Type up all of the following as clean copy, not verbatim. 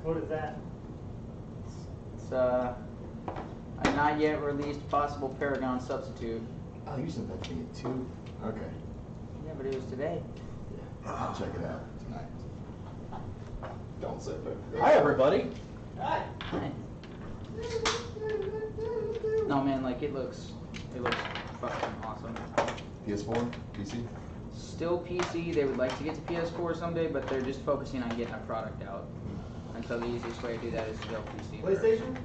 What is that? It's a not yet released possible Paragon substitute. Oh, you sent that to me too? Okay. Yeah, but it was today. Yeah, I'll check it out tonight. Don't say that. Hi, everybody. Hi. Hi. No man, like it looks fucking awesome. PS4? PC? Still PC. They would like to get to PS4 someday, but they're just focusing on getting a product out. And so the easiest way to do that is to go PC. PlayStation?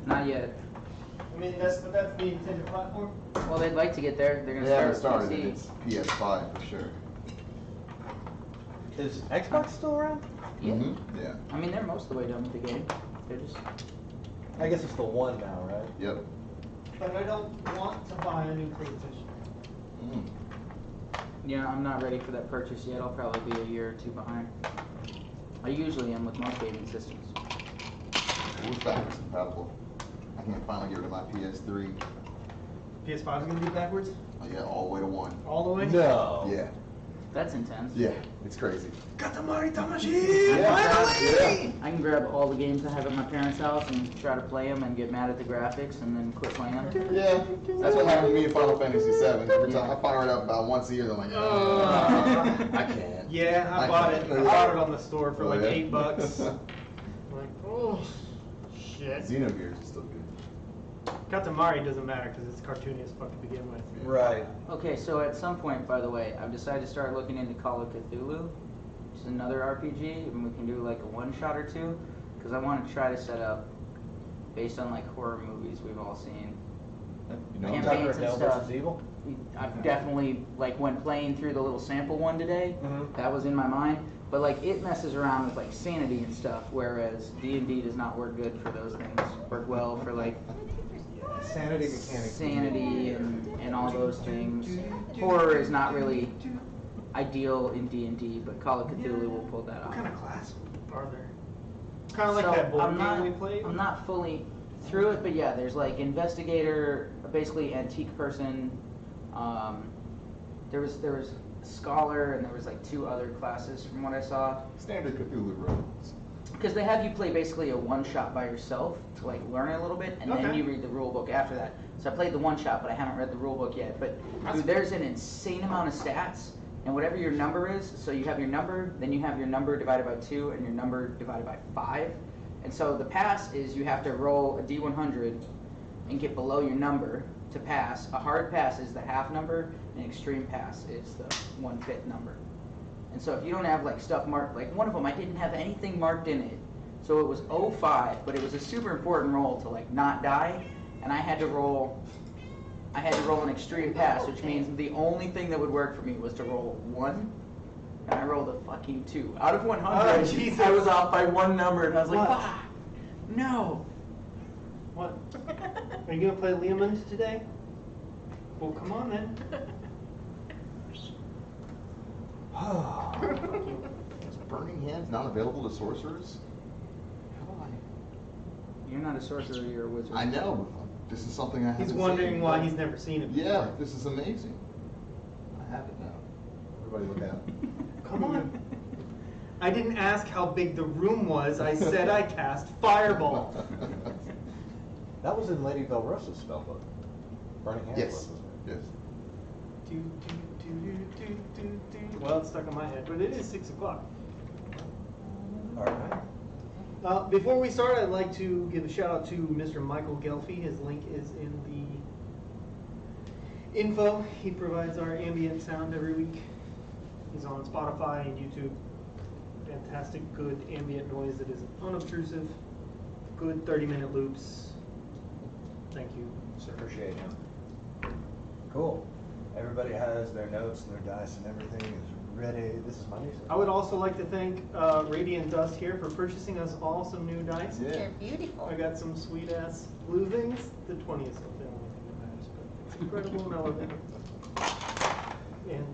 Not yet. I mean, that's the Nintendo platform. Well, they'd like to get there. They're They gonna haven't start started with it. PC. It's PS5 for sure. Is Xbox still around? Yeah. Mm-hmm. Yeah. I mean, they're most of the way done with the game. They're just. I guess it's the one now, right? Yep. But I don't want to buy a new PlayStation. Mm. Yeah, I'm not ready for that purchase yet. I'll probably be a year or two behind. I usually am with most gaming systems. Who's backwards compatible? I can finally get rid of my PS3. PS5 is going to be backwards? Oh, yeah, all the way to 1. All the way? No. Yeah. That's intense. Yeah, it's crazy. Katamari Damacy! Yeah. Finally! I can grab all the games I have at my parents' house and try to play them and get mad at the graphics and then quit playing them. Yeah, that's what happened to me in Final Fantasy VII. Every time I fire it up about once a year, I'm like, I can't. Yeah, I bought it. I bought it on the store for like $8. Like, oh, shit. Xenogears is still good. Katamari doesn't matter because it's cartoony as fuck to begin with. Right. Okay, so at some point, by the way, I've decided to start looking into Call of Cthulhu, which is another RPG, and we can do like a one-shot or two, because I want to try to set up based on like horror movies we've all seen. You know, Campaigns and Now stuff. versus Evil? I've definitely, like when playing through the little sample one today, Mhm. that was in my mind. But like it messes around with like sanity and stuff, whereas D&D does not work good for those things. Work well for like Sanity mechanics. sanity and all those things. Horror is not really ideal in D&D, but Call of Cthulhu will pull that What off. kind of class are there? Kind of like So, that board I'm game not, we played? I'm not fully through it, but yeah, there's like investigator, basically antique person. There was scholar, and there was like 2 other classes from what I saw. Standard Cthulhu rules. Because they have you play basically a one-shot by yourself to like learn it a little bit, and then Okay. you read the rule book after that. So I played the one-shot, but I haven't read the rule book yet. But dude, there's an insane amount of stats, and whatever your number is, so you have your number, then you have your number divided by 2, and your number divided by 5. And so the pass is you have to roll a D100 and get below your number to pass. A hard pass is the half number, and an extreme pass is the 1/5 number. And so if you don't have like stuff marked, like one of them I didn't have anything marked in it, so it was 05, but it was a super important roll to like not die, and I had to roll an extreme pass, which means the only thing that would work for me was to roll 1, and I rolled a fucking 2 out of 100. Oh, Jesus. I was off by 1 number, and I was like, What? ah, no. What? Are you going to play Leomund today? Well, come on then. Is Burning Hands not available to sorcerers? How do I? You're not a sorcerer, you're a wizard. I know. This is something I haven't He's seen. wondering why he's never seen it before. Yeah, this is amazing. I have it now. Everybody look out. Come on. I didn't ask how big the room was. I said I cast Fireball. That was in Lady Valrosa's spellbook. Burning Hands Yes. was, wasn't it? Yes. Do, do, do, do, do, do. Well, it's stuck in my head, but it is 6 o'clock. All right. Before we start, I'd like to give a shout out to Mr. Michael Gelfi. His link is in the info. He provides our ambient sound every week. He's on Spotify and YouTube. Fantastic, good ambient noise that is unobtrusive. Good 30-minute loops. Thank you, sir. Appreciate him. Cool. Everybody has their notes and their dice and everything is ready. This is my music. I would also like to thank Radiant Dust here for purchasing us all some new dice. Yeah. They're beautiful. I got some sweet ass blue things. The 20 is the only thing that matters, but it's incredible and elegant. And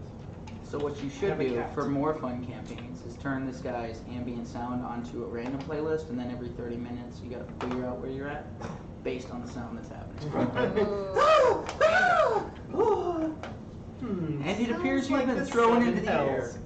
So what you should Have a do cat. for more fun campaigns is turn this guy's ambient sound onto a random playlist, and then every 30 minutes you gotta figure out where you're at based on the sound that's happening. And it appears you've like been the thrown seven into the air. hells.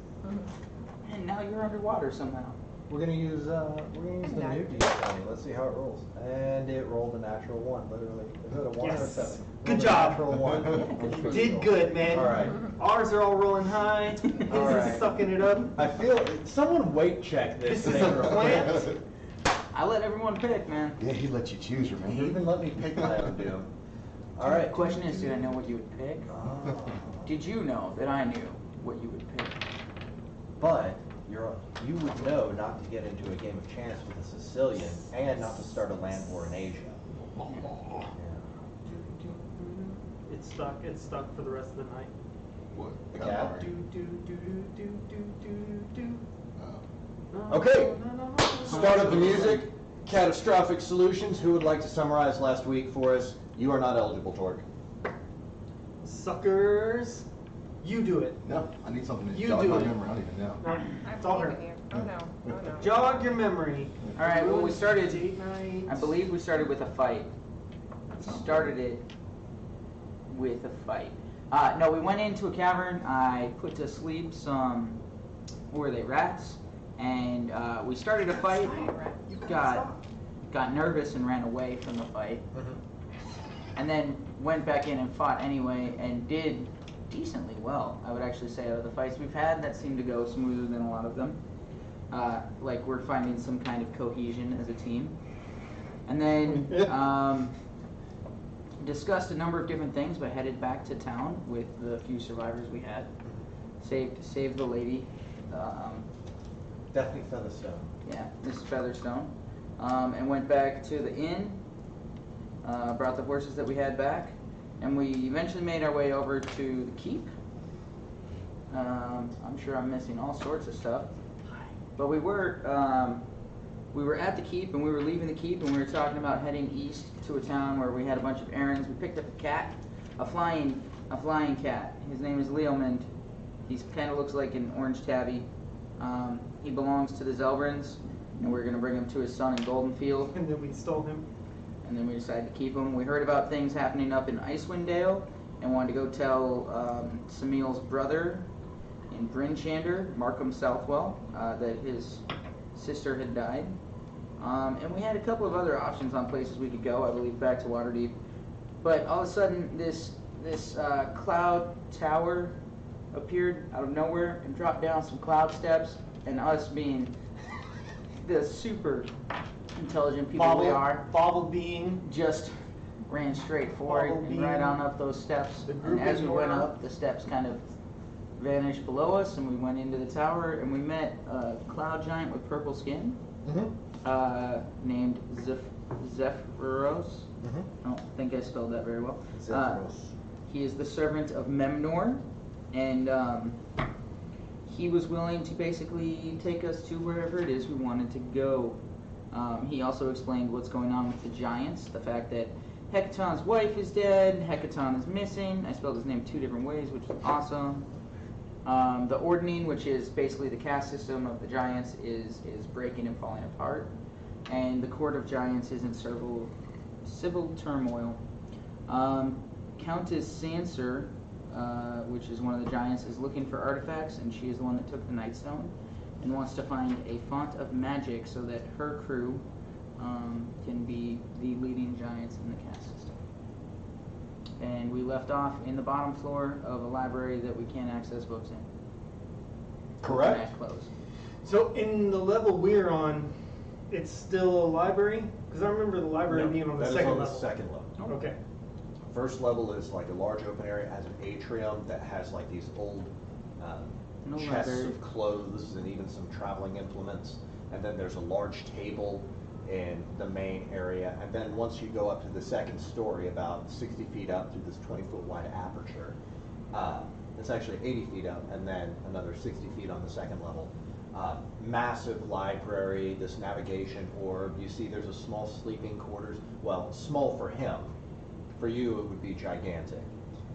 And now you're underwater somehow. We're gonna use the new D20. Let's see how it rolls. And it rolled a natural 1, literally. Is it a 1 or a Yes. 7? Good Rolled a job. Natural 1. You did good, man. All right. Ours are all rolling high. His All is right. sucking it up. I feel someone weight check this This is thing a real plant? quick. I let everyone pick, man. Yeah, he let you choose, He remember? even let me pick my own doom. All right. The question is, did I know what you would pick? Oh. Did you know that I knew what you would pick? But you would know not to get into a game of chance with a Sicilian and not to start a land war in Asia. Yeah. It's stuck. It's stuck for the rest of the night. What? The The cat? Do do do do do do do. Okay. Start up the music. Catastrophic solutions. Who would like to summarize last week for us? You are not eligible, Torque. Suckers, you do it. No, I need something to You jog do my it. memory. I don't even know. No, I'm it's all her. leaving you. Oh no, oh no. Jog your memory. All right, well, we started, Date night. I believe we started with a fight. We started it with a fight. No, we went into a cavern. I put to sleep some, what were they, rats? And we started a fight. Got nervous and ran away from the fight. And then went back in and fought anyway and did decently well, I would actually say, out of the fights we've had. That seemed to go smoother than a lot of them. Like we're finding some kind of cohesion as a team. And then discussed a number of different things, but headed back to town with the few survivors we had. Saved the lady. Daphne Featherstone. Yeah, Mrs. Featherstone. And went back to the inn, brought the horses that we had back, and we eventually made our way over to the keep. I'm sure I'm missing all sorts of stuff, but we were at the keep, and we were leaving the keep, and we were talking about heading east to a town where we had a bunch of errands. We picked up a cat, a flying cat. His name is Leomund. He kind of looks like an orange tabby. He belongs to the Zelbrins, and we're going to bring him to his son in Goldenfield. And then we stole him. And then we decided to keep him. We heard about things happening up in Icewind Dale and wanted to go tell Samil's brother in Brynchander, Markham Southwell, that his sister had died. And we had a couple of other options on places we could go, I believe back to Waterdeep. But all of a sudden, this cloud tower appeared out of nowhere and dropped down some cloud steps, and us being the super intelligent people we are, Bobble being. just ran straight for it Bobble and being right on up those steps. the And group as we went ignore. up, the steps kind of vanished below us, and we went into the tower, and we met a cloud giant with purple skin named Zephyros. I don't think I spelled that very well. He is the servant of Memnor, and he was willing to basically take us to wherever it is we wanted to go. He also explained what's going on with the giants, the fact that Hecaton's wife is dead, Hecaton is missing. I spelled his name 2 different ways, which is awesome. The Ordning, which is basically the caste system of the giants, is breaking and falling apart. And the Court of Giants is in civil turmoil. Countess Sanser, which is one of the giants, is looking for artifacts, and she is the one that took the Nightstone, and wants to find a font of magic so that her crew can be the leading giants in the caste system. And we left off in the bottom floor of a library that we can't access books in. Correct. That closed. So in the level we're on, it's still a library? Because I remember the library being on the that is second on level. the second level. Okay. First level is like a large open area, has an atrium that has like these old No chests library. of clothes and even some traveling implements. And then there's a large table in the main area. And then once you go up to the second story, about 60 feet up through this 20-foot wide aperture, it's actually 80 feet up, and then another 60 feet on the second level. Massive library, this navigation orb. You see there's a small sleeping quarters. Well, small for him. For you, it would be gigantic.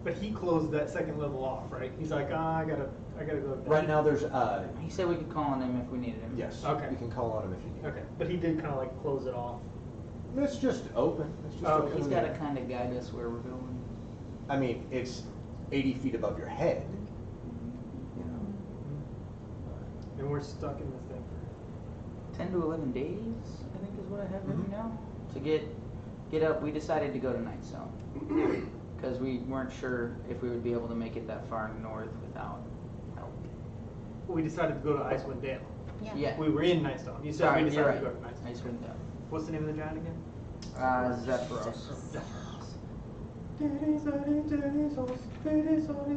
But he closed that second level off, right? He's like, I gotta go. Right now, there's He said we could call on him if we needed him. yes. Okay. You can call on him if you need. Okay, but he did kind of like close it off. It's just open. It's just Oh, open. He's got to kind of guide us where we're going. I mean, it's 80 feet above your head. You know. And we're stuck in this thing. 10 to 11 days, I think is what I have written down, to get up. We decided to go to Night Zone because we weren't sure if we would be able to make it that far north without help. We decided to go to Icewind Dale. Yeah. We were in Night Zone. You said Sorry, we you're decided right. to go to Night Zone. Icewind Dale. What's the name of the giant again? Zephyros.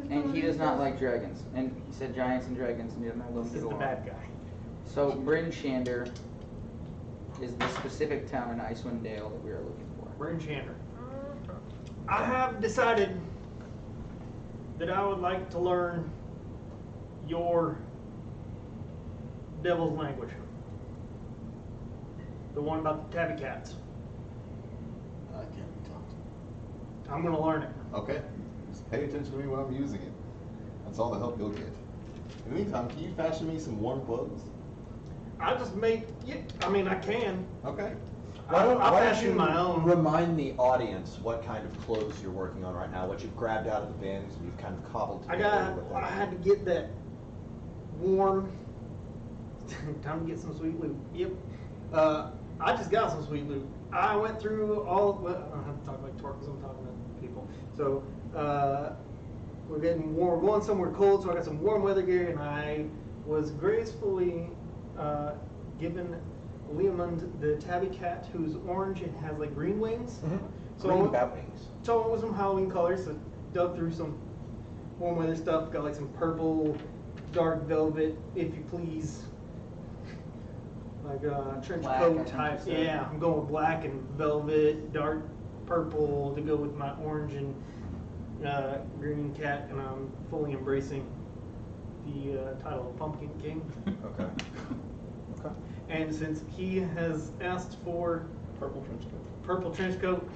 And he does not like dragons. And he said giants and dragons, and he doesn't know This them is to the go bad on. guy. So Bryn Shander is the specific town in Icewind Dale that we are looking for. Bryn Shander. I have decided that I would like to learn your devil's language. The one about the tabby cats. I can't be talked to. I'm gonna learn it. Okay. Just pay attention to me when I'm using it. That's all the help you'll get. In the meantime, can you fashion me some warm clothes? I just made, yeah, I mean, I can. Okay. I'll why don't fashion you my own. remind the audience what kind of clothes you're working on right now, what you've grabbed out of the bins and you've kind of cobbled together with I it. had to get that warm. Time to get some sweet loot. Yep. I just got some sweet loot. I went through all. Well, I don't have to talk like Torque because I'm talking to people. So we're getting warm. We're going somewhere cold, so I got some warm weather gear, and I was gracefully given Leomund the tabby cat, who's orange and has like green wings. So green bat wings. So it was some Halloween colors. So dug through some warm weather stuff. Got like some purple, dark velvet, if you please. Like trench Black, I coat think type. you said. Yeah, I'm going with black and velvet, dark purple to go with my orange and green cat, and I'm fully embracing the title of Pumpkin King. Okay. Okay. And since he has asked for Purple trench coat. purple trench coat,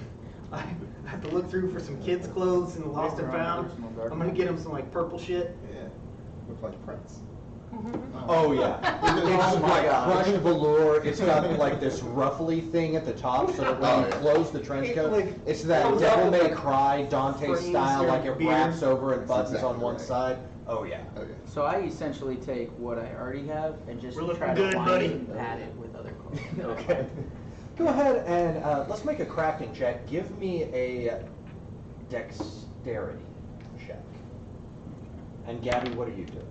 I have to look through for some kids' clothes in the Lost and Found. I'm gonna get him some like purple shit. Yeah. Look like Prince. Oh yeah. Oh It's my like God. crushed velour. It's got like this ruffly thing at the top so that when Oh, you yeah. close the trench coat, Like, it's that comes Devil out May with, like, Cry Dante frames style, or like it beard. wraps over and That's buttons exactly on one right. side. Oh yeah. Oh yeah. So I essentially take what I already have and just We're looking try good, to line buddy. it and pad it with other clothes. Okay. Go ahead and let's make a crafting check. Give me a dexterity check. And Gabby, what are you doing?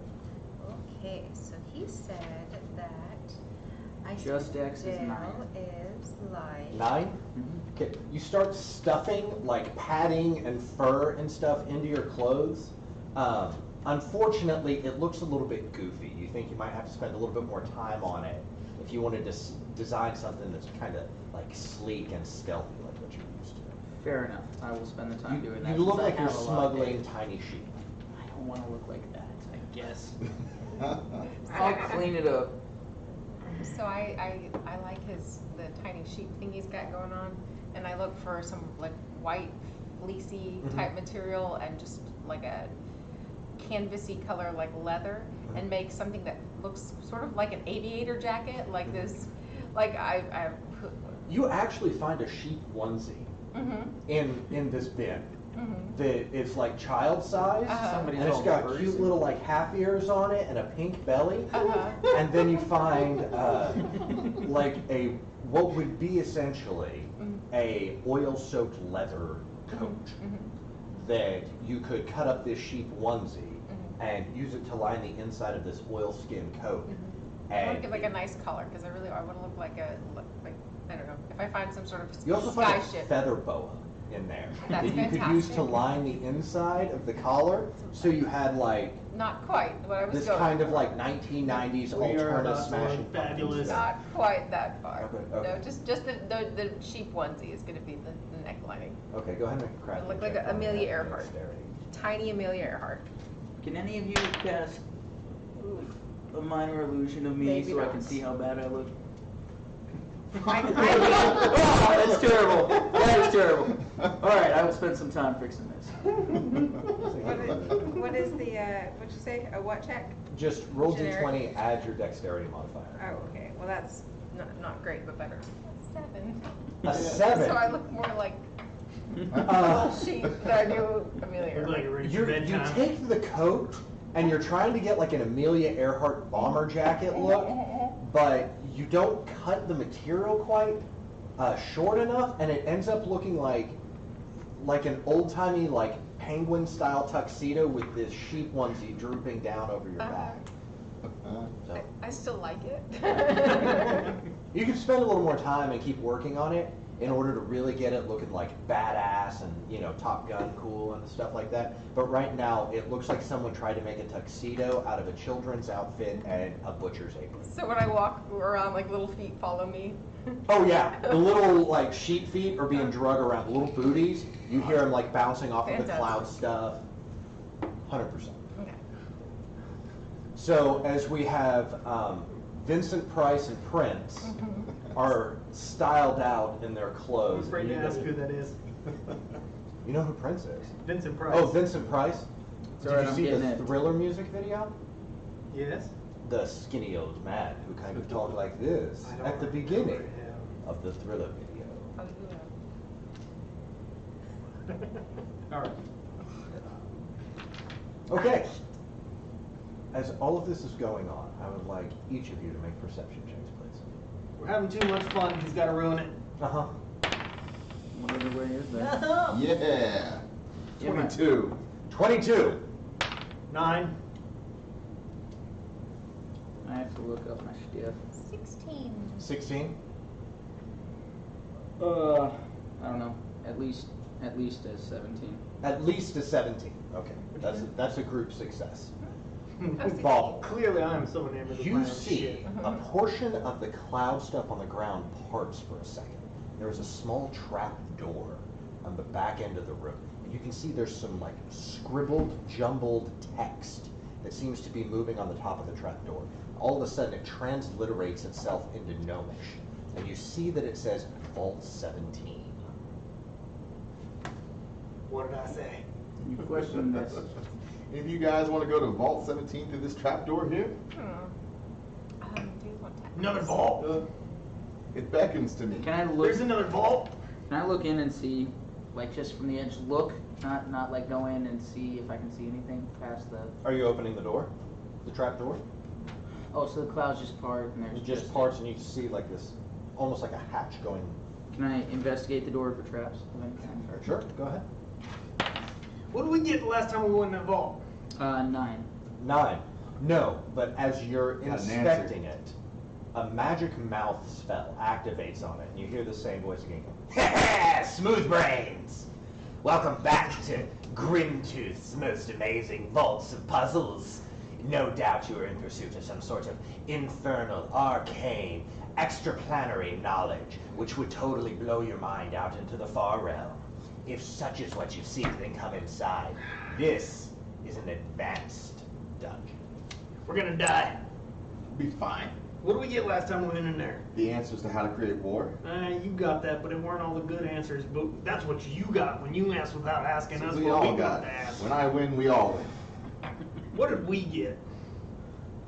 Okay, so he said that Just Dex is Dale 9. is like 9? Mhm. Okay, you start stuffing like padding and fur and stuff into your clothes. Unfortunately, it looks a little bit goofy. You think you might have to spend a little bit more time on it if you wanted to design something that's kind of like sleek and stealthy like what you're used to. Fair enough. I will spend the time doing that. You look since I like you're have a lot of smuggling days. tiny sheep. I don't want to look like that, I guess. I'll clean it up. So I like the tiny sheep thing he's got going on, and I look for some like white fleecy type material and just like a canvasy color like leather, and make something that looks sort of like an aviator jacket, like this, like I put. You actually find a sheep onesie in this bin that is like child size, Somebody's and it's all got furry. cute little like half ears on it and a pink belly. And then you find like a what would be essentially a oil-soaked leather coat that you could cut up this sheep onesie and use it to line the inside of this oilskin coat. I want And to get like a nice color because I want to look like I don't know, if I find some sort of you also find a sky ship. feather boa in there That's that you could use to fantastic. line the inside of the collar, so you had like Not quite what I was this going kind of for. like 1990s We are alternative about to smashing look fabulous. pumpkin stuff. Not quite that far. Okay. No, just the sheep onesie is going to be the neck lining. Okay, go ahead and make a crafting Look like check a on Amelia that Earhart. dexterity. Tiny Amelia Earhart. Can any of you cast a minor illusion of me Maybe so I not. can see how bad I look? I Oh, that's terrible. That is terrible. All right, I will spend some time fixing this. what is the what'd you say? A what check? Just roll Generic. d20, add your dexterity modifier. Oh, okay. Well, that's not great, but better. 7. A 7. So I look more like Uh, sheep than I do Amelia Look like Earhart. you're ready for you bedtime. take the coat and you're trying to get like an Amelia Earhart bomber jacket look, but you don't cut the material quite short enough, and it ends up looking like an old-timey, like, penguin-style tuxedo with this sheep onesie drooping down over your back. So I still like it. you can spend a little more time and keep working on it in order to really get it looking like badass and, you know, Top Gun cool and stuff like that. But right now, it looks like someone tried to make a tuxedo out of a children's outfit and a butcher's apron. So when I walk around, like little feet follow me. Oh yeah, the little like sheep feet are being drug around, the little booties. You hear them like bouncing off of the Fantastic. cloud stuff. 100%. Okay. So as we have Vincent Price and Prince are styled out in their I clothes. was afraid to ask who that is. You know who Prince is? Vincent Price. Oh, Vincent Price. It's Did alright, you I'm see the getting it. Thriller music video? Yes? The skinny old man who kind of talked like this I don't at the remember beginning him. of the Thriller video. Oh, yeah. All right. Okay. As all of this is going on, I would like each of you to make perception checks, please. We're having too much fun. He's got to ruin it. Uh-huh. What other way is there? Yeah. Yeah, man. 22. 22. 9. I have to look up my stuff. 16. 16. I don't know. At least a 17. At least a 17. Okay. That's a group success. That's Ball. Clearly, I am so enamored with my You own see shit. a portion of the cloud stuff on the ground parts for a second. There is a small trap door on the back end of the room. And you can see there's some like scribbled, jumbled text that seems to be moving on the top of the trap door. All of a sudden it transliterates itself into Gnomish. And you see that it says Vault 17. What did I say? You question this. If you guys want to go to Vault 17 through this trapdoor here, Do you want to? Another vault. it beckons to me. Can I look? There's another vault. Can I look in and see, like just from the edge, look, not like go in and see if I can see anything past the. Are you opening the door? The trap door? Oh, so the clouds just part and there's It's just parts and you can see like this, almost like a hatch going. Can I investigate the door for traps? of any kind? Sure, go ahead. What did we get the last time we went in that vault? 9. 9. No, but as you're Got an inspecting it, a magic mouth spell activates on it, and you hear the same voice again. Smooth brains! Welcome back to Grimtooth's most amazing vaults of puzzles. No doubt you are in pursuit of some sort of infernal, arcane, extraplanetary knowledge, which would totally blow your mind out into the far realm. If such is what you seek, then come inside. This is an advanced dungeon. We're gonna die. Be fine. What did we get last time we went in there? The answers to how to create war. You got that, but it weren't all the good answers. But that's what you got when you asked without asking us we what all we got. got to ask. When I win, we all win. What did we get?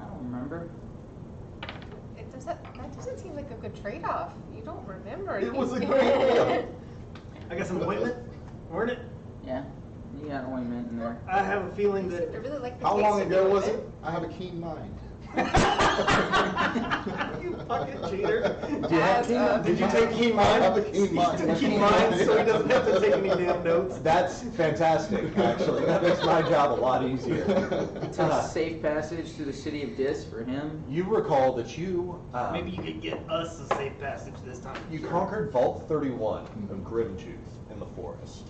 I don't remember. That doesn't seem like a good trade-off. You don't remember. It was a anything. great deal. I got some ointment, weren't it? Yeah, you got ointment in there. I have a feeling I that. really like the How taste long of ago the was ointment. it? I have a keen mind. You fucking cheater. Do you have As keen of- mind? Did you take keen I have mind? a keen mind. Keep mine so he doesn't have to take any damn notes. That's fantastic, actually. That makes my job a lot easier. It's a safe passage through the city of Dis for him. You recall that you Maybe you could get us a safe passage this time. you conquered Vault 31 of Grimtooth in the forest.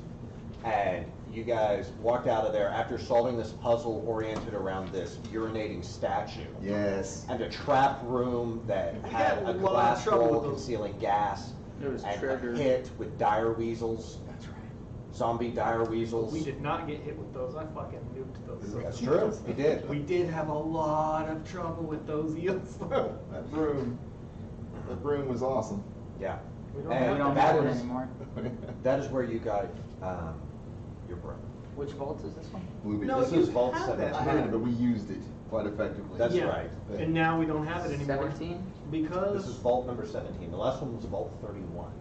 And you guys walked out of there after solving this puzzle oriented around this urinating statue. Yes. And a trap room that We had had a a lot of glass trouble wall with those. concealing gas. There was And treasure. a pit with dire weasels, That's right. zombie dire weasels. We did not get hit with those. I fucking nuked those. That's true, you did. We did have a lot of trouble with those eels. That room was awesome. Yeah. We don't And We have don't that have it is- anymore. That is where you got your brother. Which vault is this one? Bluebeard. No, This you is Vault have 7. that. I had it, but we used it quite effectively. That's Yeah. right. And now we don't have it anymore. 17? Because This is Vault number 17. The last one was Vault 31.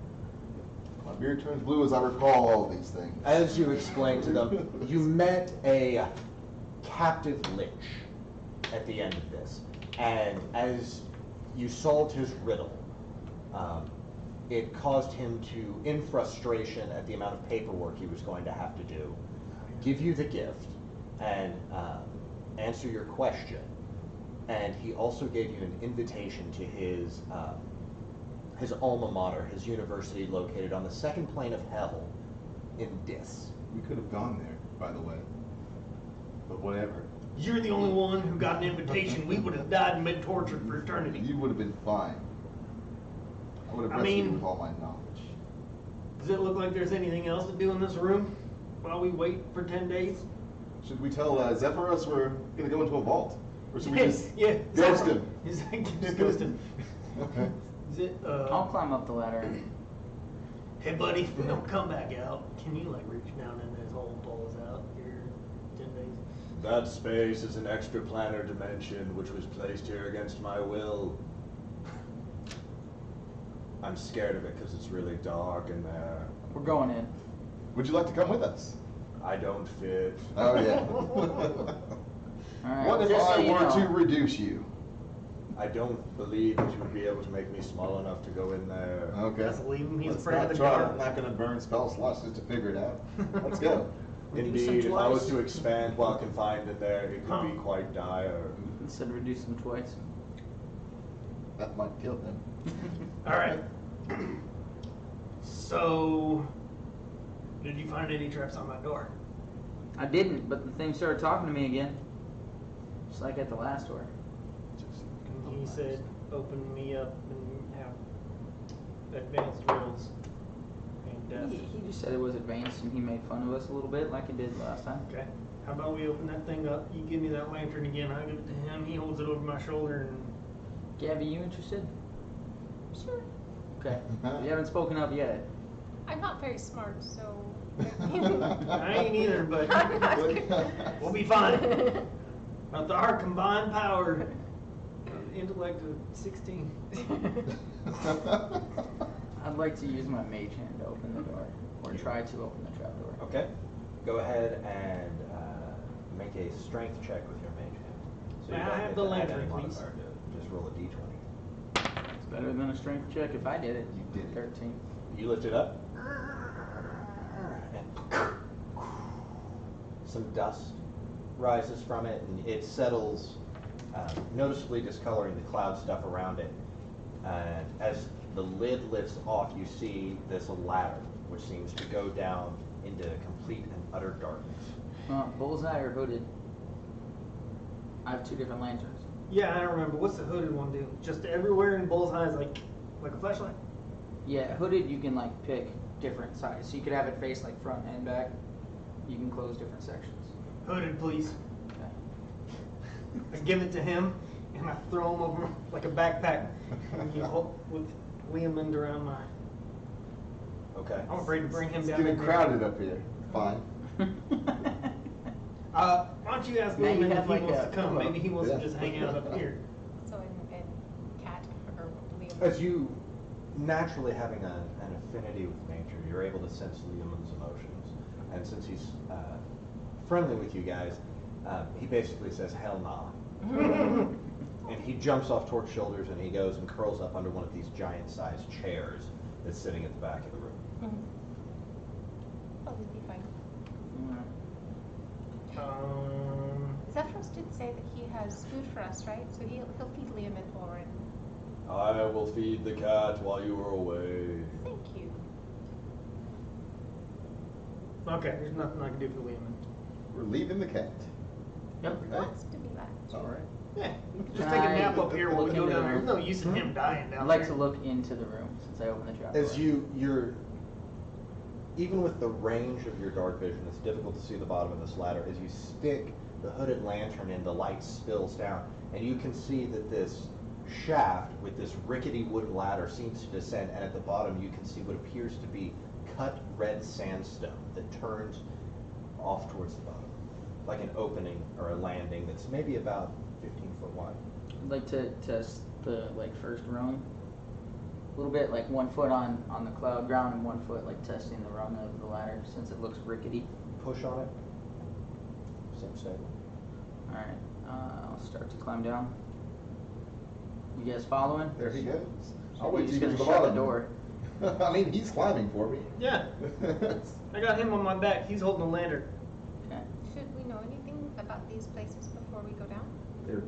My beard turns blue as I recall all of these things. As you explained to them, you met a captive lich at the end of this. And as You solved his riddle. It caused him to, in frustration at the amount of paperwork he was going to have to do, give you the gift and answer your question. And he also gave you an invitation to his alma mater, his university located on the second plane of hell in Dis. We could have gone there, by the way. But whatever. You're the only one who got an invitation. We would have died and been tortured for eternity. You would have been fine. I would have rescued you with all my knowledge. Does it look like there's anything else to do in this room while we wait for 10 days? Should we tell Zephyrus we're going to go into a vault? Or should we just yeah, ghost him? Just ghost him. Okay. Is it, I'll climb up the ladder. hey buddy, don't come back out. Can you like reach down in this hole and pull us out here 10 days? That space is an extraplanar dimension which was placed here against my will. I'm scared of it because it's really dark in there. We're going in. Would you like to come with us? I don't fit. Oh, yeah. Alright, What if just so I you were know, to reduce you? I don't believe that you would be able to make me small enough to go in there. Okay. Let's leave him. He's Let's afraid not of the try. dark. I'm not going to burn spell slots just to figure it out. Let's go. Indeed, if I was to expand while confined in there, it could be Huh. quite dire. Instead of reduce them twice. That might kill him. All right. So, did you find any traps on that door? I didn't, but the thing started talking to me again. Just like at the last door. He said, "Open me up and have advanced riddles and death." He just said it was advanced and he made fun of us a little bit like he did last time. Okay. How about we open that thing up? You give me that lantern again. I give it to him. He holds it over my shoulder and. Gabby, you interested? Sure. Okay. You haven't spoken up yet. I'm not very smart, so. I ain't either, but we'll be fine. With our combined power, intellect of 16. I'd like to use my mage hand to open the door, or try to open the trap door. Okay. Go ahead and make a strength check with your mage hand. So May you I don't have get the to add lantern, any please? modifier to it. Just roll a d20. It's better than a strength check if I did it. You did it. 13. You lift it up, and some dust rises from it, and it settles, noticeably discoloring the cloud stuff around it. And as the lid lifts off, you see this ladder, which seems to go down into complete and utter darkness. Bullseye or hooded? I have two different lanterns. Yeah, I don't remember. What's the hooded one do? Just everywhere in Bullseye's like a flashlight? Yeah, hooded you can like pick different sides. So you could have it face like front and back. You can close different sections. Hooded, please. Okay. I give it to him, and I throw him over like a backpack with Liam around my. Okay. I'm afraid to bring him It's down. getting in there. crowded up here. Fine. Why don't you ask Now you Liam if have he like wants a to come? pillow. Maybe he wants Yeah. to just hang out up here. So in Cat or Liam. As you naturally having an affinity with nature, you're able to sense Liam's emotions. And since he's friendly with you guys, he basically says, "Hell nah." And he jumps off Torque's shoulders and he goes and curls up under one of these giant-sized chairs that's sitting at the back of the room. Probably be fine. Zephyros did say that he has food for us, right? So he'll feed Liam and Orin. I will feed the cat while you are away. Thank you. Okay, there's nothing I can do for Liam. We're leaving the cat. Yep. He wants to be left. All right. Yeah, you can just Can take a I nap up here while we look go into down the there. room? There's no use in him dying down I'd like there. to look into the room since I opened the trap As door. you're, even with the range of your dark vision, it's difficult to see the bottom of this ladder. As you stick the hooded lantern in, the light spills down, and you can see that this shaft with this rickety wooden ladder seems to descend, and at the bottom you can see what appears to be cut red sandstone that turns off towards the bottom, like an opening or a landing that's maybe about 15 foot wide. I'd like to test the like first rung. A little bit, like 1 foot on the cloud ground and 1 foot like testing the rung of the ladder since it looks rickety. Push on it. Same statement. Alright, I'll start to climb down. You guys following? There he goes. I'll You're wait just till gonna you get to the shut the bottom. door. I mean, he's climbing for me. Yeah, I got him on my back. He's holding the lantern. Okay. Should we know anything about these places before we go down? They're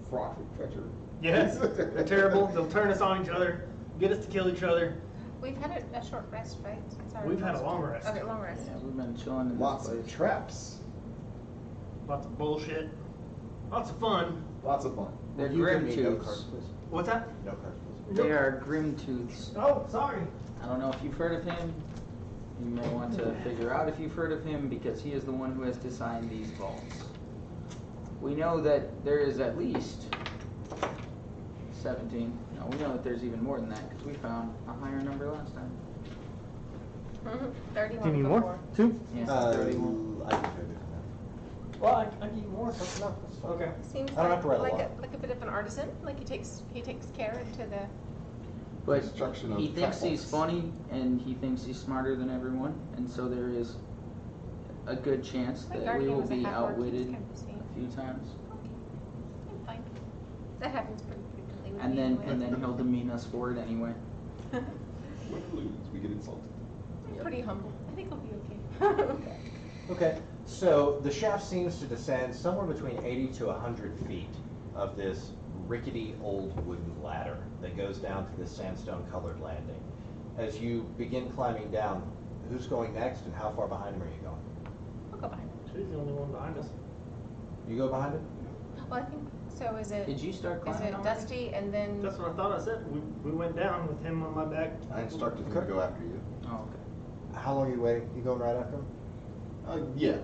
fraught with treachery. Yes, they're terrible. They'll turn us on each other, get us to kill each other. We've had a short rest, right? Since our We've had a last- long rest. Okay, long rest. Yeah, we've been chilling in Lots this of place. traps. Lots of bullshit. Lots of fun. Lots of fun. They're You give grim me no tooths. cards, please. What's that? No cards, please. They are grim tooths. Oh, sorry. I don't know if you've heard of him. You may want to figure out if you've heard of him because he is the one who has designed these vaults. We know that there is at least 17. No, we know that there's even more than that because we found a higher number last time. 31 before. 2? Yes, Uh, 31. I can do it. Well, I need more. No, that's fine. Okay. Seems I don't have to write a like lot. like a bit of an artisan. Like he takes care into the. But Construction of he thinks trap he's vaults. funny and he thinks he's smarter than everyone, and so there is a good chance My that we guardian will was a be half-orc. He was outwitted kind of seen. a few times, Okay, I'm fine. That happens pretty frequently with and me then anyway. he'll demean us for it anyway. Win or lose, we get insulted. I'm pretty humble. I think I'll be okay. Okay, so the shaft seems to descend somewhere between 80 to 100 feet of this rickety old wooden ladder that goes down to this sandstone colored landing. As you begin climbing down, who's going next and how far behind him are you going? I'll go behind. She's the only one behind us. You go behind him? Well, I think so. Is it? Did you start Is climbing it already? Dusty and then? That's what I thought I said. We went down with him on my back. I instructed him to go after you. Oh, okay. How long are you waiting? You going right after him? Yeah,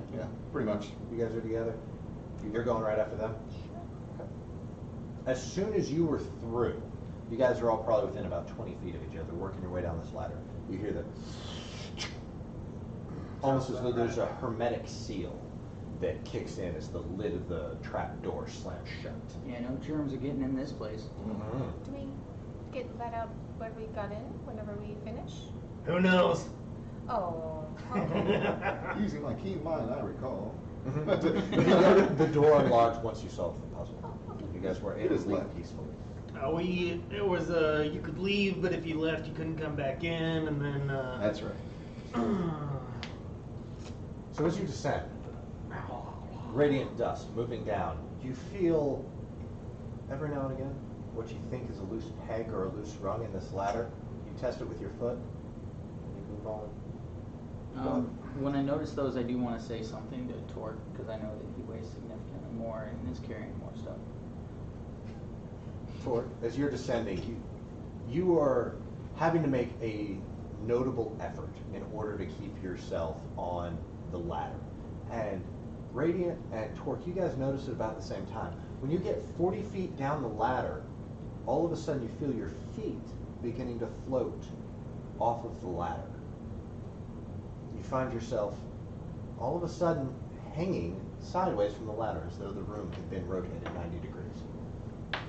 pretty much. You guys are together? You're going right after them? Okay. As soon as you were through, you guys are all probably within about 20 feet of each other, working your way down this ladder. You hear the almost as though there's a hermetic seal that kicks in as the lid of the trap door slams shut. Yeah, no germs are getting in this place. Do we get let out when we got in? Whenever we finish? Who knows? Oh. Okay. Using my key mind, I recall. The door unlocked once you solved the puzzle. Oh, okay. You guys were It able is to leave left. peacefully. It was, you could leave, but if you left, you couldn't come back in, and then, That's right. So as you descend, radiant dust moving down, you feel every now and again what you think is a loose peg or a loose rung in this ladder. You test it with your foot, and you move on. When I notice those, I do want to say something to Torque because I know that he weighs significantly more and is carrying more stuff. Torque, as you're descending, you are having to make a notable effort in order to keep yourself on the ladder. And Radiant and Torque, you guys notice it about the same time. When you get 40 feet down the ladder, all of a sudden you feel your feet beginning to float off of the ladder. You find yourself all of a sudden hanging sideways from the ladder as though the room had been rotated 90 degrees.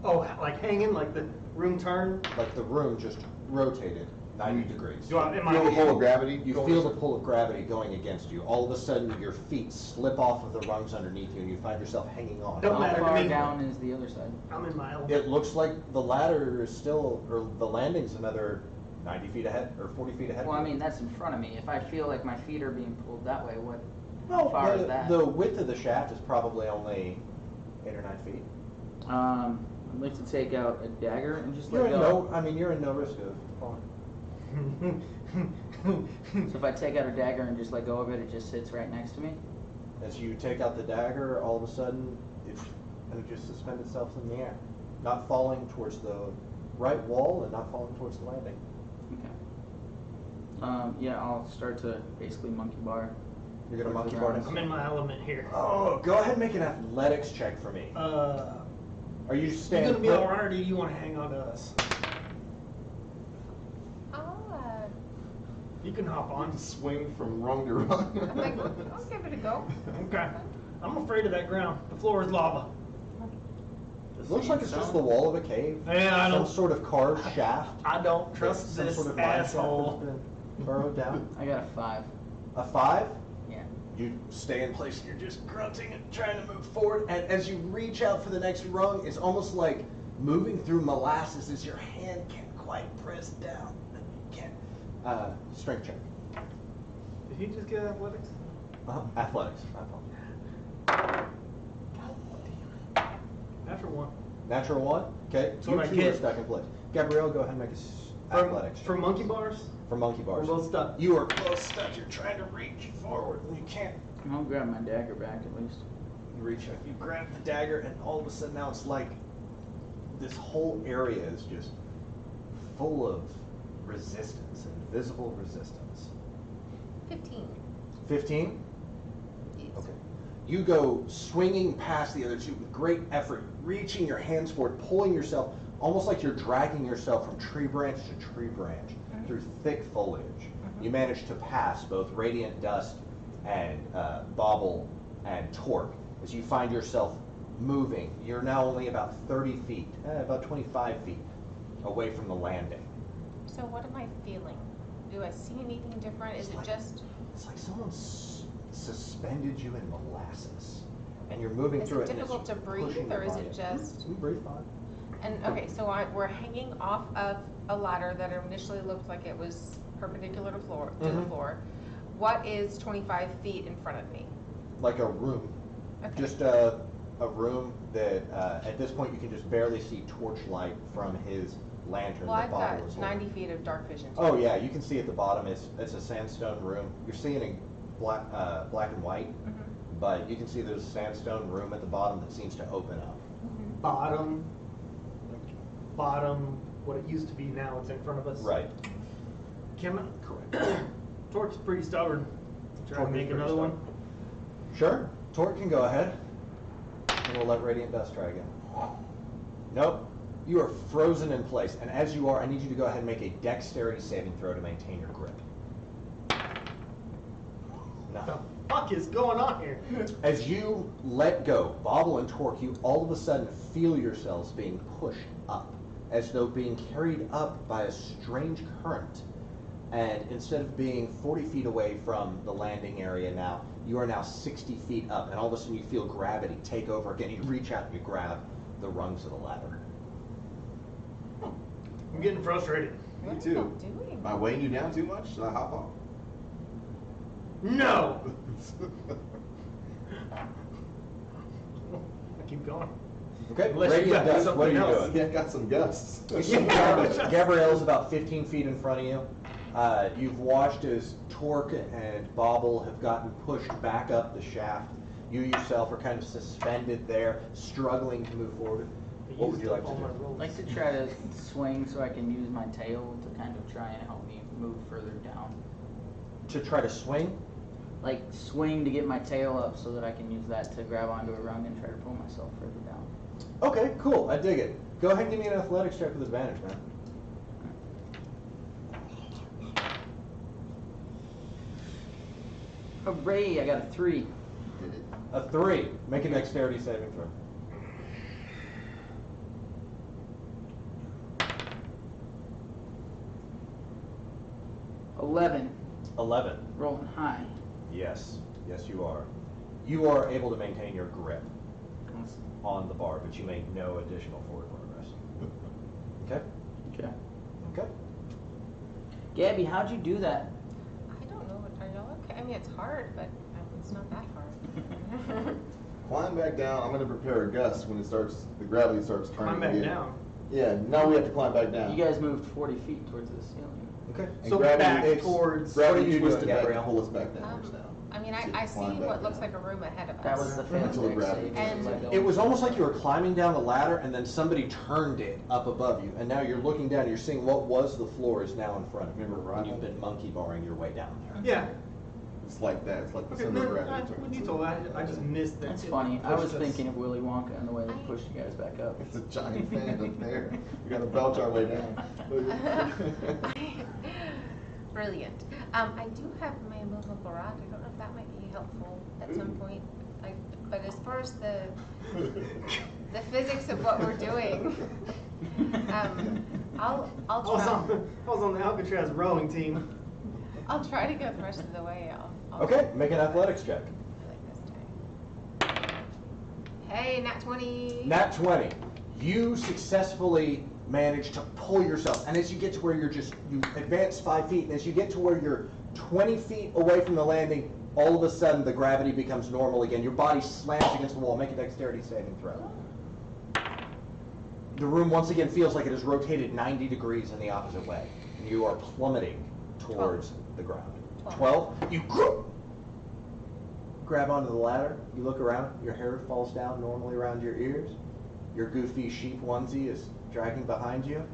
oh, like hanging, like the room turned. Like the room just rotated 90 degrees. Do I, am Feel the I, pull of gravity? You feel the pull of gravity going against you. All of a sudden, your feet slip off of the rungs underneath you, and you find yourself hanging on. Don't How matter to far me. down is the other side? I'm in my element. It looks like the ladder is still, or the landing's another 90 feet ahead, or 40 feet ahead. Well, I mean, that's in front of me. If I feel like my feet are being pulled that way, what? Well, How far the, is that? the width of the shaft is probably only 8 or 9 feet. I'd like to take out a dagger and just You're let in go. no, I mean, you're in no risk of falling. So if I take out a dagger and just let go of it, it just sits right next to me. As you take out the dagger, all of a sudden, it just suspend itself in the air, not falling towards the right wall and not falling towards the landing. Okay. Yeah, I'll start to basically monkey bar. You're gonna monkey bar I'm in my element here. Oh, go ahead and make an athletics check for me. Are you You staying gonna be put? alright, or do you want to hang on to us? You can hop on. Swing from rung to rung. I'm like, I'll give it a go. Okay. I'm afraid of that ground. The floor is lava. It looks like it's just the wall of a cave. Yeah, I Some don't. sort of carved shaft. I don't trust Some this sort of mine shaft asshole. has been burrowed down. I got a 5. A 5? Yeah. You stay in place and you're just grunting and trying to move forward. And as you reach out for the next rung, it's almost like moving through molasses as your hand can't quite press down. Can't. Strength check. Did he just get athletics? Athletics. I apologize. Natural one. Natural 1. Okay. That's You what I two are get. stuck in place. Gabrielle, go ahead and make a athletics check. For monkey bars? For monkey bars. We're both stuck. You are close stuck. You're trying to reach forward and you can't. I'll grab my dagger back at least. You reach out, you grab the dagger, and all of a sudden now it's like this whole area is just full of resistance, invisible resistance. 15. 15? Yes. Okay. You go swinging past the other two with great effort, reaching your hands forward, pulling yourself, almost like you're dragging yourself from tree branch to tree branch through thick foliage. You manage to pass both Radiant Dust and Bauble and Torque as you find yourself moving. You're now only about 30 feet, about 25 feet away from the landing. So what am I feeling? Do I see anything different? Is it just, It's like someone suspended you in molasses, and you're moving is through it it. and it's difficult to breathe, pushing your or is it body. just? You breathe fine. And, okay, so we're hanging off of a ladder that initially looked like it was perpendicular to the Mhm. floor. What is 25 feet in front of me? Like a room. Okay. Just a room that at this point you can just barely see torchlight from his lantern. Well, that I've Bauble got is 90 holding. feet of dark vision. Oh yeah, you can see at the bottom it's a sandstone room. You're seeing a black and white, Mhm. but you can see there's a sandstone room at the bottom that seems to open up. Bottom, what it used to be, now it's in front of us. Right. Can Correct. Torque's pretty stubborn. Try Torque to is make pretty another one. Sure. Torque can go ahead. And we'll let Radiant Dust try again. Nope. You are frozen in place, and as you are, I need you to go ahead and make a dexterity saving throw to maintain your grip. What No. the fuck is going on here? As you let go, Bauble and Torque, you all of a sudden feel yourselves being pushed up, as though being carried up by a strange current. And instead of being 40 feet away from the landing area now, you are now 60 feet up, and all of a sudden you feel gravity take over again. You reach out and you grab the rungs of the ladder. I'm getting frustrated. What Me are too. you doing? Am I weighing you down too much? Should I hop off? No! I keep going. Okay, Unless you Radiant got Dust, what are you something else. doing? Yeah, I got some gusts. Gabrielle's about 15 feet in front of you. You've watched as Torque and Bauble have gotten pushed back up the shaft. You yourself are kind of suspended there, struggling to move forward. What would you like to All my do? rolls. I'd like to try to swing so I can use my tail to kind of try and help me move further down. To try to swing? Like swing to get my tail up so that I can use that to grab onto a rung and try to pull myself further down. Okay, cool. I dig it. Go ahead and give me an athletics check with advantage, man. Hooray, I got a 3. Did it? A 3. Make a dexterity saving throw. $11. 11. Rolling high. Yes. Yes, you are. You are able to maintain your grip on the bar, but you make no additional forward progress. Okay? Okay. Okay. Gabby, how'd you do that? I don't know. Are y'all okay? I mean, it's hard, but it's not that hard. Climb back down. I'm gonna prepare a gust when it starts. The gravity starts turning. Climb back again. down. Yeah. Now we have to climb back down. You guys moved 40 feet towards the ceiling. Okay. And So gravity back takes- towards- What are Gravity you doing, twisted back Gabrielle? and pull us back downwards now. I mean, So I see climb back what looks down. like a room ahead of us. That was the fifth Until the deck gravity save. And- Let go. It was almost like you were climbing down the ladder and then somebody turned it up above you, and now you're looking down, you're seeing what was the floor is now in front of you. Remember when you've Arrival? been monkey barring your way down there. Yeah. It's like that. It's like the Okay, center of no, gravity. when turns you into- told that, I just missed that. That's It funny. I was pushed us. thinking of Willy Wonka and the way they pushed you guys back up. It's a giant fan up there. We gotta belch our way down. Brilliant. I do have my immovable rock. I don't know if that might be helpful at some point. But as far as the physics of what we're doing, I'll I was try. on the Alcatraz rowing team. I'll try to go the rest of the way. I'll Okay, make an athletics check. I like this time. Hey, nat 20. Nat 20. You successfully manage to pull yourself, and as you get to where you advance 5 feet, and as you get to where you're 20 feet away from the landing, all of a sudden the gravity becomes normal again. Your body slams against the wall. Make a dexterity saving throw. The room once again feels like it is rotated 90 degrees in the opposite way. And you are plummeting towards the ground. 12. You grab onto the ladder. You look around. Your hair falls down normally around your ears. Your goofy sheep onesie is dragging behind you.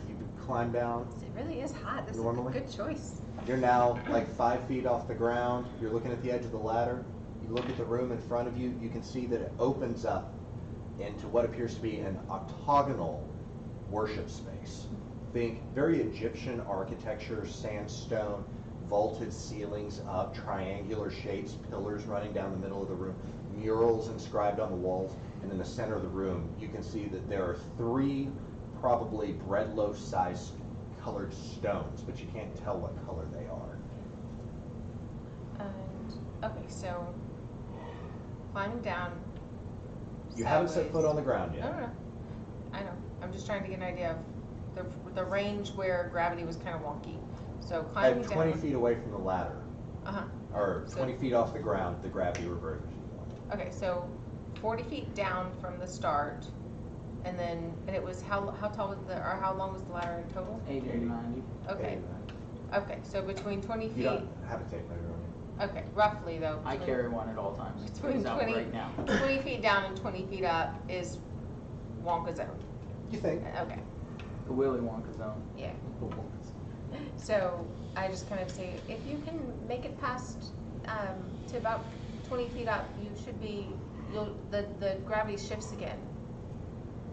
You climb down. It really is hot. This Normally. is a good choice. You're now like 5 feet off the ground. You're looking at the edge of the ladder. You look at the room in front of you. You can see that it opens up into what appears to be an octagonal worship space. Think very Egyptian architecture, sandstone, vaulted ceilings up, triangular shapes, pillars running down the middle of the room, murals inscribed on the walls, and in the center of the room, you can see that there are 3 probably bread loaf-sized colored stones, but you can't tell what color they are. And, okay, so climbing down. You haven't set sideways. foot on the ground yet. No. I know. I'm just trying to get an idea of the range where gravity was kind of wonky. So climbing At 20 down. feet away from the ladder, Uh-huh. or So- 20 feet off the ground, the gravity reverses. Okay, so 40 feet down from the start, and it was how tall was how long was the ladder in total? 80 to 90. Okay, so between 20 You feet, don't have a tape measure on you. okay, roughly though. I between- carry one at all times. Between It's out 20, right now. 20 feet down and 20 feet up is Wonka zone. You think? Okay, The Willy Wonka zone. yeah. So I just kind of say, if you can make it past to about 20 feet up, you should be, the gravity shifts again.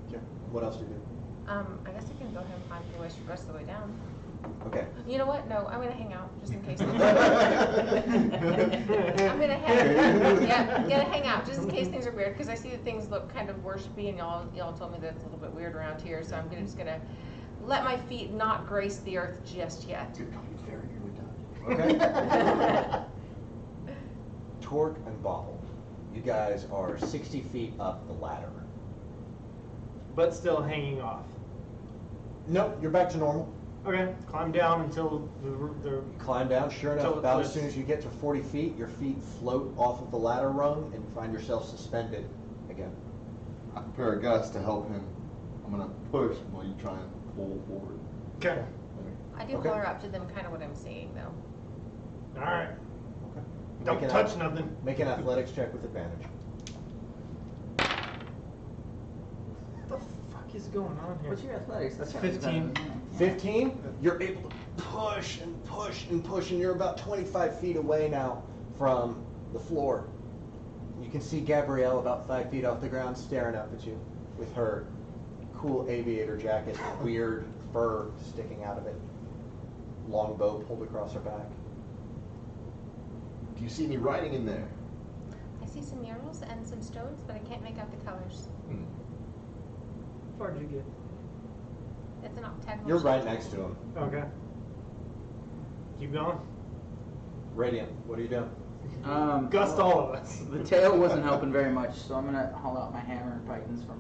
Okay. What else do you do? I guess I can go ahead and climb the rest of the way down. Okay. You know what? No, I'm gonna hang out just in case. I'm gonna hang out just in case things are weird, because I see that things look kind of worshipy, and y'all told me that it's a little bit weird around here, so I'm just gonna let my feet not grace the earth just yet. Okay. Torque and Bobble, you guys are 60 feet up the ladder. But still hanging off. Nope, you're back to normal. Okay, climb down until the You climb down, sure enough, Till it about as lifts. soon as you get to 40 feet, your feet float off of the ladder rung, and you find yourself suspended again. I prepare Gus to help him. I'm gonna push while you try and pull forward. Okay. I do Okay. color up to them kind of what I'm seeing, though. All right. Okay. Don't Make an touch ath- nothing. Make an athletics check with advantage. What the fuck is going on here? What's your athletics? That's kinda 15. better. 15, you're able to push and push and push, and you're about 25 feet away now from the floor. You can see Gabrielle about 5 feet off the ground staring up at you with her cool aviator jacket, weird fur sticking out of it, long bow pulled across her back. Do you see any writing in there? I see some murals and some stones, but I can't make out the colors. Hmm. How far did you get? It's an octagonal. You're right shape. next to him. Okay. Keep going. Radiant, what are you doing? Gust all of us. The tail wasn't helping very much, so I'm gonna haul out my hammer and pythons from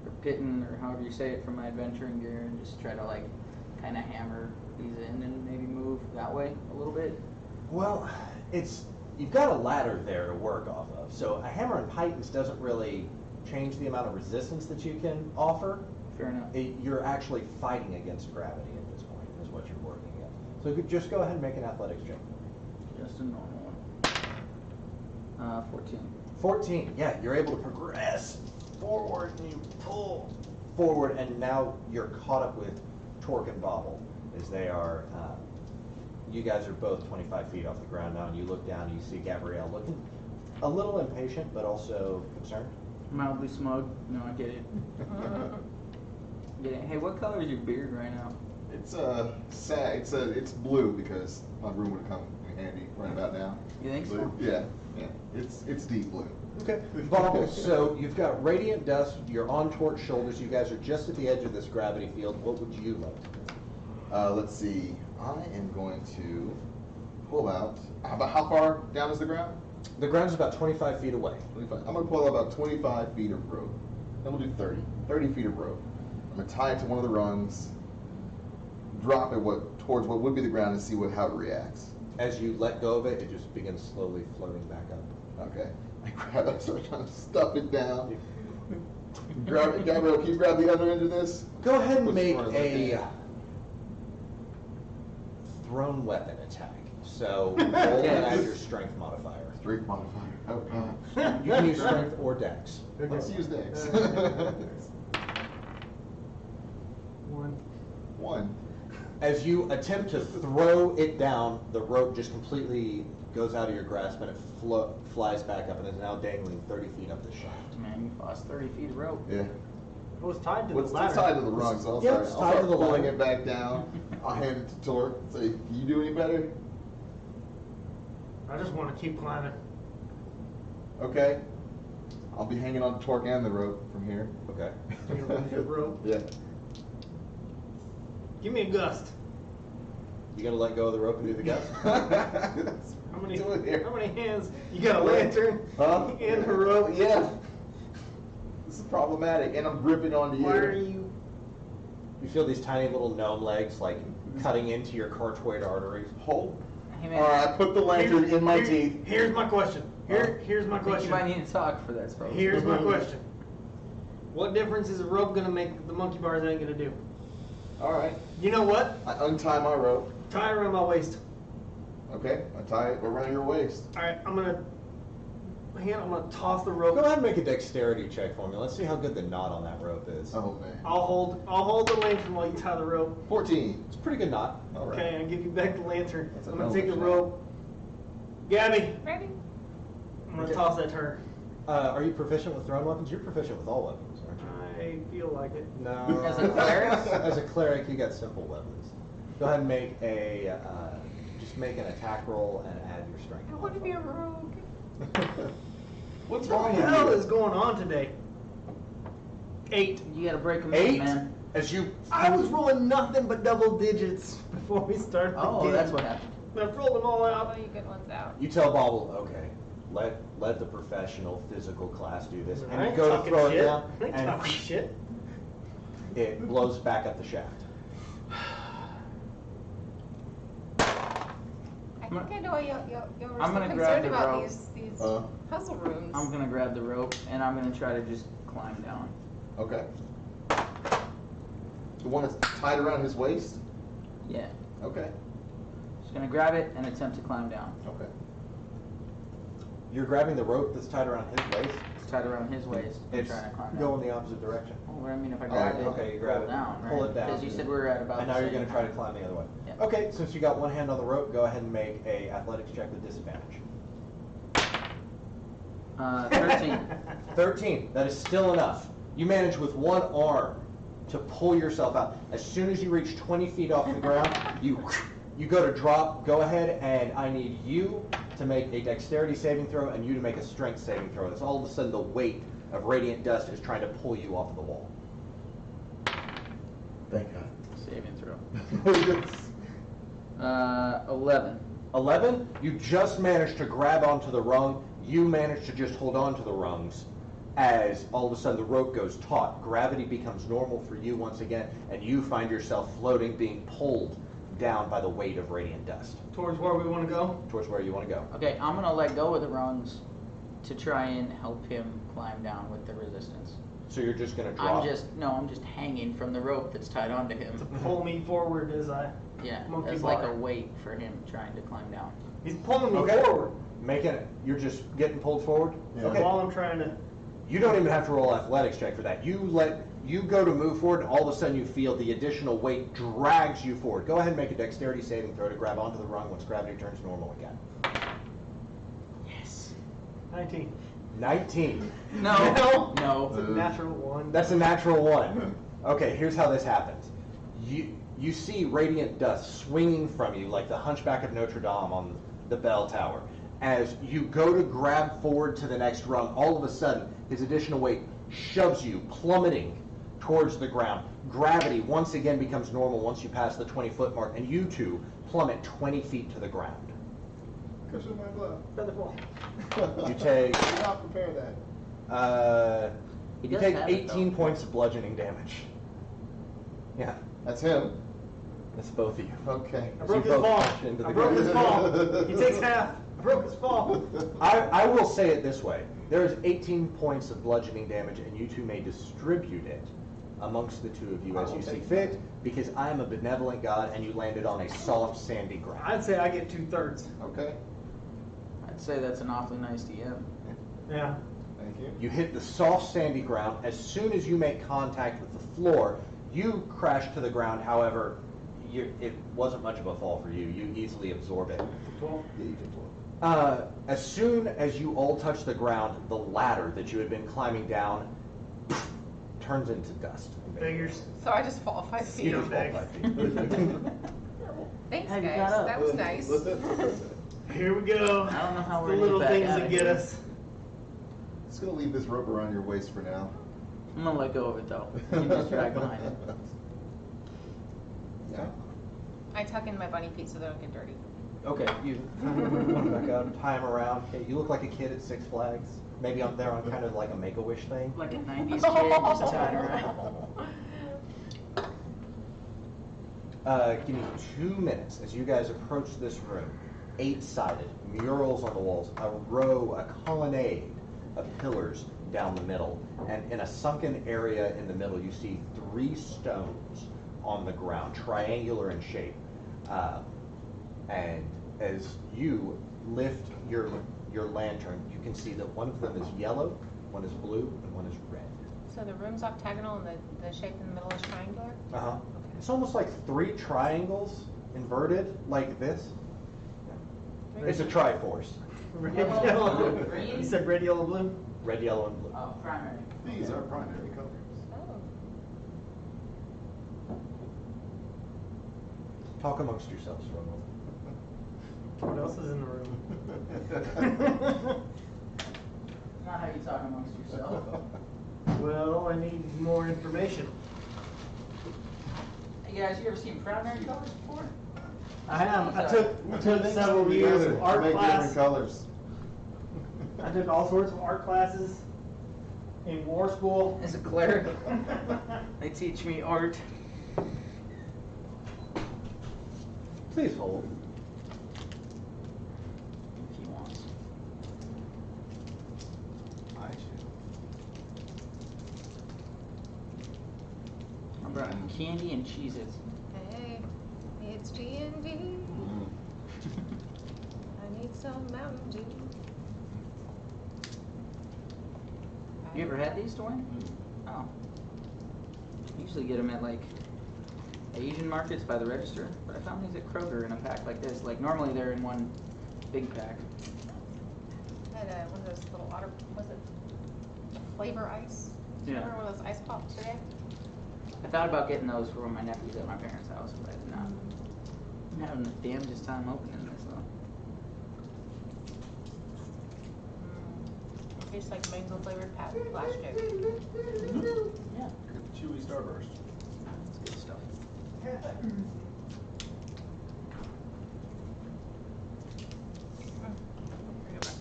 or pitten, or however you say it, from my adventuring gear, and just try to kind of hammer these in and maybe move that way a little bit. Well, you've got a ladder there to work off of, so a hammer and pythons doesn't really change the amount of resistance that you can offer. Fair enough. You're actually fighting against gravity at this point, is what you're working at. So just go ahead and make an athletics check. Just a normal one. 14. 14, yeah, you're able to progress forward and you pull forward, and now you're caught up with Torque and Bobble as they are, you guys are both 25 feet off the ground now, and you look down and you see Gabrielle looking a little impatient, but also concerned. Mildly smug. No, I get it. Get it. Hey, what color is your beard right now? It's sad. It's blue because my room would come in handy right about now. You think so? Blue. Yeah. It's deep blue. Okay. Bobble, so you've got radiant dust, you're on Torque's shoulders, you guys are just at the edge of this gravity field. What would you like to do? Let's see. I am going to pull out. How far down is the ground? The ground's about 25 feet away. 25. I'm going to pull out about 25 feet of rope. Then we'll do 30. 30 feet of rope. I'm gonna tie it to one of the rungs, drop it towards what would be the ground and see how it reacts. As you let go of it, it just begins slowly floating back up. Okay. I grab it, start trying to stuff it down. Grab it, Gabriel, can you grab the other end of this? Go ahead and Which make one is a it? thrown weapon attack. So roll and add your strength modifier. Strength modifier. Oh, You can use strength or dex. Let's use Dex. 1. 1. As you attempt to throw it down, the rope just completely goes out of your grasp and it flies back up and is now dangling 30 feet up the shaft. Man, you lost 30 feet of rope. Yeah. It was tied to What's the ladder. tied to the rung, so I'll Yeah, start, it's I'll tied start to the pulling ladder. it back down. I'll hand it to Torque. Say, can you do any better? I just want to keep climbing. Okay. I'll be hanging on to Torque and the rope from here. Okay. You lose your rope. Yeah. Give me a gust. You gonna let go of the rope and do the gust? How many? Do it here. How many hands? You got a lantern Huh? and a rope. Yeah. This is problematic, and I'm gripping onto you. Why are you? You feel these tiny little gnome legs like cutting into your carotid arteries. Hold. Hey, All man. right, I put the lantern in my Here- teeth. Here's my question. Here's my I think you might question. need to talk for that, folks. Here's my question. What difference is a rope gonna make that the monkey bars ain't gonna do? All right. You know what? I untie my rope. Tie it around my waist. Okay. I tie it around your waist. All right, I'm gonna toss the rope. Go ahead and make a dexterity check for me. Let's see how good the knot on that rope is. Oh man. I'll hold the lantern while you tie the rope. 14. It's a pretty good knot. All right. Okay, I give you back the lantern. That's a I'm gonna no take the shot. rope. Gabby, Ready? I'm gonna toss that to her. Are you proficient with thrown weapons? You're proficient with all weapons, aren't you? I feel like it. No. As a cleric? As a cleric, you got simple weapons. Go ahead and make just make an attack roll and add your strength. I want to be a rogue. What's What wrong the with hell you? is going on today? 8. You gotta break them 8? man. As you I was rolling nothing but double digits before we started the Oh, game. that's what happened. I've rolled them all All out. you good ones out. You tell Bobble, okay, let the professional physical class do this, I and you ain't go to talking throw it shit. down, I ain't and talking shit. it blows back up the shaft. I think I know why you were I'm so gonna grab concerned the about rope. these Uh. puzzle rooms. I'm gonna grab the rope and I'm gonna try to just climb down. Okay. The one that's tied around his waist? Yeah. Okay. Just gonna grab it and attempt to climb down. Okay. You're grabbing the rope that's tied around his waist. It's tied around his waist. I'm It's trying to climb go down. in the opposite direction. Well, I mean, if I Oh, grab it, okay, you grab pull it, down, right? pull it down. Because you said we were at about. And the now you're same going to try to height. climb the other way. Yeah. Okay, since you got one hand on the rope, go ahead and make a athletics check with disadvantage. 13. 13. That is still enough. You manage with one arm to pull yourself out. As soon as you reach 20 feet off the ground, you go to drop. Go ahead, and I need you to make a dexterity saving throw and you to make a strength saving throw. It's all of a sudden the weight of radiant dust is trying to pull you off of the wall. Thank God. Saving throw. 11. 11, you just managed to grab onto the rung. You managed to just hold on to the rungs as all of a sudden the rope goes taut. Gravity becomes normal for you once again, and you find yourself floating, being pulled down by the weight of radiant dust Towards where we want to go. towards where you want to go. Okay, I'm gonna let go of the rungs to try and help him climb down with the resistance. So you're just going to drop. I'm just hanging from the rope that's tied onto him. Pull me forward as I. Yeah, Monkey as like bar. a weight for him trying to climb down. He's pulling me Okay. forward You're just getting pulled forward? Yeah. Okay. while I'm trying to. You don't even have to roll athletics check for that. You go to move forward, and all of a sudden you feel the additional weight drags you forward. Go ahead and make a dexterity saving throw to grab onto the rung once gravity turns normal again. Yes. 19. 19. No. No. It's a natural one. That's a natural one. Okay, here's how this happens. You see radiant dust swinging from you like the Hunchback of Notre Dame on the bell tower. As you go to grab forward to the next rung, all of a sudden his additional weight shoves you plummeting towards the ground. Gravity once again becomes normal once you pass the 20-foot mark, and you two plummet 20 feet to the ground. Cushion my glove. Feather fall. You take Did not prepare that. He You does take have it, 18 though. points of bludgeoning damage. Yeah, That's him. that's both of you. Okay. I broke You his both fall. crashed into I the broke his ground. fall. He takes half. I broke his fall. I will say it this way. There is 18 points of bludgeoning damage, and you two may distribute it amongst the two of you as I will you see take fit, because I am a benevolent god, and you landed on a soft, sandy ground. I'd say I get 2/3. Okay. I'd say that's an awfully nice DM. Yeah. Thank you. You hit the soft, sandy ground. As soon as you make contact with the floor, you crash to the ground. However, it wasn't much of a fall for you. You easily absorb it. 12. Yeah, you take 12. As soon as you all touch the ground, the ladder that you had been climbing down turns into dust. Figures. So I just fall 5 feet. You don't beg. Thanks, Have you guys. got up? That was nice. Here we go. I don't know how It's we're the gonna little get back things out that of get here. us. Just gonna leave this rope around your waist for now. I'm gonna let go of it though. You can just drag behind it. Yeah. I tuck in my bunny feet so they don't get dirty. Okay, you come back out and tie him around. Okay, you look like a kid at Six Flags. Maybe on there on kind of like a Make-A-Wish thing. Like a 90s kid just tied around. Give me 2 minutes as you guys approach this room. 8-sided, murals on the walls, a row, a colonnade of pillars down the middle. And in a sunken area in the middle, you see 3 stones on the ground, triangular in shape. And as you lift your lantern, you can see that one of them is yellow, one is blue, and one is red. So the room's octagonal and the shape in the middle is triangular? Uh-huh. It's almost like 3 triangles inverted like this. It's a Triforce. Red, Yellow, yellow. blue, green. You said red, yellow, blue? Red, yellow, and blue. Oh, primary. These are primary colors. Oh. Talk amongst yourselves for a moment. What else is in the room? Not how you talk amongst yourself. Well, I need more information. Hey guys, you ever seen primary colors before? I have. I took several years of art Make different class. colors. I took all sorts of art classes in war school. As a cleric, they teach me art. Please hold. If he wants. I should. I brought candy and Cheez-Its. Hey, it's G&D. I need some Mountain Dew. You ever had these, Dwayne? Oh. Usually get them at like Asian markets by the register, but I found these at Kroger in a pack like this. Like normally they're in one big pack. I had one of those little otter, was it flavor ice? Yeah. Remember one of those ice pops today? I thought about getting those for my nephews at my parents' house, but I did not. I'm having the damnedest time opening this though. It tastes like mango flavored plastic. Yeah, Chewy Starburst. it's good stuff.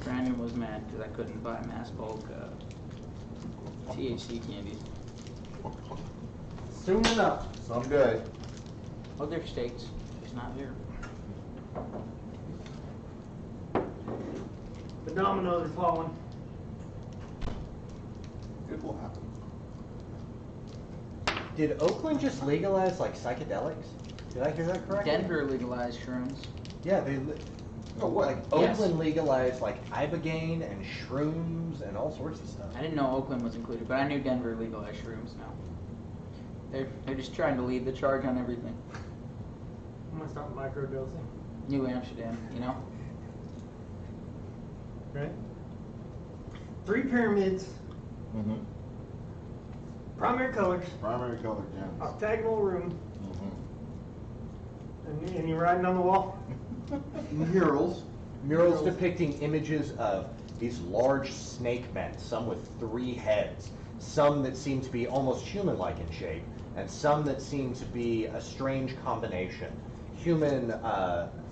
Brandon was mad because I couldn't buy mass bulk THC candies. Soon enough. Someday. Other states, just not here. The dominoes are falling. It will happen. Did Oakland just legalize like psychedelics? Did I hear that correctly? Denver legalized shrooms. Yeah, Oh, what? like Yes. Oakland legalized like ibogaine and shrooms and all sorts of stuff. I didn't know Oakland was included, but I knew Denver legalized shrooms now. They're just trying to lead the charge on everything. I'm gonna start microdosing. New Amsterdam, you know? Right? 3 pyramids, Mm-hmm. primary colors, Primary color gems. octagonal room, Mm-hmm. and you're riding on the wall. Murals. Murals depicting images of these large snake men, some with 3 heads, some that seem to be almost human-like in shape, and some that seem to be a strange combination. Human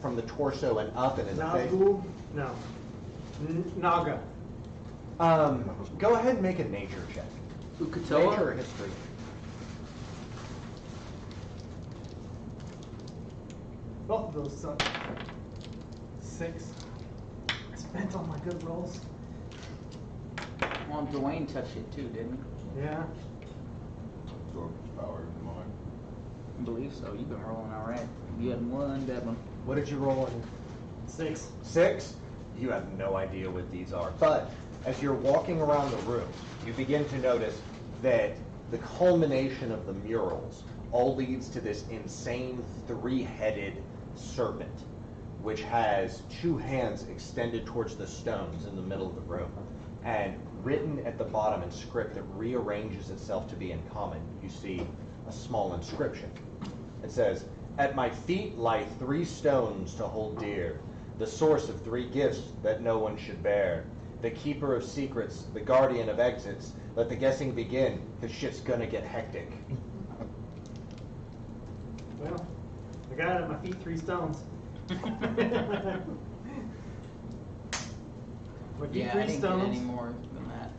from the torso and up and in the face. Nazgul? No. Naga. Go ahead and make a nature check. Nature or Ukatoa? history? Both of those suck. 6. I spent all my good rolls. Well, Dwayne touched it too, didn't he? Yeah. Absorb power in the moment. I believe so. You've been rolling all right. You had one bad one. What did you roll in? 6. 6? You have no idea what these are. But as you're walking around the room, you begin to notice that the culmination of the murals all leads to this insane 3-headed serpent, which has 2 hands extended towards the stones in the middle of the room. And written at the bottom in script that rearranges itself to be in common, you see a small inscription. It says, "At my feet lie 3 stones to hold dear, the source of 3 gifts that no one should bear. The keeper of secrets, the guardian of exits. Let the guessing begin, cause shit's gonna get hectic." Well, I got at my feet 3 stones. My feet Yeah, 3 I didn't stones. get any more than that.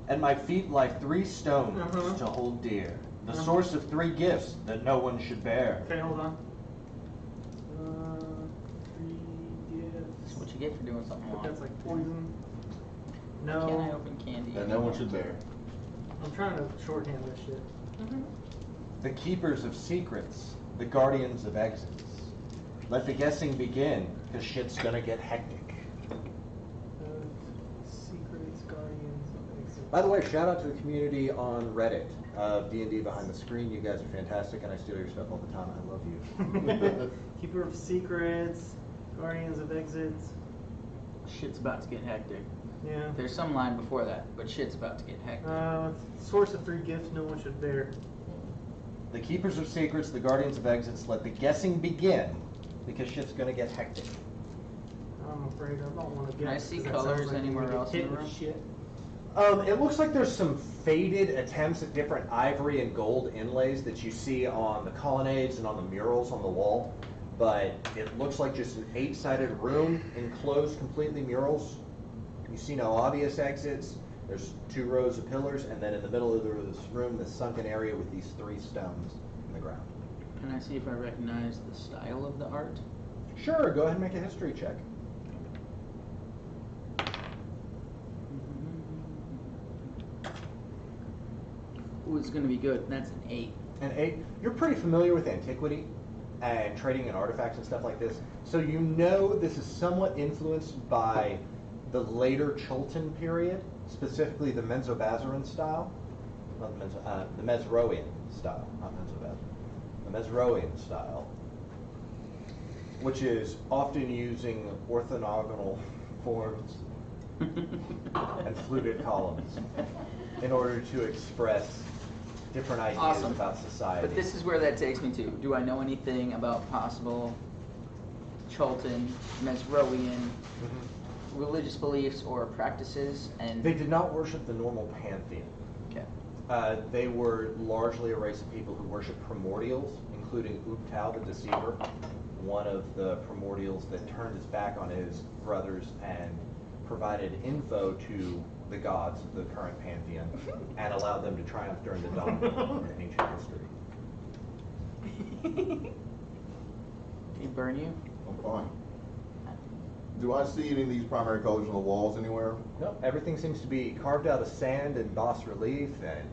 At my feet lie 3 stones Uh-huh. to hold dear, the Uh-huh. source of 3 gifts that no one should bear. Okay, hold on. 3 That's gifts. what you get for doing something wrong. That's like poison. Why can't I No. open candy? And no one should bear. I'm trying to shorthand this shit. The keepers of secrets, the guardians of exits. Let the guessing begin, cause shit's gonna get hectic. Secrets, guardians of exit. By the way, shout out to the community on Reddit of D&D Behind the Screen. You guys are fantastic, and I steal your stuff all the time. I love you. Keeper of secrets, guardians of exits. Shit's about to get hectic. Yeah. There's some line before that, but shit's about to get hectic. Source of 3 gifts no one should bear. The keepers of secrets, the guardians of exits. Let the guessing begin, because shit's gonna get hectic. I'm afraid I don't want to Can guess. I see 'cause that colors sounds like I'm anywhere gonna get else in hit the with room? Shit. It looks like there's some faded attempts at different ivory and gold inlays that you see on the colonnades and on the murals on the wall, but it looks like just an 8-sided room enclosed completely murals. You see no obvious exits. There's 2 rows of pillars, and then in the middle of this room, this sunken area with these 3 stones in the ground. Can I see if I recognize the style of the art? Sure, go ahead and make a history check. Ooh, it's gonna be good. That's an 8. And 8, you're pretty familiar with antiquity and trading in artifacts and stuff like this, so you know this is somewhat influenced by the later Chultan period, specifically the Mesobazaran style, not the Mesroian style, not Mesobazaran, the Mesroian style, which is often using orthogonal forms and fluted columns in order to express different ideas Awesome. about society. But this is where that takes me to. Do I know anything about possible Chultan, Mesroian Mhm. religious beliefs or practices? And They did not worship the normal pantheon. okay. They were largely a race of people who worshiped primordials, including Ubtao the Deceiver, one of the primordials that turned his back on his brothers and provided info to the gods of the current pantheon and allowed them to triumph during the dawn of ancient history. Did he burn you? I'm fine. Do I see any of these primary colors on the walls anywhere? No, everything seems to be carved out of sand and bas relief and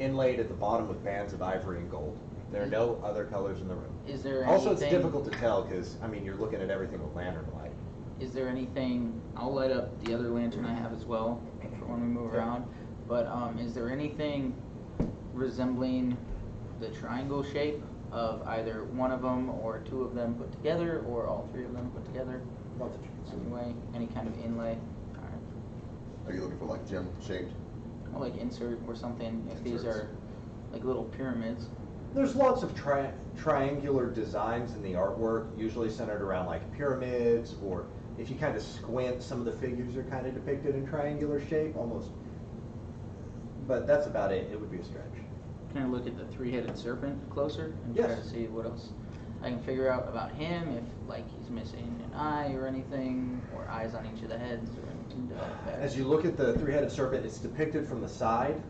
inlaid at the bottom with bands of ivory and gold. There are no other colors in the room. Is there Also, it's anything- difficult to tell because, I mean, you're looking at everything with lantern light. Is there anything, I'll light up the other lantern I have as well for when we move around, but is there anything resembling the triangle shape of either one of them or 2 of them put together or all 3 of them put together? Not that you can see. Anyway, any kind of inlay? Alright. Are you looking for like gem shaped? Or like insert or something, if these Inserts. are like little pyramids. There's lots of triangular designs in the artwork, usually centered around like pyramids, or if you kind of squint, some of the figures are kind of depicted in triangular shape, almost. But that's about it. It would be a stretch. Can I look at the 3-headed serpent closer and try Yes. to see what else I can figure out about him, if like he's missing an eye or anything, or eyes on each of the heads or anything to that effect? As you look at the 3-headed serpent, it's depicted from the side,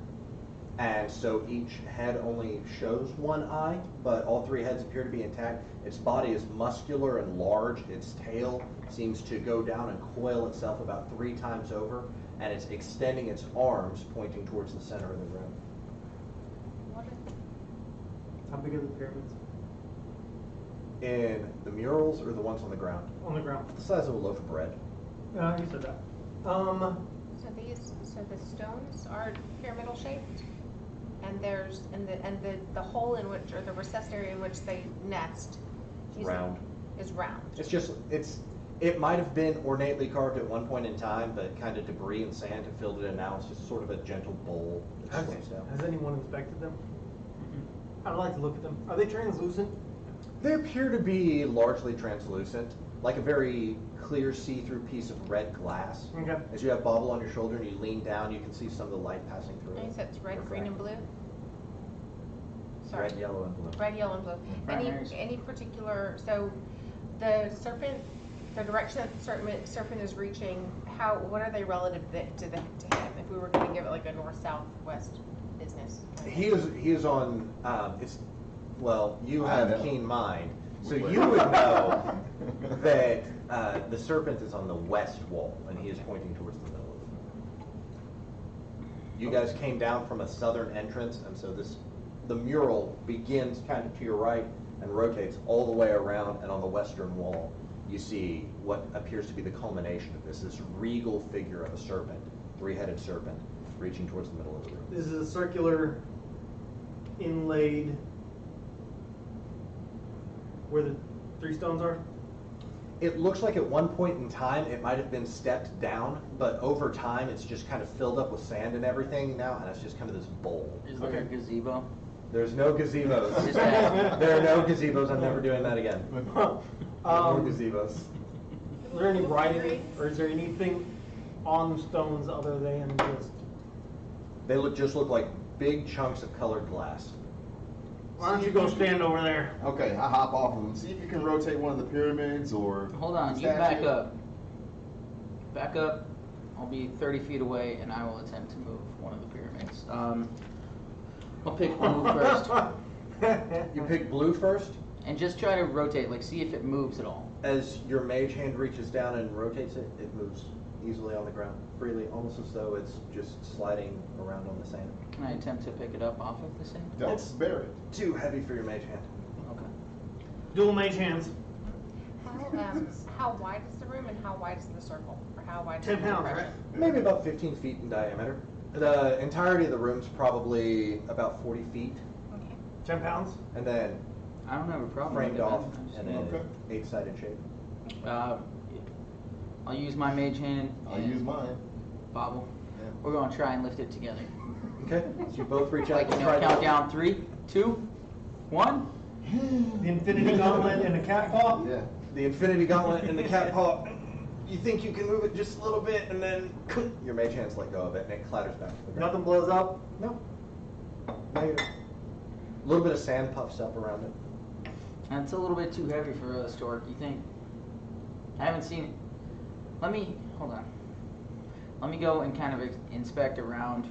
And so each head only shows one eye, but all three heads appear to be intact. Its body is muscular and large. Its tail seems to go down and coil itself about 3 times over, and it's extending its arms pointing towards the center of the room. What are, How big are the pyramids? In the murals or the ones on the ground? On the ground. The size of a loaf of bread. You said that. so the stones are pyramidal shaped, and there's the hole in which, or the recessed area in which they nest, you said, Round. is round. It might have been ornately carved at one point in time, but kind of debris and sand have filled it in now. It's just sort of a gentle bowl that Has, slopes down. has anyone inspected them? I'd like to look at them. Are they translucent? They appear to be largely translucent, like a very clear see-through piece of red glass. Okay. As you have Bobble on your shoulder and you lean down, you can see some of the light passing through And you it. said it's red, green, and blue? It's Sorry. red, yellow, and blue. Red, yellow, and blue. Primaries. Any particular, so the serpent, the direction that the serpent is reaching, what are they relative to him? If we were gonna give it like a north, south, west business? He is on, you I have know. keen mind, so We you would. would know that the serpent is on the west wall, and he is pointing towards the middle of the room. You guys came down from a southern entrance, and so the mural begins kind of to your right and rotates all the way around, and on the western wall, you see what appears to be the culmination of this regal figure of a serpent, 3-headed serpent, reaching towards the middle of the room. This is a circular inlaid where the 3 stones are. It looks like at one point in time it might have been stepped down, but over time it's just kind of filled up with sand and everything now, and it's just kind of this bowl. Is there a Okay. gazebo? There's no gazebos. Just asking. There are no gazebos. I'm never doing that again. No more gazebos. Is there any writing, or is there anything on the stones other than just? They just look like big chunks of colored glass. Why don't you go stand over there? Okay, I hop off of them. See if you can rotate one of the pyramids or. Hold on, you back up. Back up. I'll be 30 feet away, and I will attempt to move one of the pyramids. I'll pick blue first, You pick blue first. and just try to rotate, like see if it moves at all. As your mage hand reaches down and rotates it, it moves easily on the ground, freely, almost as though it's just sliding around on the sand. Can I attempt to pick it up off of the sand? Don't bear it. Too heavy for your mage hand. Okay. Dual mage hands. How wide is the room and how wide is the circle? Or how wide is 10 the pounds, impression? right? Maybe about 15 feet in diameter. The entirety of the room's probably about 40 feet, Okay. 10 pounds. and then I don't have a problem. framed with it, off man. in Okay. an 8-sided shape. I'll use my mage hand. I'll and use mine. Bobble. Yeah. We're gonna try and lift it together. Okay, so you both reach out Like, to you try know, to- count down 3, 2, 1. The Infinity Gauntlet and the cat paw. Yeah. the Infinity Gauntlet and the cat paw. You think you can move it just a little bit, and then your mage hands let go of it, and it clatters back to the ground. Nothing blows up. No. Negative. A little bit of sand puffs up around it. That's a little bit too heavy for a stork, you think? I haven't seen it. Hold on. Let me go and kind of inspect around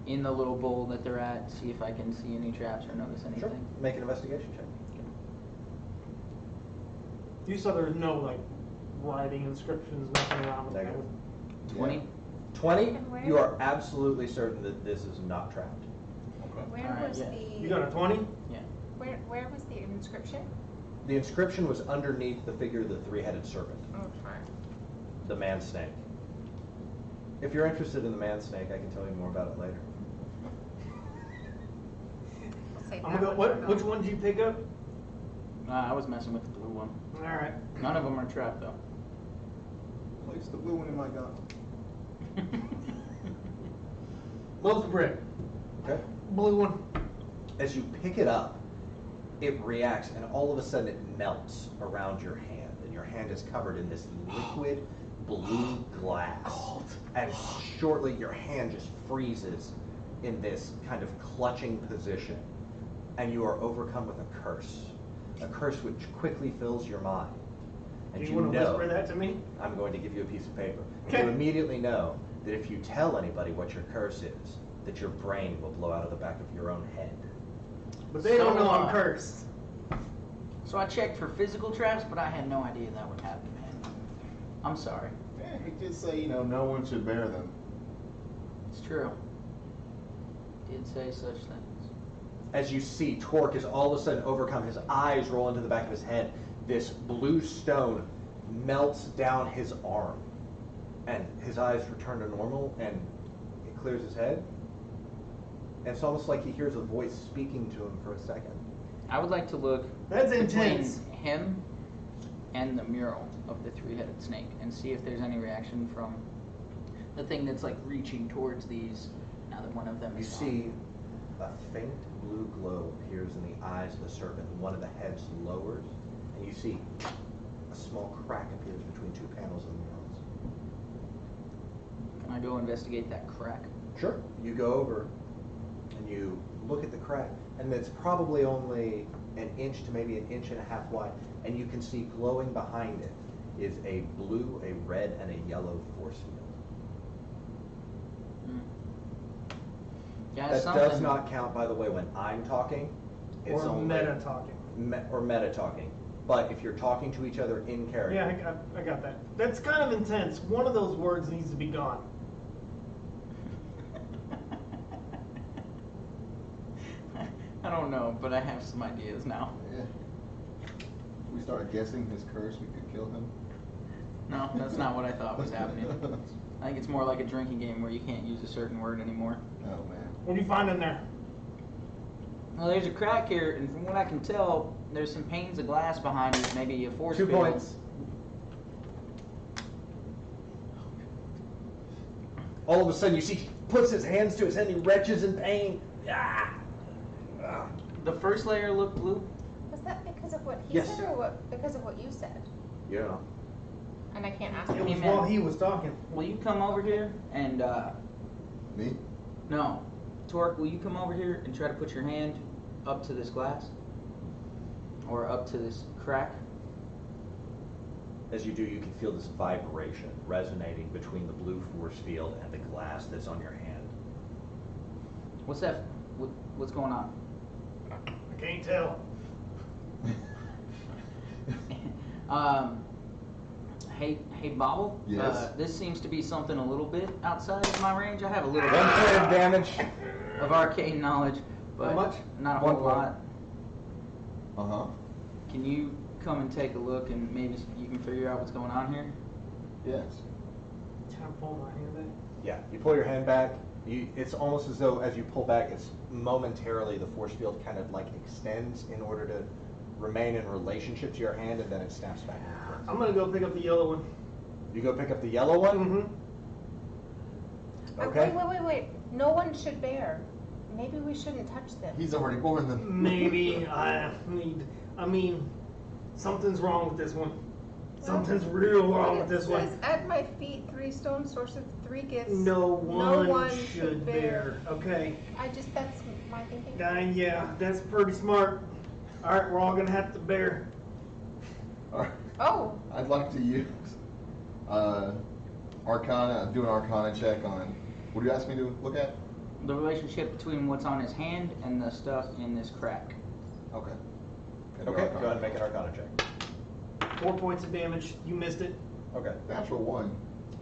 in the little bowl that they're at, see if I can see any traps or notice anything. Sure. Make an investigation check. You saw there's no like writing inscriptions, nothing around with Negative. 20? 20, And where- you are absolutely certain that this is not trapped. Okay. Where Alright, was yeah. You got a 20? Yeah. Where was the inscription? The inscription was underneath the figure of the 3-headed serpent, Okay. the man snake. If you're interested in the man snake, I can tell you more about it later. We'll save I'm that gonna go. one for Which Bill. one did you pick up? I was messing with the blue one. All right. None of them are trapped though. Place the blue one in my gun. Loaf of bread. Okay? Blue one. As you pick it up, it reacts, and all of a sudden it melts around your hand, and your hand is covered in this liquid blue glass. And shortly, your hand just freezes in this kind of clutching position, and you are overcome with a curse which quickly fills your mind. Do And you want to know, whisper that to me? I'm going to give you a piece of paper. Okay. You immediately know that if you tell anybody what your curse is, that your brain will blow out of the back of your own head. But they don't So, know I'm cursed. So I checked for physical traps, but I had no idea that would happen, man. I'm sorry. Yeah, he just say, no one should bear them. It's true. Did say such things. As you see, Torque is all of a sudden overcome. His eyes roll into the back of his head. This blue stone melts down his arm. And his eyes return to normal, and it clears his head. And it's almost like he hears a voice speaking to him for a second. I would like to look That's between intense. him and the mural of the three-headed snake and see if there's any reaction from the thing that's like reaching towards these now that one of them You is see a faint blue glow appears in the eyes of the serpent. One of the heads lowers, and you see a small crack appears between two panels of the murals. Can I go investigate that crack? Sure. You go over and you look at the crack, and it's probably only an inch to maybe an inch and a half wide, and you can see glowing behind it is a blue, a red, and a yellow force field. Yeah, That something. does not count, by the way, when I'm talking. It's Or only meta talking. or meta talking. But if you're talking to each other in character, Yeah, I got that. That's kind of intense. One of those words needs to be gone. I don't know, but I have some ideas now. Yeah. If we started guessing his curse, we could kill him. No, that's not what I thought was happening. I think it's more like a drinking game where you can't use a certain word anymore. Oh man. What do you find in there? Well, there's a crack here, and from what I can tell, there's some panes of glass behind it, maybe a force 2 field. points. All of a sudden, you see he puts his hands to his head and he retches in pain. Ah! Ah. The first layer looked blue. Was that because of what he Yes. said, or because of what you said? Yeah. And I can't ask It him. was Hey, man. while he was talking. Will you come over here and, Me? no. Torque, will you come over here and try to put your hand up to this glass? Or up to this crack? As you do, you can feel this vibration resonating between the blue force field and the glass that's on your hand. What's that? What's going on? I can't tell. Hey, Bobble? Yes? This seems to be something a little bit outside of my range. I have a little 1 point of damage. of arcane knowledge, but How much? not a 1 whole point. lot. Uh-huh. Can you come and take a look and maybe you can figure out what's going on here? Yes. Can I pull my hand back? Yeah, you pull your hand back. It's almost as though as you pull back, it's momentarily the force field kind of like extends in order to remain in relationship to your hand, and then it snaps back into place. I'm gonna go pick up the yellow one. You go pick up the yellow one. Mm-hmm. Okay. Wait. No one should bear. Maybe we shouldn't touch them. He's already born them. Maybe I mean, something's wrong with this one. Something's real wrong with this It one. says, at my feet, 3 stone source of 3 gifts. No one should should bear. Okay. That's my thinking. Yeah, that's pretty smart. All right, we're all gonna have to bear. All right. Oh, I'd like to use Arcana, do an Arcana check on, what do you ask me to look at? The relationship between what's on his hand and the stuff in this crack. Okay. Okay. Go ahead and make an Arcana check. 4 points of damage. You missed it. Okay. Natural 1.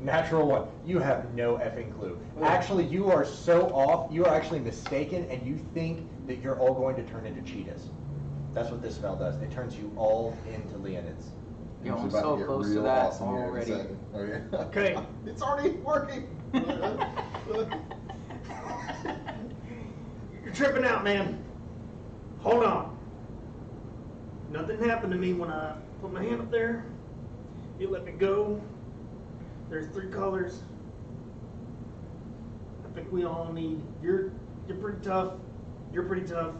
Natural 1. You have no effing clue. Actually, you are so off. You are actually mistaken, and you think that you're all going to turn into cheetahs. That's what this spell does. It turns you all into Leonids. Yo, It's I'm about so get close to real that awesome here in a already. second. Oh yeah. Okay. It's already working. You're tripping out, man. Hold on. Nothing happened to me when I put my hand up there. You let me go. There's 3 colors. I think we all need. You're pretty tough. You're pretty tough.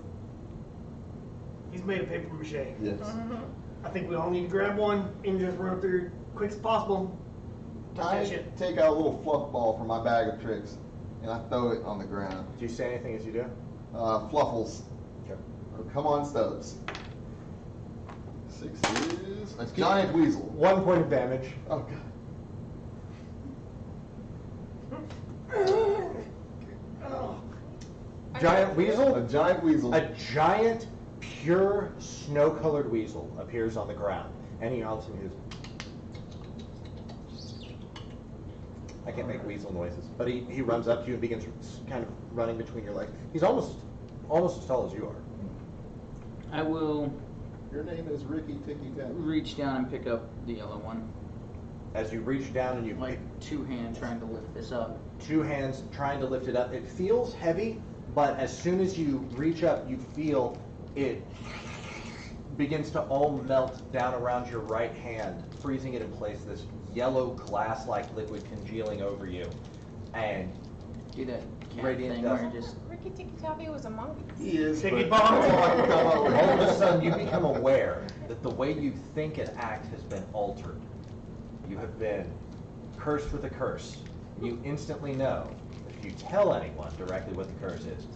He's made of paper mache. Yes. I think we all need to grab one and just run through quick as possible. I That shit. take out a little fluff ball from my bag of tricks and I throw it on the ground. Do you say anything as you do? Fluffles. Okay. Come on, Stubbs. 6 is a giant weasel. 1 point of damage. Oh god. Oh, giant weasel? A giant weasel. A giant, pure, snow-colored weasel appears on the ground. And he also is. I can't make weasel noises, but he runs up to you and begins kind of running between your legs. He's almost as tall as you are. I will Your name is Ricky Ticky Tacky. reach down and pick up the yellow one. As you reach down and you Like two hands trying to lift this up. two hands trying to lift it up. It feels heavy, but as soon as you reach up, you feel it begins to all melt down around your right hand, freezing it in place, this yellow glass-like liquid congealing over you. And Do that cat Radiant thing dust. where you just Ricky Tikki Tavi was a monkey. He is. Ticky but- Bomb. all of a sudden you become aware that the way you think and act has been altered. You have been cursed with a curse. You instantly know that if you tell anyone directly what the curse is,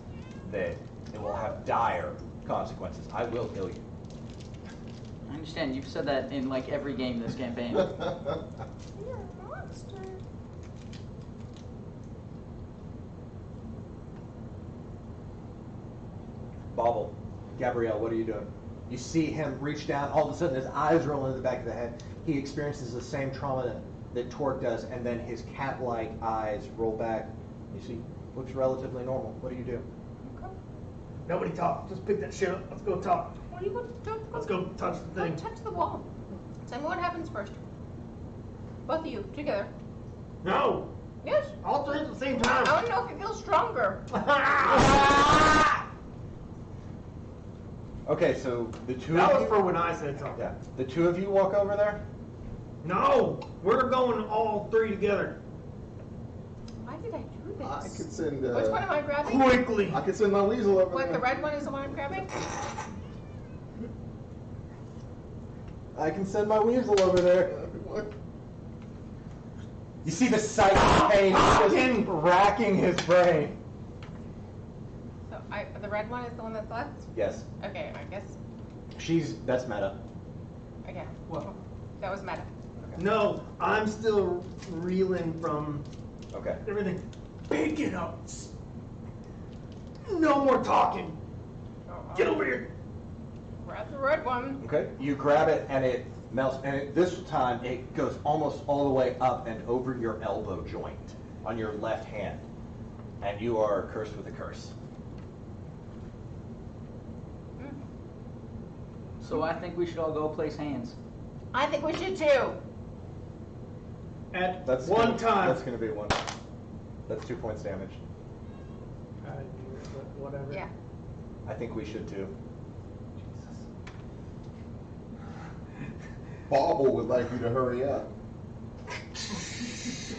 that it will have dire consequences. I will kill you. I understand. You've said that in like every game this campaign. You're a monster. Bobble, Gabrielle, what are you doing? You see him reach down, all of a sudden his eyes roll into the back of the head. He experiences the same trauma that Torque does, and then his cat-like eyes roll back. You see, looks relatively normal. What do you do? Nobody talk. Just pick that shit up. Let's go talk. What are you going to do? Let's go touch the thing. Go touch the wall. Tell me what happens first. Both of you, together. No. Yes. All three at the same I time. want to know if you feel stronger. Okay, so the two That of was you, for when I said something. yeah, the two of you walk over there. No, we're going all three together. Why did I do this? I could send. Which one am I grabbing? Quickly. I could send my weasel over What, there. the red one is the one I'm grabbing? I can send my weasel over there. What? You see the sight of pain just racking his brain. So the red one is the one that's left? Yes, Okay, I guess. that's Meta. Okay. What? That was meta. No, I'm still reeling from Okay. everything. Pick it up. No more talking. Get over here. Grab the red one. Okay. You grab it and it melts, and this time it goes almost all the way up and over your elbow joint on your left hand, and you are cursed with a curse. So I think we should all go place hands. I think we should too. At That's one gonna, time. That's going to be one. That's 2 points damage. I knew it, but whatever. Yeah. I think we should too. Bobble would like you to hurry up.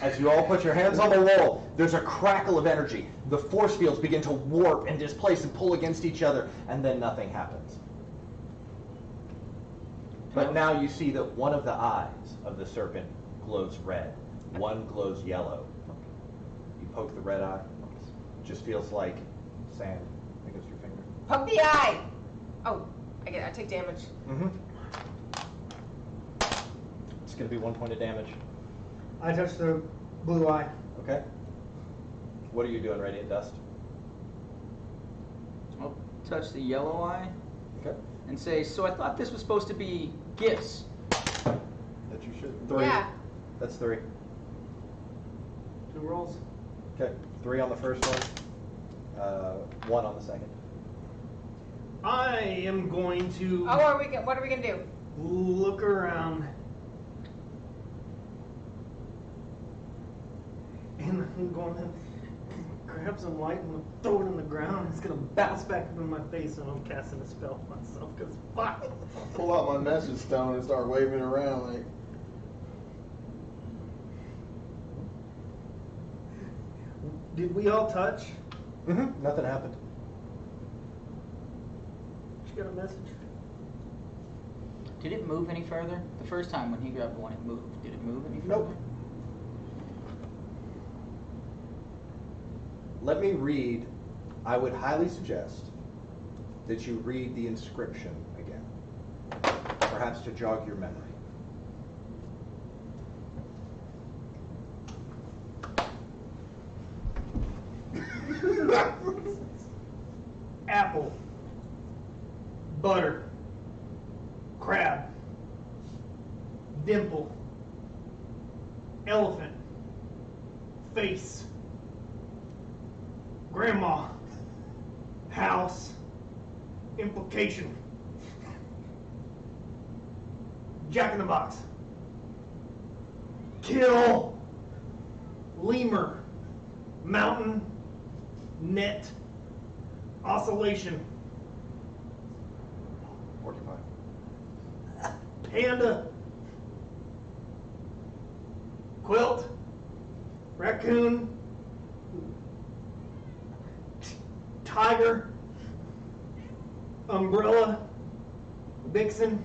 As you all put your hands on the wall, there's a crackle of energy. The force fields begin to warp and displace and pull against each other, and then nothing happens. But now you see that one of the eyes of the serpent glows red, one glows yellow. You poke the red eye, just feels like sand against your finger. Poke the eye. Oh, I take damage. Mm-hmm. It's going to be 1 point of damage. I touched the blue eye. Okay. What are you doing, Radiant Dust? I'll touch the yellow eye Okay. and say, so I thought this was supposed to be gifts. That you should. 3. Yeah. That's 3. 2 rolls. Okay. 3 on the first one. 1 on the second. I am going to Oh, what are we gonna do? look around. And I'm going to grab some light and throw it on the ground. It's going to bounce back up in my face and I'm casting a spell on myself because fuck. Pull out my message stone and start waving it around like. Did we all touch? Mm-hmm. Nothing happened. Did you get a message? Did it move any further? The first time when he grabbed one, it moved. Did it move any further? Nope. Let me read. I would highly suggest that you read the inscription again, perhaps to jog your memory. butter, crab, dimple, elephant, face, grandma, house, implication, Jack in the Box, kill, lemur, mountain, net, oscillation, Porcupine. panda, quilt, raccoon, tiger, umbrella, vixen,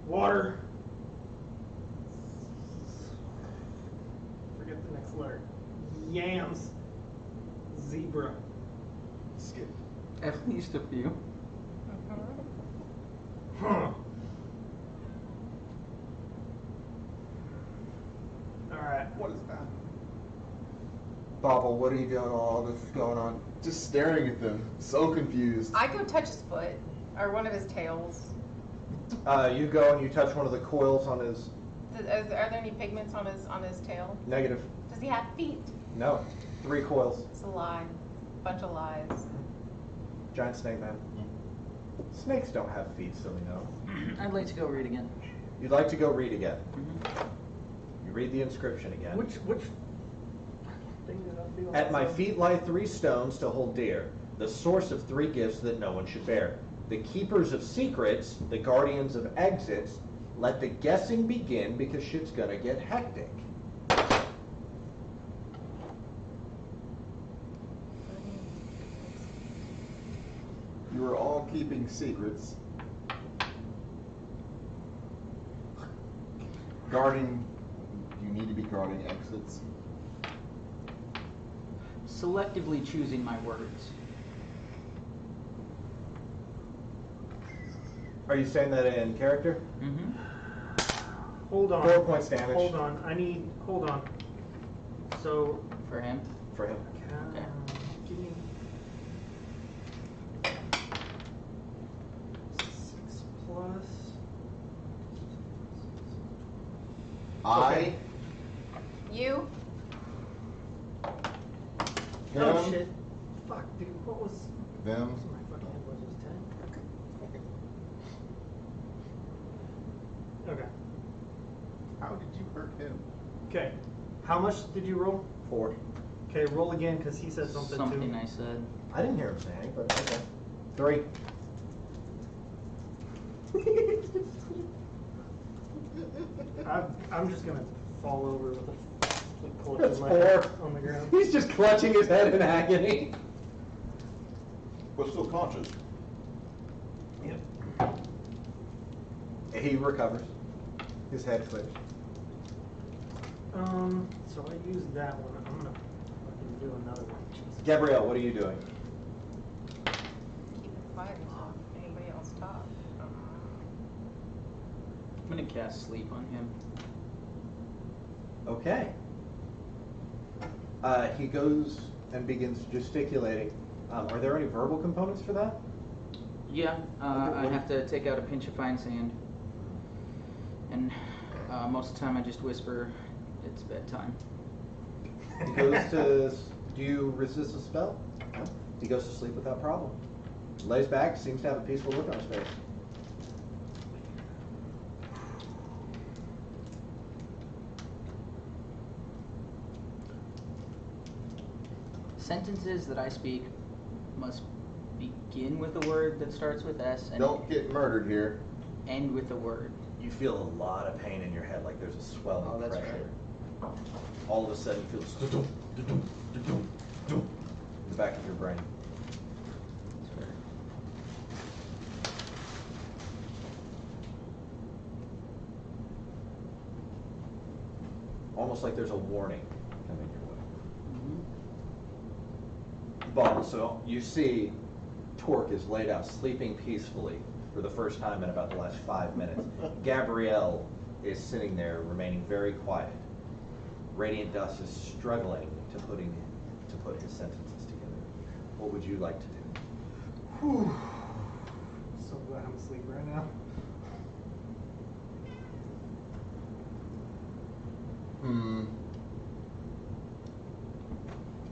water, forget the next letter, yams, zebra. Skip. At least a few. Huh. Alright. What is that? Bobble, what are you doing while all this is going on? Just staring at them, so confused. I go touch his foot, or one of his tails. You go and you touch one of the coils on his Are there any pigments on his tail? negative. Does he have feet? No. 3 coils. It's a lie. Bunch of lies. Giant snake man. Snakes don't have feet, so we know. I'd like to go read again. You'd like to go read again. Mhm. You read the inscription again. Which thing did I do? At my also? feet lie 3 stones to hold dear, the source of 3 gifts that no one should bear. The keepers of secrets, the guardians of exits, let the guessing begin because shit's gonna get hectic. You are all keeping secrets. Guarding, you need to be guarding exits. Selectively choosing my words. Are you saying that in character? Mm-hmm. Hold on. 4 points damage. Hold on. Hold on. So, For him. For him. Okay. give me 6 plus. I, You? Oh him, shit. Fuck, dude. What was them. my fucking head was just 10? Okay. How did you hurt him? Okay. How much did you roll? 4. Okay, roll again because he said something, Something too. I said. I didn't hear him saying, but okay. 3. I'm just gonna fall over with a That's clutching my head 4. on the ground. He's just clutching his head in agony. But still conscious. Yep. He recovers. His head twitched. So I used that one. I'm gonna fucking do another one. Jesus. Gabrielle, what are you doing? Keep it quiet until anybody else talks. I'm gonna cast sleep on him. Okay. He goes and begins gesticulating. Are there any verbal components for that? Yeah, Okay, I what- have to take out a pinch of fine sand. And most of the time I just whisper, it's bedtime. He goes to. Do you resist a spell? No. He goes to sleep without problem. Lays back, seems to have a peaceful look on his face. Sentences that I speak must begin with a word that starts with S and Don't get murdered here. end with a word. You feel a lot of pain in your head, like there's a swelling Oh, that's pressure. All of a sudden, you feel in the back of your brain. That's fair. Almost like there's a warning coming your way. Mhm. Bubble, so you see Torque is laid out sleeping peacefully for the first time in about the last 5 minutes. Gabrielle is sitting there remaining very quiet. Radiant Dust is struggling to put his sentences together. What would you like to do? Whew. So so glad I'm asleep right now.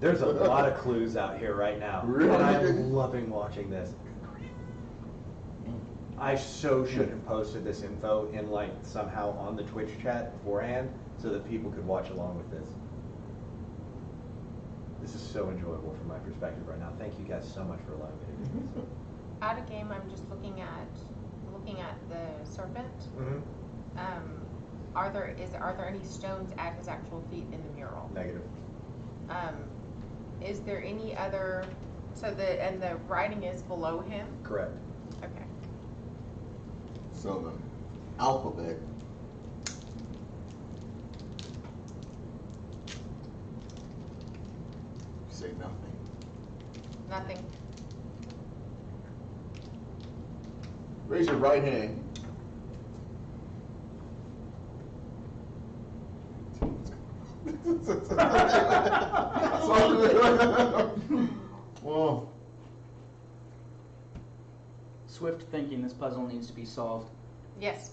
There's a lot of clues out here right now. Really? And I'm loving watching this. I so should have posted this info in like somehow on the Twitch chat beforehand so that people could watch along with this. This is so enjoyable from my perspective right now. Thank you guys so much for allowing me to do this. Out of game, I'm just looking at the serpent. Are there any stones at his actual feet in the mural? Negative. Is there any other? So the writing is below him. Correct. Okay. So the alphabet. Say nothing. Nothing. Raise your right hand. Well, Swift thinking, this puzzle needs to be solved. Yes,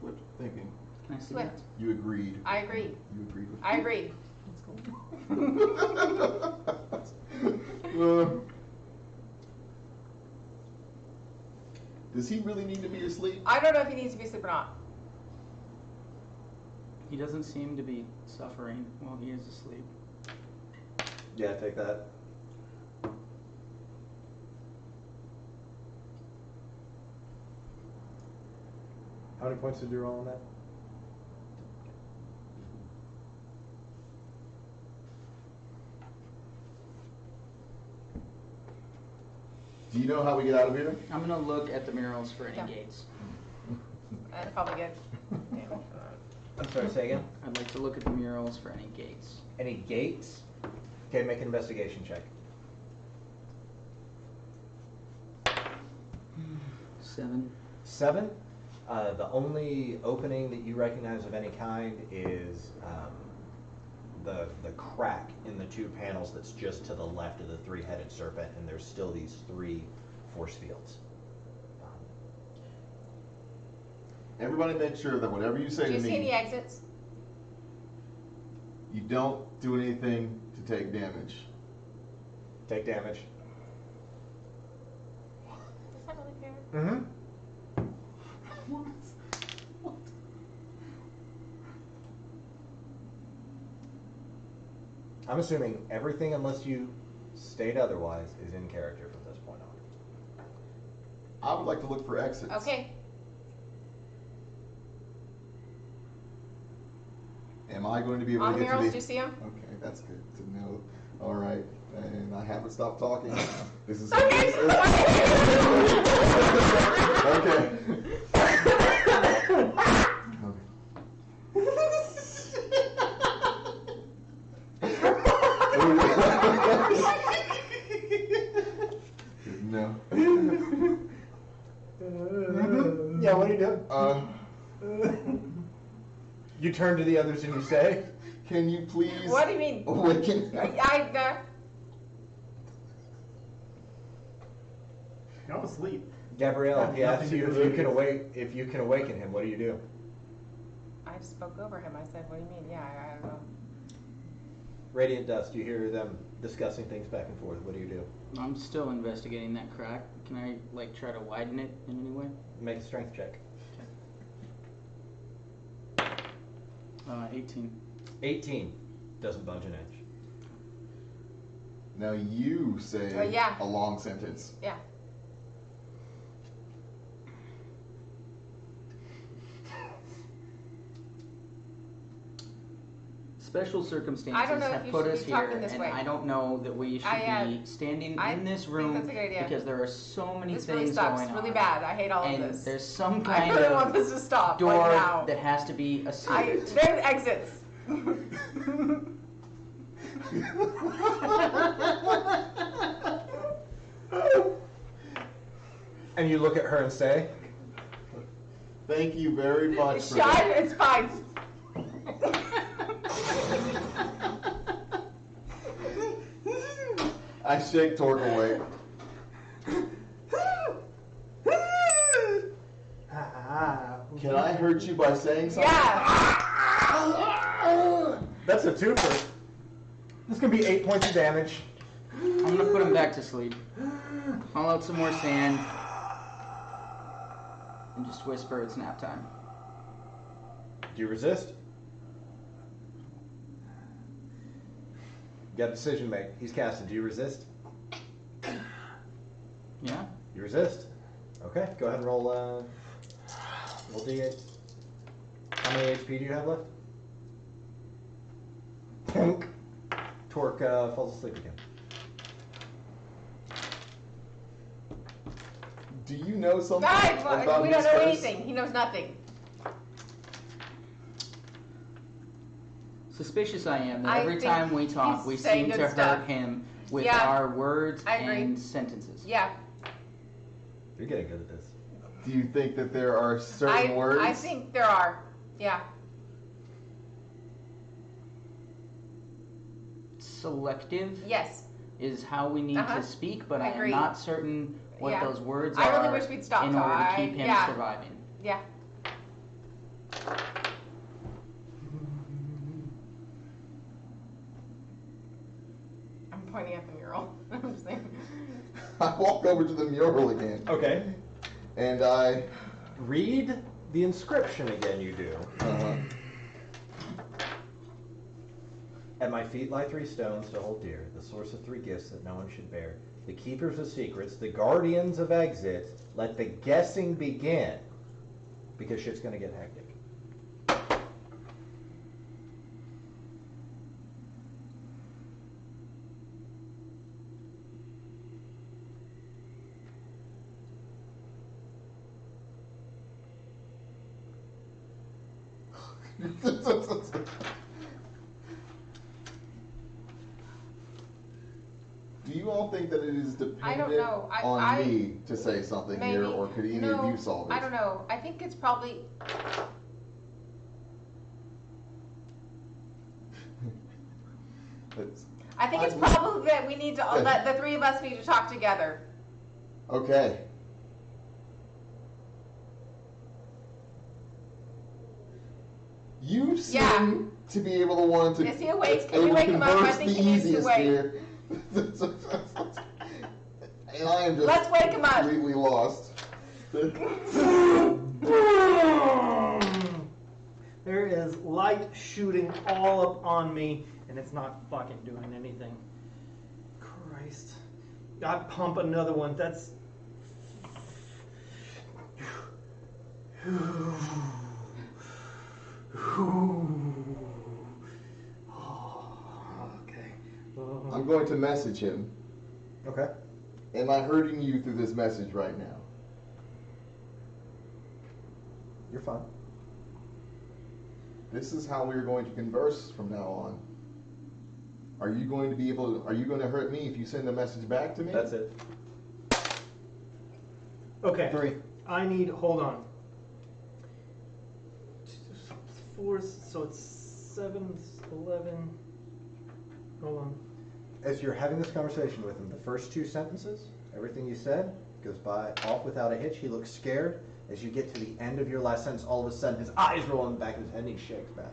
swift thinking. Can I see Swift. You agreed. I agree. You agreed with I agree. Does he really need to be asleep? I don't know if he needs to be asleep or not. He doesn't seem to be suffering while he is asleep. Yeah, take that. How many points did you roll on that? Do you know how we get out of here? I'm gonna look at the murals for any Yeah. gates. And probably good. I'm sorry, say again? I'd like to look at the murals for any gates. Any gates? Okay, make an investigation check. 7. 7. The only opening that you recognize of any kind is the crack in the two panels that's just to the left of the three-headed serpent, and there's still these 3 force fields. Everybody make sure that whatever you say Do you to see any me, exits? you don't do anything to take damage. Take damage. Is that really fair? Mm-hmm. I'm assuming everything, unless you state otherwise, is in character from this point on. I would like to look for exits. Okay. Am I going to be able On to the get murals, to do you see them? Okay, that's good to know. All right, and I haven't stopped talking. This is Okay. Okay. No. Yeah, what are you doing? You turn to the others and you say, Can you please? What do you mean? Awaken. I'm asleep. Gabrielle, he asks Nothing you to if do you with can it. if you can awaken him. What do you do? I spoke over him. I said, "What do you mean?" Yeah, I don't know. Radiant dust. You hear them discussing things back and forth. What do you do? I'm still investigating that crack. Can I like try to widen it in any way? Make a strength check. 18. 18 doesn't budge an inch. Now you say Yeah. a long sentence. Yeah. Special circumstances I don't know if have you put should us be here, talking this and way. I don't know that we should be standing I in this think room that's a good idea. because there are so many This things really sucks. going on. Really bad. I hate all and of this. there's some I kind really want of this to stop door right now. that has to be a secret. There's exits. And you look at her and say, Thank you very much. For Shine. that. It's fine. I shake Torque awake. Can I hurt you by saying something? Yeah. That's a twofer. This is gonna be 8 points of damage. I'm gonna put him back to sleep. Haul out some more sand. And just whisper it's nap time. Do you resist? You got a decision to make. He's casting. Do you resist? Yeah? You resist? Okay, go ahead and roll D8. How many HP do you have left? Plunk. Torque falls asleep again. Do you know something Guys, about we his don't know curse? anything. He knows nothing. Suspicious I am that I every think time we talk, he's we saying seem to good hurt stuff. him with Yeah, our words I agree. and sentences. Yeah. You're getting good at this. Do you think that there are certain words? I think there are. Yeah. Selective Yes. is how we need Uh-huh. to speak, but I I am agree. not certain what Yeah. those words I are really wish we'd stop in order to talking. keep him Yeah. surviving. Yeah. I'm pointing at the mural. I'm just saying. I walk over to the mural again, Okay. and I. Read the inscription again, you do. At my feet lie 3 stones to hold dear, the source of 3 gifts that no one should bear. The keepers of secrets, the guardians of exit, let the guessing begin. Because shit's gonna get hectic. Do you all think that it is dependent I don't know. on me to say something here, or could any of you solve it? I don't know. I think it's probably. It's- I think it's probably that we need to let the 3 of us need to talk together. Okay. You seem Yeah. to be able to want to. Is he awake? Can able you to wake him up? I converse think the he needs to easiest wake. here. And I am just Let's wake him up. completely lost. There is light shooting all up on me, and it's not fucking doing anything. Christ. I pump another one. That's. Okay. I'm going to message him. Okay. Am I hurting you through this message right now? You're fine. This is how we're going to converse from now on. Are you going to be able to, are you going to hurt me if you send a message back to me? That's it. Okay. 3. I need. Hold on. 4, so it's 7, 11. Hold on. As you're having this conversation with him, the first 2 sentences, everything you said, goes by off without a hitch. He looks scared. As you get to the end of your last sentence, all of a sudden his eyes roll in the back of his head and he shakes back.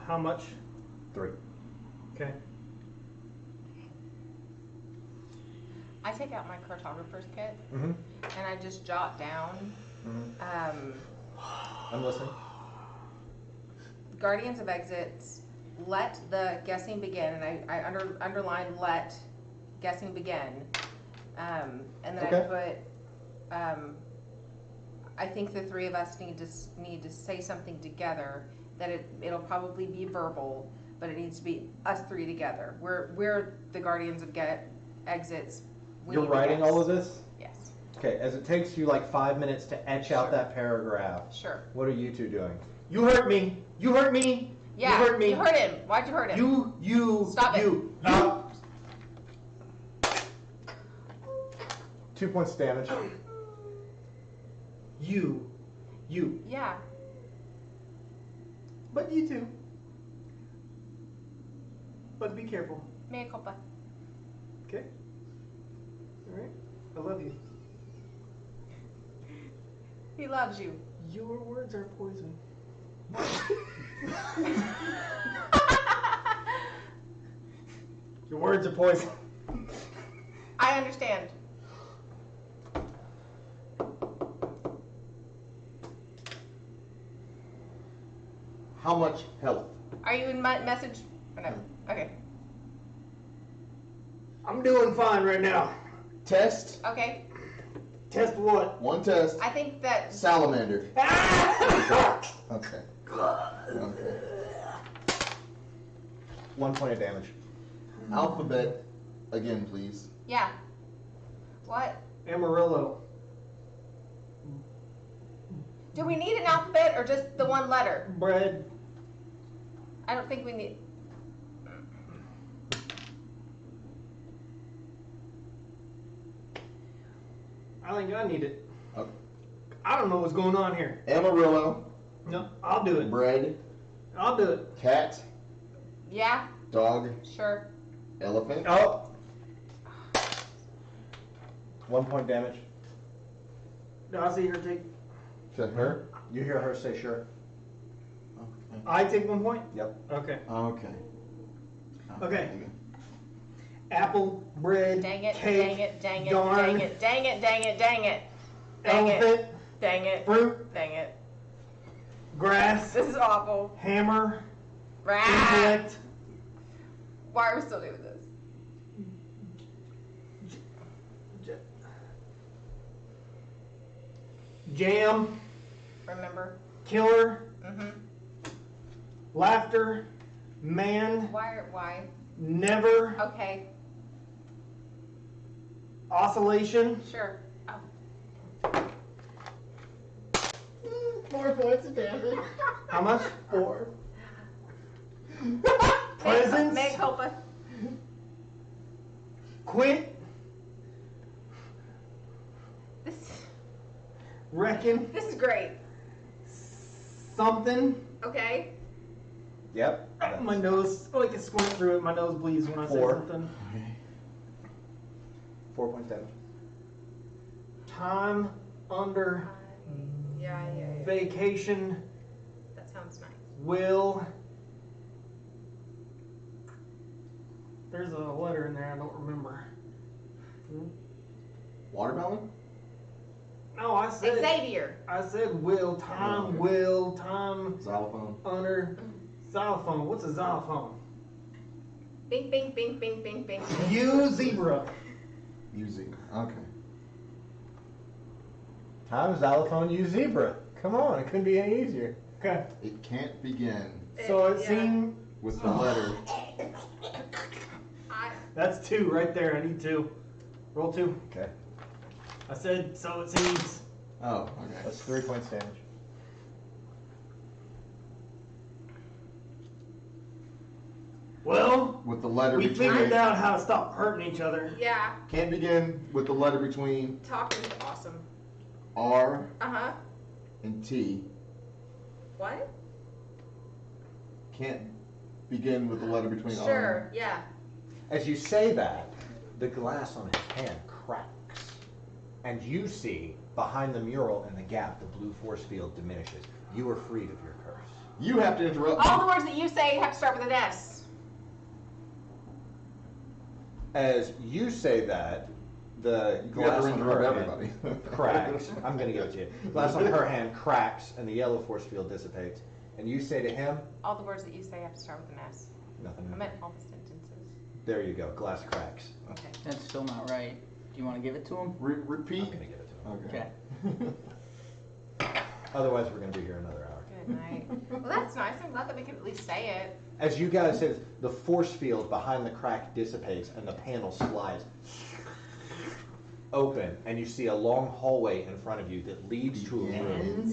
How much? 3. Okay. I take out my cartographer's kit Mm-hmm. and I just jot down. I'm listening. Guardians of Exits, let the guessing begin, and I underline let guessing begin, and then Okay. I put, I think the 3 of us need to say something together. That it'll probably be verbal, but it needs to be us 3 together. We're the Guardians of Exits. We You're need to writing guess. all of this? Yes. Okay, as it takes you like 5 minutes to etch out Sure. that paragraph, Sure. what are you 2 doing? You hurt me. You hurt me. Yeah. You hurt me. You hurt him. Why'd you hurt him? You. Stop it. You. 2 points of damage. You. Yeah. But you too. But be careful. Mea culpa. Okay? Alright? I love you. He loves you. Your words are poison. Your words are poison. I understand. How much health? Are you in my message? Or no? Okay. I'm doing fine right now. Test. Okay. Test what? One test. I think that. Salamander. Ah! Okay. Okay. 1 point of damage. Alphabet again, please. Yeah. What? Amarillo. Do we need an alphabet or just the one letter? Bread. I don't think we need. I think I need it. Okay. I don't know what's going on here. Amarillo. No, I'll do it. Bread. I'll do it. Cat. Yeah. Dog. Sure. Elephant. Oh. 1 point damage. No, I see her take. To her. You hear her say sure. I take 1 point? Yep. Okay. Okay. Okay. Apple, bread, Dang it, cake, dang it, dang it, darn, dang it, dang it, dang it, dang it. Dang it. elephant, Dang it. fruit, Dang it. grass, This is awful. hammer, Rah! intellect, Why are we still doing this? jam, Remember? killer, Mm-hmm. laughter, man, Why? never, Okay. oscillation. Sure. Oh. 4 points of damage. How much? 4. Presents, Meg, help us. quit, This reckon, is great. something. Okay. Yep. My nose, I can squint through it. My nose bleeds when I say 4. something. 4 points damage. Time under Yeah. vacation That sounds nice. will. There's a letter in there I don't remember. Watermelon. No, I said. Xavier. I said will. Time will. Time Xylophone. under xylophone. What's a xylophone? Bing, bing, bing, bing, bing, bing. You zebra. Using. Okay. Time xylophone, you zebra. Come on, it couldn't be any easier. Okay. It can't begin So it Yeah. seemed with the letter. that's 2 right there. I need 2. Roll 2. Okay. I said so it seems. Oh, okay. That's 3 points damage. Well, With the letter we between. figured out how to stop hurting each other. Yeah. Can't begin with the letter between Talking's awesome. R Uh-huh. and T. What? Can't begin with the letter between R. Sure. Yeah. As you say that, the glass on his hand cracks. And you see, behind the mural in the gap, the blue force field diminishes. You are freed of your curse. You have to interrupt. All the me. words that you say have to start with an S. As you say that, the You have glass to on interrupt her everybody. hand cracks. I'm going to give it to you. Glass on her hand cracks, and the yellow force field dissipates. And you say to him, All the words that you say have to start with an S. nothing. I meant all the sentences. There you go. Glass cracks. Okay. That's still not right. Do you want to give it to him? Repeat. I'm going to give it to him. Okay. Otherwise, we're going to be here another hour. Good night. Well, that's nice. I'm glad that we can at least say it. As you guys said, the force field behind the crack dissipates and the panel slides open, and you see a long hallway in front of you that leads to a room.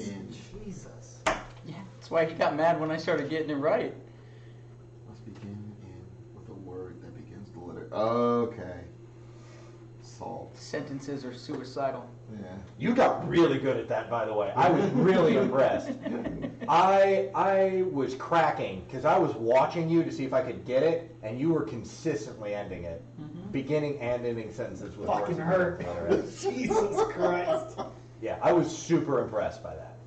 Jesus. Yeah, that's why he got mad when I started getting it right. Must begin with a word that begins the letter. Okay. Salt. Sentences are suicidal. Yeah. You got really good at that, by the way. I was really impressed. I was cracking because I was watching you to see if I could get it, and you were consistently ending it, beginning and ending sentences with Fucking words hurt. with the letter S. Jesus Christ. Yeah, I was super impressed by that.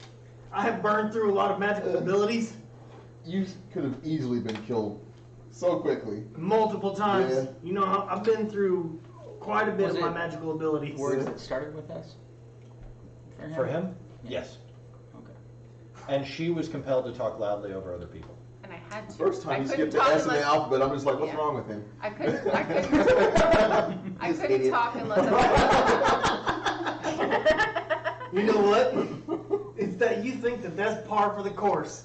I have burned through a lot of magical abilities You could have easily been killed so quickly. multiple times. Yeah. You know, I've been through quite a bit Was of my it magical abilities. Words that started with S? For him? Yeah. Yes. Okay. And she was compelled to talk loudly over other people. And I had to. First I time you couldn't skipped the talk S in the unless- alphabet, I'm just like, what's Yeah. wrong with him? I couldn't I This couldn't idiot. talk unless I You know what? It's that you think that that's par for the course.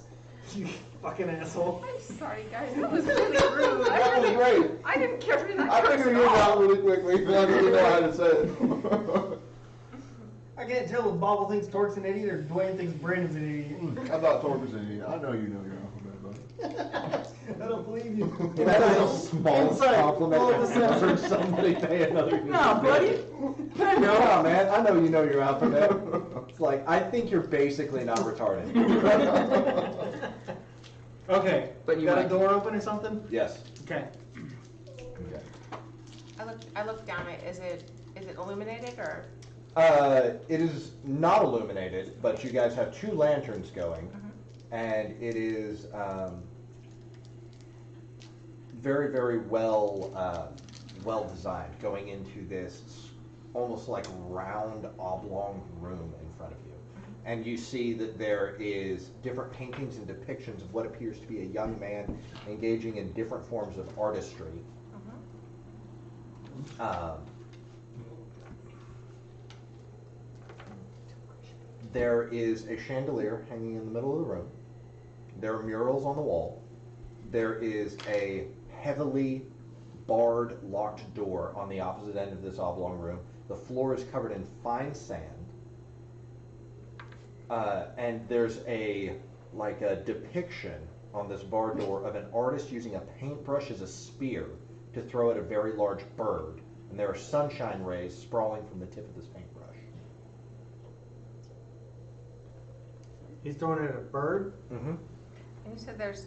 You fucking asshole. I'm sorry, guys. That was really rude. That was great. I didn't care for that. I curse figured at you all. out really quickly, but I didn't know how to say it. I can't tell if Bobble thinks Torque's an idiot or Dwayne thinks Brandon's an idiot. I thought Torque was an idiot. I know you know your alphabet, buddy. I don't believe you. That's the smallest Insight. compliment Roll the I've ever heard somebody pay another human No, buddy. being. No, man, I know you know your alphabet. It's like, I think you're basically not retarded. Okay. But you got a might- door open or something? Yes. Okay. I looked down it. Is it illuminated or? It is not illuminated, but you guys have 2 lanterns going, and it is very, very well designed, going into this almost like round oblong room in front of you. And you see that there is different paintings and depictions of what appears to be a young man engaging in different forms of artistry. There is a chandelier hanging in the middle of the room. There are murals on the wall. There is a heavily barred, locked door on the opposite end of this oblong room. The floor is covered in fine sand. And there's a depiction on this barred door of an artist using a paintbrush as a spear to throw at a very large bird. And there are sunshine rays sprawling from the tip of this paintbrush. He's throwing it at a bird. Mm-hmm. And you said there's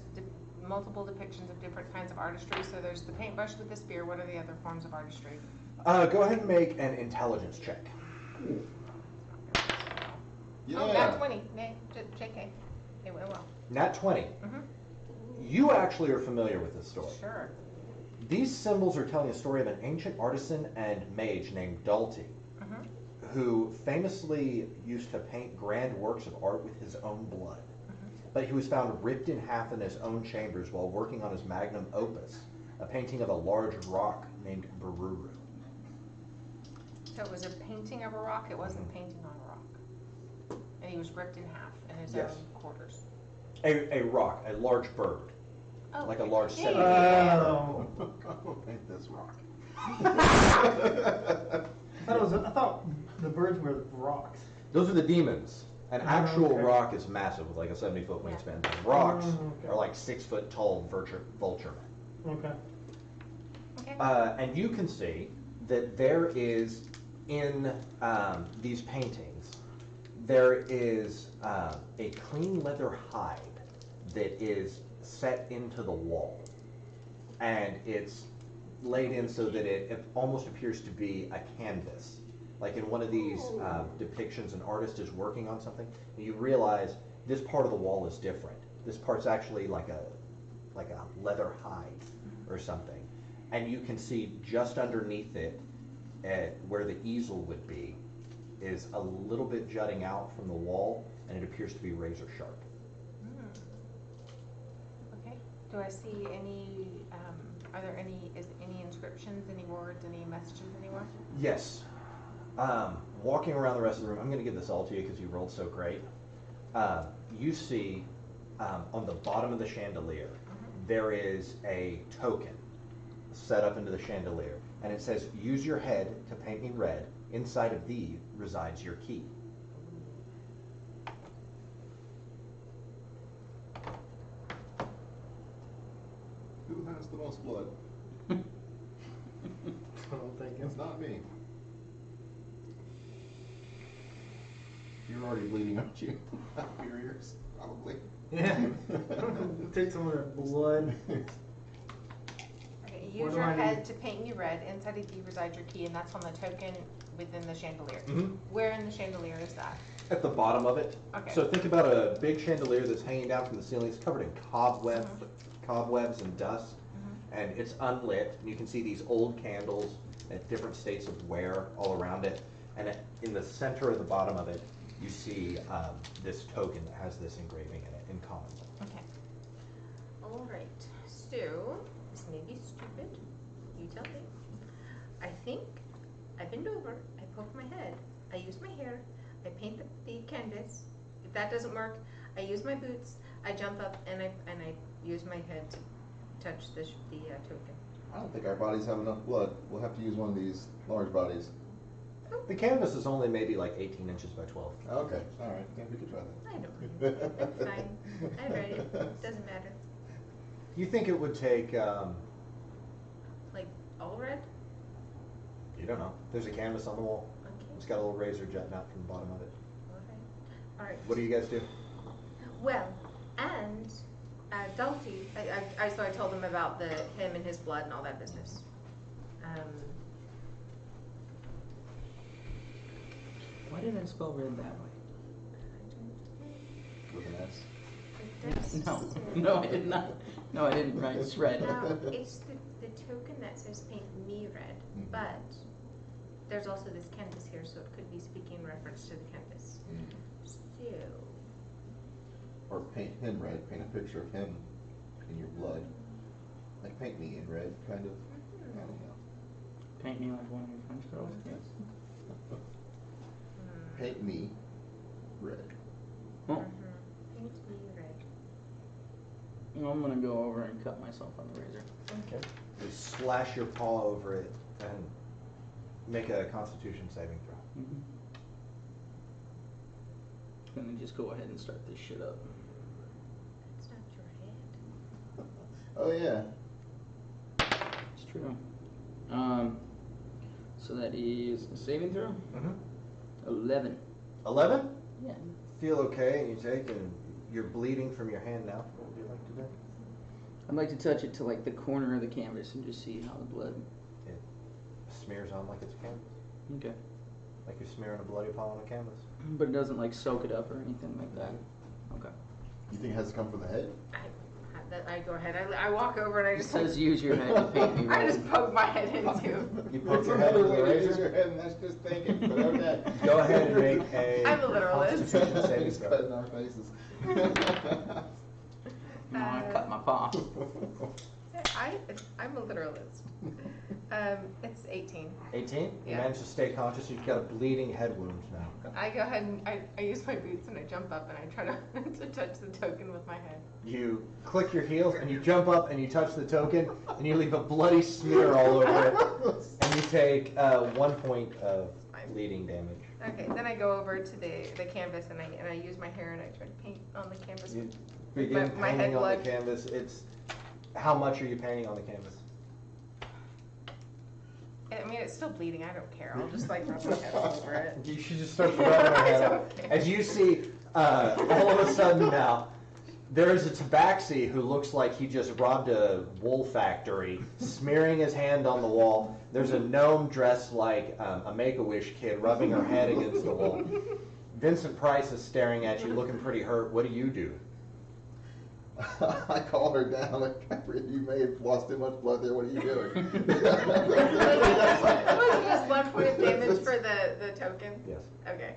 multiple depictions of different kinds of artistry. So there's the paintbrush with the spear. What are the other forms of artistry? Go ahead and make an intelligence check. Oh, not 20. JK. It went well. Nat 20. Mm-hmm. You actually are familiar with this story. Sure. These symbols are telling a story of an ancient artisan and mage named Dalty, who famously used to paint grand works of art with his own blood. But he was found ripped in half in his own chambers while working on his magnum opus, a painting of a large rock named Bururu. So it was a painting of a rock. It wasn't painting on a rock. And he was ripped in half in his Yes. own quarters. A rock, a large bird, Oh, like a large yeah, seven. yeah, yeah. Oh. Go paint this rock. I thought the birds were rocks. Those are the demons. An Oh, actual okay. rock is massive with like a 70-foot Yeah. wingspan. The rocks Oh, okay. are like 6-foot tall vulture men. Okay. Okay. And you can see that there is, in these paintings, there is a clean leather hide that is set into the wall. And it's laid in so that it almost appears to be a canvas. Like in one of these depictions, an artist is working on something, and you realize this part of the wall is different. This part's actually like a leather hide or something. And you can see just underneath it, where the easel would be, is a little bit jutting out from the wall, and it appears to be razor sharp. Okay. Do I see any? Are there any inscriptions, any words, any messages anywhere? Yes. Walking around the rest of the room, I'm going to give this all to you because you rolled so great. You see on the bottom of the chandelier, there is a token set up into the chandelier, and it says, "Use your head to paint me red. Inside of thee resides your key." Who has the most blood? I don't think It's not me. You're already bleeding, aren't you? Out of your ears, probably. Yeah. Take some of that blood. Okay. What Use do your I head need? to paint me red. Inside of thee resides your key, and that's on the token within the chandelier. Mhm. Where in the chandelier is that? at the bottom of it. Okay. So think about a big chandelier that's hanging down from the ceiling. It's covered in cobwebs and dust, and it's unlit. And you can see these old candles at different states of wear all around it. And in the center of the bottom of it, you see this token that has this engraving in it in common. Okay. All right. So this may be stupid. You tell me. I think I bend over. I poke my head. I use my hair. I paint the canvas. If that doesn't work, I use my boots. I jump up and I use my head to touch the token. I don't think our bodies have enough blood. We'll have to use one of these large bodies. The canvas is only maybe like 18 inches by 12. Okay, all right. Yeah, we could try I don't mind. That's fine. I read it. Doesn't matter. You think it would take, Like all red? you don't know, there's a canvas on the wall. Okay. It's got a little razor jutting out from the bottom of it. All right. All right. What do you guys do? Well, and Dulcie, so I told him about him and his blood and all that business. Why did I spell red that way? With an S. No, I did not. No, I didn't write shred. No, it's the token that says paint me red, but there's also this canvas here, so it could be speaking in reference to the canvas. So, Or paint him red. Paint a picture of him in your blood. Like paint me in red, kind of. I don't know. Paint me like one of your French girls. Yes. Paint me red. Well, paint me red. I'm gonna go over and cut myself on the razor. Okay. You slash your paw over it and make a Constitution saving throw. Gonna just go ahead and start this shit up. That's not your head. Oh yeah. It's true. So that is a saving throw. 11. 11? Yeah. Feel okay, and you take, and you're bleeding from your hand now. What would you like to do? I'd like to touch it to like the corner of the canvas and just see how the blood. It smears on like it's a canvas. Okay. Like you're smearing a bloody paw on a canvas. But it doesn't like soak it up or anything like that. Okay. You think it has to come from the head? I go ahead. I walk over and I It just says use your head to paint me I red. just poke my head into. You poke your head into the Use razor. your head and that's just thinking. But okay. Go ahead and make a I'm a literalist. Constitution saving Just throw. cutting our faces. No, I cut my paw. I'm a literalist. It's 18. 18? You Yeah. managed to stay conscious. You've got a bleeding head wound now. I go ahead and I use my boots and I jump up and I try to to touch the token with my head. You click your heels and you jump up and you touch the token and you leave a bloody smear all over it. And you take 1 point of bleeding damage. Okay, then I go over to the canvas and I use my hair and I try to paint on the canvas. You begin My head painting on the blood. canvas. It's how much are you painting on the canvas? I mean, it's still bleeding. I don't care. I'll just like rub my head all over it. You should just start rubbing her head I up. don't care. As you see, all of a sudden now, there's a tabaxi who looks like he just robbed a wool factory, smearing his hand on the wall. There's a gnome dressed like a Make-A-Wish kid rubbing her head against the wall. Vincent Price is staring at you, looking pretty hurt. What do you do? I call her down. Like, you may have lost too much blood there. What are you doing? Was it just 1 point of damage for the token? Yes. Okay.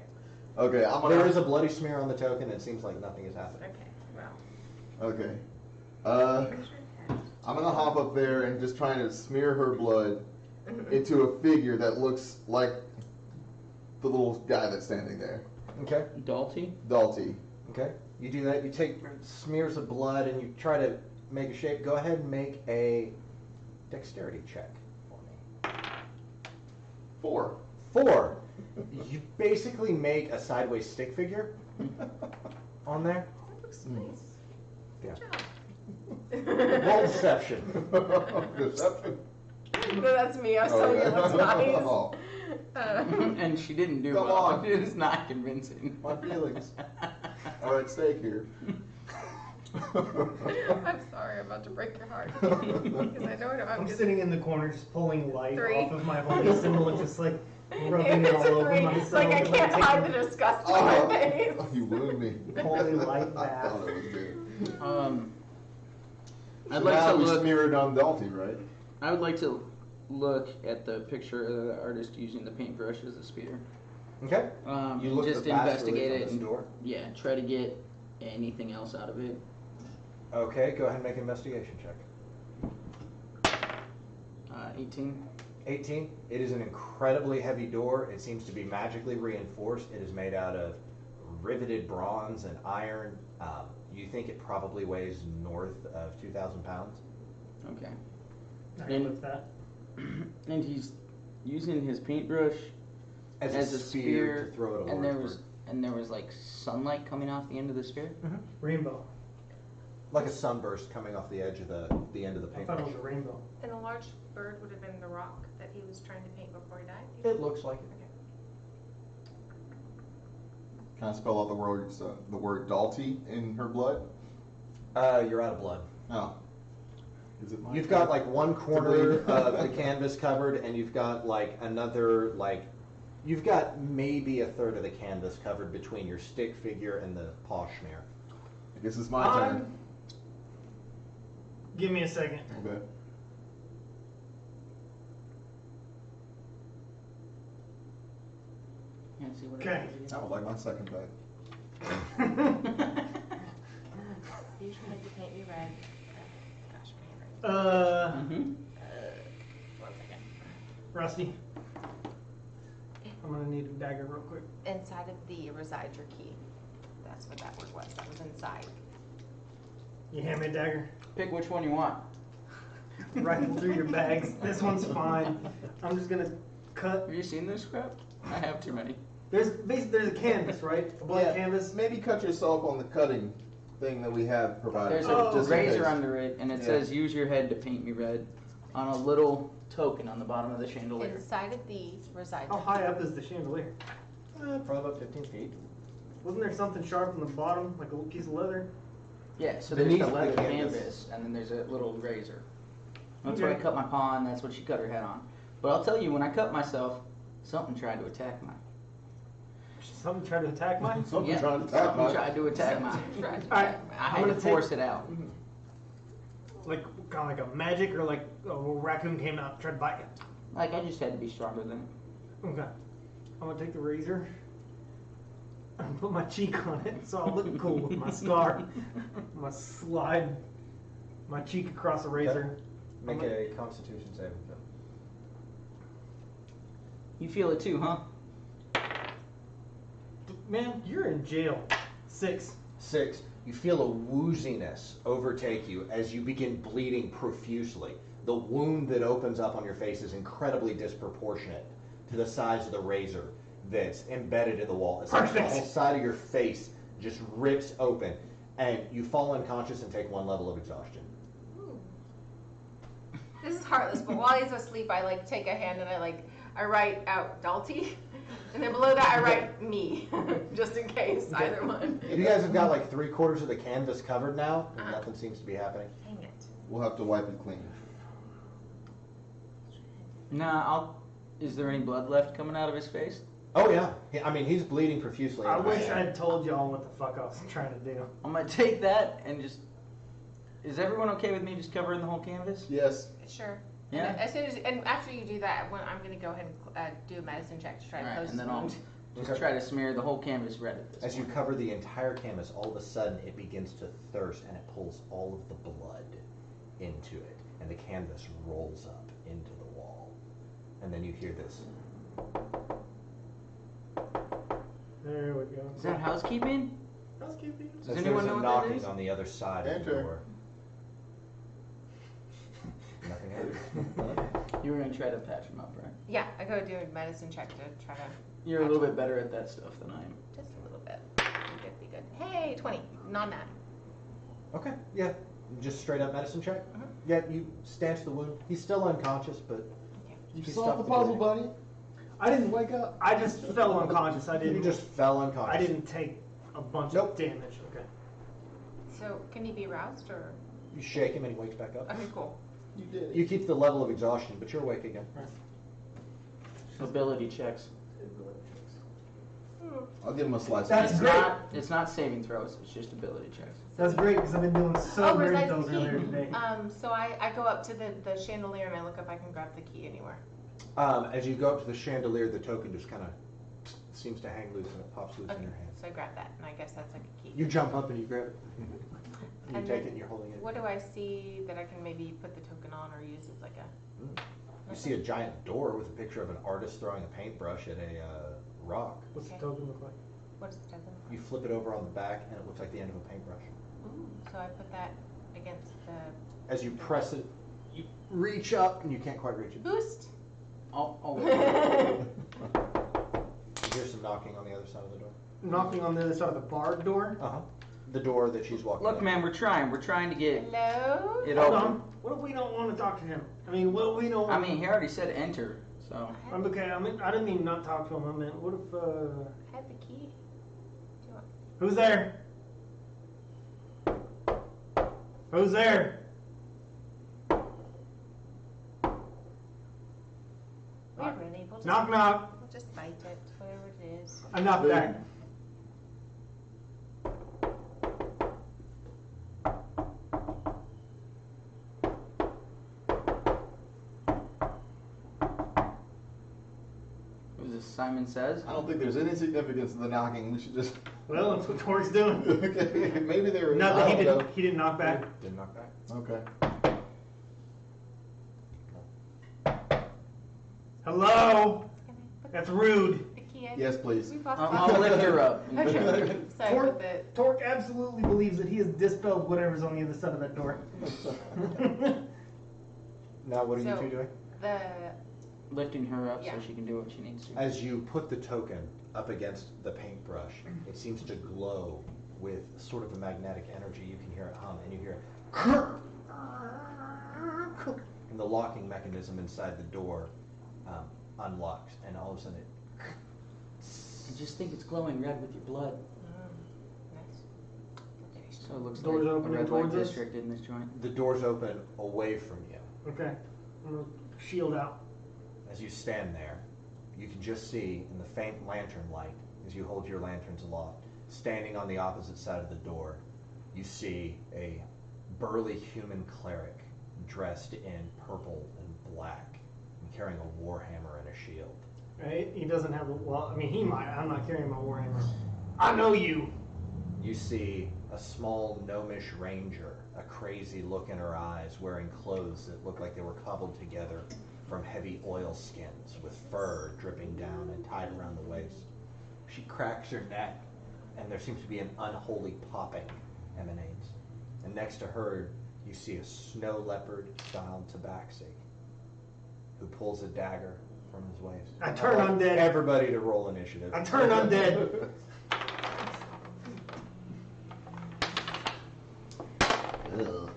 Okay, I'm gonna. There is a bloody smear on the token. It seems like nothing has happened. Okay. Well. Okay. Pretty sure it has. I'm gonna hop up there and just trying to smear her blood into a figure that looks like the little guy that's standing there, Okay. Dalty? Dalty. Okay. You do that. You take smears of blood and you try to make a shape. Go ahead and make a dexterity check for me. 4. 4. You basically make a sideways stick figure on there. That looks nice. Yeah. Good Roll job. deception. Deception. No, that's me. I was telling you it looks nice. Oh, And she didn't do Come well. on. It was not convincing. my feelings are at stake here. I'm sorry, I'm about to break your heart. Because I know I'm I'm just sitting in the corner just pulling light 3. off of my holy symbol and just like, Rubbing it all over It's myself. like I and can't hide the taking disgust on Oh, my face. you wound me. Holy light I bath. thought it was good. I'd So like now to we look. smear it on Dalty, right? I would like to look at the picture of the artist using the paintbrush as a spear. Okay. You look Just at the bas investigate relief it on and this door. yeah, try to get anything else out of it. Okay, go ahead and make an investigation check. 18. 18. It is an incredibly heavy door. It seems to be magically reinforced. It is made out of riveted bronze and iron. You think it probably weighs north of 2,000 pounds. Okay. I can lift that. And he's using his paintbrush As as a spear to throw it and over. there was like sunlight coming off the end of the spear. Rainbow. Like a sunburst coming off the edge of the end of the I thought it paintbrush. was a rainbow. And the large bird would have been the rock that he was trying to paint before he died? It looks like it. Can I spell out the word Dalty in her blood? You're out of blood. Oh. Is it mine? You've got like one corner bleed. of the canvas covered, and you've got like another you've got maybe a third of the canvas covered between your stick figure and the paw schmear. I guess it's my turn. Give me a second. Okay. Can't see what Okay. it is. I would like my second bite. You should make the paint me red. Gosh, paint right. Mhm. 1 second. Rusty. I'm gonna need a dagger real quick. Inside of the resides your key. That's what that word was. That was inside. You hand me a dagger. Pick which one you want. Rifle through your bags. This one's fine. I'm just gonna cut. Have you seen this crap? I have too many. There's a canvas, right? A blank canvas. Maybe cut yourself on the cutting thing that we have provided. There's Oh, a just in razor case. under it, and it Yeah. says "Use your head to paint me red" on a little token on the bottom of the chandelier. Inside of these resides How your high key. up is the chandelier? Probably about 15 feet. Wasn't there something sharp on the bottom, like a little piece of leather? Yeah, so there's the Beneath the leather canvas. canvas, and then there's a little razor. That's where I Okay. cut my paw, and that's what she cut her head on. But I'll tell you, when I cut myself, something tried to attack mine. Something tried to attack mine? Something Yeah, trying to attack something mine. tried to attack mine. Right. Alright, I I'm had gonna to take, force it out. like, kind of like a magic, or like a raccoon came out and tried to bite you. Like, I just had to be stronger than it. Okay. I'm gonna take the razor and put my cheek on it so I'll look cool with my scar. I'm gonna slide my cheek across the razor. Make a Constitution saving throw. You feel it too, huh? Man, you're in jail. 6. 6. You feel a wooziness overtake you as you begin bleeding profusely. The wound that opens up on your face is incredibly disproportionate to the size of the razor that's embedded in the wall. It's like the Perfect. whole side of your face just rips open, and you fall unconscious and take 1 level of exhaustion. Ooh. This is heartless, but while he's asleep, I like take a hand and I write out Dalty, and then below that I write me, just in case either one. You guys have got like 3/4 of the canvas covered now, and Uh-huh. nothing seems to be happening. Dang it. We'll have to wipe it clean. Nah, Is there any blood left coming out of his face? Oh yeah, I mean he's bleeding profusely. I wish I'd told y'all what the fuck I was trying to do. I'm gonna take that and just. Is everyone okay with me just covering the whole canvas? Yes. Sure. Yeah. And as soon as, and after you do that, I'm gonna go ahead and do a medicine check to try to Alright, close and this then I'll wound. just Okay. try to smear the whole canvas red at this As you point. cover the entire canvas, all of a sudden it begins to thirst and it pulls all of the blood into it, and the canvas rolls up into the wall. And then you hear this. There we go. Is that housekeeping? Housekeeping? Does As anyone there's know a what that knocking is? on the other side of the Enter. door. Nothing happens. You were gonna try to patch him up, right? Yeah, I go do a medicine check to try to, You're a little bit better at that stuff than I am. just a little bit. Be good. Hey, 20, non-nat. Okay, yeah. Just straight up medicine check? Mhm. Yeah, you stanch the wound. He's still unconscious, but You He solved stopped the the puzzle, bleeding. buddy. I didn't wake up. I just fell unconscious. I you didn't. just fell unconscious. I didn't take a bunch Nope. of damage. Okay. So, can he be roused or? You shake him and he wakes back up. Okay, cool. You did it. You keep the level of exhaustion, but you're awake again. Ability checks. I'll give him a slice. That's It's great. it's not saving throws, it's just ability checks. That's great because I've been doing so Oh, many besides of those the key. earlier today. So I go up to the chandelier and I look if I can grab the key anywhere. As you go up to the chandelier, the token just kind of seems to hang loose and it pops loose in Okay, your hand. so I grab that, and I guess that's like a key. You jump up and you grab it. You And take then it and you're holding it. What do I see that I can maybe put the token on or use as like a? You see a giant door with a picture of an artist throwing a paintbrush at a rock. What's the Okay. token look like? What is the token? You flip it over on the back and it looks like the end of a paintbrush. Ooh, so I put that against the As you press it, you reach up and you can't quite reach it. boost. Oh, You hear some knocking on the other side of the door. Knocking on the other side of the barred door. Uh-huh. The door that she's walking Look, up. man, we're trying to get Hello. it Hold open. on. What if we don't want to talk to him? I mean, what if we don't? I mean, he already said enter, so. I'm okay. I mean, I didn't mean not talk to him. I meant, what if? I have the key. Do you want? Who's there? Who's there? We're ready. We'll just, Knock knock. We'll just bite it, whatever it is. I knocked back. Who's this? Simon Says? I don't think there's any significance to the knocking. We should just. Well, that's what Torque's doing. Okay, maybe there is. Nothing. I He don't know. didn't. He didn't knock back. Didn't knock back. Okay. Hello. Can I put That's rude. the key in? Yes, please. We've lost I'll lift her up. Okay. So I Torque, put the. Torque absolutely believes that he has dispelled whatever's on the other side of that door. Now what are you So- two doing? The Lifting her up Yeah. so she can do what she needs to. As you put the token up against the paintbrush, it seems to glow with sort of a magnetic energy. You can hear it hum, and you hear it, and the locking mechanism inside the door unlocks, and all of a sudden it. I just think it's glowing red with your blood. nice. Okay. So it looks Doors like a opening red light towards us? district in this joint. The doors open away from you. Okay. I'm gonna shield out. As you stand there, you can just see in the faint lantern light, as you hold your lanterns aloft, standing on the opposite side of the door, you see a burly human cleric dressed in purple and black and carrying a warhammer and a shield. Right? He doesn't have. Well, I mean, he might. I'm not carrying my warhammer. I know you. You see a small gnomish ranger, a crazy look in her eyes, wearing clothes that look like they were cobbled together from heavy oilskins with fur dripping down and tied around the waist. She cracks her neck, and there seems to be an unholy popping emanates. And next to her, you see a snow leopard-styled tabaxi who pulls a dagger from his waist. I turn I'd like undead. Everybody to roll initiative. I turn undead. Ugh.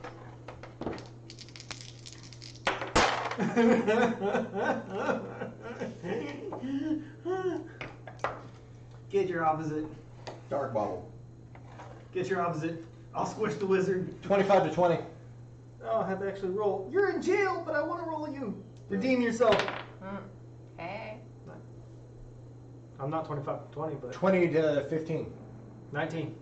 Get your opposite. Dark bottle. Get your opposite. I'll squish the wizard. 25 to 20. Oh, I have to actually roll. You're in jail, but I want to roll you. Redeem yourself. Hey. I'm not 25 to 20, but 20 to 15. 19.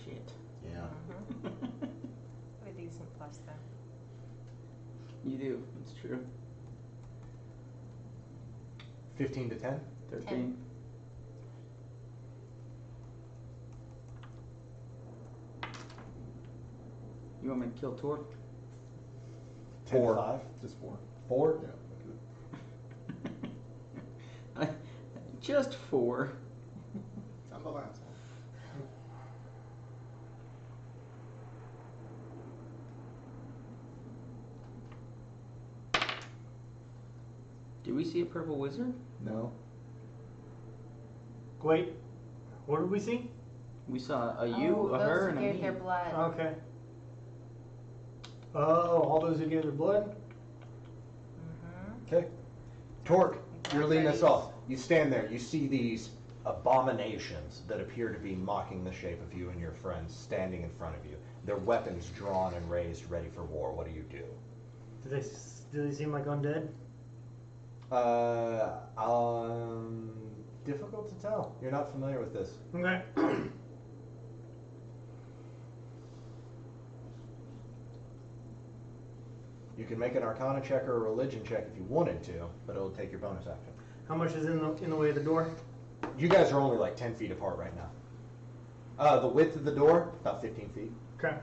Shit. Yeah. A decent plus then. You do. It's true. 15 to 10. 13. You want me to kill Tor? 10 to 4. 5. Just 4. 4. Yeah. Just 4. I'm the last one. Do we see a purple wizard? No. Wait. What did we see? We saw a you, Oh, a those her, who and a gave me. their blood. Okay. Oh, all those who gave their blood? Okay. Torque, you're leading us Buddies. off. You stand there. You see these abominations that appear to be mocking the shape of you and your friends standing in front of you. Their weapons drawn and raised, ready for war. What do you do? Do they Do they seem like undead? Difficult to tell. You're not familiar with this. Okay. You can make an Arcana check or a Religion check if you wanted to, but it'll take your bonus action. How much is in the way of the door? You guys are only like 10 feet apart right now. The width of the door, about 15 feet. Okay.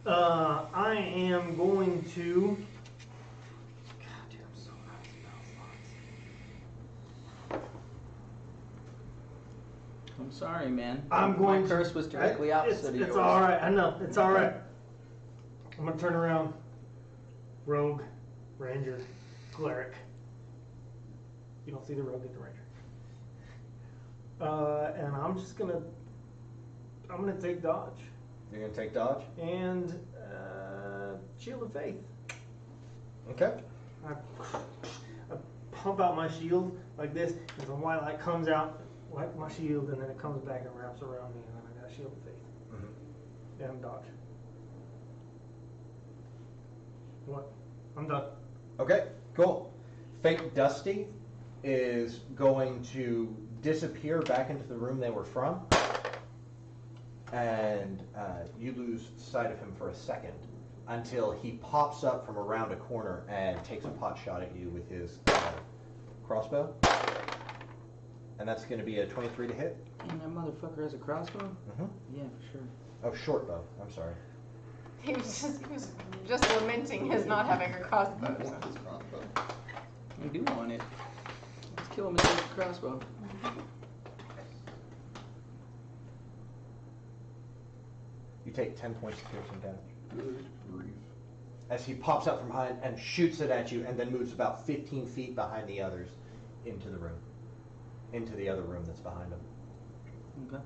I am going to. God damn, I'm so out of spell slots. I'm sorry, man. I'm going My to. curse was directly opposite of yours. It's all right. I know. It's all right. I'm gonna turn around. Rogue, Ranger, Cleric. You don't see the rogue, get the Ranger. And I'm just gonna. I'm gonna take dodge You're going to take dodge? and Shield of Faith. Okay. I pump out my shield like this, and some white light comes out like my shield, and then it comes back and wraps around me, and then I got Shield of Faith and dodge. What? I'm done. Okay, cool. Fake Dusty is going to disappear back into the room they were from, and you lose sight of him for a second until he pops up from around a corner and takes a pot shot at you with his crossbow. And that's going to be a 23 to hit. And that motherfucker has a crossbow? Mm-hmm. Yeah, for sure. Oh, short bow. I'm sorry. He was just lamenting his not having a crossbow. I do want it. Let's kill him with a crossbow. You take 10 points of piercing damage. Good grief. As he pops up from behind and shoots it at you and then moves about 15 feet behind the others into the room. Into the other room that's behind him. Okay.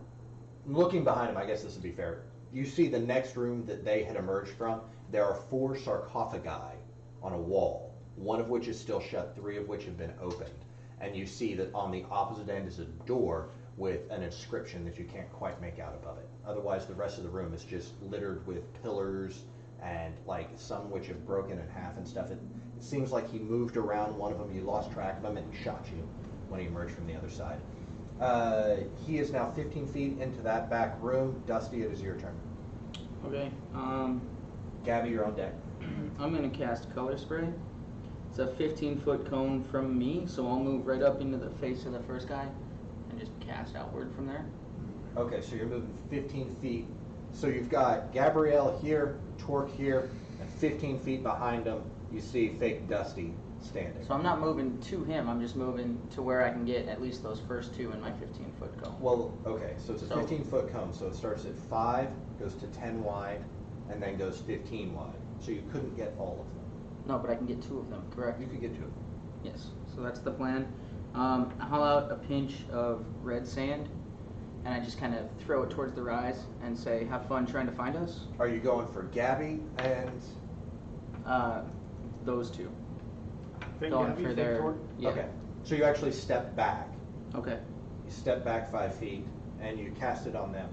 Looking behind him, I guess this would be fair. You see the next room that they had emerged from. There are 4 sarcophagi on a wall, one of which is still shut, 3 of which have been opened. And you see that on the opposite end is a door with an inscription that you can't quite make out above it. Otherwise, the rest of the room is just littered with pillars and like some which have broken in half and stuff. It seems like he moved around one of them, you lost track of him, and he shot you when he emerged from the other side. He is now 15 feet into that back room. Dusty, it is your turn. Okay. Gabby, you're on deck. I'm gonna cast Color Spray. It's a 15-foot cone from me, so I'll move right up into the face of the first guy and just cast outward from there. Okay, so you're moving 15 feet. So you've got Gabrielle here, Torque here, and 15 feet behind him, you see fake Dusty standing. So I'm not moving to him, I'm just moving to where I can get at least those first 2 in my 15-foot cone. Well, okay, so it's a So- 15-foot cone, so it starts at 5, goes to 10 wide, and then goes 15 wide. So you couldn't get all of them. No, but I can get 2 of them, correct? You could get 2 of them. Yes, so that's the plan. I haul out a pinch of red sand, and I just kind of throw it towards the rise and say, have fun trying to find us. Are you going for Gabby and... Those 2. Fake Going Gabby, for fake their... Torque. Yeah. Okay, so you actually step back. Okay. You step back 5 feet, and you cast it on them.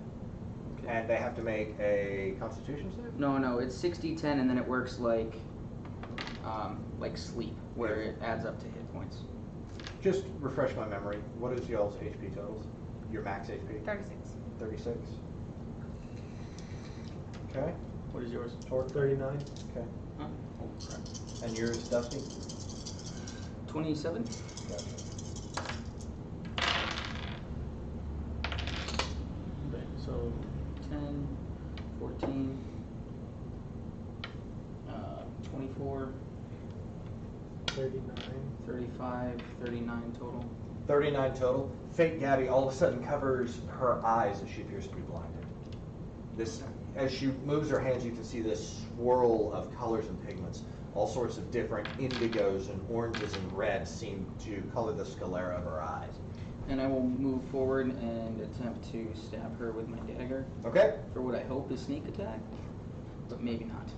Okay. And they have to make a Constitution save? No, it's 60-10, and then it works like sleep, where it adds up to hit points. Just refresh my memory. What is y'all's HP totals? Your max HP? 36. 36. Okay. What is yours? Torque? 39. Okay. Huh? Oh, crap. And yours, Dusty? 27? Gotcha. Okay, so 10, 14, 24, 39. 35, 39 total. 39 total. Fake Gabby all of a sudden covers her eyes as she appears to be blinded. This, as she moves her hands, you can see this swirl of colors and pigments. All sorts of different indigos and oranges and reds seem to color the sclera of her eyes. And I will move forward and attempt to stab her with my dagger Okay. for what I hope is sneak attack, but maybe not.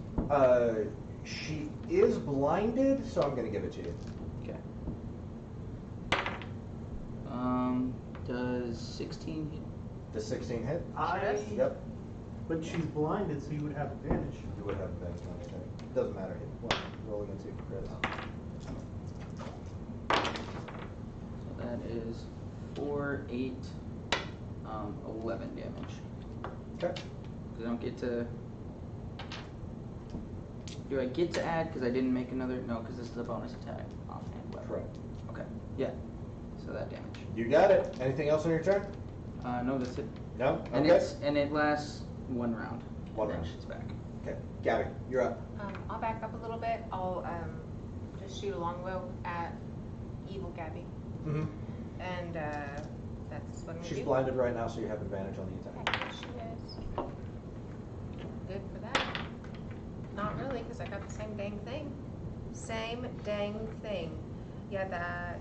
She is blinded, so I'm going to give it to you. Okay. Does 16 hit? The 16 hit? I Yep. But she's blinded, so you would have advantage. You would have advantage on anything. Doesn't matter. Well, roll against it for crits. So that is 4, 8, 11 damage. Okay. I don't get to. Do I get to add because I didn't make another? No, because this is a bonus attack. Offhand weapon. Correct. Okay. Yeah. So that damage. You got it. Anything else on your turn? No, that's it. No? And Okay. it lasts 1 round. One and then round. She's back. Okay. Gabby, you're up. I'll back up a little bit. I'll just shoot a longbow at evil Gabby, Mm-hmm. and that's what I'm gonna She's do. blinded right now, so you have advantage on the attack. Okay, she is. Good for that. Not really, because I got the same dang thing. Same dang thing. Yeah, that.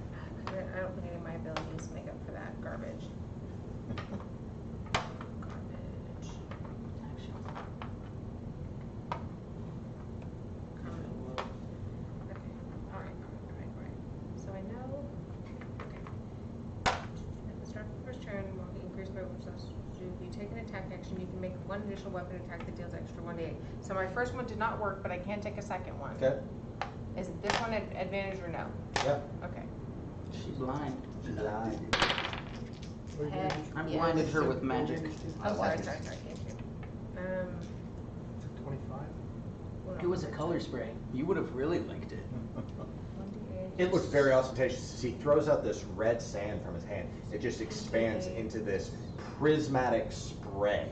I don't think any of my abilities make up for that garbage. Garbage. Okay. All right. So I know. Okay. At the start of the first turn, while the increased by which you take an attack action, you can make one additional weapon attack that deals extra 1d8. So my first one did not work, but I can take a second one. Okay. Is this one advantage or no? Yeah. Okay. She's blind. Blind. Heck I yes. blinded her with magic. Oh, like sorry. it. Thank you. 25. Hold on. It was a color spray. You would have really liked it. 1d8. It looks very ostentatious. He throws out this red sand from his hand. It just expands into this prismatic spray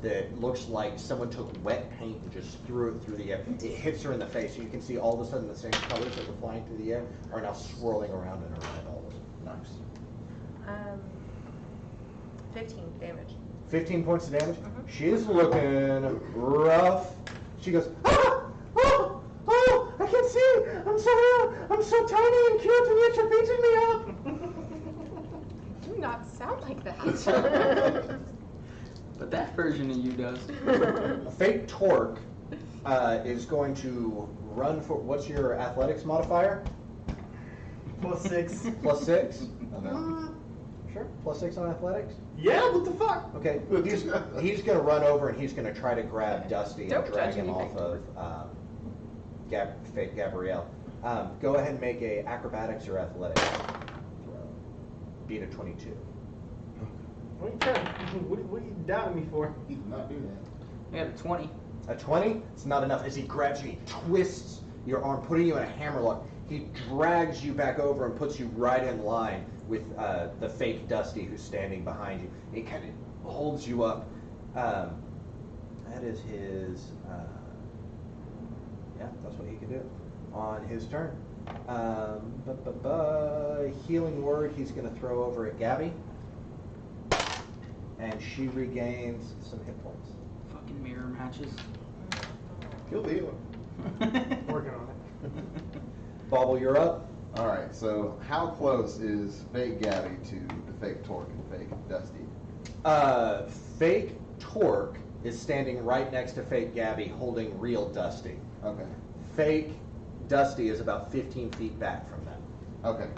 that looks like someone took wet paint and just threw it through the air. It hits her in the face. You can see all of a sudden the same colors that were flying through the air are now swirling around in her head all of a sudden. Nice. 15 damage. 15 points of damage. Mhm. She's looking rough. She goes, ah! Oh, I can't see. I'm so tiny and cute, and yet you're beating me up. Do not sound like that. But that version of you does. Fake Torque is going to run for, what's your athletics modifier? +6. Plus 6? No. Sure, plus 6 on athletics? Yeah, what the fuck? Okay, he's going to run over and he's going to try to grab Dusty and Don't drag judge him me, off Fake of fake Gabrielle. Go ahead and make a acrobatics or athletics throw. Beat a 22. What are you trying? What are you doubting me for? He did not do that. I got a 20. A 20? It's not enough. As he grabs you, he twists your arm, putting you in a hammerlock. He drags you back over and puts you right in line with the fake Dusty who's standing behind you. He kind of holds you up. That is his. Yeah, that's what he can do on his turn. Healing word he's going to throw over at Gabby. And she regains some hit points. Fucking mirror matches. Kill the healer. Working on it. Bauble, you're up. All right. So how close is fake Gabby to the fake Torque and fake Dusty? Fake Torque is standing right next to fake Gabby holding real Dusty. Okay. Fake Dusty is about 15 feet back from them. Okay.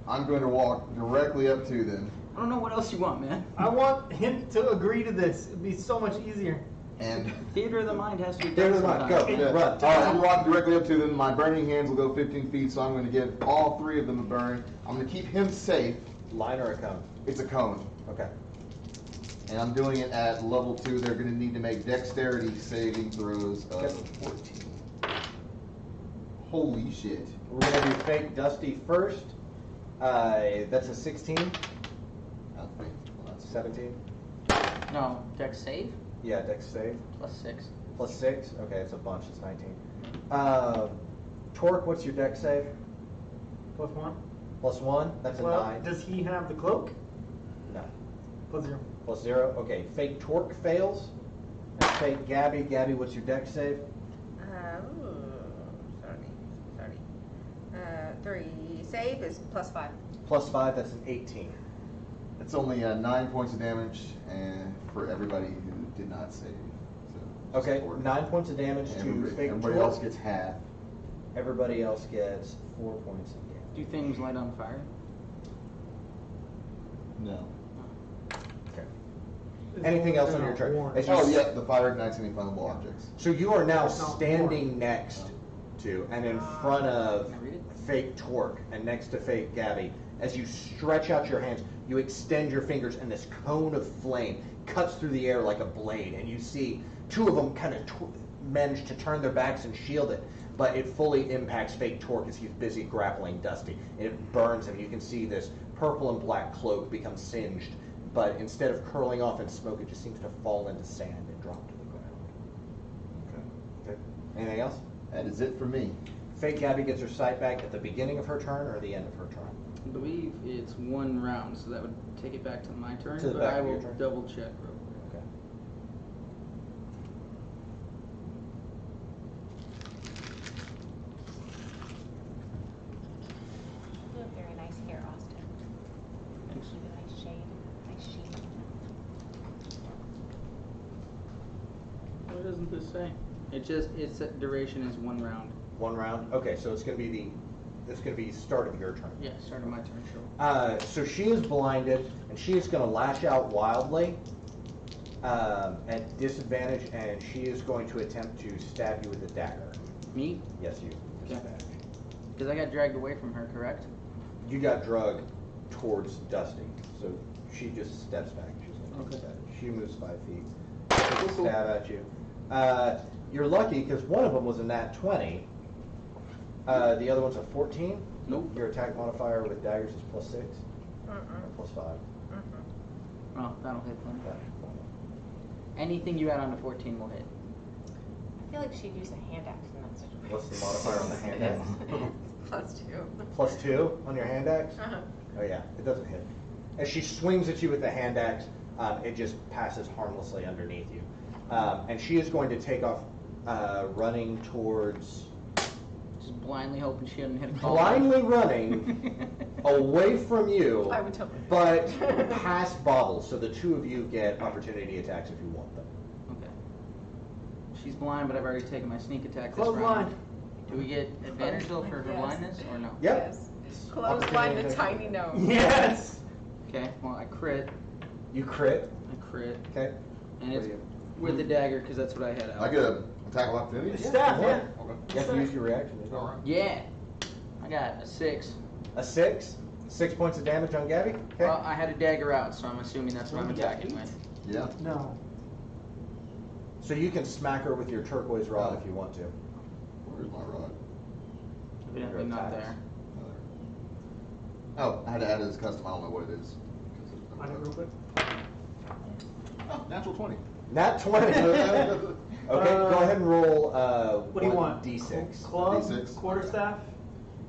I'm going to walk directly up to them I don't know what else you want, man. I want him to agree to this. It'd be so much easier. and. Theater of the mind has to be Theater done of the mind, sometimes. go. Yeah. Run. All right, I'm walking directly up to them. My burning hands will go 15 feet, so I'm going to give all 3 of them a burn. I'm going to keep him safe. Line or a cone? It's a cone. Okay. And I'm doing it at level 2. They're going to need to make dexterity saving throws of Okay. 14. Holy shit. We're going to do fake Dusty first. That's a 16. I think. Well, that's 17. No, dex save Yeah, dex save. +6. Plus 6. Okay, it's a bunch. It's 19. Torque, what's your dex save? +1. Plus 1. That's a Well, 9. does he have the cloak? No. +0. Plus 0. Okay, fake Torque fails. And fake Gabby. Gabby, what's your dex save? Sorry. 3 save is +5. Plus 5. That's an 18. It's only 9 points of damage and for everybody who did not save. So just Okay, 4. 9 points of damage to Everybody, fake everybody Torque. else gets half. Everybody else gets 4 points of damage. Do things light on fire? No. Okay. Anything else on your Not turn? warned. As you Oh s- yeah, the fire ignites any flammable objects. So you are now It's not standing next to and in front of Can I read it? fake Torque and next to fake Gabby. As you stretch out your hands, you extend your fingers, and this cone of flame cuts through the air like a blade. And you see two of them kind of manage to turn their backs and shield it, but it fully impacts fake Torque as he's busy grappling Dusty. And it burns him. You can see this purple and black cloak become singed, but instead of curling off in smoke, it just seems to fall into sand and drop to the ground. Okay. Anything else? That is it for me. Fake Gabby gets her sight back at the beginning of her turn or the end of her turn? I believe it's one round, so that would take it back to my turn, To the but back I of your will turn. double check real quick. Okay. You have very nice hair, Austin. Thanks. You have a nice shade, nice sheet. What doesn't this say? Its duration is one round. One round? Okay, so it's gonna be start of your turn. Yeah, start of my turn, sure. So she is blinded, and she is gonna lash out wildly, at disadvantage, and she is going to attempt to stab you with a dagger. Me? Yes, you. Okay. Disadvantage. Because I got dragged away from her, correct? You got drugged towards Dusty, so she just steps back. She's gonna Okay. stab. She moves 5 feet. She'll stab at you. You're lucky because one of them was a nat 20. The other one's a 14. Nope. Your attack modifier with daggers is +6 or +5. Oh, that'll hit then. Okay. Anything you add on to 14 will hit. I feel like she'd use a hand axe in that situation. What's the modifier on the hand axe? +2. +2 on your hand axe? Uh-huh. Oh yeah, it doesn't hit. As she swings at you with the hand axe, it just passes harmlessly underneath you. And she is going to take off running towards, Just blindly hoping she hadn't hit a call. blindly running away from you, I would totally. but past Bobbles, so the two of you get opportunity attacks if you want them. Okay. She's blind, but I've already taken my sneak attack this Close round. line. Do we get advantage though for her Yes. blindness or no? Yep. Yes. Close line the Opportunity tiny nose. Yes. Okay, well I crit, You crit, okay? and What it's do you- with the dagger because that's what I had out. I get an attack of opportunity. Staff, yeah. Okay. You have to use your reaction. All right. Yeah, I got a 6. A 6? 6 points of damage on Gabby? Okay. Well, I had a dagger out, so I'm assuming that's what I'm attacking with. Yeah. No. So you can smack her with your turquoise rod if you want to. Where's my rod? Evidently not there. Oh, I had to add it as custom. I don't know what it is. Find it real quick. Oh, natural 20. Nat 20. Okay, go ahead and roll What do you want? D6. Club, D6? quarterstaff,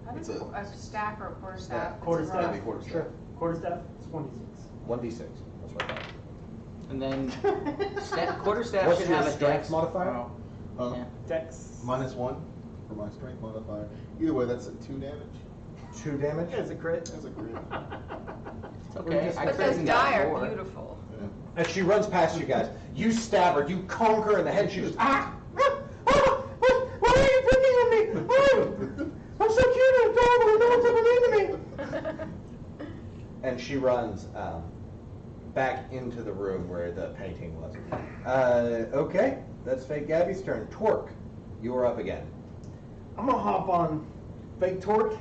How It's does a- a staff or a quarterstaff? Quarterstaff. That'd be quarter staff. Sure. quarterstaff. It's 1d6. 1d6. That's what I thought. And then quarterstaff What's should your have a strength dex modifier? Oh, yeah. Dex. -1 for my strength modifier. Either way, that's a 2 damage. 2 damage? It's a crit. That's a crit. It's okay. I But crit those and die got are 4. beautiful. Yeah. As she runs past you guys, you stab her, you conk her in the head, and she just, ah! What are you picking on me? Oh, I'm so cute and adorable, and no one's ever mean to me. And she runs back into the room where the painting was. Okay, that's fake Gabby's turn. Torque, you are up again. I'm gonna hop on fake Torque.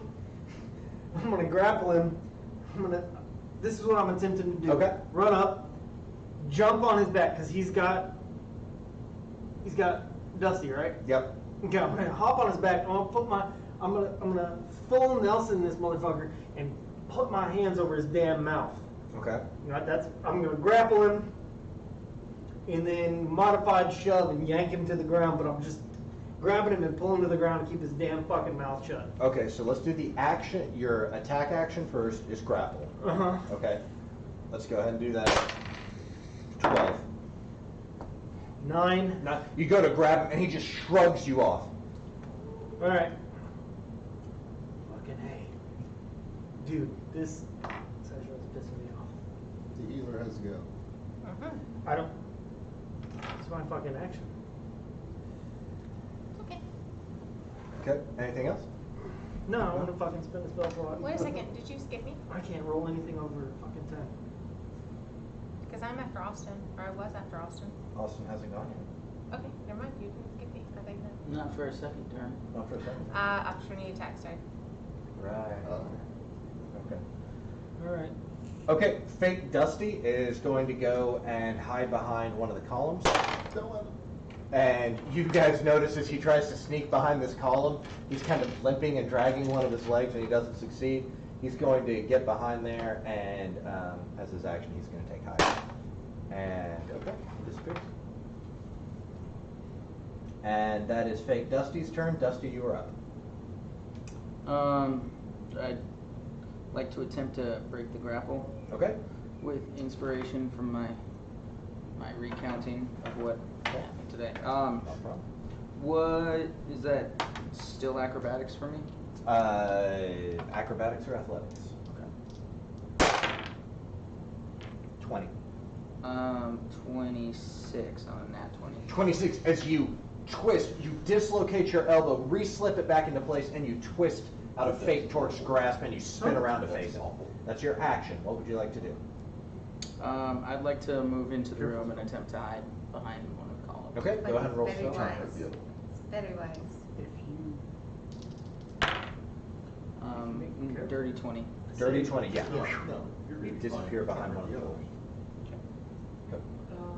I'm gonna grapple him. This is what I'm attempting to do. Okay. Run up, jump on his back because he's got Dusty, right? Yep. Okay, I'm gonna hop on his back. I'm gonna full Nelson this motherfucker and put my hands over his damn mouth. Okay. Right, I'm gonna grapple him and then modified shove and yank him to the ground, but I'm just grabbing him and pulling to the ground to keep his damn fucking mouth shut. Okay, so let's do the action. Your attack action first is grapple. Uh-huh. Okay. Let's go ahead and do that. 12. 9. Now, you go to grab him and he just shrugs you off. Alright. Fucking hey. Dude, this session is pissing me off. The healer has to go. I don't. It's my fucking action. Okay. Okay, anything else? No, I want to fucking spend a spell slot. Wait a second, did you skip me? I can't roll anything over fucking 10. Because I'm after Austin, or I was after Austin. Austin hasn't gone yet. Okay, never mind, you can skip me, I think that. Not for a second turn. Not for a second. Opportunity attack start. Right. Okay. All right. Okay, Fake Dusty is going to go and hide behind one of the columns. Don't let him. And you guys notice as he tries to sneak behind this column, he's kind of limping and dragging one of his legs, and he doesn't succeed. He's going to get behind there, and as his action, he's going to take hide. And, okay, he disappears. And that is Fake Dusty's turn. Dusty, you are up. I'd like to attempt to break the grapple Okay. with inspiration from my recounting of what happened today. No problem. What is that? Still acrobatics for me? Acrobatics or athletics? Okay. 20. 26 on a nat 20. 26, as you twist, you dislocate your elbow, re-slip it back into place, and you twist out of Fake Torque's grasp, and you spin around to face it. That's your action. What would you like to do? I'd like to move into the room and attempt to hide behind one of the columns. Okay, go ahead and roll Very stealth. wise. Very wise. Dirty 20. Dirty 20, yeah. No. You disappear behind one of the doors.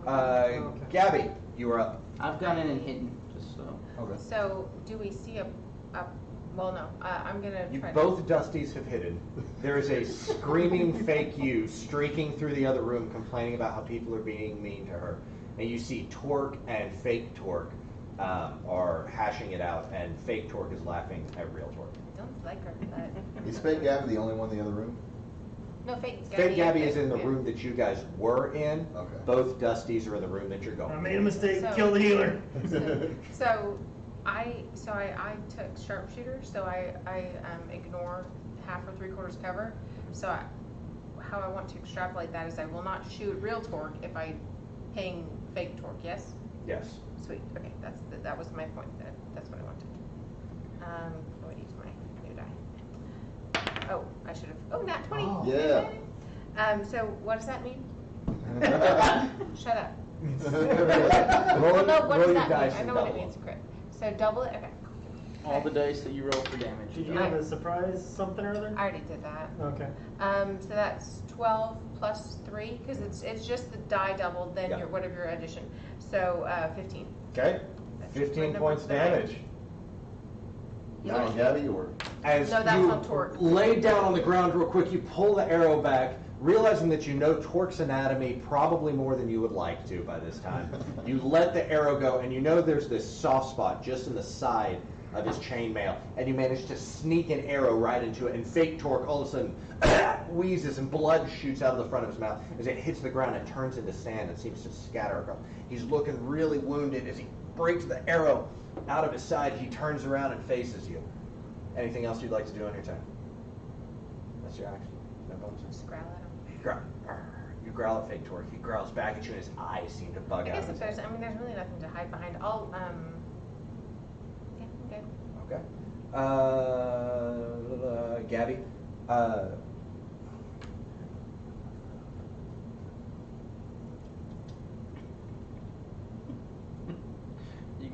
Okay. Gabby, you are up. I've gone in and hidden, just so. Okay. So, do we see well, no, I'm gonna You try both Dusties have hidden. There is a screaming fake you streaking through the other room complaining about how people are being mean to her. And you see Torque and Fake Torque are hashing it out, and Fake Torque is laughing at real Torque. Don't like her, but, Is Fake Gabby the only one in the other room? no, fake Gabby. Fake Gabby is in the yeah. room that you guys were in. Okay. Both Dusties are in the room that you're going. I made a mistake. So- Kill the healer. So I took sharpshooter, so I ignore half or 3/4 cover. So how I want to extrapolate that is I will not shoot real Torque if I ping fake Torque. Yes. Yes. Sweet. Okay, that was my point. That's what I wanted. I would use my new die. Oh, I should have. Oh, nat 20. Oh. Yeah. So what does that mean? Shut up. Roll, Well, no, what roll does your that dice mean? I and know what it double. means. Crit. So double it. Okay. All the dice that you roll for damage. Did you have a surprise something or other? I already did that. Okay. So that's 12 plus 3 because it's just the die doubled, then Yeah. your whatever your addition. So 15. Okay. That's 15 my points number. damage. Not on Gabby or? As No, that's you on Torque. lay down on the ground real quick, you pull the arrow back, realizing that you know Torque's anatomy probably more than you would like to by this time. You let the arrow go, and you know there's this soft spot just in the side of his chainmail, and you manage to sneak an arrow right into it, and Fake Torque all of a sudden wheezes and blood shoots out of the front of his mouth. As it hits the ground, it turns into sand and seems to scatter across. He's looking really wounded. As he breaks the arrow out of his side, he turns around and faces you. Anything else you'd like to do on your turn? That's your action. No bonuses. Just growl at him. You growl at Fake Torque. He growls back at you, and his eyes seem to bug I out. guess of if his there's, head. there's really nothing to hide behind. I'll yeah, I'm good. Okay. Gabby. You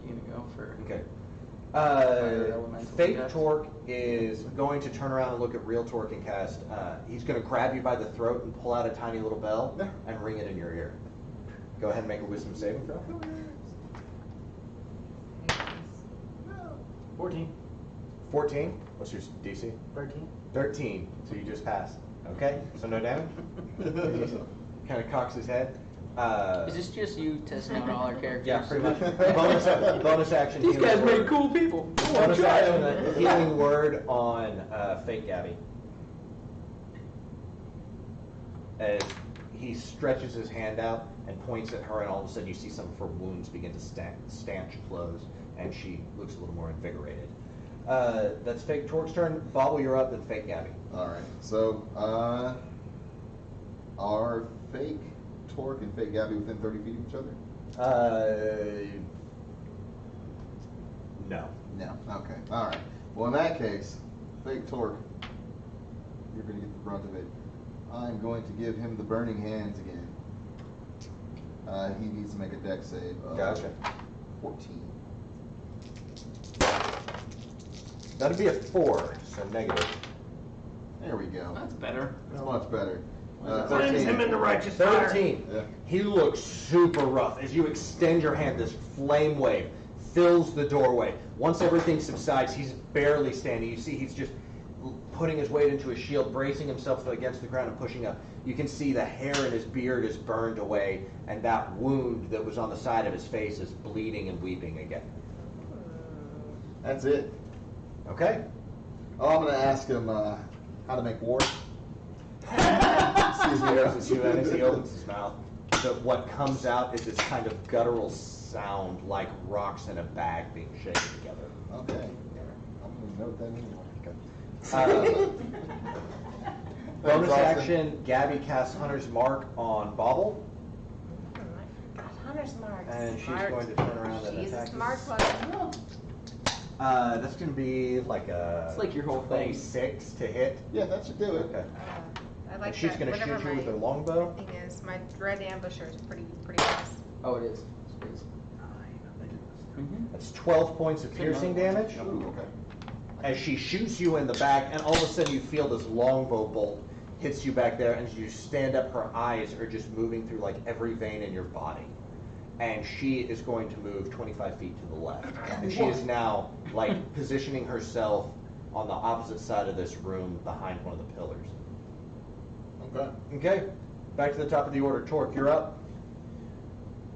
gonna go for? Okay. Fire elemental Fake cast. Torque is going to turn around and look at Real Torque and cast. He's going to grab you by the throat and pull out a tiny little bell and ring it in your ear. Go ahead and make a wisdom saving throw. 14. 14. What's your DC? 13. 13. So you just passed. Okay. So no damage. Kind of cocks his head. Is this just you testing out all our characters? Yeah, pretty much. bonus action. These healing guys word. made cool people. Bonus action, a healing word on Fake Gabby. As he stretches his hand out and points at her, and all of a sudden you see some of her wounds begin to stanch close, and she looks a little more invigorated. That's Fake Torque's turn. Bobble, you're up, then Fake Gabby. Alright, so, are Fake Torque and Fake Gabby within 30 feet of each other? No. No. Okay, alright. Well, in that case, Fake Torque, you're going to get the brunt of it. I'm going to give him the burning hands again. He needs to make a dex save. Gotcha. 14. That'd be a 4, so negative. There we go. That's better. That's much better. Cleanse him in the righteous fire. 13. Yeah. He looks super rough. As you extend your hand, this flame wave fills the doorway. Once everything subsides, he's barely standing. You see he's just putting his weight into his shield, bracing himself against the ground and pushing up. You can see the hair in his beard is burned away, and that wound that was on the side of his face is bleeding and weeping again. That's it. Okay? Oh, I'm going to ask him how to make war. Excuse me. As you as he opens his mouth, what comes out is this kind of guttural sound like rocks in a bag being shaken together. Okay. I'm going to note that anyway. Bonus Austin. action, Gabby casts Hunter's Mark on Bobble, God, Hunter's Mark. and she's Smart. going to turn around and She's a attack. smart one. That's going to be like a It's like your whole thing. 26 to hit. Yeah, that should do it. Okay. I like And she's that. going to Whatever shoot you with her my longbow. thing is, my red ambusher is pretty nice. Oh, it is. It's mm-hmm. That's 12 points of piercing damage. Ooh, okay. As she shoots you in the back, and all of a sudden you feel this longbow bolt hits you back there, and as you stand up, her eyes are just moving through like every vein in your body. And she is going to move 25 feet to the left. And she is now like positioning herself on the opposite side of this room behind one of the pillars. Okay. Okay, back to the top of the order. Torque, you're up.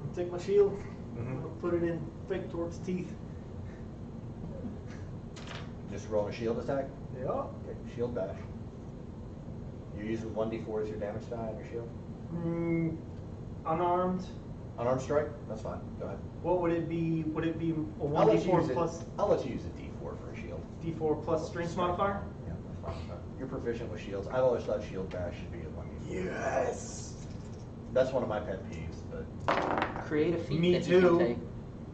I'll take my shield. Mhm. I'll put it in fake Torque's teeth. Just roll a shield attack. Yeah. Okay, shield bash. You're using 1d4 as your damage die on your shield. Unarmed. Unarmed strike? That's fine. Go ahead. What would it be? Would it be a I'll let you 1d4 use it. plus I'll let you use a d4 for a shield. d4 plus strength modifier? Yeah, that's fine. You're proficient with shields. I've always thought shield bash should be a 1d4. Yes. That's one of my pet peeves, but Create a feat Me that you too. can take.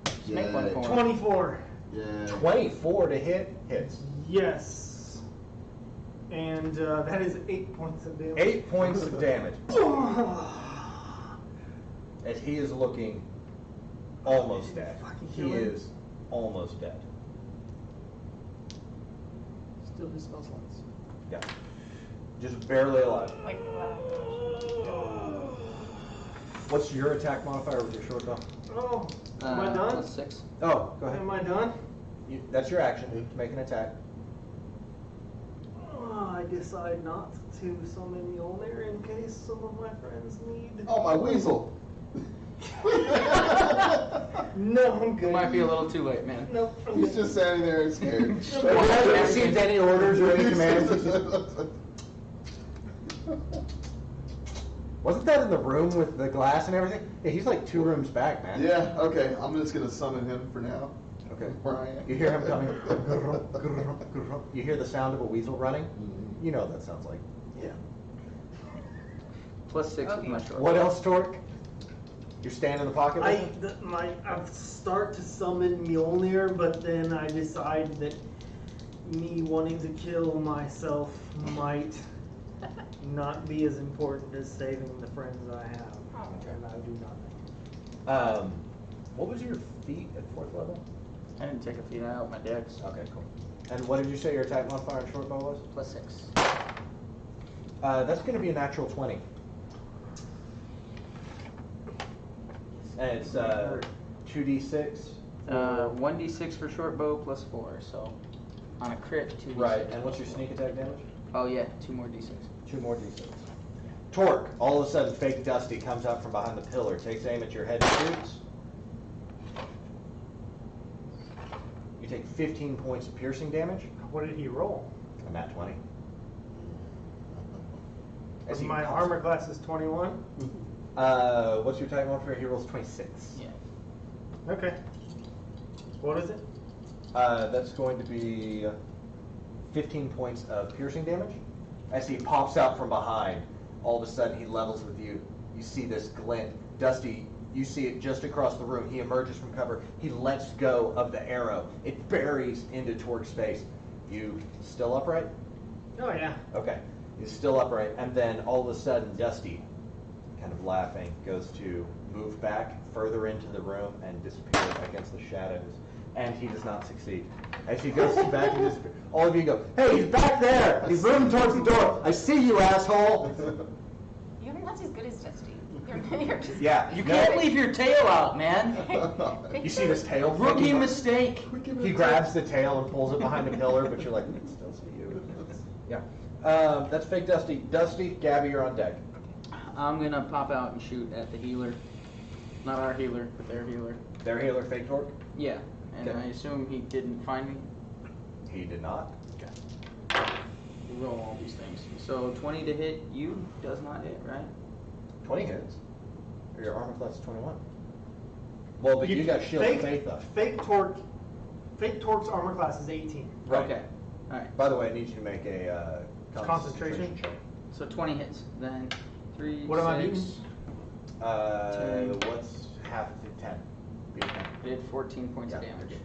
Just make one Yeah. for him. 24. Yeah. 24 to hit hits. Yes. And that is 8 points of damage. 8 points of damage. As he is looking almost dead. Fucking He kill him. is almost dead. Still just smells lights. Yeah. Just barely alive. Like, What's your attack modifier with your short bow? Oh, am I done? Plus 6. Oh, go ahead. Am I done? That's your action to make an attack. I decide not to summon Mjolnir in case some of my friends need. Oh, my weasel. No, I'm good. It might be a little too late, man. Nope, I'm He's good. just standing there and scared. Have you guys received any orders or any commands? Wasn't that in the room with the glass and everything? Yeah, he's like 2 rooms back, man. Yeah, okay. I'm just going to summon him for now. Okay. Where I am. You hear him coming. You hear the sound of a weasel running. Mhm. You know what that sounds like. Yeah. Plus 6 with Okay. my short. What else, Torque? You're standing in the pocket with him? I start to summon Mjolnir, but then I decide that me wanting to kill myself might not be as important as saving the friends I have. And I do nothing. What was your feat at 4th level? I didn't take a feat out my dex. Okay, cool. And what did you say your attack modifier and short bow was? Plus 6. That's going to be a natural 20. And it's 2d6. 1d6 for short bow plus 4, so on a crit, 2d6. Right, and what's your sneak attack damage? Oh yeah, 2 more d6. 2 more d6. Torque, all of a sudden fake Dusty comes out from behind the pillar, takes aim at your head and shoots. You take 15 points of piercing damage, What did he roll? and that 20. As he My pops- armor class is 21. What's your attack modifier? He rolls 26. Yeah. Okay. What is it? That's going to be 15 points of piercing damage. As he pops out from behind, all of a sudden he levels with you. You see this glint. Dusty, you see it just across the room. He emerges from cover. He lets go of the arrow. It buries into Torque's face. You still upright? Oh yeah. Okay. He's still upright. And then all of a sudden, Dusty, kind of laughing, goes to move back further into the room and disappear against the shadows. And he does not succeed. As he goes back and disappears, all of you go, "Hey, he's back there! He's moving towards the door! I see you, asshole!" You're not as good as Dusty. You're just. Yeah, You can't leave your tail out, man. You see this tail? Rookie mistake. He grabs the tail and pulls it behind a pillar, but you're like, "It's still see you." Yeah. That's fake Dusty. Dusty, Gabby, you're on deck. I'm gonna pop out and shoot at the healer. Not our healer, but their healer. Their healer, fake torque? Yeah, and Okay. I assume he didn't find me. He did not. We roll all these things. So 20 to hit you does not hit, right? 20 hits. Or your armor class is 21. Well, but you got shield of faith up. Fake Torque's armor class is 18. Right. Okay. All right. By the way, I need you to make a Concentration? check. So 20 hits. Then 3, What am I 6. What's half of it? 10. Be a 10. Did 14 points of Yeah. damage.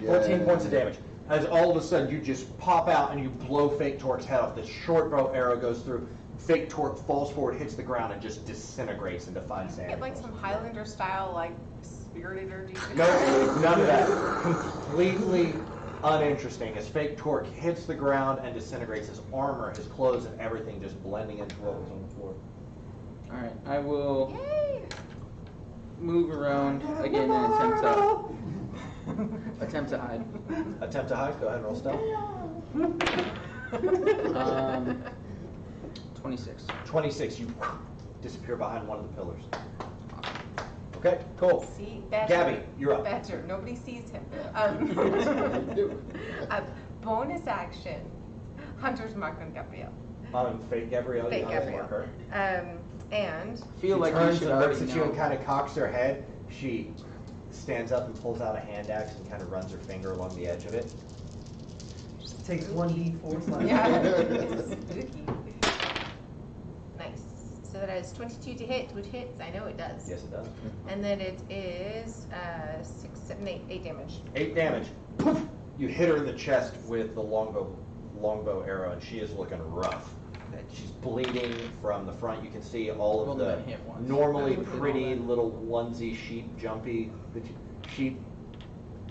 14 points of damage. As all of a sudden you just pop out and you blow Fake Torque's head off. This short bow arrow goes through. Fake Torque falls forward, hits the ground, and just disintegrates into fine sand. Get like some Highlander style, like spirited or decent. No, none of that. Completely uninteresting. As Fake Torque hits the ground and disintegrates, his armor, his clothes, and everything just blending into what was on the floor. All right. I will Yay! move around again and attempt to hide. Attempt to hide. Go ahead and roll stealth. 26. 26. You disappear behind one of the pillars. Okay, cool. See, Badger. Gabby, you're up. Badger, nobody sees him. Bonus action. Hunter's mark on Gabrielle. Fake Gabrielle. Fake you hunter's Gabrielle. mark her. Feel She like you turns should and looks already at you and know. kind of cocks her head. She stands up and pulls out a hand axe and kind of runs her finger along the edge of it. Just takes 1d4 slash. Yeah. It's spooky. Nice. So that is 22 to hit, which hits. I know it does. Yes, it does. And then it is 6, 7, 8 damage. 8 damage. Poof! You hit her in the chest with the longbow arrow, and she is looking rough. She's bleeding from the front. You can see all of Only the been hit once. normally I would hit pretty all that. little onesie sheep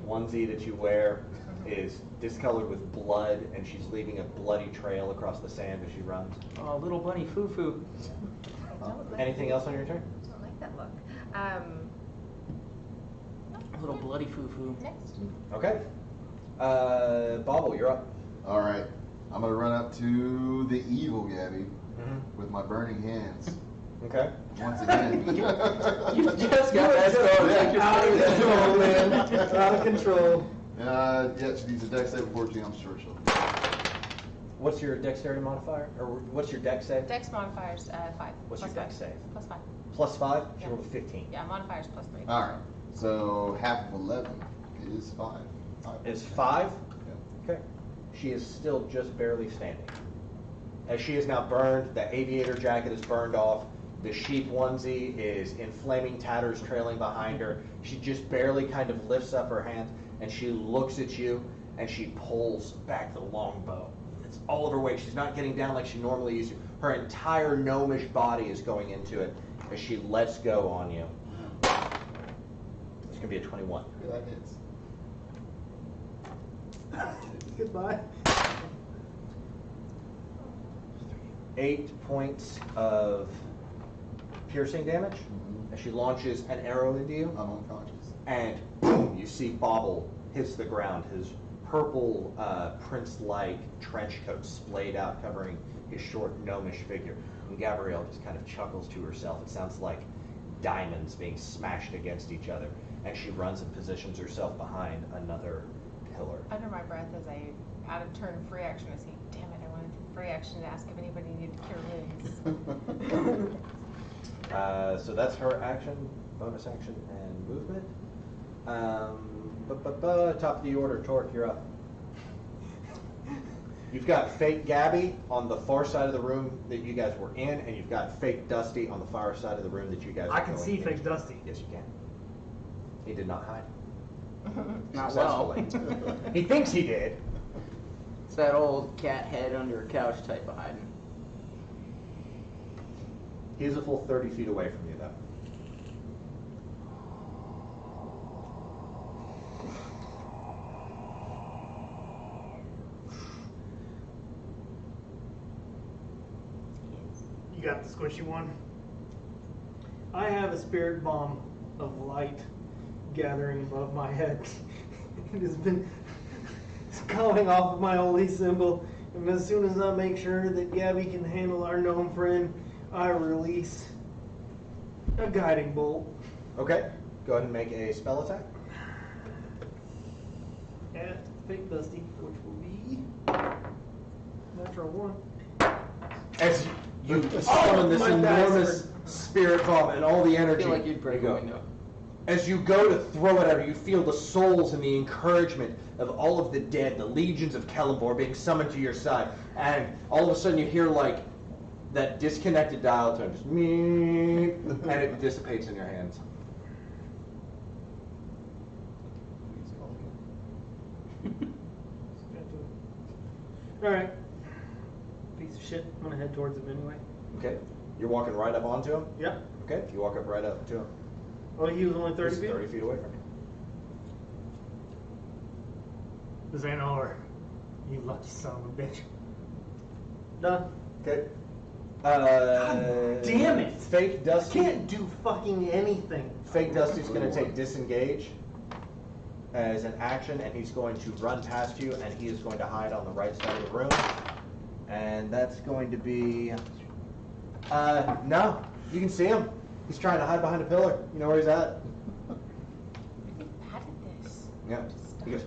onesie that you wear is discolored with blood, and she's leaving a bloody trail across the sand as she runs. Oh, little bunny foo-foo. Don't like Anything else on your turn? Don't like that look. Little bloody foo-foo. Next. Okay. Bobble, you're up. All right, I'm gonna run up to the evil Gabby with my burning hands Okay. once again. You just got that going. Yeah. Out of control, man. Out of control. Yeah, she needs a dex save of 14. I'm sure she'll. What's your dexterity modifier? Or what's your dex save? Dex modifiers 5. What's plus your dex 5. save? Plus 5. Plus 5? She Yeah. rolled a 15. Yeah, modifiers plus 3. All right, so half of 11 is 5. Is 5? Yeah. Okay. She is still just barely standing. As she is now burned, the aviator jacket is burned off. The sheep onesie is in flaming tatters trailing behind her. She just barely kind of lifts up her hand and she looks at you and she pulls back the longbow. It's all of her weight. She's not getting down like she normally used to. Her entire gnomish body is going into it as she lets go on you. It's going to be a 21. Yeah, that hits. Goodbye. 8 points of piercing damage as she launches an arrow into you. I'm unconscious. And boom, you see Bobble hits the ground, his purple prince-like trench coat splayed out, covering his short gnomish figure. And Gabrielle just kind of chuckles to herself. It sounds like diamonds being smashed against each other. And she runs and positions herself behind another pillar. Under my breath as I, out of turn, free action, I say, damn it, I wanted free action to ask if anybody needed cure wounds. So that's her action, bonus action, and movement. Top of the order, Torque, you're up. You've got fake Gabby on the far side of the room that you guys were in, and you've got fake Dusty on the far side of the room that you guys were I can going see into. fake Dusty. Yes, you can. He did not hide. Not well. Successfully. He thinks he did. It's that old cat head under a couch type of hiding. He's a full 30 feet away from you, though. You got the squishy one. I have a spirit bomb of light gathering above my head. It has been going off of my holy symbol. And as soon as I make sure that Gabby can handle our gnome friend, I release a guiding bolt. Okay, go ahead and make a spell attack. At Fake Dusty, which will be natural 1. As you summon this my enormous bastard. spirit bomb and all the I energy. feel like you'd break you a go. window. As you go to throw it at her, you feel the souls and the encouragement of all of the dead, the legions of Celeborn being summoned to your side. And all of a sudden you hear like that disconnected dial tone, just meep, and it dissipates in your hands. Alright. Piece of shit. I'm gonna head towards him anyway. Okay, you're walking right up onto him? Yep. Okay, you walk up right up to him. Oh, he was only 30 He's feet? 30 feet away from you. Xanor, you lucky son of a bitch. Done. Okay. Damn it! Fake I Dusty. can't do fucking anything. Fake Dusty's going to take disengage as an action, and he's going to run past you, and he is going to hide on the right side of the room. And that's going to be... no. You can see him. He's trying to hide behind a pillar. You know where he's at? Bad at this. Yeah. He goes...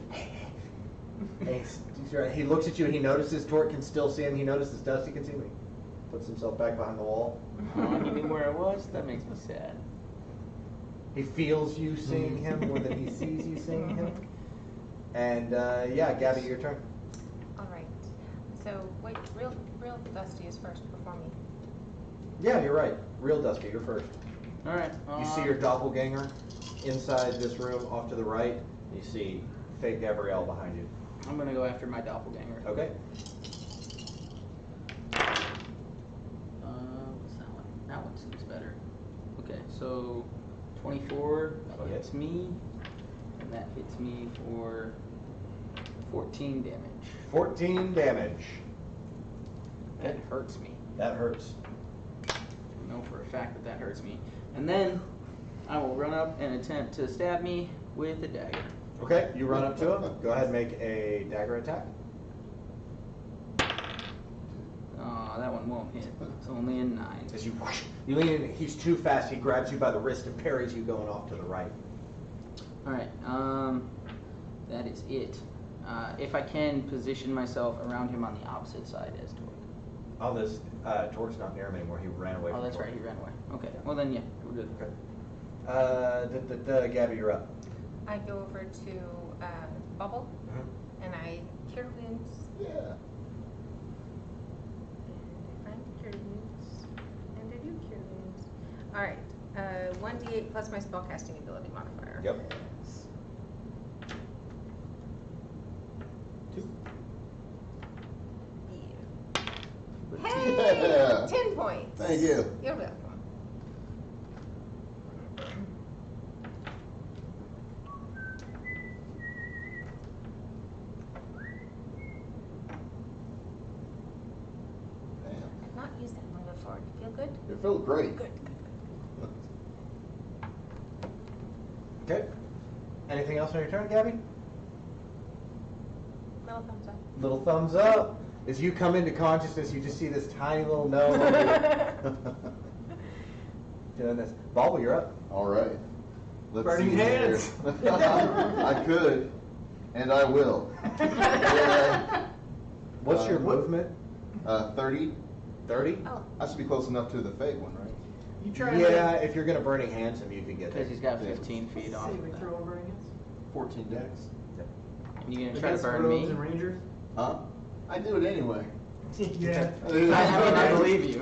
and he's right. He looks at you, and he notices Torque can still see him. He notices Dusty can see him. He puts himself back behind the wall. Oh, you knew where I was? That makes me sad. He feels you seeing him more than he sees you seeing him. And yeah, Gabby, your turn. All right. So wait, real Dusty is first before me. Yeah, you're right. Real Dusty, you're first. Alright. You see your doppelganger inside this room off to the right. You see fake Gabrielle behind you. I'm gonna go after my doppelganger. Okay. What's that one? That one seems better. Okay, so 24, that Okay. hits me, and that hits me for 14 damage. 14 damage. That hurts me. That hurts. I know for a fact that that hurts me. And then I will run up and attempt to stab me with a dagger. Okay, you run up to him. Go ahead and make a dagger attack. Oh, that one won't hit. It's only a 9. As you lean in, he's too fast. He grabs you by the wrist and parries you going off to the right. Alright, that is it. If I can position myself around him on the opposite side as Torque. On this, Torque's not near him anymore. He ran away. Oh, from that's Torque. right, he ran away. Okay, well then, yeah, we're good. Okay. Gabby, you're up. I go over to Bubble and I cure wounds. Yeah. And I find cure wounds. And I do cure wounds. All right. 1d8 plus my spellcasting ability modifier. Yep. 2. Yeah. Hey! 10 points. Thank you. You're welcome. Damn. I've not used that one before. Feel good? It feels great. Good. Okay. Anything else on your turn, Gabby? Little thumbs up. Little thumbs up. As you come into consciousness, you just see this tiny little gnome over here. Doing this. Bobble, you're up. All right. Let's Burning see here. hands. I could, and I will. Yeah. What's your What? movement? 30. 30? Oh, I should be close enough to the fake one, right? You try Yeah, if you're going to Burning Hands him, you can get there. Because he's got 15 feet off of saving that. throw over against. 14 decks. And you gonna try to Against burn rogues me? and rangers? Huh? I do it anyway. Yeah. I believe you.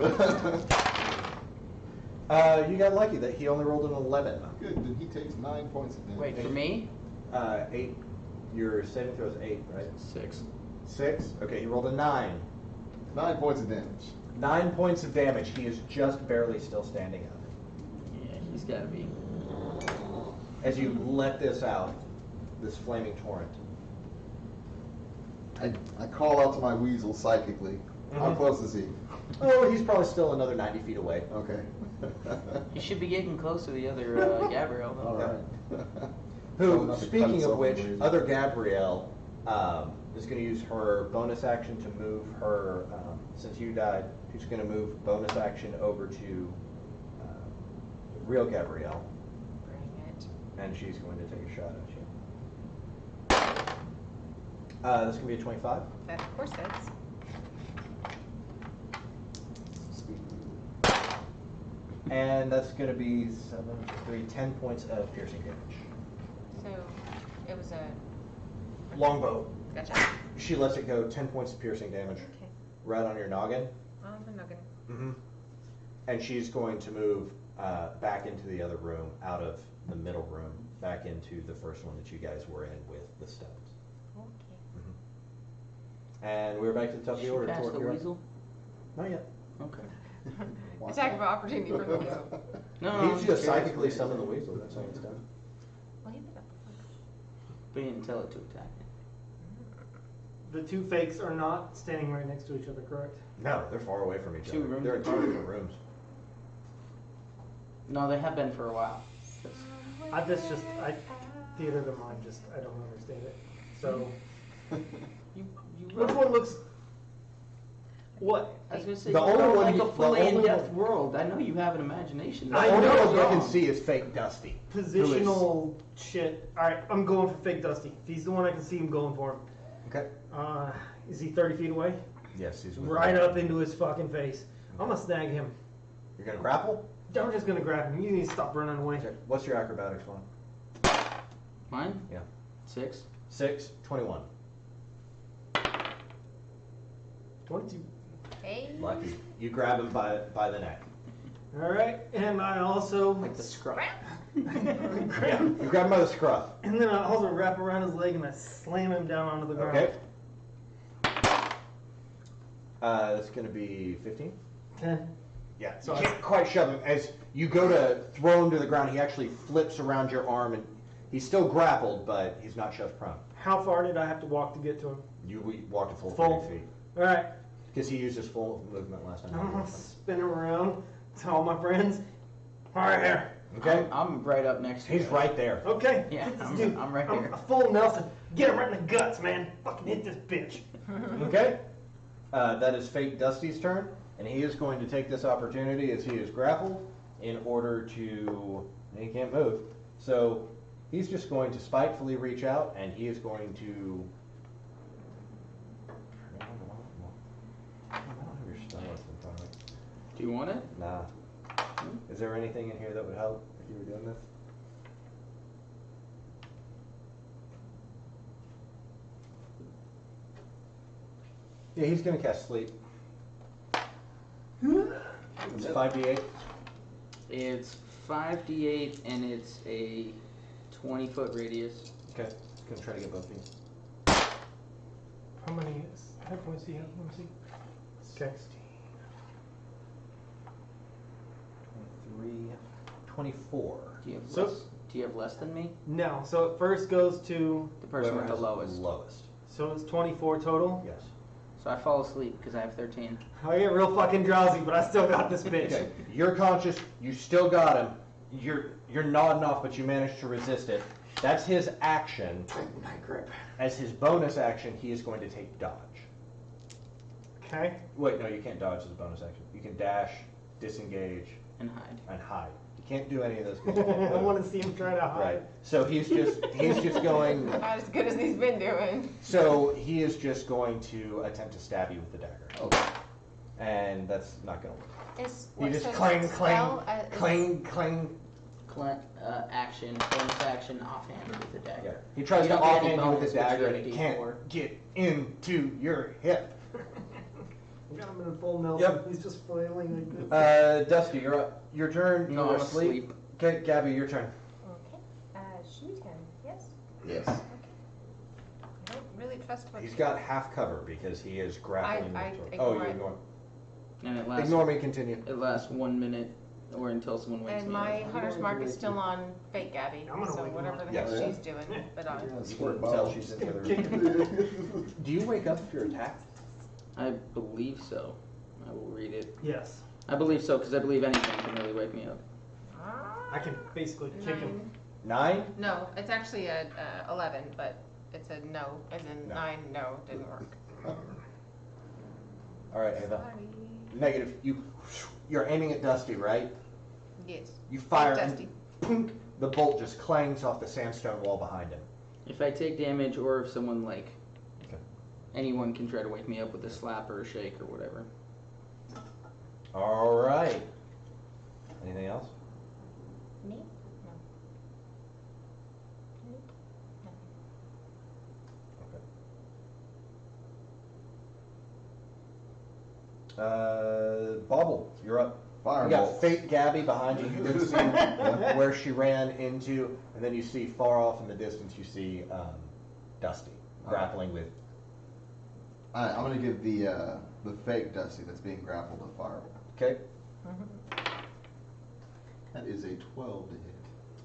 You got lucky that he only rolled an 11. Good, then he takes 9 points of damage. Wait, for me? 8. Your saving throw is 8, right? 6. 6? Okay, he rolled a 9. 9 points of damage. 9 points of damage. He is just barely still standing up. Yeah, he's gotta be. As you let this out, this flaming torrent. I call out to my weasel psychically. How Mhm. close is he? Oh, he's probably still another 90 feet away. Okay. You should be getting close to the other Gabrielle. All right. Who, Well, not to cut speaking itself of which, in the reason. other Gabrielle is going to use her bonus action to move her, since you died, she's going to move bonus action over to real Gabrielle, Bring it. and she's going to take a shot at you. This can be a 25. That of course is. And that's going to be 7, 3, 10 points of piercing damage. So it was a Longbow. gotcha. She lets it go, 10 points of piercing damage. Okay. Right on your noggin. I'm not gonna. Mm-hmm. And she's going to move back into the other room, out of the middle room, back into the first one that you guys were in with the stones. Okay. And we're back to the top of the order. Pass Torque, the you're up. weasel? Not yet. Okay. Attack of opportunity for the weasel. No, He's I'm just curious. psychically summon the weasel. That's how it's done. Well, he did that But you didn't tell it to attack. The two fakes are not standing right next to each other, correct? No, they're far away from each Two other. rooms They're in two apart. different rooms. No, they have been for a while. That's just, theater of the mind, I don't understand it. So, You which one looks, what? I was gonna say, The you only don't one like you- a the fully only in-depth one- world. I know you have an imagination. The I only know, one you no. can see is fake Dusty. who is- Positional shit. Alright, I'm going for fake Dusty. If he's the one I can see, I'm going for him. Okay. Is he 30 feet away? Yes, he's with Right you. up into his fucking face. I'm gonna snag him. You're gonna grapple? I'm just gonna grab him. You need to stop running away. Okay. What's your acrobatics one? Mine? Yeah. 6. 6, 21. 22. Hey. Lucky. You grab him by the neck. Alright, and I also Like the scruff. Yeah. You grab him by the scruff. and then I also wrap around his leg and I slam him down onto the ground. Okay. That's gonna be 15. 10. Yeah. So So you can't quite shove him. As you go to throw him to the ground, he actually flips around your arm, and he's still grappled, but he's not shoved prone. How far did I have to walk to get to him? You walked a full Full. 30 feet. Alright, Because he used his full movement last time. I'm gonna spin him around to all my friends. Alright, here. Okay. I'm right up next to He's you. right there. Okay. Yeah, Get this I'm- dude. I'm right here. a full Nelson. Get him right in the guts, man. Fucking hit this bitch. Okay. That is Fake Dusty's turn, and he is going to take this opportunity as he is grappled in order to. He can't move, so he's just going to spitefully reach out, and he is going to. I don't have your spell list in front of me. Do you want it? Nah. Is there anything in here that would help if you were doing this? Yeah, he's gonna cast sleep. It's 5d8. It's 5d8 and it's a 20-foot radius. Okay, gonna try to get both of you. How many hit points do you have? Let me see. Okay. 23, 24. Do you have So- less? Do you have less than me? No, so it first goes to, The person Whoever with the has lowest. Lowest. so it's 24 total. Yes. So I fall asleep because I have 13. I get real fucking drowsy, but I still got this bitch. Okay, you're conscious. You still got him. You're nodding off, but you managed to resist it. That's his action. Tighten my grip. As his bonus action, he is going to take dodge. Okay. Wait, no, you can't dodge as a bonus action. You can dash, disengage, And hide. and hide. You can't do any of those. 'cause I you can't move. want to see him try to hide. Right. So he's just going. Not as good as he's been doing. So he is just going to attempt to stab you with the dagger. Okay. And that's not going to work. Is You just so clang, spell, clang, is- clang, clang. Action, bonus action, offhanded with the Yeah. dagger. He tries You to don't get any offhand you with bonus, the but you dagger, get and a it D4. can't get into your hip. Got him in full Nelson. Yep. He's just flailing like this. Dusty, you're up. Your turn. No, You're I'm asleep. Okay, Gabby, your turn. Okay, shoot him, yes? Yes. I don't really trust what. He's got half cover because he is grappling. I with Tor- ignore you it. ignore. And it lasts. Ignore me, continue. It lasts 1 minute or until someone wakes And me my up. hunter's mark is still on fake Gabby, I'm gonna so wake him whatever up. the heck Yeah. she's doing, but Yeah, You squirt can bottle. tell she's in the other room. Do you wake up if you're attacked? I believe so. I will read it. Yes. I believe so because I believe anything can really wake me up. I can basically kick him. 9? No, it's actually a 11, but it's a no, as in No. 9, no, didn't work. All right, Ava. Sorry. Negative. You're aiming at Dusty, right? Yes. You fire, Dusty. and punk, the bolt just clangs off the sandstone wall behind him. If I take damage or if someone Okay. anyone can try to wake me up with a slap or a shake or whatever. All right. Anything else? Me? No. Nope. Bobble, you're up. Firebolt. You got fake Gabby behind you. You didn't see where she ran into, and then you see far off in the distance. You see Dusty grappling with. Alright, I'm gonna give the fake Dusty that's being grappled a fireball. Okay, That is a 12 to hit.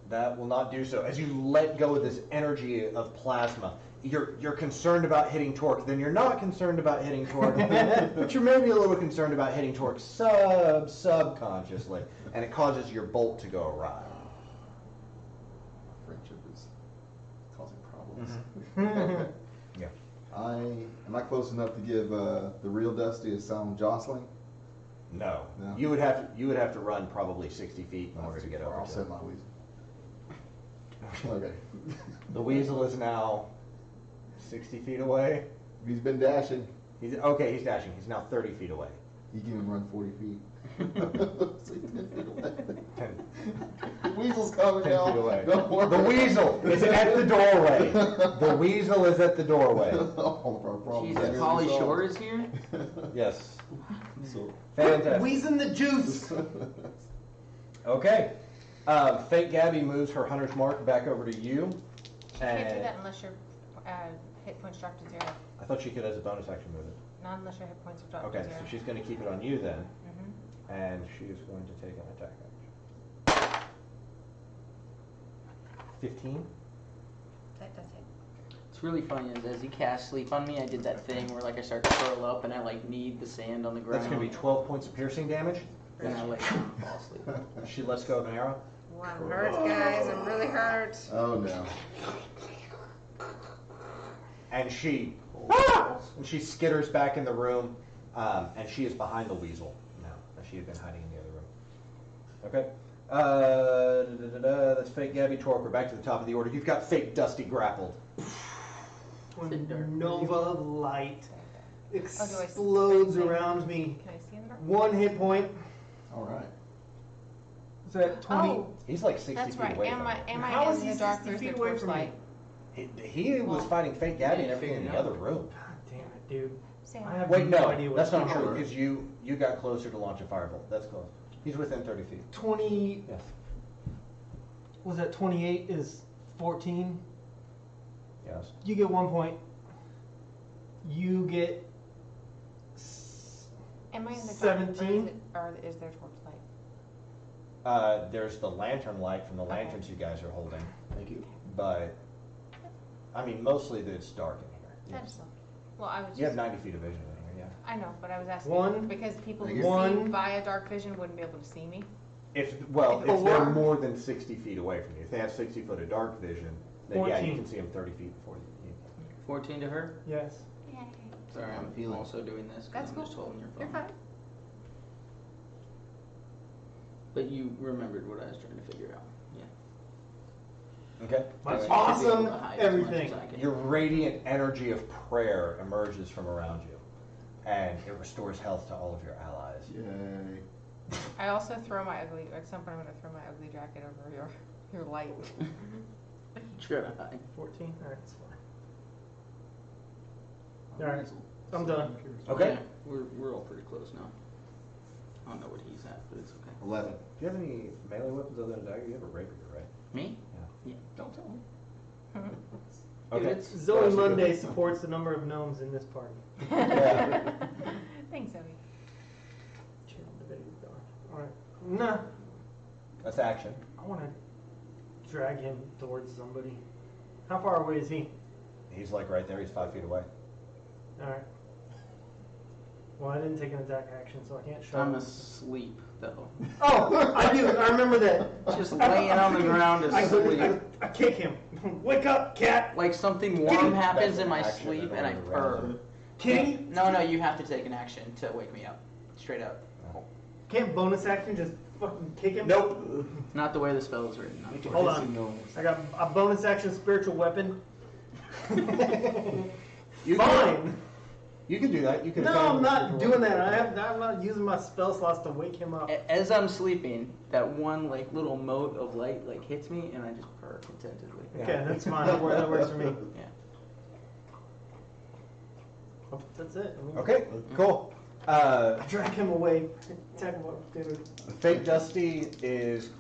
that will not do so. As you let go of this energy of plasma, you're concerned about hitting Torque. Then you're not concerned about hitting Torque, but you're maybe a little concerned about hitting Torque subconsciously, and it causes your bolt to go awry. Friendship is causing problems. Yeah. Am I close enough to give the real Dusty a sound jostling? No. No. You would have to run probably 60 feet in order to get over I'll to set him. my weasel. Okay. The weasel is now 60 feet away. He's been dashing. He's dashing. He's now 30 feet away. He can even run 40 feet. So he's 10 feet away. 10, The weasel's coming 10 down. feet away. Don't worry. The weasel is at the doorway. The weasel is at the doorway. Oh, our problem. Jesus, Polly Shore is here? Yes. So, Fantastic. Wheezing the juice. Okay. Fake Gabby moves her hunter's mark back over to you. Can't do And that unless your hit points drop to 0. I thought she could as a bonus action move it. Not unless your hit points have dropped Okay, to 0. so she's going to keep it on you then. Mhm. And she is going to take an attack action. 15? That does hit. It's really funny is as he casts sleep on me, I did that thing where I start to curl up and I knead the sand on the ground. That's going to be 12 points of piercing damage. And I lay down and fall asleep. She lets go of an arrow. Wow, I'm hurt, guys. I'm really hurt. oh no. And she skitters back in the room, and she is behind the weasel now, as she had been hiding in the other room. Okay. That's fake Gabby Torque. We're back to the top of the order. You've got fake Dusty grappled. When Nova light see explodes anything? around me. Can I see in the dark? 1 hit point. Alright. Is that 20? Oh, He's like 60 that's feet right. away Am from I, you. am How I is in he the dark? 60 There's feet the away from me? torchlight. He was fighting fake Gabby and Yeah, everything in the figured it other room. God damn it, dude. Sam. I have Wait, no, idea what that's not to true, do. because you got closer to launch a firebolt. That's close. He's within 30 feet. 20, Yes. was that 28 is 14? Yes. You get 1 point. You get Am I in the dark? 17? Or is there torchlight? There's the lantern light from the lanterns you guys are holding. Thank you. But, I mean, mostly it's dark in here. That is so. Well, I was You have just. 90 feet of vision in here, yeah. I know, but I was asking One. because people I who guess- see One. via dark vision wouldn't be able to see me. If they're Four. more than 60 feet away from you. If they have 60 foot of dark vision, then yeah, you 14. can see them 30 feet before you. 14 to her? Yes. Sorry, I'm Feeling. also doing this because That's I'm cool. just holding your phone. You're fine. But you remembered what I was trying to figure out. Yeah. Okay? That's So you should be able awesome, to hide as much everything. as I can. Your radiant energy of prayer emerges from around you, and it restores health to all of your allies. Yay. I also throw my ugly. At some point, I'm gonna throw my ugly jacket over your light. Try to hide. 14? Alright, that's fine. Alright, I'm done. Okay. Yeah, we're all pretty close now. I don't know what he's at, but it's okay. 11. Do you have any melee weapons other than a dagger? You have a rapier, right? Me? Yeah. Yeah. Don't tell me. Okay. Dude, it's- Zoe Monday supports the number of gnomes in this party. Yeah. Thanks, Zoe. bonus action. I want to drag him towards somebody. How far away is he? He's like right there. He's 5 feet away. Alright. Well, I didn't take an attack action, so I can't show I'm him. asleep though. Oh, I do. I remember that. Just laying on the ground asleep. I kick him. Wake up, cat. Like something warm happens That's in my an action sleep and and I then purr. around. Kitty. No, you have to take an action to wake me up. Straight up. Can't bonus action just fucking kick him? Nope. Not the way the spell is written. Hold on. I got a bonus action spiritual weapon. You Fine. You can do that. You can. No, attack him I'm with not your doing weapon. that. I'm not using my spell slots to wake him up. As I'm sleeping, that one like little mote of light like hits me and I just purr contentedly. Okay, that's fine. That works for me. Yeah. That's it. I mean, Okay, cool. Drag him away. Attack him up, dude. Fake Dusty is.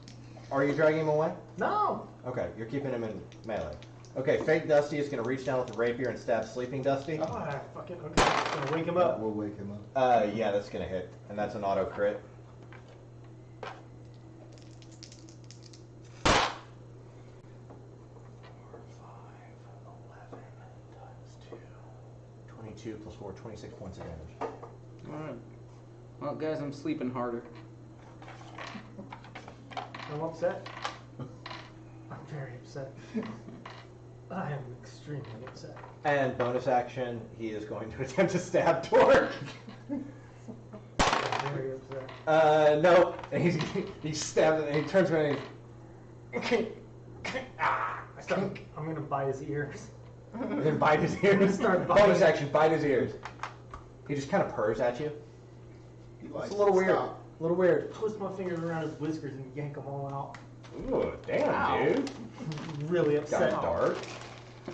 Are you dragging him away? No. Okay, you're keeping him in melee. Okay, Fake Dusty is going to reach down with the rapier and stab Sleeping Dusty. Oh, fucking okay. Gonna wake him up. We'll wake him up. Yeah, that's going to hit, and that's an auto crit. 22 plus 4, 26 points of damage. Alright. Well, guys, I'm sleeping harder. I'm upset. I'm very upset. I am extremely upset. And bonus action, he is going to attempt to stab Torque. I'm very upset. No, and he stabs it, and he turns around and I'm gonna bite his ears. and then bite his ears. Start biting. Bonus action, bite his ears. He just kind of purrs at you. It's a little weird. A little weird. Twist my fingers around his whiskers and yank them all out. Ooh, damn, Ow. dude. Really Got upset. dark.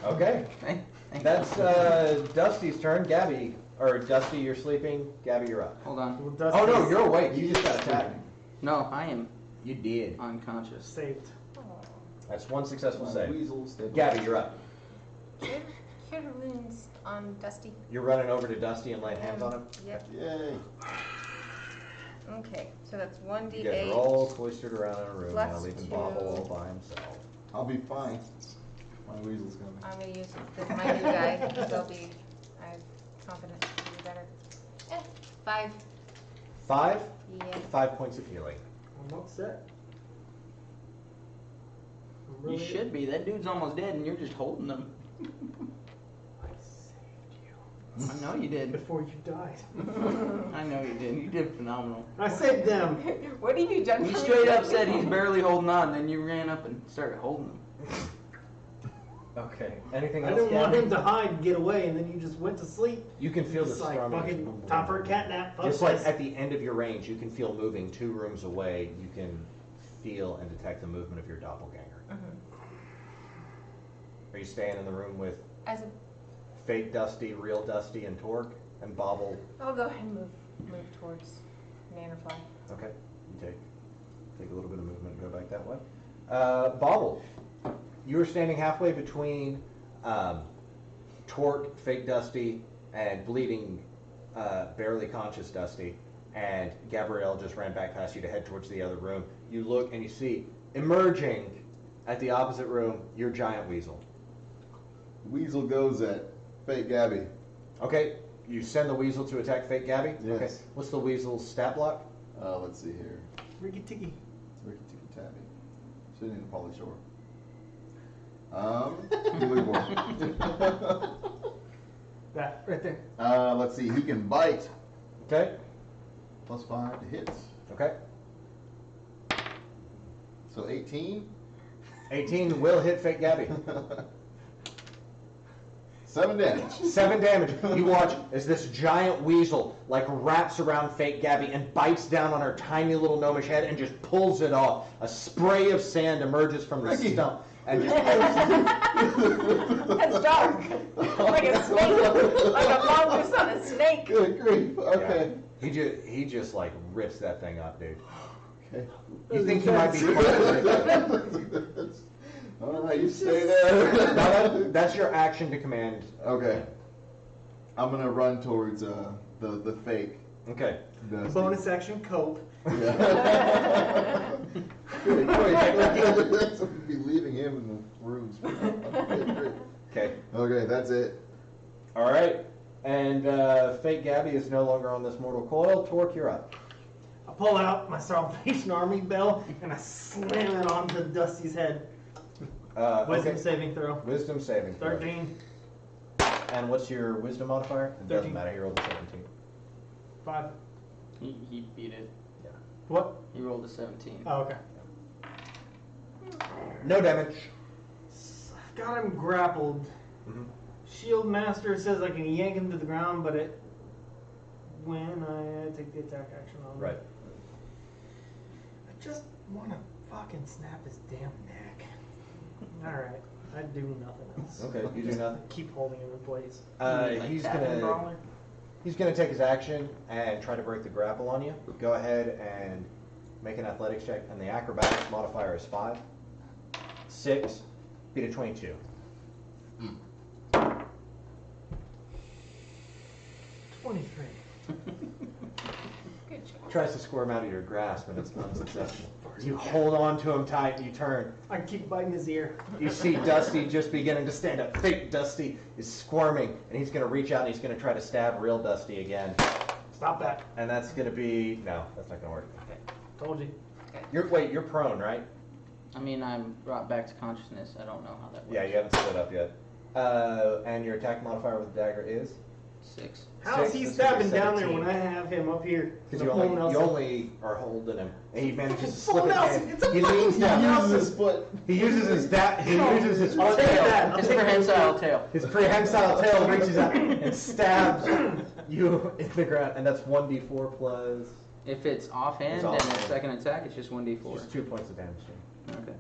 Okay. Thank That's you. Dusty's turn. Gabby, or Dusty, you're sleeping. Gabby, you're up. Hold on. Well, Dusty Oh no, is you're awake. You just got attacked. No, I am You did. unconscious. saved. That's one successful save. Weasel, stay Gabby, you're up. Cure wounds on Dusty. You're running over to Dusty and laying hands on him. Yep. Yay. Okay, so that's You guys 1d8. are all cloistered around in a room now, Plus leaving two. Bobble all by himself. I'll be fine. My weasel's coming. I'm gonna use my new guy. He'll be. I'm confident he'll be better. 5. 5? Yeah. 5 points of healing. I'm upset. I'm You really- should be. That dude's almost dead and you're just holding him. I saved you I know you did. before you died. I know you did. You did phenomenal. I saved them. What have you done? You for me? straight up said he's barely holding on, then you ran up and started holding him. Okay. Anything I else? didn't want Gabby? him to hide and get away, and then you just went to sleep. You can feel the Just like strumming. fucking time for a cat nap. Fuck Just like this. at the end of your range, you can feel moving 2 rooms away. You can feel and detect the movement of your doppelganger. Are you staying in the room with As a, Fake Dusty, Real Dusty, and Torque, and Bobble? I'll go ahead and move towards Mannerfly. Okay, you take a little bit of movement and go back that way. Bobble, you were standing halfway between Torque, Fake Dusty, and bleeding, barely conscious Dusty, and Gabrielle just ran back past you to head towards the other room. You look and you see, emerging at the opposite room, your giant weasel. Weasel goes at Fake Gabby. Okay, you send the weasel to attack Fake Gabby? Yes. Okay, what's the weasel's stat block? Let's see here. Ricky Ticky. It's Ricky Ticky Tabby. Sitting in the Polly Shore. Keep looking for it. That right there. Let's see. He can bite. Okay, +5 to hits. okay. So 18. 18 will hit Fake Gabby. 7 damage. 7 damage. You watch as this giant weasel like wraps around Fake Gabby and bites down on her tiny little gnomish head and just pulls it off. A spray of sand emerges from the Ricky. stump and just That's dark. Like a snake. Like a mongoose on a snake. Good grief. Okay. he just like rips that thing up, dude. Okay. You think he might be part of it? All right, you stay there. That's your action to command. Okay. I'm gonna run towards the fake. Okay. Dusty. Bonus action cope. Yeah. Good. Great. So we'd be leaving him in the rooms. Okay. Okay, that's it. All right. And Fake Gabby is no longer on this mortal coil. Torque, you're up. I pull out my Salvation Army bell and I slam it onto Dusty's head. Wisdom Okay. saving throw. Wisdom saving throw. 13. And what's your wisdom modifier? It doesn't 13. matter. You rolled a 17. 5. He beat it. What? He rolled a 17. Oh, okay. No damage. I've got him grappled. Mm-hmm. Shield Master says I can yank him to the ground, but when I take the attack action on him. Right. I just want to fucking snap his damn neck. Alright, I do nothing else. Okay, you do nothing. Keep holding him in place. He's Captain gonna Brawler? he's gonna take his action and try to break the grapple on you. Go ahead and make an athletics check, and the acrobatics modifier is 5. 6. Beat a 22. 23. Good job. Tries to squirm out of your grasp, and it's unsuccessful. You hold on to him tight, you turn. I keep biting his ear. You see Dusty just beginning to stand up. Fake Dusty is squirming, and he's going to reach out and he's going to try to stab real Dusty again. Stop that. And that's going to be... No, that's not going to work. Okay. Told you. You're prone, right? I mean, I'm brought back to consciousness. I don't know how that works. Yeah, you haven't stood up yet. And your attack modifier with the dagger is? 6. How is 6, he this would be stabbing down there 17. when I have him up here? Because The you full only, Nelson? you only are holding him, and he manages to Full slip his Nelson. hand. It's a He fucking leans full down. Nelson. Uses his foot. He uses his he uses his I'll foot take tail. that. I'll His take prehensile tail. His prehensile tail reaches out and stabs you in the ground, and that's 1d4 plus If it's offhand, It's then offhand. the second attack, it's just 1d4. just 2 points of damage. Okay.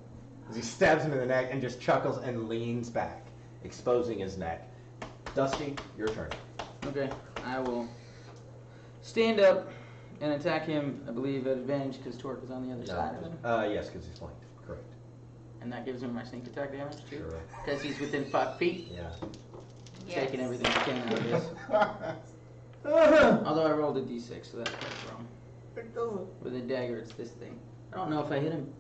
As he stabs him in the neck and just chuckles and leans back, exposing his neck. Dusty, your turn. Okay, I will stand up and attack him, I believe, at advantage because Torque is on the other side of him. Yes, because he's flanked. Correct. And that gives him my sneak attack damage too? Sure. Because he's within 5 feet. Yeah. Taking Yes. everything I can out of this. Although I rolled a d6, so that's quite wrong. It doesn't. With a dagger, it's this thing. I don't know if I hit him.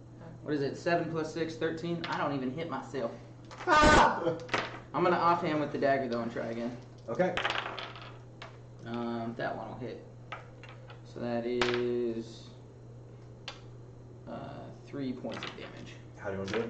What is it, 7 plus 6, 13? I don't even hit myself. I'm going to offhand with the dagger though and try again. Okay. That one will hit. So that is 3 points of damage. How do you want to do it?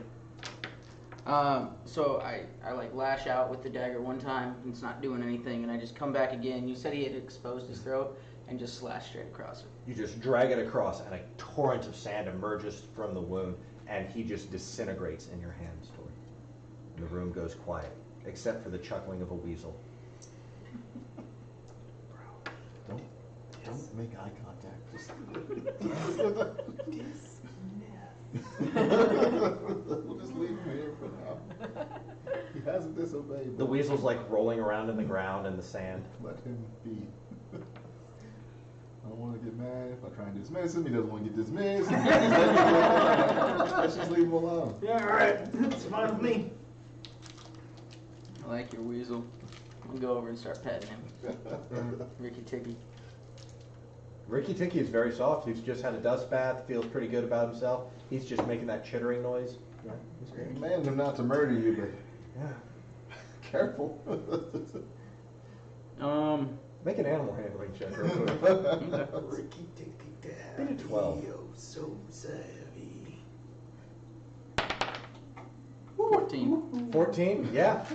So I like lash out with the dagger one time, and it's not doing anything, and I just come back again. You said he had exposed his throat, and just slash straight across it. You just drag it across, and a torrent of sand emerges from the wound, and he just disintegrates in your hands, Tori. And the room goes quiet, except for the chuckling of a weasel. Don't make eye contact. Just we'll just leave him here for now. He hasn't disobeyed. The weasel's like rolling around in the ground in the sand. Let him be. I don't want to get mad if I try and dismiss him. He doesn't want to get dismissed. Let's just leave him alone. Yeah, alright. It's fine with me. I like your weasel. I'll go over and start petting him. Ricky Ticky. Ricky Ticky is very soft. He's just had a dust bath, feels pretty good about himself. He's just making that chittering noise. Yeah, he's great. Command him not to murder you, but Yeah. careful. Make an animal handling check real quick. Ricky Ticky Beat a 12. so savvy. 14. 14? Yeah.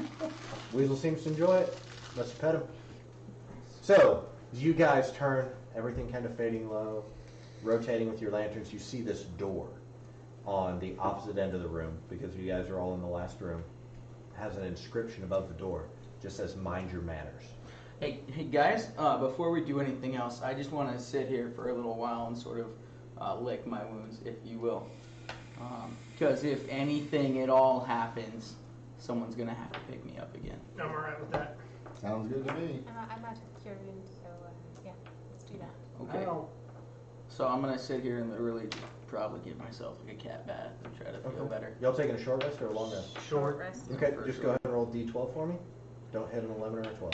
Weasel seems to enjoy it. Let's pet him. So, as you guys turn, everything kind of fading low, rotating with your lanterns, you see this door on the opposite end of the room, because you guys are all in the last room. It has an inscription above the door. It just says, "Mind your manners." Hey guys, before we do anything else, I just want to sit here for a little while and sort of lick my wounds, if you will. Because if anything at all happens, someone's going to have to pick me up again. I'm alright with that. Sounds good to me. I'm not cure wound, so yeah, let's do that. Okay. Ow. So I'm going to sit here and literally just probably give myself like a cat bath and try to feel better. Y'all taking a short rest or a long rest? Short. Rest. Okay, For just sure. go ahead and roll D12 for me. Don't hit an 11 or a 12.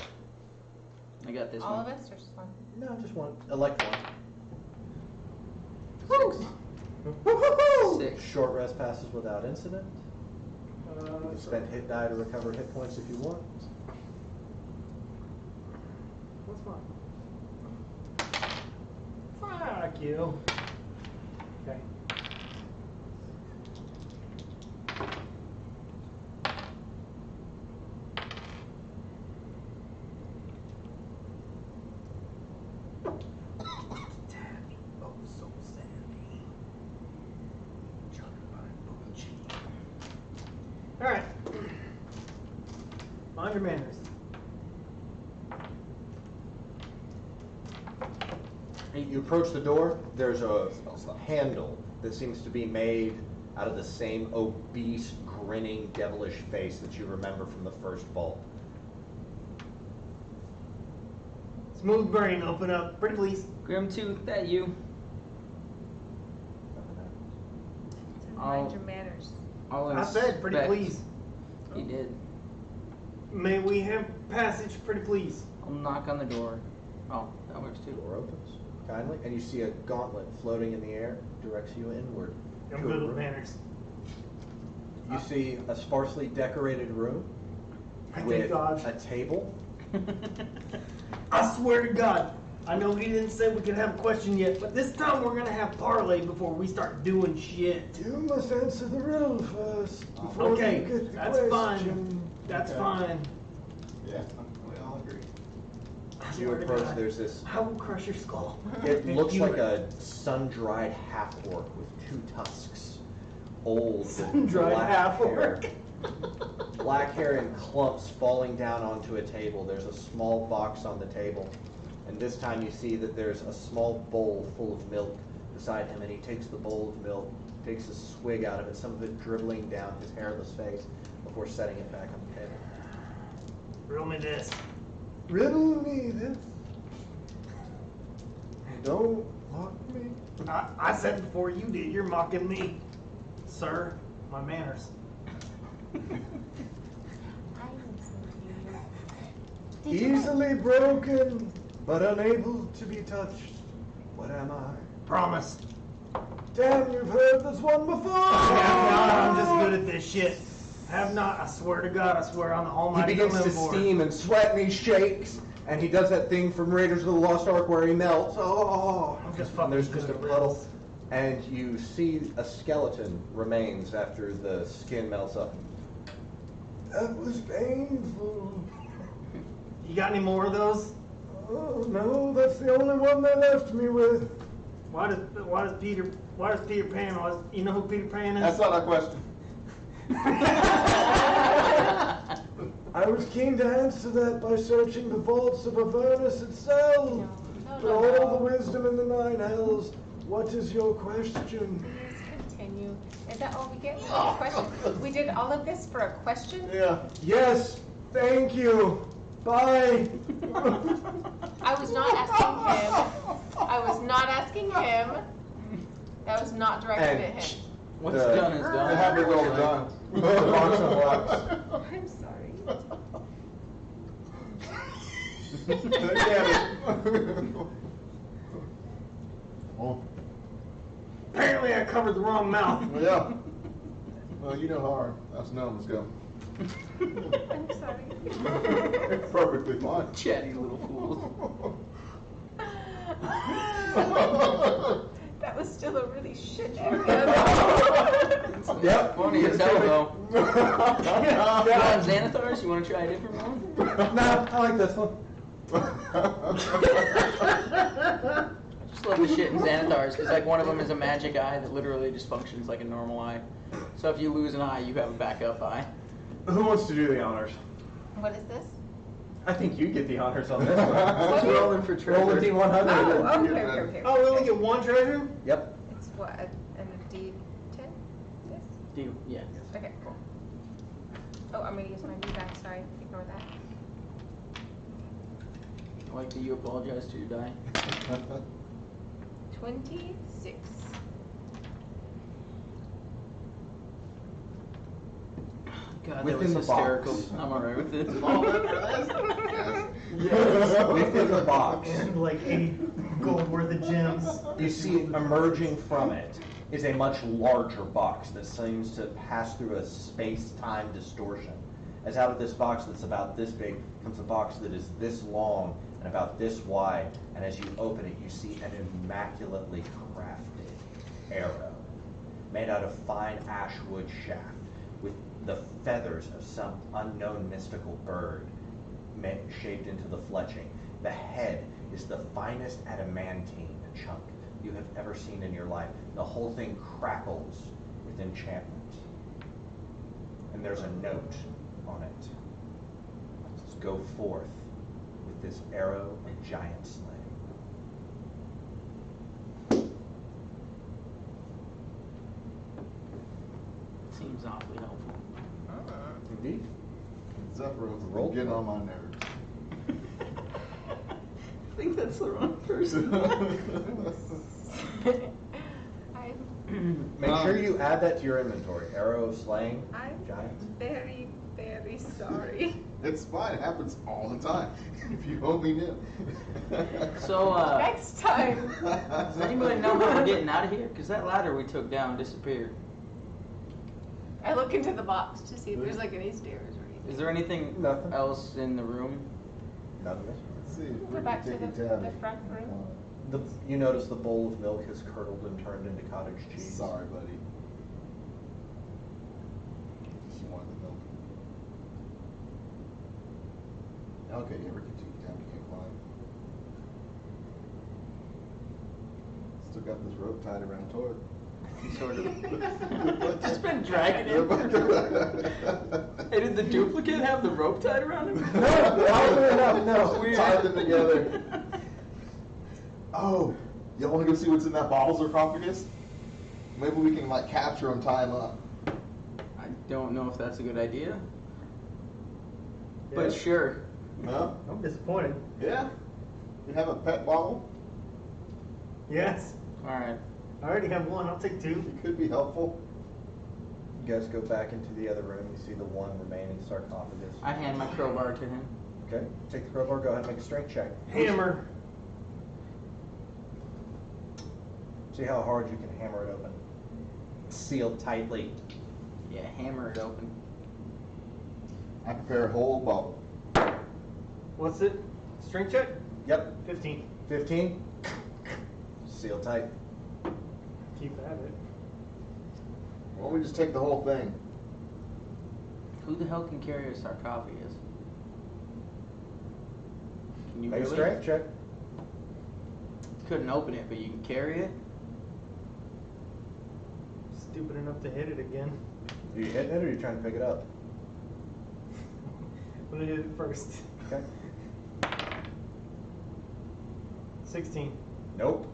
I got this All one. of us or just one? No, just one. Elect one. 6. Short rest passes without incident. You can spend hit die to recover hit points if you want. What's mine? Fuck you. Okay. Alright. Mind your manners. You approach the door, there's a handle that seems to be made out of the same obese, grinning, devilish face that you remember from the first vault. Smooth brain, open up. Pretty please. Grimtooth, that you? Mind your manners. I'll I said pretty inspect. please. He did. May we have passage, pretty please. I'll knock on the door. Oh, that works The too. door opens kindly, and you see a gauntlet floating in the air, directs you inward. I'm to a good with room. manners. You see a sparsely decorated room Thank with God. a table. I swear to God, I know he didn't say we could have a question yet, but this time we're gonna have parlay before we start doing shit. You must answer the riddle first. Okay, that's fine. That's fine. Yeah, we all agree. I As you swear to approach, God, there's this. I will crush your skull. It looks You- like a sun-dried half-orc with 2 tusks, old, with Sun-dried black half-orc. hair. Black hair in clumps falling down onto a table. There's a small box on the table, and this time you see that there's a small bowl full of milk beside him, and he takes the bowl of milk, takes a swig out of it, some of it dribbling down his hairless face before setting it back on the table. Riddle me this. Riddle me this. Don't mock me. I said before you did, you're mocking me. Sir, my manners. Easily broken, but unable to be touched. What am I? Promise. Damn, you've heard this one before! Have not, I'm just good at this shit. Have not, I swear to God, I swear on the He almighty begins to Glimborg. steam and sweat and he shakes, and he does that thing from Raiders of the Lost Ark where he melts. Oh! I'm just And fucking there's good just a at puddle, riddles. and you see a skeleton remains after the skin melts up. That was painful. You got any more of those? Oh no, that's the only one they left me with. Why does Peter Pan, you know who Peter Pan is? That's not a question. I was keen to answer that by searching the vaults of Avernus itself. For all the wisdom in the 9 hells, what is your question? Please continue. Is that all we get for a question? We did all of this for a question? Yeah. Yes, thank you. Bye. I was not asking him. I was not asking him. That was not directed at him. What's The- done is done. The happy well done. The box of wax. I'm sorry. Oh, Apparently I covered the wrong mouth. yeah. Well, you know how our us gnomes go. I'm sorry. Perfectly fine. Chatty little fools. That was still a really shit area. Yep. Funny as hell though. Yeah. You want Xanathars? You want to try a different one? Nah, I like this one. I just love the shit in Xanathars because like one of them is a magic eye that literally just functions like a normal eye. So if you lose an eye, you have a backup eye. Who wants to do the honors? What is this? I think you get the honors on this one. What's rolling for Roll a treasure? D100. Oh, okay. Oh, we only get one treasure? Yep. It's what, and a D10? Yes? Yeah. Okay, cool. Oh, I'm gonna use my new die, sorry, ignore that. I like that you apologize to your die. 26. God, Within that the was hysterical. box. I'm alright with it. Yes. Within the box, And like 80 gold worth of gems. you see emerging from it is a much larger box that seems to pass through a space-time distortion. As out of this box that's about this big comes a box that is this long and about this wide, and as you open it, you see an immaculately crafted arrow made out of fine ashwood shaft with the feathers of some unknown mystical bird shaped into the fletching. The head is the finest adamantine chunk you have ever seen in your life. The whole thing crackles with enchantment. And there's a note on it. It says, "Go forth with this arrow of giant slaying." Seems awfully helpful. Indeed. Zephyros Roll. getting on my nerves. I think that's the wrong person. Make sure you add that to your inventory. Arrow of slaying I'm giants. very, very sorry. It's fine. It happens all the time. If you only knew. So, Next time. does anybody know how we're getting out of here? Because that ladder we took down disappeared. I look into the box to see if there's like any stairs or anything. Is there anything Nothing. else in the room? Nothing. Let's see if we Go can back to take a the tab. front room. You notice the bowl of milk has curdled and turned into cottage cheese. Sorry, buddy. She wanted the milk. Okay, you ever get you down, you can't climb. Still got this rope tied around Todd. Sort of. Just been dragging him. Hey, did the duplicate have the rope tied around him? No, oddly enough, no. Weird. Tied them together. Oh, y'all want to go see what's in that ball's sarcophagus? Maybe we can like capture him, tie him up. I don't know if that's a good idea, but Yeah. sure. No? I'm disappointed. Yeah. You have a pet bottle? Yes. All right. I already have one. I'll take two. It could be helpful. You guys go back into the other room. You see the one remaining sarcophagus. I hand my crowbar to him. Okay, take the crowbar. Go ahead and make a strength check. Hammer. See how hard you can hammer it open. Sealed tightly. Yeah, hammer it open. I prepare a whole bottle. What's it? Strength check? Yep. 15. 15. Sealed tight. Keep at it. Why don't we just take the whole thing? Who the hell can carry a sarcophagus? Can you Make a really? strength check. Couldn't open it, but you can carry it. Stupid enough to hit it again. Are you hitting it or are you trying to pick it up? Let me do it first. Okay. 16. Nope.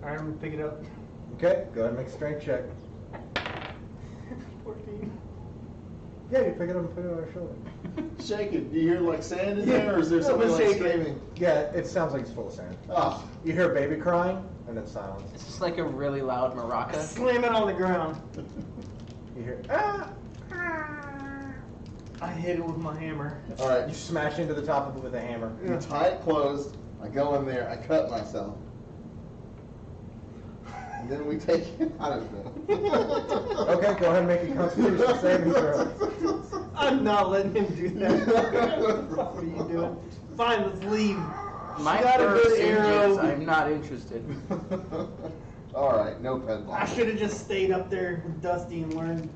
Alright, I'm gonna pick it up. Okay, go ahead and make a strength check. 14. Yeah, you pick it up and put it on your shoulder. Shake it. Do you hear like sand in there, or is there Yeah, somebody we'll like shake it. screaming? Yeah, it sounds like it's full of sand. Oh, You hear a baby crying, and then silence. It's just like a really loud maraca. Slam it on the ground. You hear, ah! I hit it with my hammer. all right. You smash into the top of it with a hammer. You tie it closed. I go in there. I cut myself. And then we take it. I don't know. Okay, go ahead and make a constitution saving throw. I'm not letting him do that. What the fuck are you doing? Fine, let's leave. My She got a first good arrow. inches, I'm not interested. All right, no pet I bottle. should have just stayed up there with Dusty and learned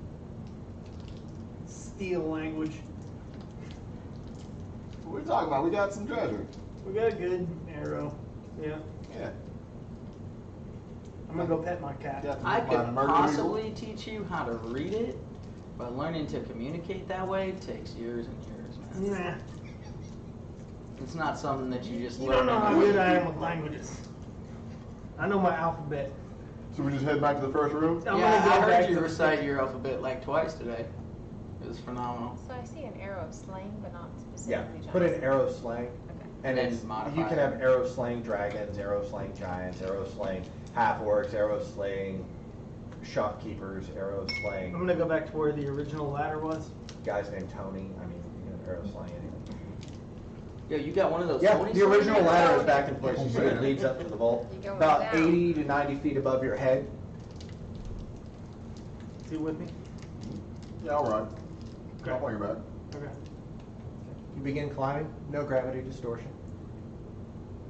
steel language. What are we talking about? We got some treasure. We got a good arrow. Yeah. Yeah. I'm gonna go pet my cat. Got I my could murder possibly teach you how to read it, but learning to communicate that way takes years and years, man. Nah. It's not something that you just You learn. don't know how in a good I week. am with languages. I know my alphabet. So we just head back to the first room? I'm Yeah, gonna go I back heard to you the- recite your alphabet like twice today. It was phenomenal. So I see an arrow of slaying, but not Yeah, specifically. put in giants. arrow slaying. Okay. And And then modify you can it. have arrow slaying dragons, arrow slaying giants, arrow slaying half orcs, arrow slaying shopkeepers, arrow I'm slaying gonna go back to where the original ladder was. guys named Tony. I mean, you can have arrow slaying anything. Yo, you got one of those. Yeah, Tony the sword original things? ladder is back in place. You see it leads up to the vault. You go About down. 80 to 90 feet above your head. Is he with me? Yeah, all right. Okay. I'll bring your back. Okay. You begin climbing. No gravity distortion.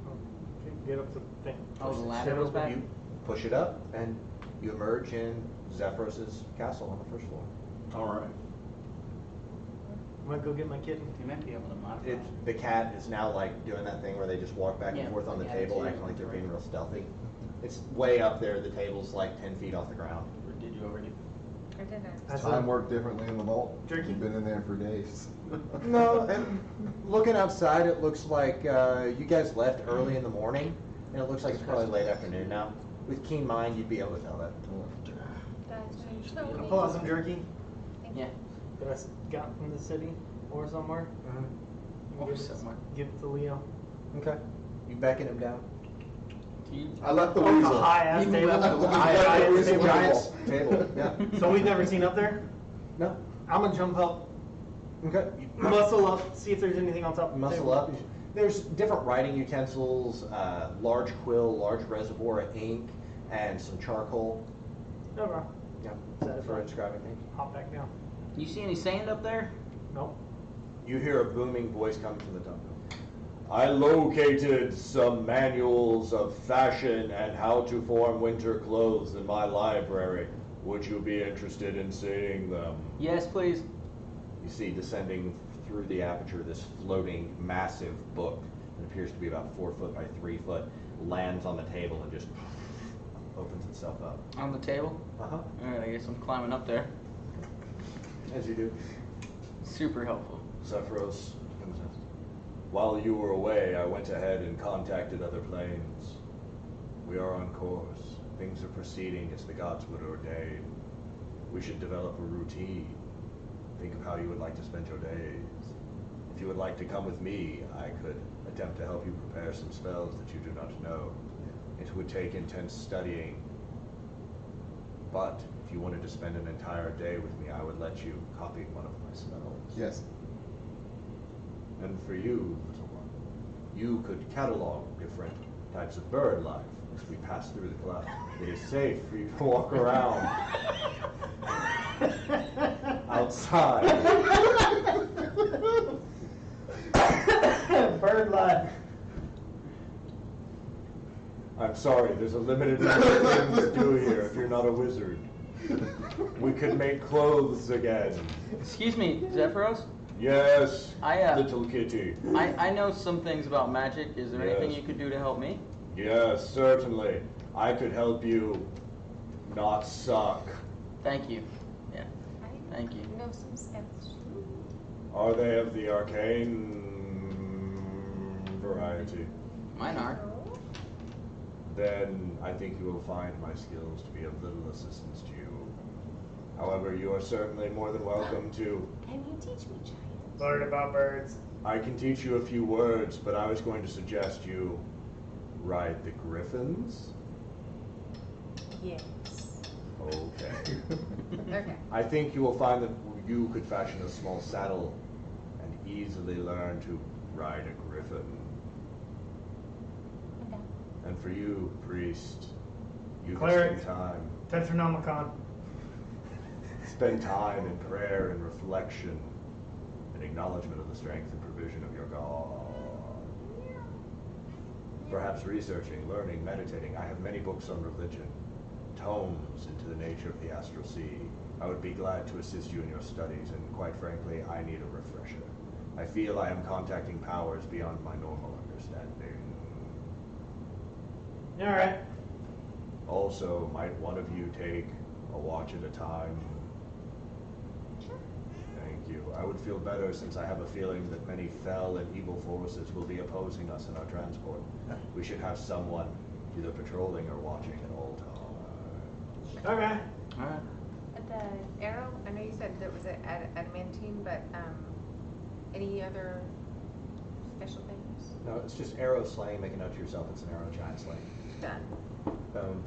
Okay, get up to the thing. Oh, the Sit ladder was over, back? you push it up, and you emerge in Zephyros's castle on the first floor. All right. I'm gonna go get my kitten. You might be able to modify. The cat is now like doing that thing where they just walk back Yeah, and forth on the yeah, table, too. acting like they're being real stealthy. It's way up there. The table's like 10 feet off the ground. Or did you already? I didn't. That's Time it. worked differently in the vault. Jerky? You've been in there for days. No, and looking outside, it looks like you guys left early in the morning, and it looks like it's probably late afternoon now. With keen mind, you'd be able to tell that. That's so I'll pull out some jerky Yeah. that I got from the city or somewhere. Or Give it- somewhere. Give it to Leo. Okay. You backing him down? I left the Oh, it's a weasel. high ass You table. left the weasel. I left the Giant weasel table. with the Giants ball. table. Yeah. So we've never seen up there? No. I'm gonna jump up, Okay. muscle up, see if there's anything on top of the Muscle table. up. There's different writing utensils, large quill, large reservoir of ink, and some charcoal. No, bro. Yeah. Satisfied. For inscribing things. Hop back down. You see any sand up there? Nope. You hear a booming voice coming from the top. I located some manuals of fashion and how to form winter clothes in my library. Would you be interested in seeing them? Yes, please. You see descending through the aperture this floating massive book that appears to be about 4 foot by 3 foot, lands on the table and just opens itself up. On the table? Uh-huh. Alright, I guess I'm climbing up there. As you do. Super helpful. Zephyros, while you were away, I went ahead and contacted other planes. We are on course. Things are proceeding as the gods would ordain. We should develop a routine. Think of how you would like to spend your days. If you would like to come with me, I could attempt to help you prepare some spells that you do not know. It would take intense studying. But if you wanted to spend an entire day with me, I would let you copy one of my spells. Yes. And for you, little one, you could catalog different types of bird life as we pass through the clouds. It is safe for you to walk around outside. Bird life. I'm sorry, there's a limited number of things to do here if you're not a wizard. We could make clothes again. Excuse me, Zephyros? Yes, I, little kitty. I know some things about magic. Is there anything Yes. you could do to help me? Yes, certainly. I could help you not suck. Thank you. Yeah, I thank you. know some spells. Are they of the arcane variety? Mine are. Then I think you will find my skills to be of little assistance to you. However, you are certainly more than welcome to. Can you teach me, giant? Learn about birds. I can teach you a few words, but I was going to suggest you ride the griffins. Yes. Okay. Okay. I think you will find that you could fashion a small saddle and easily learn to ride a griffin. Okay. And for you, priest, you can Cleric. spend time. Tetranonomicon. Spend time in prayer and reflection and acknowledgement of the strength and provision of your God. Perhaps researching, learning, meditating. I have many books on religion, tomes into the nature of the astral sea. I would be glad to assist you in your studies, and quite frankly, I need a refresher. I feel I am contacting powers beyond my normal understanding. Alright. Also, might one of you take a watch at a time? Thank you. I would feel better since I have a feeling that many fell and evil forces will be opposing us in our transport. We should have someone either patrolling or watching at all times. Okay. Alright. The arrow, I know you said that was adamantine, but any other special things? No, it's just arrow slaying. Make a note to yourself. It's an arrow giant slaying. Done. Boom.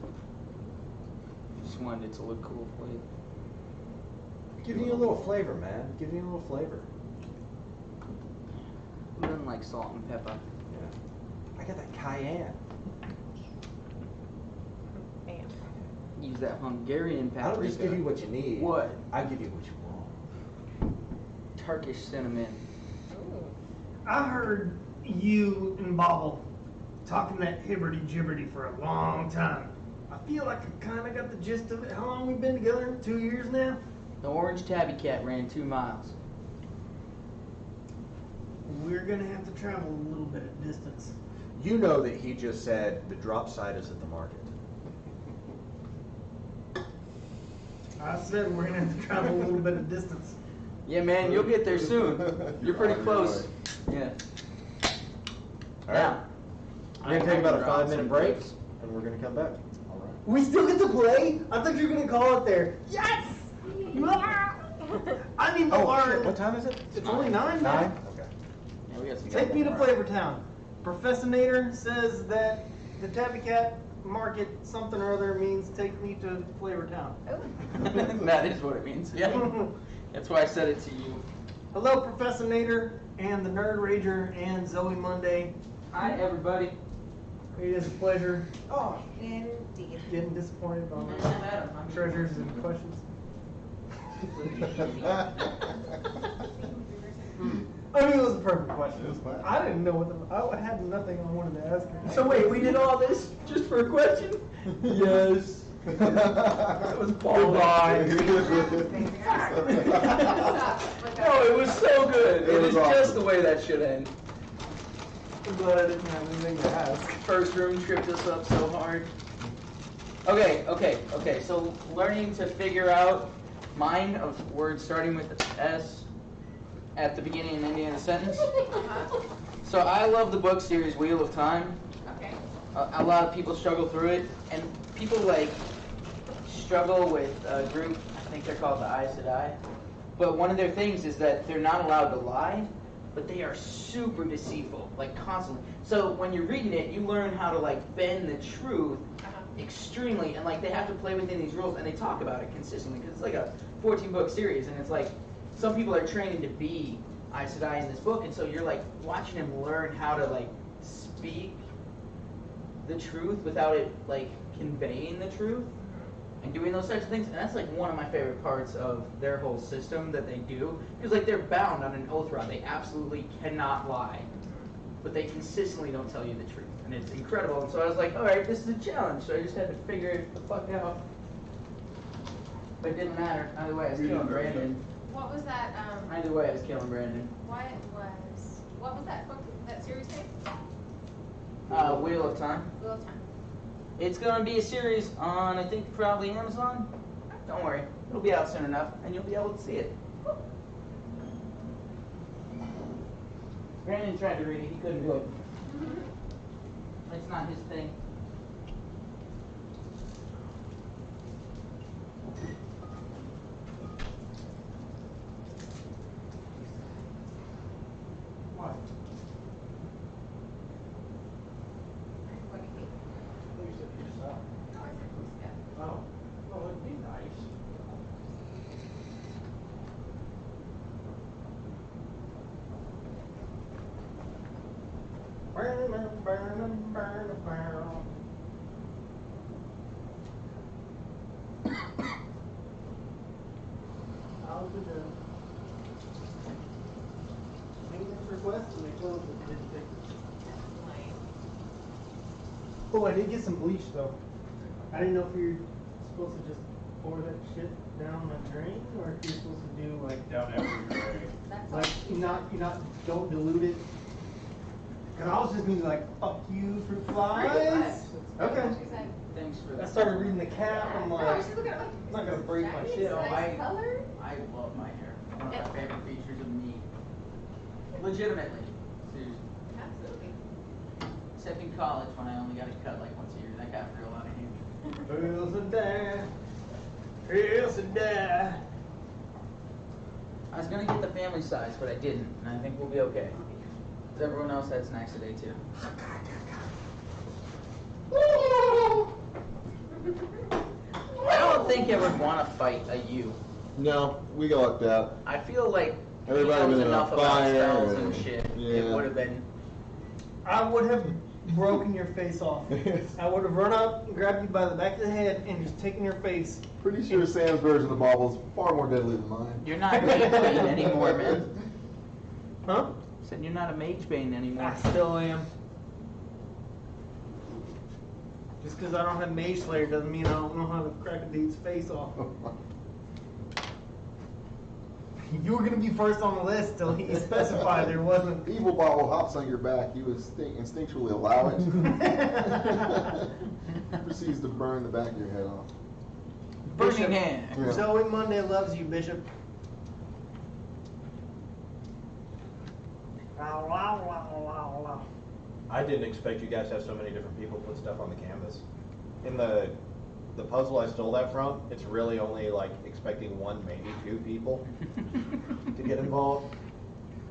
Just wanted it to look cool for you. Giving you a little flavor, man. Giving you a little flavor. Who doesn't like salt and pepper? Yeah. I got that cayenne. Man. use that Hungarian I paprika. don't just give you what you need. What? I give you what you want. Turkish cinnamon. Ooh. I heard you and Bobble talking that hibberty jibberty for a long time. I feel like I kind of got the gist of it. How long we been together? 2 years now? The orange tabby cat ran 2 miles. We're gonna have to travel a little bit of distance. You know that he just said the drop site is at the market. I said we're gonna have to travel a little bit of distance. Yeah, man, you'll get there soon. You're pretty close. Yeah. All right. We're gonna take about a 5-minute break, and we're gonna come back. All right. We still get to play? I thought you were gonna call it there. Yes! I need to Oh, learn. shit, what time is it? It's only 9 now. 9? Okay. Yeah, we got some Take me to guys. Flavortown. Professor Nader says that the Tabby Cat Market something or other means take me to Flavortown. That is what it means. Yeah. That's why I said it to you. Hello, Professor Nader and the Nerd Rager and Zoe Monday. Hi, everybody. It is a pleasure Oh, indeed. getting disappointed by my treasures and questions. I mean, it was a perfect question. It was fine. I didn't know what I had nothing I wanted to ask her. So wait, we did all this just for a question? Yes. That was Goodbye. No, it was so good. It It was was just awesome. the way that should end. I'm glad I didn't have anything to ask. First room tripped us up so hard. Okay. So learning to figure out mine of words starting with S at the beginning and ending of the sentence. So I love the book series Wheel of Time. Okay. A lot of people struggle through it, and people like struggle with a group, I think they're called the Aes Sedai. But one of their things is that they're not allowed to lie, but they are super deceitful, like constantly. So when you're reading it, you learn how to like bend the truth extremely, and like they have to play within these rules, and they talk about it consistently because it's like a 14-book series, and it's like some people are training to be Aes Sedai in this book, and so you're like watching them learn how to like speak the truth without it like conveying the truth and doing those types of things, and that's like one of my favorite parts of their whole system that they do, because like they're bound on an oath rod. They absolutely cannot lie, but they consistently don't tell you the truth, and it's incredible. And so I was like, all right, this is a challenge, so I just had to figure it the fuck out. But it didn't matter. Either way, I was killing Brandon. What was that, Either way, I was killing Brandon. what was that book, that series name? Wheel of Time. Wheel of Time. It's gonna be a series on, I think, probably Amazon. Don't worry, it'll be out soon enough, and you'll be able to see it. Brandon tried to read it, he couldn't do it. It's not his thing. What? What do you think? You said pizza. Oh, I said pizza. Oh. Well, it'd be nice. How's it doing? Maintenance request and they closed it, didn't they? Oh, I did get some bleach though. I didn't know if you're supposed to just pour that shit down the drain or if you're supposed to do like Down every drain. That's like all. you not don't dilute it. Cause I was just gonna be like, fuck you fruit flies. Okay. She said, Thanks for I that. started reading the cap. I'm no, like, she's looking at it like, I'm not gonna break my nice, shit. No, nice color. I love my hair. One of my favorite features of me. Legitimately. Seriously. Absolutely. Except in college when I only got it cut like once a year. That got real out of hand. Hills and die. Hills and die. I was gonna get the family size, but I didn't, and I think we'll be okay. 'Cause everyone else had snacks today too. I don't think I would want to fight a you. No, we got lucked out. I feel like Everybody he knows been in a enough about fire spells and- and shit. It yeah. would have been. I would have broken your face off. I would have run up, grabbed you by the back of the head, and just taken your face. Pretty sure Sam's version of the bauble is far more deadly than mine. You're not Mage Bane anymore, man. Huh? Said you're not a Mage Bane anymore. I still am. Just because I don't have Mage Slayer doesn't mean I don't know how to crack a dude's face off. You were gonna be first on the list till he specified there wasn't. Evil bauble hops on your back. You instinctually allow it. Proceeds to burn the back of your head off. Burning hand. Yeah. Zoe Monday loves you, Bishop. Wow, wow, wow, wow, wow. I didn't expect you guys to have so many different people put stuff on the canvas. In the puzzle I stole that from, it's really only like expecting one, maybe two people to get involved.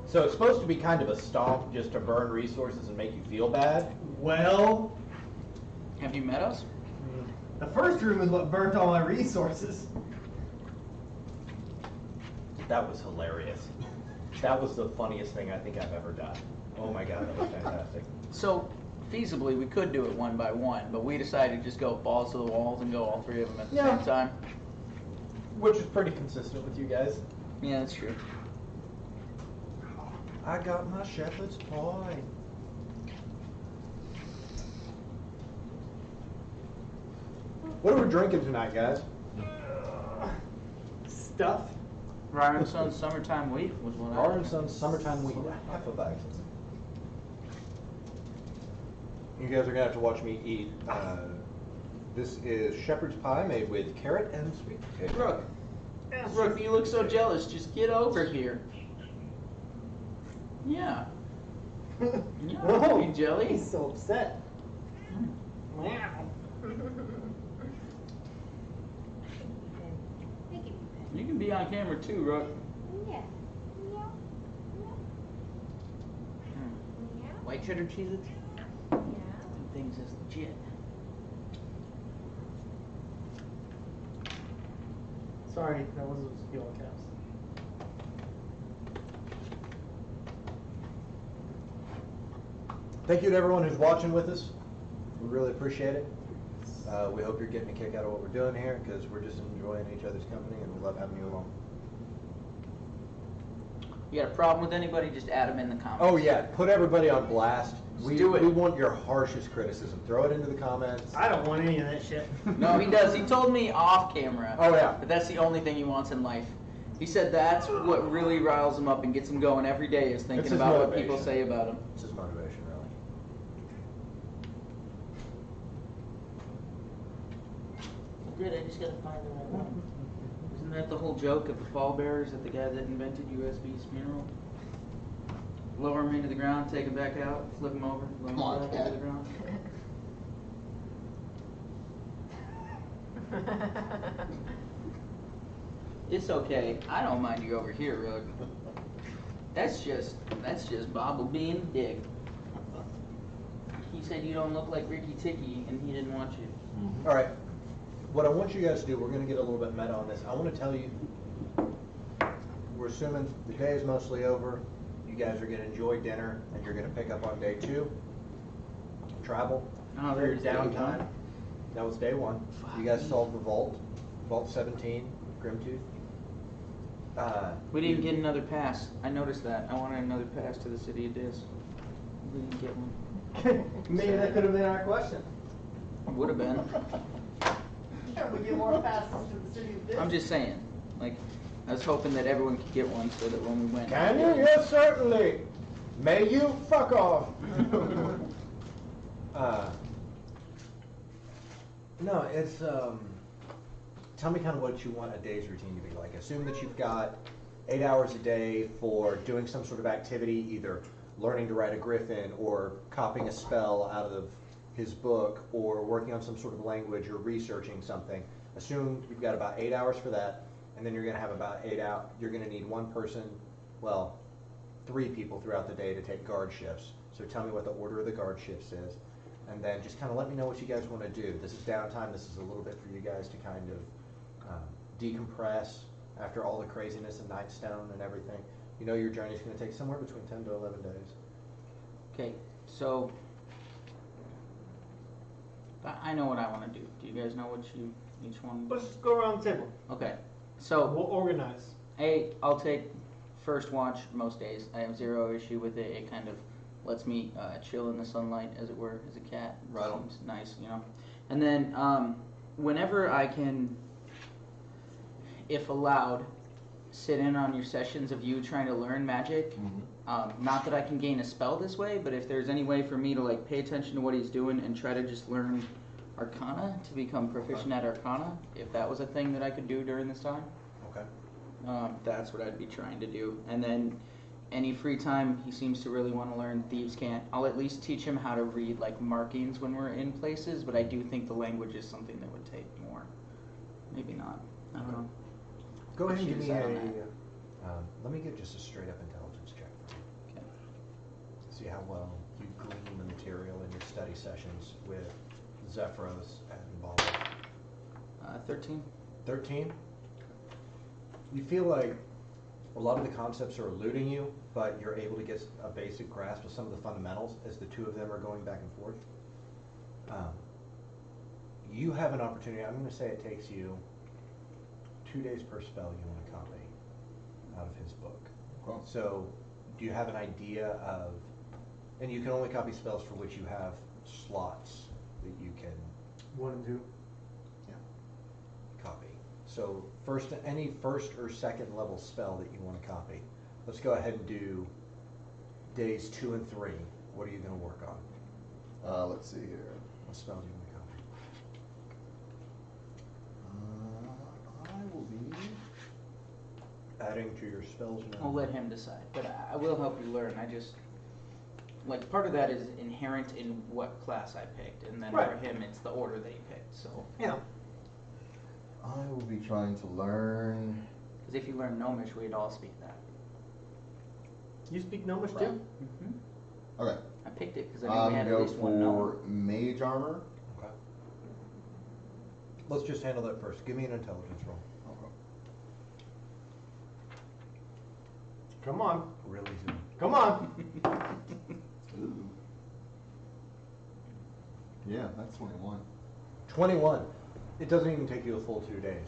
So it's supposed to be kind of a stomp just to burn resources and make you feel bad. Well, Have you met us? the first room is what burnt all my resources. That was hilarious. That was the funniest thing I think I've ever done. Oh my god, that was fantastic. So, feasibly, we could do it one by one, but we decided to just go balls to the walls and go all three of them at the Yeah. same time. Which is pretty consistent with you guys. Yeah, that's true. I got my shepherd's pie. What are we drinking tonight, guys? Stuff. Ryan Son's Summertime Wheat was one I Orange Sun's Summertime Wheat. Half a bag. You guys are gonna have to watch me eat. This is shepherd's pie made with carrot and sweet potato. Brooke, Brooke, you look so jealous. Just get over here. Yeah. Yeah, Whoa, you jelly. He's so upset. Wow. You can be on camera too, Brooke. Yeah. White cheddar cheeses? Yeah. Them things is legit. Sorry, that wasn't supposed to be all caps. Thank you to everyone who's watching with us. We really appreciate it. We hope you're getting a kick out of what we're doing here because we're just enjoying each other's company and we love having you along. You got a problem with anybody? Just add them in the comments. Oh yeah, put everybody on blast. Let's do it. We want your harshest criticism. Throw it into the comments. I don't want any of that shit. No, he does. He told me off camera. Oh yeah. But that's the only thing he wants in life. He said that's what really riles him up and gets him going every day is It's thinking his about what motivation. people say about him. It's his motivation, really. Good, I just gotta find the right one. Isn't that the whole joke of the pallbearers that the guy that invented USB's funeral? Lower him into the ground, take him back out, flip him over, lower him back into the ground. It's okay. I don't mind you over here, Rook. That's just Bobble being a dick. He said you don't look like Ricky Ticky, and he didn't want you. All right. What I want you guys to do, we're going to get a little bit meta on this. I want to tell you, we're assuming the day is mostly over. You guys are going to enjoy dinner, and you're going to pick up on day 2. Travel. Oh, Your there's day downtime. one. That was day 1. You guys solved the vault. Vault 17, Grimtooth. We didn't get another pass. I noticed that. I wanted another pass to the city of Dis. We didn't get one. Maybe that could have been our question. Would have been. Can we get more passes to the city of Dis? I'm just saying. Like, I was hoping that everyone could get one so that when we went. Can you? Yes, certainly. May you fuck off. No, it's tell me kind of what you want a day's routine to be like. Assume that you've got 8 hours a day for doing some sort of activity, either learning to ride a griffin or copying a spell out of his book or working on some sort of language or researching something. Assume you've got about 8 hours for that, and then you're going to have about 8 hours. You're going to need one person, well, 3 people throughout the day to take guard shifts. So tell me what the order of the guard shifts is, and then just kind of let me know what you guys want to do. This is downtime. This is a little bit for you guys to kind of decompress after all the craziness of Nightstone and everything. You know your journey's going to take somewhere between 10 to 11 days. Okay, so But I know what I want to do. Do you guys know what you each one? Let's just go around the table. Okay. We'll So, organize. I'll take first watch most days. I have zero issue with it. It kind of lets me chill in the sunlight, as it were, as a cat. Right on. Seems nice, you know. And then whenever I can, if allowed, sit in on your sessions of you trying to learn magic. Not that I can gain a spell this way, but if there's any way for me to like pay attention to what he's doing and try to just learn Arcana to become proficient at Arcana, if that was a thing that I could do during this time, Okay. that's what I'd be trying to do. And then any free time he seems to really want to learn Thieves' Cant, I'll at least teach him how to read like markings when we're in places, but I do think the language is something that would take more. Maybe not. I don't know. Go ahead and She give me decided a. on Let me get just a straight up intelligence check for you. Okay. See how well you glean the material in your study sessions with Zephyros and Bala. 13. 13. You feel like a lot of the concepts are eluding you, but you're able to get a basic grasp of some of the fundamentals as the two of them are going back and forth. You have an opportunity. I'm going to say it takes you 2 days per spell you want to copy out of his book. Cool. So, do you have an idea of, and you can only copy spells for which you have slots that you can 1 and 2. copy. So, any first or second level spell that you want to copy. Let's go ahead and do days 2 and 3. What are you going to work on? Let's see here. What spell do you want to copy? I will be. Adding to your spells now. I'll let him decide, but I will help you learn. I just, like, part of that is inherent in what class I picked, and then Right. for him, it's the order that he picked. So, Yeah. I will be trying to learn. because if you learn Gnomish, we'd all speak that. You speak Gnomish Right. too? Mm-hmm. Okay. I picked it because I knew I'm we had gonna at go least one Gnome. for mage armor. Okay. Let's just handle that first. Give me an intelligence roll. Come on. Really soon. Come on. Ooh. Yeah, that's 21. 21. It doesn't even take you a full 2 days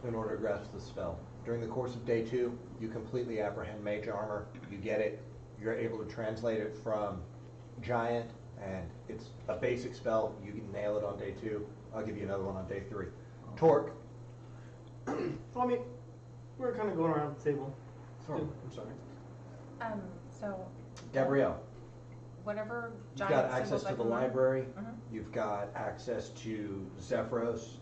in order to grasp the spell. During the course of day 2, you completely apprehend mage armor. You get it. You're able to translate it from giant, and it's a basic spell. You can nail it on day 2. I'll give you another one on day 3. Torque. So, I mean, we're kind of going around the table. Sorry, I'm sorry. So Gabrielle, whatever you've giant got access symbols to I the can learn. library. Mhm. You've got access to Zephyros.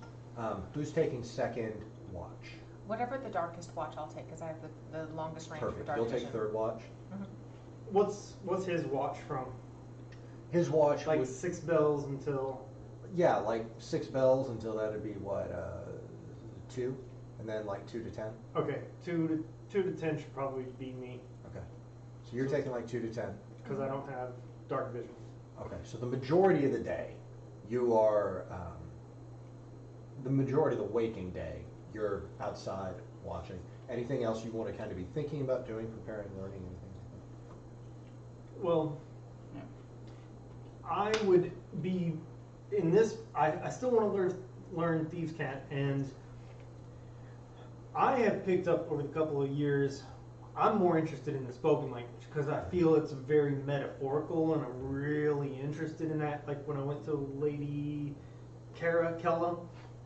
Who's taking second watch? Whatever the darkest watch I'll take, because I have the longest range for Perfect. dark You'll take vision. third watch. What's his watch from? His watch Like would, 6 bells until. yeah, like 6 bells until that'd be what, 2, and then like 2 to 10. Okay, 2 to 10 should probably be me Okay, so you're taking like 2 to 10. because I don't have dark vision. Okay, so the majority of the day, you are the majority of the waking day, you're outside watching. Anything else you want to kind of be thinking about doing, preparing, learning, anything like Well, Yeah. I would be in this. I still want to learn Thieves' Cant, and I have picked up over the couple of years. I'm more interested in the spoken language because I feel it's very metaphorical, and I'm really interested in that. Like when I went to Lady Kella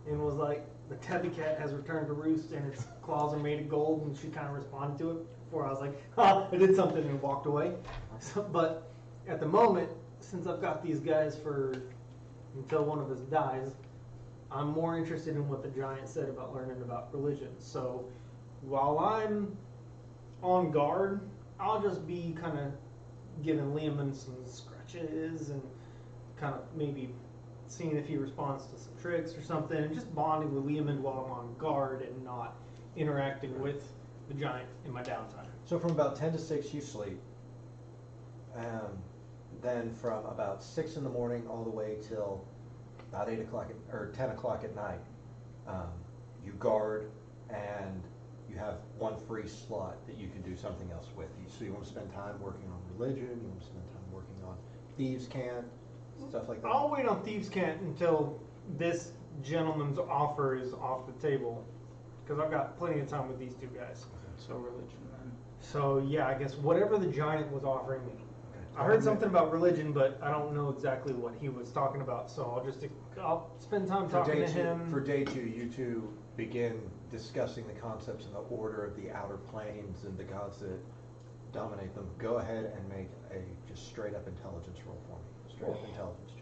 and was like, the tabby cat has returned to roost and its claws are made of gold, and she kind of responded to it before I was like, I did something and walked away. So, but at the moment, since I've got these guys for until one of us dies, I'm more interested in what the giant said about learning about religion. So while I'm on guard, I'll just be kind of giving Liam some scratches and kind of maybe seeing if he responds to some tricks or something, and just bonding with Liam while I'm on guard and not interacting with the giant in my downtime. that. So from about 10 to 6, you sleep. Then from about 6 in the morning all the way till about 8 o'clock or 10 o'clock at night, you guard, and you have one free slot that you can do something else with. So you want to spend time working on religion, you want to spend time working on Thieves' Cant, stuff like that? I'll wait on Thieves' Cant until this gentleman's offer is off the table, because I've got plenty of time with these two guys. So religion then. So yeah, I guess whatever the giant was offering me. Okay. I heard something about religion, but I don't know exactly what he was talking about. So I'll spend time talking to him. For day two, you two begin discussing the concepts and the order of the outer planes and the gods that dominate them. Go ahead and make a just straight up intelligence roll for me. Straight up intelligence check.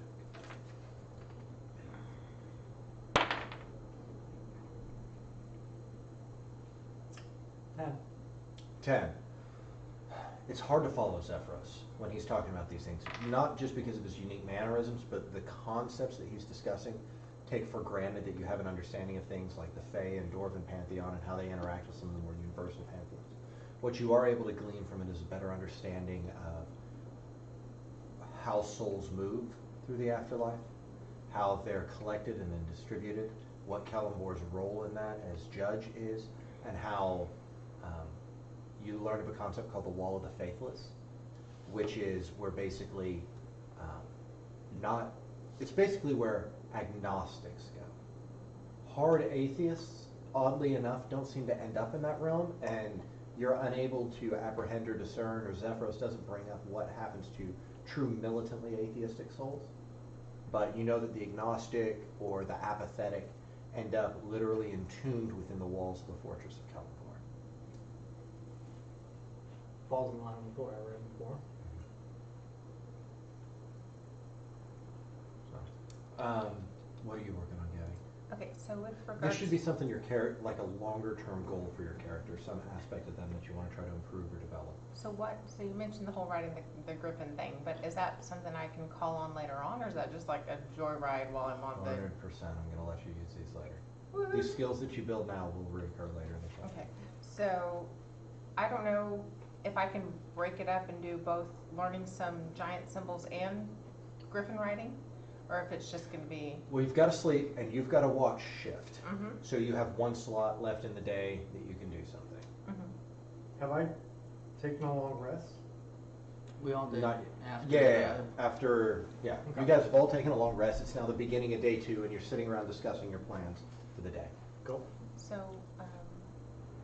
10. It's hard to follow Zephyros when he's talking about these things, not just because of his unique mannerisms, but the concepts that he's discussing take for granted that you have an understanding of things like the Fae and Dwarven pantheon and how they interact with some of the more universal pantheons. What you are able to glean from it is a better understanding of how souls move through the afterlife, how they're collected and then distributed, what Kalimbor's role in that as judge is, and how you learn of a concept called the Wall of the Faithless, which is where basically it's basically where agnostics go. Hard atheists, oddly enough, don't seem to end up in that realm, and you're unable to apprehend or discern, or Zephyros doesn't bring up what happens to true militantly atheistic souls. But you know that the agnostic or the apathetic end up literally entombed within the walls of the Fortress of Kalimdor. Falls in line with what I read before. What are you working on, Gabby? Okay, so with This regards. should be something like a longer term goal for your character, some aspect of them that you want to try to improve or develop. So you mentioned the whole riding the griffin thing, but is that something I can call on later on, or is that just like a joyride while I'm on 100%. I'm going to let you use these later. These skills that you build now will reoccur later in the show. Okay, so I don't know if I can break it up and do both learning some giant symbols and griffin riding, or if it's just going to be. Well, you've got to sleep and you've got to watch shift. Mm-hmm. So you have one slot left in the day that you can do something. Mm-hmm. Have I taken a long rest? We all did. Not- after Yeah, the- after, yeah. Okay. You guys have all taken a long rest. It's now the beginning of day 2 and you're sitting around discussing your plans for the day. Go. So,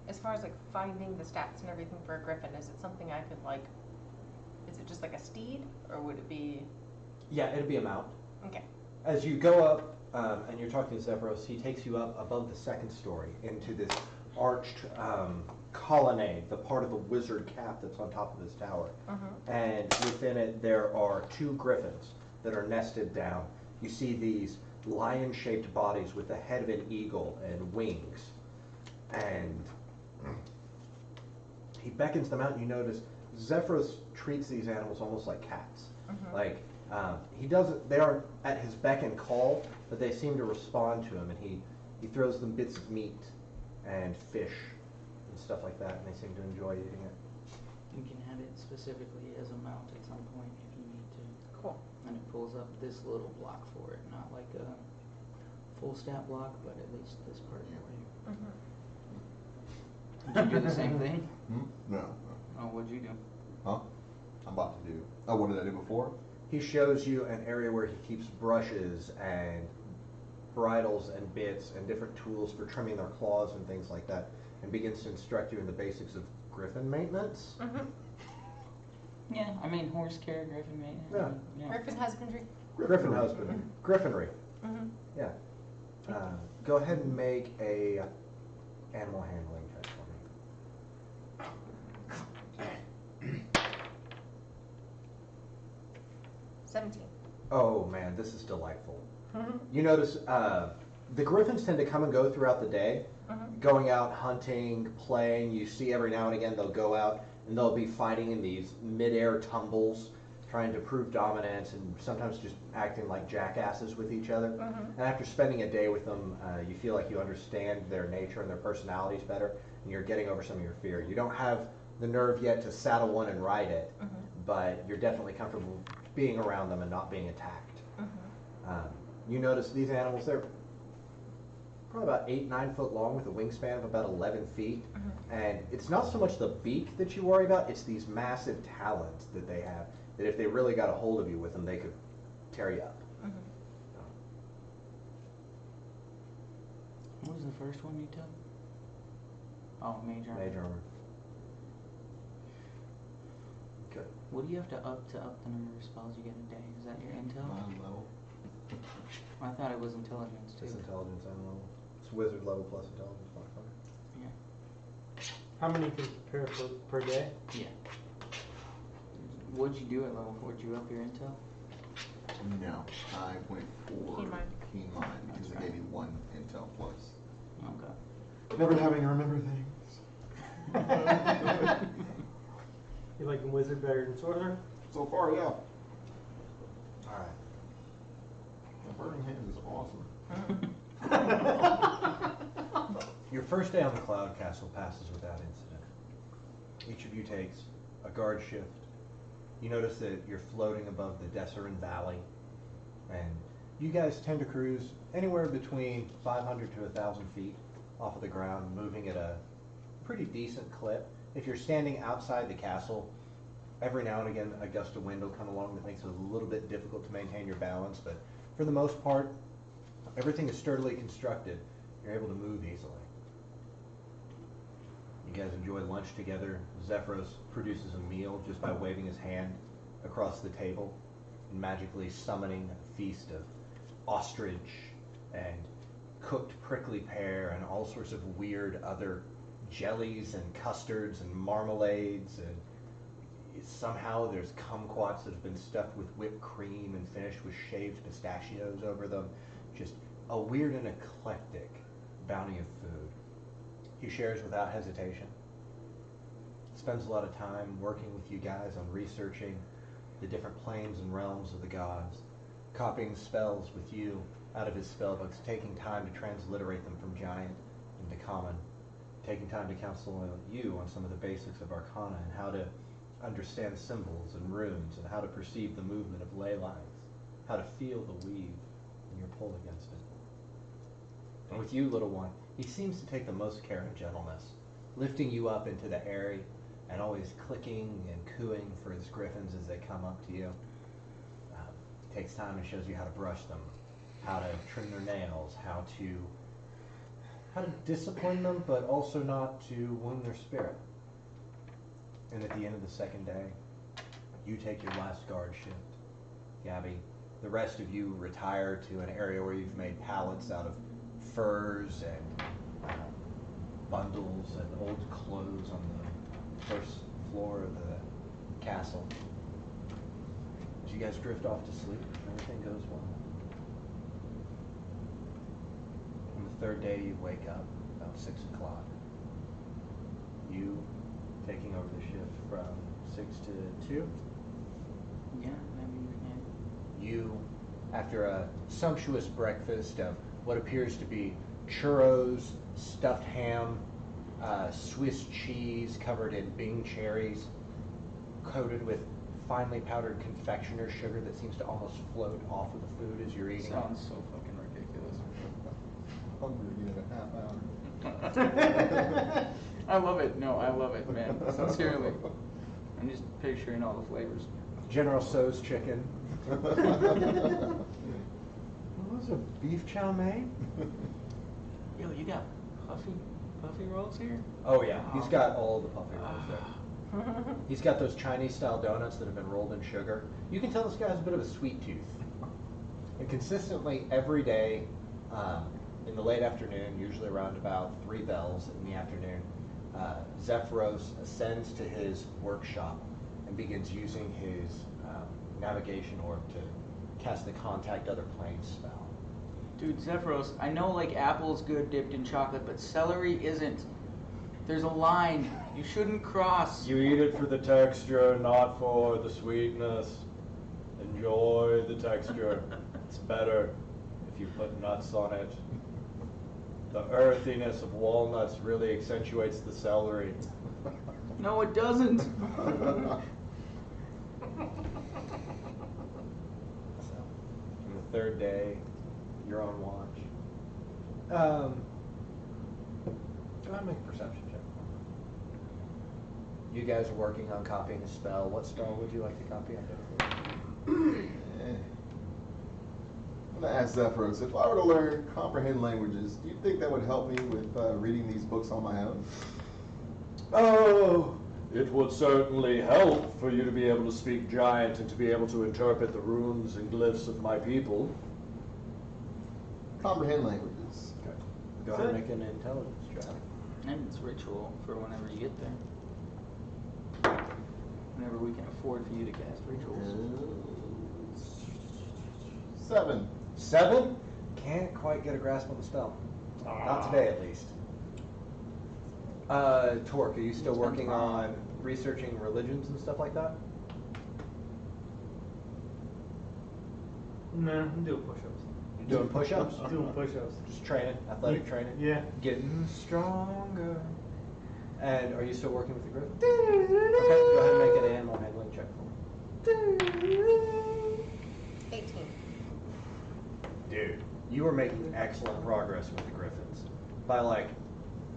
as far as like finding the stats and everything for a griffin, is it something I could like? Is it just like a steed, or would it be? Yeah, it'd be a mount. Okay. As you go up, and you're talking to Zephyros, he takes you up above the second story into this arched colonnade, the part of the wizard cap that's on top of his tower. Mm-hmm. And within it, there are 2 griffins that are nested down. You see these lion-shaped bodies with the head of an eagle and wings. And he beckons them out, and you notice Zephyros treats these animals almost like cats. Mm-hmm. Like, he doesn't, they aren't at his beck and call, but they seem to respond to him, and he throws them bits of meat and fish and stuff like that, and they seem to enjoy eating it. You can add it specifically as a mount at some point if you need to. Cool. And it pulls up this little block for it, not like a full stat block, but at least this part right here. Mm-hmm. Did you do the same thing? No. Oh, what'd you do? Huh? I'm about to do. Oh, what did I do before? He shows you an area where he keeps brushes and bridles and bits and different tools for trimming their claws and things like that, and begins to instruct you in the basics of griffin maintenance. Mm-hmm. Yeah, I mean horse care, griffin mate. Yeah. Griffin husbandry. Griffin husband. Griffinry. Mm-hmm. Yeah. Go ahead and make a animal handling check for me. 17. Oh man, this is delightful. Mm-hmm. You notice the griffins tend to come and go throughout the day, Mm-hmm. going out hunting, playing. You see every now and again they'll go out and they'll be fighting in these mid-air tumbles, trying to prove dominance and sometimes just acting like jackasses with each other. Mm-hmm. And after spending a day with them, you feel like you understand their nature and their personalities better, and you're getting over some of your fear. You don't have the nerve yet to saddle one and ride it, Mm-hmm. but you're definitely comfortable being around them and not being attacked. Mm-hmm. You notice these animals, they're probably about 8-9 foot long with a wingspan of about 11 feet. Mm-hmm. And it's not so much the beak that you worry about, it's these massive talons that they have, that if they really got a hold of you with them, they could tear you up. What was the first one you took? Oh, Mage Armor. Mage armor. Okay. What do you have to up the number of spells you get a day? Is that your intel? level. I thought it was intelligence too. It's intelligence and level. It's wizard level plus intelligence modifier. Yeah. How many can you prepare per day? Yeah. What'd you do at level 4? Did you up your intel? No, I went for Keen Mind. Keen Mind because That's it gave me 1 intel plus. Okay. Never having to remember things. You liking wizard better than sorcerer? So far, yeah. Alright. The Burning Hand is awesome. Your first day on the Cloud Castle passes without incident. Each of you takes a guard shift. You notice that you're floating above the Desserin Valley, and you guys tend to cruise anywhere between 500 to 1,000 feet off of the ground, moving at a pretty decent clip. If you're standing outside the castle, every now and again a gust of wind will come along that makes it a little bit difficult to maintain your balance, but for the most part, everything is sturdily constructed. You're able to move easily. You guys enjoy lunch together. Zephyros produces a meal just by waving his hand across the table and magically summoning a feast of ostrich and cooked prickly pear and all sorts of weird other jellies and custards and marmalades, and somehow there's kumquats that have been stuffed with whipped cream and finished with shaved pistachios over them. Just a weird and eclectic bounty of food. He shares without hesitation. Spends a lot of time working with you guys on researching the different planes and realms of the gods, copying spells with you out of his spellbooks, taking time to transliterate them from Giant into Common, taking time to counsel you on some of the basics of Arcana and how to understand symbols and runes and how to perceive the movement of ley lines, how to feel the weave when you're pulled against it. And with you, little one, he seems to take the most care and gentleness, lifting you up into the airy and always clicking and cooing for his griffins as they come up to you. Takes time and shows you how to brush them, how to trim their nails, how to discipline them, but also not to wound their spirit. And at the end of the second day, you take your last guard shift. Gabby, the rest of you retire to an area where you've made pallets out of furs and bundles and old clothes on the first floor of the castle. As you guys drift off to sleep, everything goes well. On the third day, you wake up about 6 o'clock. You taking over the shift from 6 to 2. Yeah, I mean, yeah. You, after a sumptuous breakfast of what appears to be churros, stuffed ham, Swiss cheese covered in Bing cherries, coated with finely powdered confectioner's sugar that seems to almost float off of the food as you're eating. Sounds so fucking ridiculous. Hungry again in a half hour. I love it. No, I love it, man. Sincerely. I'm just picturing all the flavors. General Tso's chicken. What was a beef chow mein? Yo, you got puffy rolls here? Oh yeah, he's got all the puffy rolls there. He's got those Chinese-style donuts that have been rolled in sugar. You can tell this guy has a bit of a sweet tooth. And consistently every day, in the late afternoon, usually around about 3 bells in the afternoon, Zephyros ascends to his workshop and begins using his navigation orb to cast the Contact Other Planes spell. Dude, Zephyros, I know like apple's good dipped in chocolate, but celery isn't. There's a line you shouldn't cross. You eat it for the texture, not for the sweetness. Enjoy the texture. It's better if you put nuts on it. The earthiness of walnuts really accentuates the celery. No, it doesn't. So, on the third day, you're on watch. Go ahead and make a perception check. You guys are working on copying a spell. What spell would you like to copy? to ask Zephyros, if I were to learn comprehend languages, do you think that would help me with reading these books on my own? Oh, it would certainly help for you to be able to speak giant and to be able to interpret the runes and glyphs of my people. Comprehend languages. Okay. Go ahead and make an intelligence check. And it's ritual for whenever you get there. Whenever we can afford for you to cast rituals. 7. 7? Can't quite get a grasp on the spell. Not today, at least. Torque, are you still working on researching religions and stuff like that? Nah, I'm doing push-ups. You're doing push-ups? Doing push-ups. Just training, athletic training? Yeah. Getting stronger. And are you still working with the griffin? Okay, go ahead and make an animal handling check for me. 18. Dude, you are making excellent progress with the griffins. By like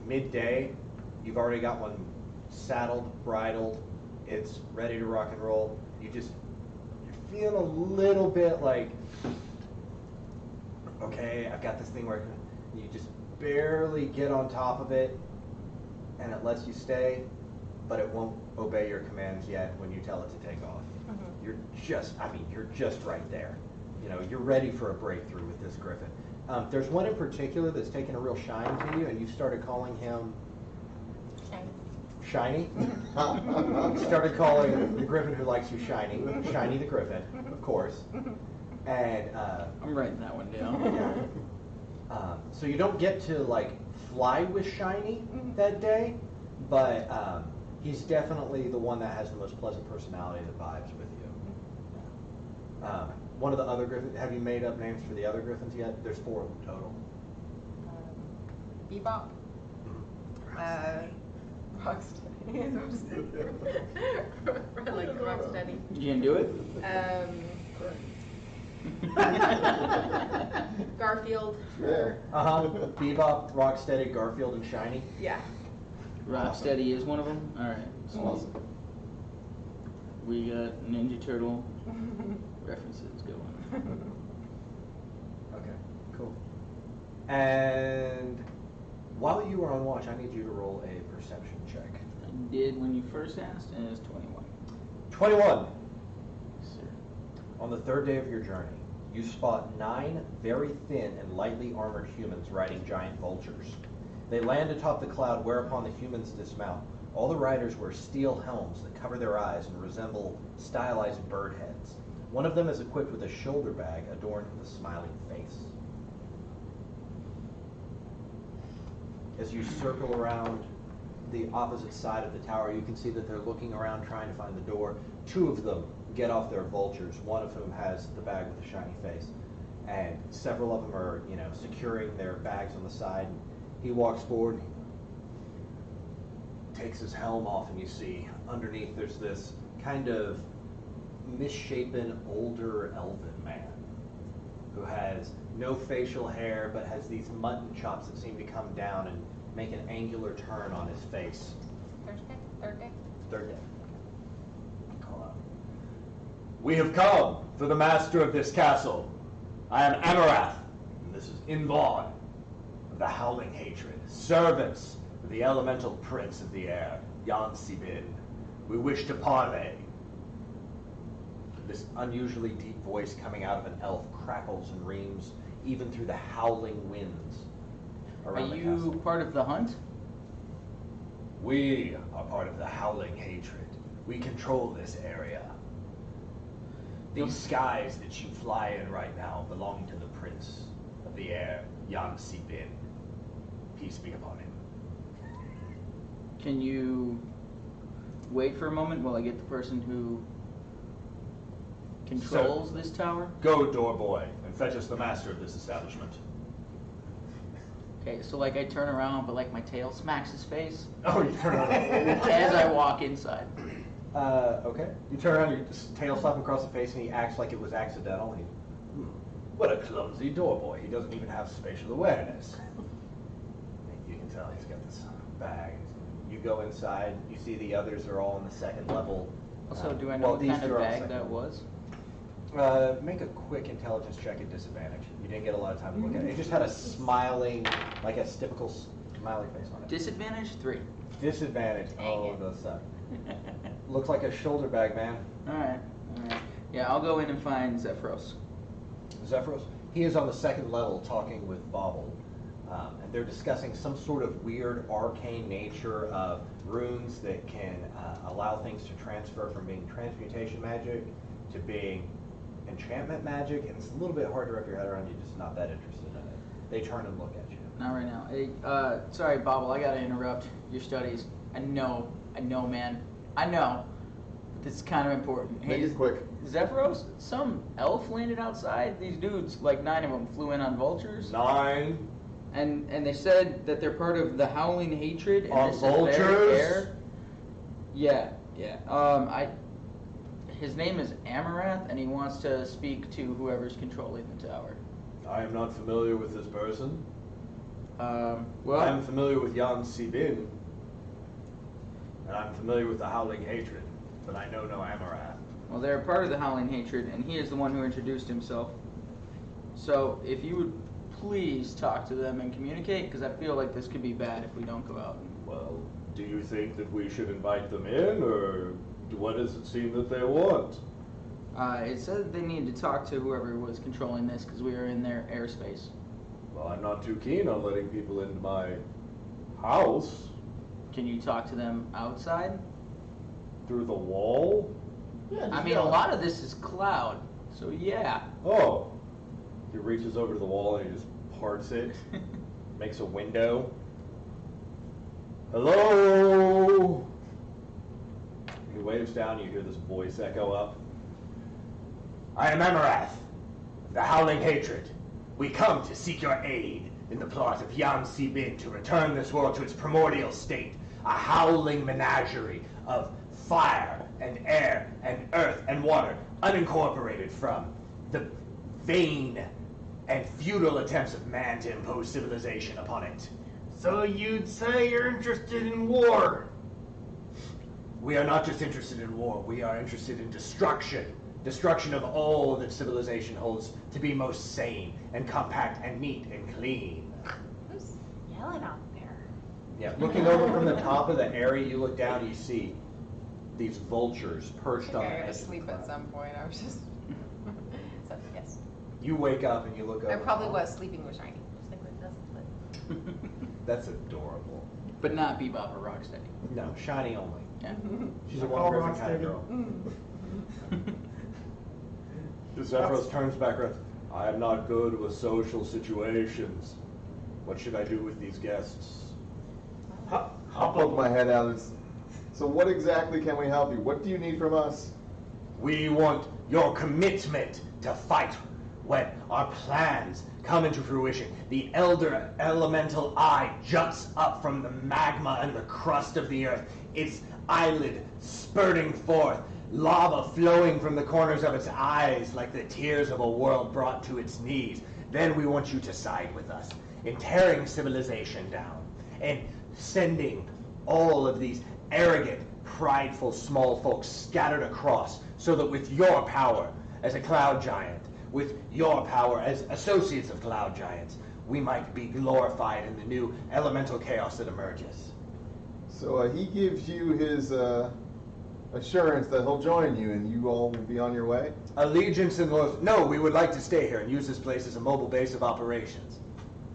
midday, you've already got one saddled, bridled, it's ready to rock and roll. You're feeling a little bit like, okay, I've got this thing working. You just barely get on top of it, and it lets you stay, but it won't obey your commands yet when you tell it to take off. Mm-hmm. You're just right there. You know, you're ready for a breakthrough with this griffin. There's one in particular that's taken a real shine to you, and you've started calling him Shiny. You started calling the griffin who likes you Shiny, Shiny the griffin, of course. And I'm writing that one down. yeah. So you don't get to like fly with Shiny that day, but he's definitely the one that has the most pleasant personality that vibes with you. One of the other griffins, have you made up names for the other griffins yet? There's 4 of them total. Bebop. Rocksteady. I'm just I like Rocksteady. You can do it? Garfield. Yeah. Bebop, Rocksteady, Garfield, and Shiny. Yeah. Rocksteady is one of them? Alright. So Awesome. we got Ninja Turtle references going. Okay, cool. And while you were on watch, I need you to roll a perception check. I did when you first asked, and it's 21. 21. Sir. On the 3rd day of your journey, you spot 9 very thin and lightly armored humans riding giant vultures. They land atop the cloud, whereupon the humans dismount. All the riders wear steel helms that cover their eyes and resemble stylized bird heads. One of them is equipped with a shoulder bag adorned with a smiling face. As you circle around the opposite side of the tower, you can see that they're looking around trying to find the door. 2 of them get off their vultures, one of whom has the bag with a shiny face. And several of them are, securing their bags on the side. He walks forward, takes his helm off, and you see underneath there's this kind of misshapen older elven man who has no facial hair but has these mutton chops that seem to come down and make an angular turn on his face. Thursday? 3rd day? 3rd day. Call out. We have come for the master of this castle. I am Amarath, and this is Invon of the Howling Hatred, servants of the elemental prince of the air, Yan Sibin. We wish to parley. This unusually deep voice coming out of an elf crackles and reams even through the howling winds Are around the you castle. part of the hunt? We are part of the Howling Hatred. We control this area. These skies that you fly in right now belong to the prince of the air, Yan Sibin. Peace be upon him. Can you wait for a moment while I get the person who controls this tower? Go, doorboy, and fetch us the master of this establishment. Okay, so like I turn around, but like my tail smacks his face Oh, you turn around. as I walk inside. Okay. You turn around, you just tail slap him across the face, and he acts like it was accidental. And What a clumsy doorboy. He doesn't even have spatial awareness. You can tell he's got this bag. you go inside. You see the others are all on the 2nd level. Also, do I Well, know what these kind two of are on the bag second that level. was? Make a quick intelligence check at disadvantage. You didn't get a lot of time to look at it. It just had a smiling, like a typical smiley face on it. Disadvantage 3. Disadvantage. Dang Oh, it. those suck. Looks like a shoulder bag, man. Alright. Yeah, I'll go in and find Zephyros. Zephyros, he is on the second level talking with Bobble. And they're discussing some sort of weird arcane nature of runes that can allow things to transfer from being transmutation magic to being enchantment magic, and it's a little bit hard to wrap your head around. You're just not that interested in it. They turn and look at you. Not right now. Hey, sorry, Bobble, I gotta interrupt your studies. I know, man. I know. This is kind of important. Make it quick. Zephyros, some elf landed outside. These dudes, like 9 of them, flew in on vultures. 9 And they said that they're part of the Howling Hatred. And on this is their vultures? air. Yeah. His name is Amarath, and he wants to speak to whoever's controlling the tower. I am not familiar with this person. Well, I am familiar with Jan Sibin, and I'm familiar with the Howling Hatred, but I know no Amarath. Well, they're part of the Howling Hatred, and he is the one who introduced himself. So, if you would please talk to them and communicate, because I feel like this could be bad if we don't go out. Well, do you think that we should invite them in, or what does it seem that they want? It said that they needed to talk to whoever was controlling this, because we are in their airspace. Well, I'm not too keen on letting people into my house Can you talk to them outside? through the wall. Yeah, I mean, a lot of this is cloud, so yeah. Oh. He reaches over to the wall and he just parts it, makes a window. Hello? He waves down, you hear this voice echo up. I am Amarath, the Howling Hatred. We come to seek your aid in the plot of Jan Sibin to return this world to its primordial state, a howling menagerie of fire and air and earth and water, unincorporated from the vain and futile attempts of man to impose civilization upon it. So you'd say you're interested in war? We are not just interested in war, we are interested in destruction. Destruction of all that civilization holds to be most sane and compact and neat and clean. Who's yelling out there? Yeah, looking over from the top of the area, you look down and you see these vultures perched on the I edge was of the asleep cliff. at some point. I was just. So, yes. You wake up and you look over. I probably was sleeping with Shiny. Just like with this, That's adorable. But not Bebop or Rocksteady. No, shiny only. Yeah. She's a All one-person kind of Rocksteady. girl. Zephyros turns back around. I am not good with social situations. What should I do with these guests? I'll poke my head out. So what exactly can we help you? What do you need from us? We want your commitment to fight when our plans come into fruition. The Elder Elemental Eye juts up from the magma and the crust of the earth, its eyelid spurting forth, lava flowing from the corners of its eyes like the tears of a world brought to its knees. Then we want you to side with us in tearing civilization down and sending all of these arrogant, prideful small folks scattered across, so that with your power as a cloud giant, with your power as associates of cloud giants, we might be glorified in the new elemental chaos that emerges. So he gives you his assurance that he'll join you and you all will be on your way? Allegiance and loyalty. No, we would like to stay here and use this place as a mobile base of operations.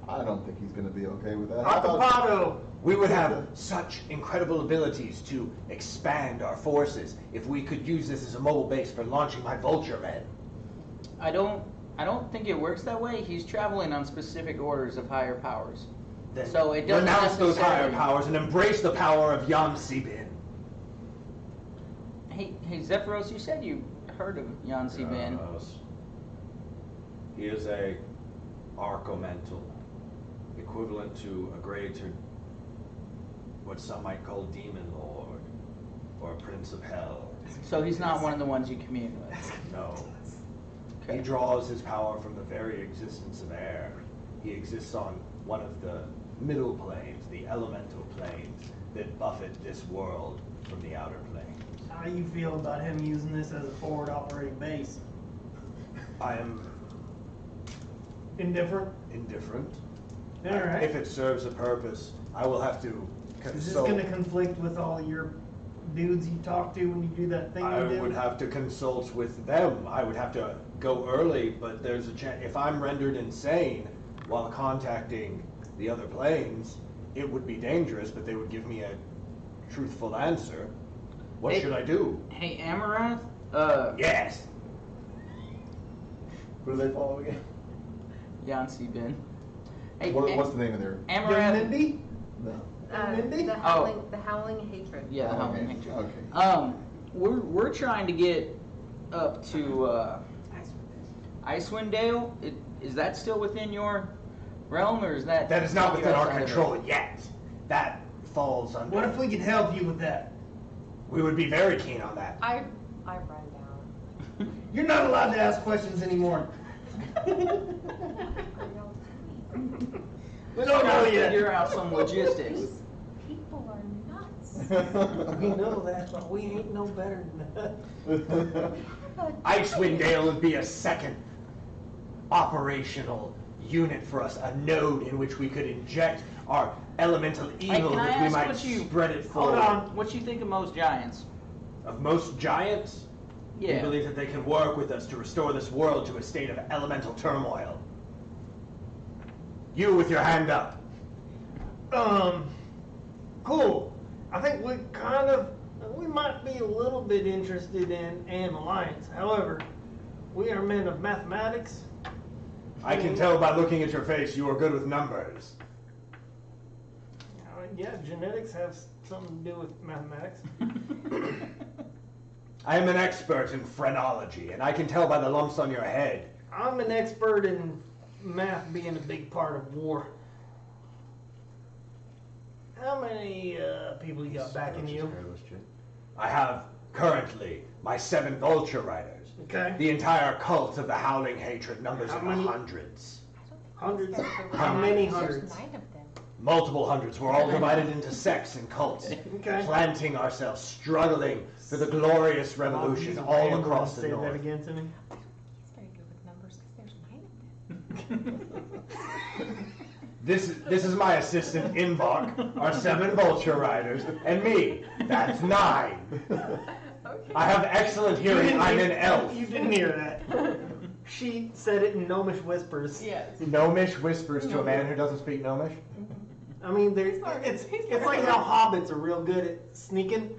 I don't think he's going to be okay with that. How about- Ocupado! We would have such incredible abilities to expand our forces if we could use this as a mobile base for launching my Vulture Men. I don't think it works that way. He's traveling on specific orders of higher powers. Then So it doesn't renounce those higher necessarily- powers and embrace the power of Yam Sibin. Hey, Zephyros, you said you heard of Jan Sibin. Yes. He is a archomental, equivalent to a greater, what some might call demon lord, or prince of hell. So he's not one of the ones you commune with. No. Okay. He draws his power from the very existence of air. He exists on one of the middle planes, the elemental planes, that buffet this world from the outer planes. How do you feel about him using this as a forward operating base? I am Indifferent? indifferent. Alright. If it serves a purpose, I will have to Is this consult. gonna conflict with all your dudes you talk to when you do that thing I you do? would have to consult with them. I would have to go early, but there's a chance. If I'm rendered insane while contacting the other planes, it would be dangerous, but they would give me a truthful answer. What Hey- should I do? Hey, Amaranth. Yes. Who do they follow again? Yancy Bin. Hey, What's the name of their? Amaranth. Mindy? No. Mindy? The howling hatred. Yeah, the Oh, Howling okay. Hatred. Okay. We're trying to get up to Icewind Dale. Is that still within your realm, or is that? That is not you're within our outside of it? control yet. That falls under. What if we could help you with that? We would be very keen on that. I run down. You're not allowed to ask questions anymore. We don't know yet. Figure out some logistics. People are nuts. We know that, but we ain't no better than that. Icewind Dale would be a second operational unit for us, a node in which we could inject our elemental evil can I that we ask might what you- spread it Hold forward. on. What you think of most giants? Of most giants, we Yeah. believe that they can work with us to restore this world to a state of elemental turmoil. You with your hand up. Cool. I think we might be a little bit interested in an alliance. However, we are men of mathematics. I can tell by looking at your face you are good with numbers. Yeah, genetics have something to do with mathematics. I am an expert in phrenology, and I can tell by the lumps on your head. I'm an expert in math being a big part of war. How many people you got backing you? I have currently my 7 vulture riders. Okay. The entire cult of the Howling Hatred numbers How in the many? hundreds. Hundreds? How many hundreds? There's 9 of them. Multiple hundreds. We're all divided into sects and cults, Okay. planting ourselves, struggling for the glorious revolution all across the Say that north. again to me. He's very good with numbers because there's 9 of them. This is my assistant Invok, our 7 vulture riders, and me. That's 9. I have excellent hearing. I'm an elf. You didn't hear that. She said it in gnomish whispers. Yes. Gnomish whispers to a man who doesn't speak Gnomish. I mean, it's like how hobbits are real good at sneaking.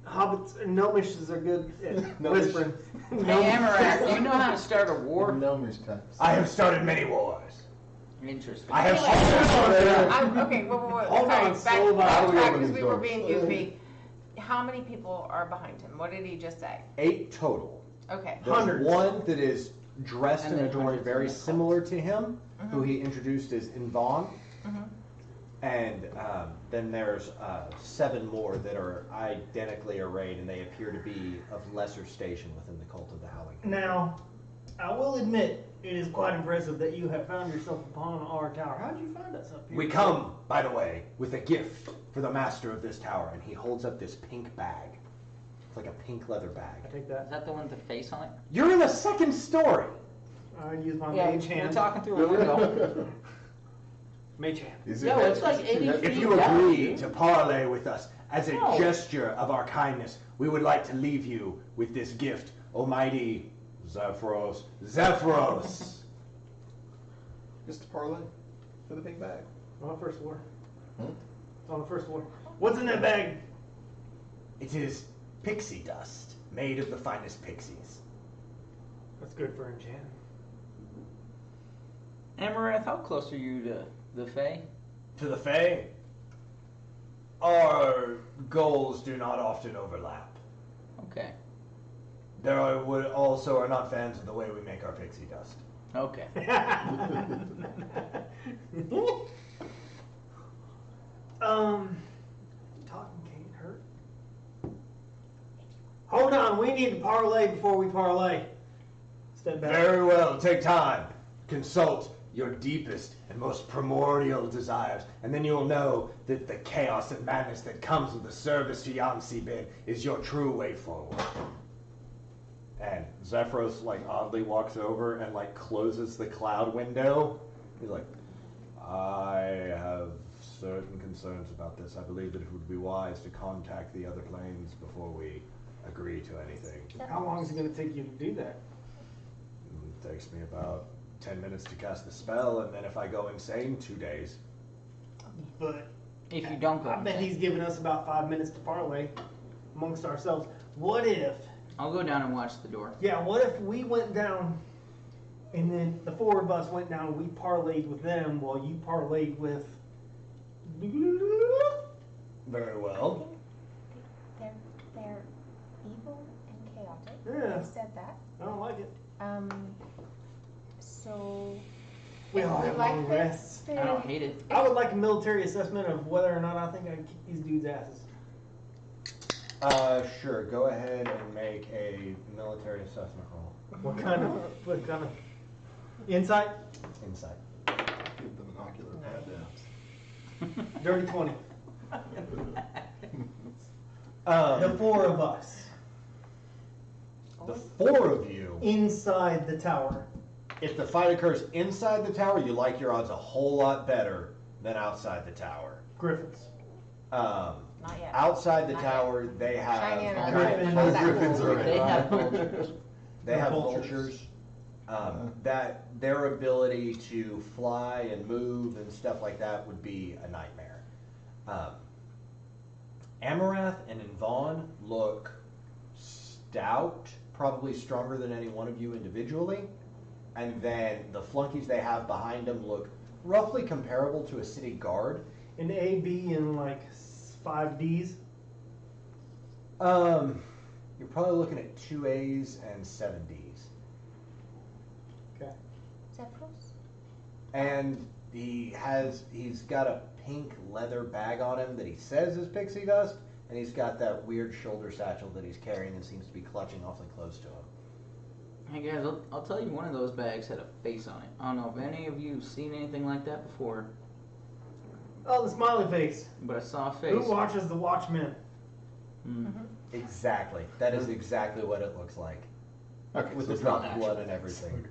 Hobbits, gnomishes are good at whispering. Hey, Amaranth, do you know how to start a war? Gnomish types. I have started many wars. Interesting. I have. Okay, wait. Hold on, slow down. How do we Backtrack open because these we were doors? being goofy. How many people are behind him? What did he just say? 8 total. Okay. There's Hundreds. one that is dressed And in a then jewelry hundreds very in the cult. similar to him, who he introduced as Invon. Mhm. And then there's 7 more that are identically arrayed, and they appear to be of lesser station within the cult of the Howling. Now, I will admit, it is quite impressive that you have found yourself upon our tower. How did you find us up here? We come, by the way, with a gift for the master of this tower, and he holds up this pink bag. It's like a pink leather I bag. take Is that. that the one with the face on it? You're in the 2nd story. I use my Yeah, mage we're hand. talking through a window. Mage hand. Is Yo, it's like 80 If feet you down, agree dude. to parlay with us as a No. gesture of our kindness, we would like to leave you with this gift, Almighty Zephyros. Zephyros! Just a parlay for the big bag. On the first floor. Hmm? It's on the first floor. What's in that bag? It is pixie dust, made of the finest pixies. That's good for enchant. Amaranth, how close are you to the Fae? To the Fae, our goals do not often overlap. Okay. We also are not fans of the way we make our pixie dust. Okay. Talking can't hurt. Hold on, we need to parlay before we parlay. Step back. Very well, take time. Consult your deepest and most primordial desires, and then you'll know that the chaos and madness that comes with the service to Yamsi Bin is your true way forward. And Zephyros like oddly walks over and like closes the cloud window. He's like, I have certain concerns about this. I believe that it would be wise to contact the other planes before we agree to anything. How long is it going to take you to do that? It takes me about 10 minutes to cast the spell, and then if I go insane, 2 days. But If you don't go I bet insane. he's giving us about 5 minutes to parlay amongst ourselves. What if, I'll go down and watch the door. yeah, what if we went down and then the four of us went down and we parlayed with them while you parlayed with. Very well. They're evil and chaotic. Yeah. I've said that. I don't like it. So. We if all we have like long this, rests. I don't hate it. I would like a military assessment of whether or not I think I can kick these dudes' asses. Sure. Go ahead and make a military assessment roll. What kind of insight? Insight. Give the monocular pat down. Dirty 20. Um, The four of us the four of you. inside the tower. If the fight occurs inside the tower, you like your odds a whole lot better than outside the tower. Griffins. Not yet. Outside the Not tower, they have Shiny and all Griffin. that. No Griffins are They right. have vultures. They have Vultures. vultures. That their ability to fly and move and stuff like that would be a nightmare. Amarath and Invon look stout, probably stronger than any one of you individually. And then the flunkies they have behind them look roughly comparable to a city guard. An A, B, and like 5 Ds. You're probably looking at 2 A's and 7 D's. Okay. Zephyros? And he's got a pink leather bag on him that he says is pixie dust, and he's got that weird shoulder satchel that he's carrying and seems to be clutching awfully close to him. Hey guys, I'll tell you, one of those bags had a face on it. I don't know if any of you have seen anything like that before, Oh, the smiley face. but I saw a face. Who watches the Watchmen? Mm. Exactly. That is exactly what it looks like. Okay, With so the it's not drop blood actual. and everything.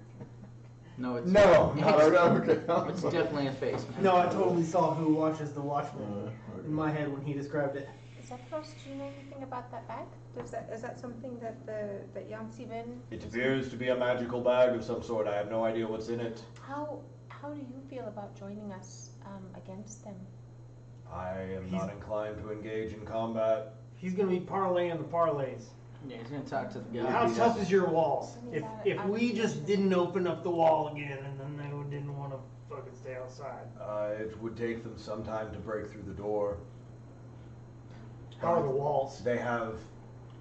No, it's No, No, okay. It's definitely a face, man. No, I totally saw Who Watches the Watchmen in my head when he described it. Zephyros, do you know anything about that bag? Is that something that that Yancy Ben? It appears to be a magical bag of some sort. I have no idea what's in it. How do you feel about joining us against them? I am not inclined to engage in combat. He's gonna be parlaying the parlays. Yeah, he's gonna talk to the guy. How tough is your walls? Is If that- we just didn't open up the wall again and then they didn't want to fucking stay outside. It would take them some time to break through the door. How are the walls? They have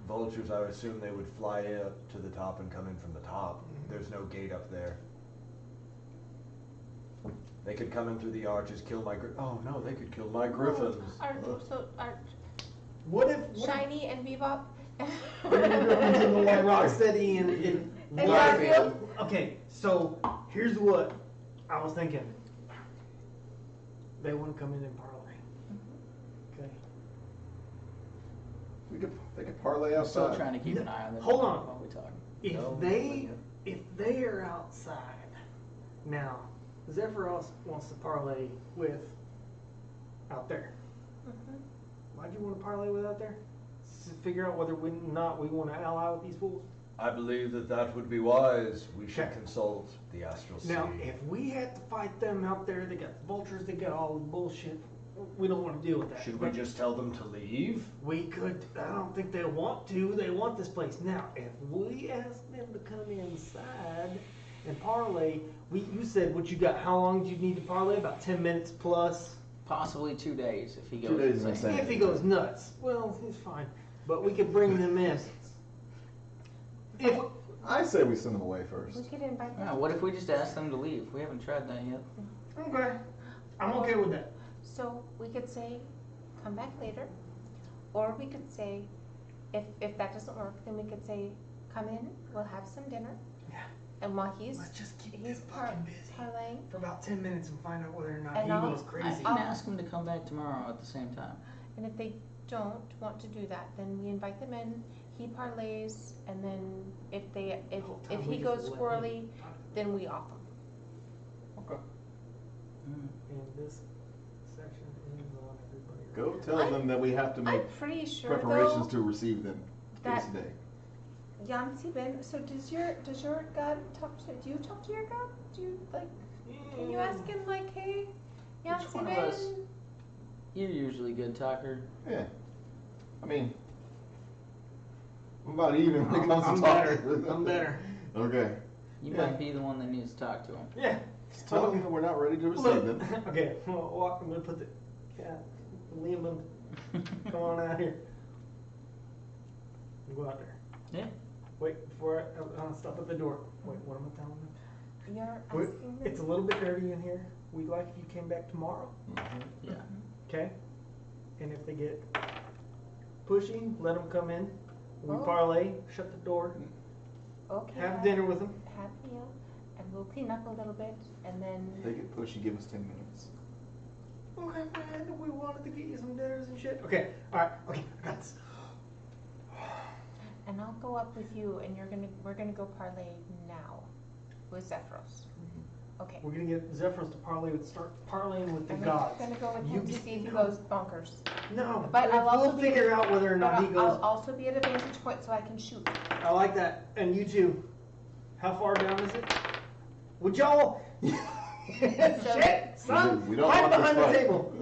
vultures. I would assume they would fly up to the top and come in from the top. There's no gate up there. They could come in through the arches, kill my oh no, they could kill my griffins. Are What if Shiny and Bebop? like Rocksteady and And Garfield? Okay, so here's what I was thinking. They want to come in and parlay. Okay. They could parlay I'm still outside. trying to keep an eye on them. Hold on. While we talk. If they are outside now, Zephyros wants to parlay with out there. Why'd you want to parlay with out there? To figure out whether we want to ally with these fools. I believe that would be wise. We should Okay. consult the astral sea. Now, if we had to fight them out there, they got vultures, they got all the bullshit. We don't want to deal with that. Should we just tell them to leave? We could. I don't think they want to. They want this place. Now, if we ask them to come inside and parlay, you said what you got. How long do you need to parlay? About 10 minutes plus. Possibly 2 days if he goes 2 days is insane. insane. If he goes nuts, well, he's fine. But we could bring them in. If I say we send them away first. We could invite them. Yeah, what if we just ask them to leave? We haven't tried that yet. okay, I'm okay with that. So we could say, come back later, or we could say, if that doesn't work, then we could say, come in, we'll have some dinner. Yeah. And while he's Let's just keep he's this fucking busy parlaying, for about 10 minutes and find out whether or not And he I'll- goes I crazy. can ask them to come back tomorrow at the same time. and if they don't want to do that, then we invite them in. he parlays, and then if whole if time we he just goes let squirrely, him talk to them. then we off him. Okay. And this section is on everybody. Go tell them that we have to make I'm pretty sure preparations though to receive them that today. Yancy Ben. So does your God talk to? Do you talk to your God? Do you like? Can you ask him like, hey, Yancy one of Ben? us? You're usually a good talker. Yeah. I mean, I'm about even when it comes I'm to better. talking. I'm better. Okay. You Yeah. might be the one that needs to talk to him. Yeah. Just tell them that we're not ready to receive Look. them. Okay, I'm gonna put the cat, Liam, come on out here. Go out there. Yeah. Wait, before I'll stop at the door. Wait, what am I telling them? You're Wait, asking them. it's a little bit dirty in here. We'd like if you came back tomorrow, Yeah. okay? And if they get pushy, let them come in. We Oh. parlay, shut the door, Okay. have dinner with them. Have a meal, and we'll clean up a little bit, and then. If they get pushy, give us 10 minutes. Okay, man, we wanted to get you some dinners and shit. Okay, alright, okay, I got this. And I'll go up with you, and we're gonna go parlay now with Zephyros. Okay. We're gonna get Zephyros to parlay with, start parlaying with the I'm gods. gonna go with You him to get- see if he no. goes bonkers. No, But I'll also we'll be figure at- out whether or But not he goes. I'll also be at a vantage point so I can shoot. I like that. And you too. How far down is it? Would y'all? Shit, son! We don't Hide want this behind the fight. table.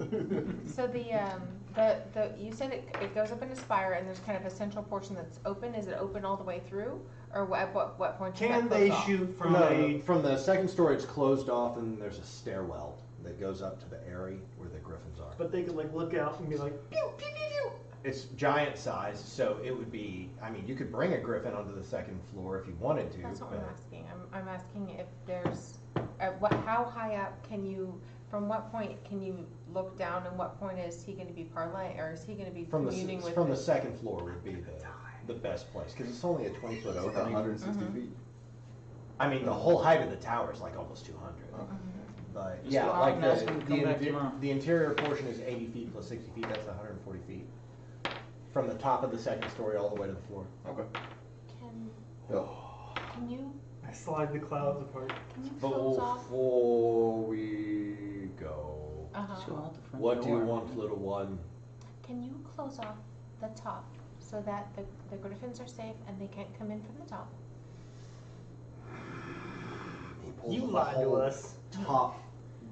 So you said it goes up in a spire, and there's kind of a central portion that's open. Is it open all the way through, or at what point? does that Can close they off? shoot from From the second story, it's closed off, and there's a stairwell that goes up to the area where the griffins are. But they could like look out and be like, pew pew pew pew. It's giant size, so it would be. I mean, you could bring a griffin onto the second floor if you wanted to. That's what but I'm asking. I'm asking if there's, how high up can you, from what point can you look down, and what point is he going to be parlaying, or is he going to be from communing with? the second floor would be the best place because it's only a 20-foot It's like opening. 160 Mhm. feet. I mean, the whole height of the tower is like almost 200. Oh. But Just yeah, go out like and ask him to come back the, tomorrow. the interior portion is 80 feet plus 60 feet. That's 140 feet from the top of the second story all the way to the floor. Okay. Can Go. you I slide the clouds apart. close off? Before we go, Just go out the front what do you door. want, little one? Can you close off the top so that the griffins are safe and they can't come in from the top? He pulls You the lied to whole us. Top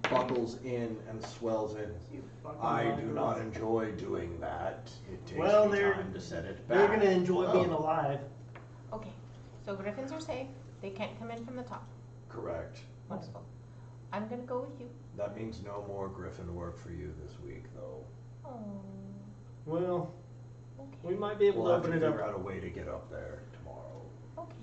buckles in and swells in. You fucking I lied do to not us. enjoy doing that. It takes Well, me they're- time to set it back. They're gonna enjoy Oh. being alive. Okay, so griffins are safe. They can't come in from the top. Correct. Wonderful. I'm gonna go with you. That means no more griffin work for you this week, though. Oh, Well, okay. we might be able We'll to have to open it figure up. out a way to get up there tomorrow. Okay.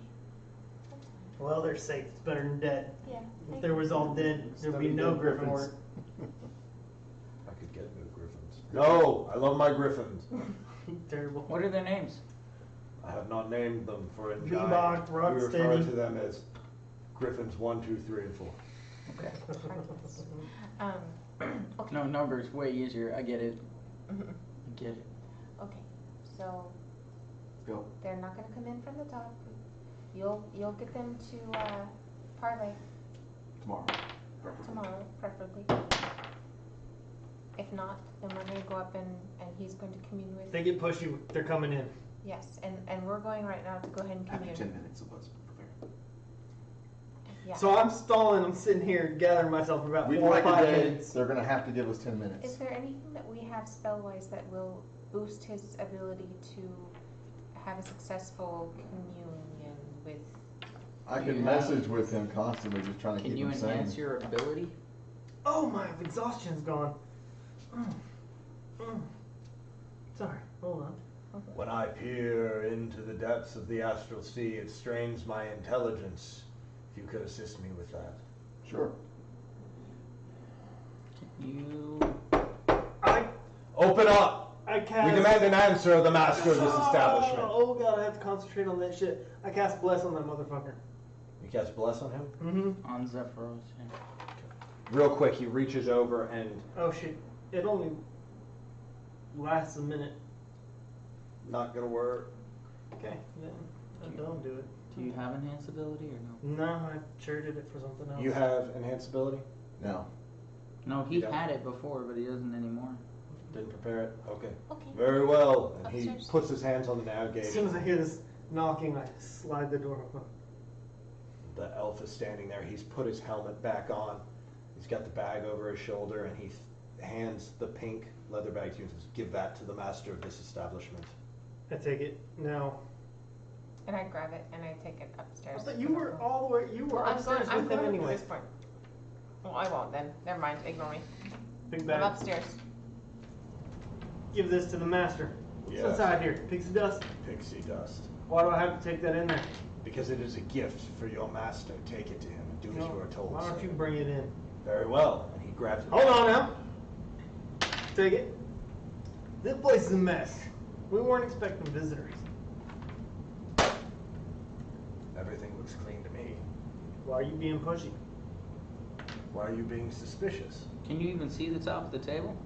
That's fine. Well, they're safe. It's better than dead. Yeah. If they was all dead, there'd be no griffin work. I could get new griffins. No, I love my griffins. Terrible. What are their names? I have not named them for engine. Bebop, We refer Rocksteady. to them as griffins 1, 2, 3, and 4. Okay. Heartless. Okay. No, numbers way easier. I get it. Mhm. I get it. Okay, so Go. they're not gonna come in from the top. You'll get them to parlay Tomorrow. tomorrow, preferably. If not, then we're gonna go up and he's going to commune with. If they get pushy, they're coming in. Yes, and we're going right now to go ahead and I have commune. 10 minutes of us prepared. Yeah. So I'm stalling. I'm sitting here gathering myself for about We'd 4 or like 5 a day. minutes. They're gonna have to give us 10 minutes. Is there anything that we have spell-wise that will boost his ability to have a successful communion with? I You can have- message with him constantly, just trying to Can keep you him sane. enhance your ability? Oh, my exhaustion's gone. Sorry, hold on. When I peer into the depths of the astral sea, it strains my intelligence. If you could assist me with that. Sure. You. I Open up! cast. We demand an answer of the master of this establishment. Oh god, I have to concentrate on that shit. I cast bless on that motherfucker. You cast bless on him? Mm-hmm. On Zephyros. Yeah. Real quick, he reaches over and Oh shit. It only lasts a minute. Not gonna work. Okay, then don't do it. Do you have enhanced ability or no? No, I traded it for something else. You have enhanced ability? No. No, he You don't. had it before, but he doesn't anymore. Didn't prepare it? Okay. Okay. Very well. And he Upstairs. puts his hands on the As soon as navigation. I hear this knocking, I slide the door open. The elf is standing there. He's put his helmet back on. He's got the bag over his shoulder, and he hands the pink leather bag to you and says, "Give that to the master of this establishment." I take it now. And I grab it and I take it upstairs. But you were all the way. You were I'm upstairs going with him at anyway. this point. Well, I won't then. Never mind. Ignore me. Big I'm bag. upstairs. Give this to the master. Yes. What's inside here? Pixie dust. Pixie dust. Why do I have to take that in there? Because it is a gift for your master. Take it to him and do as No, you are told. Why don't sir. you bring it in? Very well. And he grabs it. Hold on now. Take it. This place is a mess. We weren't expecting visitors. Everything looks clean to me. Why are you being pushy? Why are you being suspicious? Can you even see the top of the table?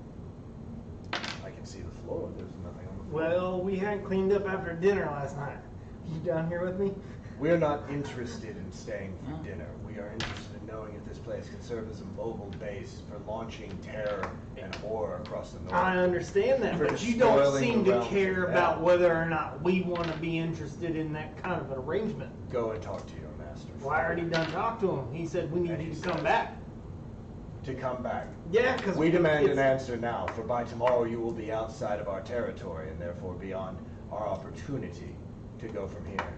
I can see the floor. There's nothing on the floor. Well, we hadn't cleaned up after dinner last night. You down here with me? We're not interested in staying for Yeah. dinner. We are interested in knowing if this place can serve as a mobile base for launching terror and horror across the north. I understand that, For but you don't despoiling seem the to realms care of about hell. whether or not we want to be interested in that kind of an arrangement. Go and talk to your master. Well, I already done talked to him. He said we need And you he to come says- back. To come back. Yeah, because We demand an answer now, for by tomorrow you will be outside of our territory and therefore beyond our opportunity to go from here.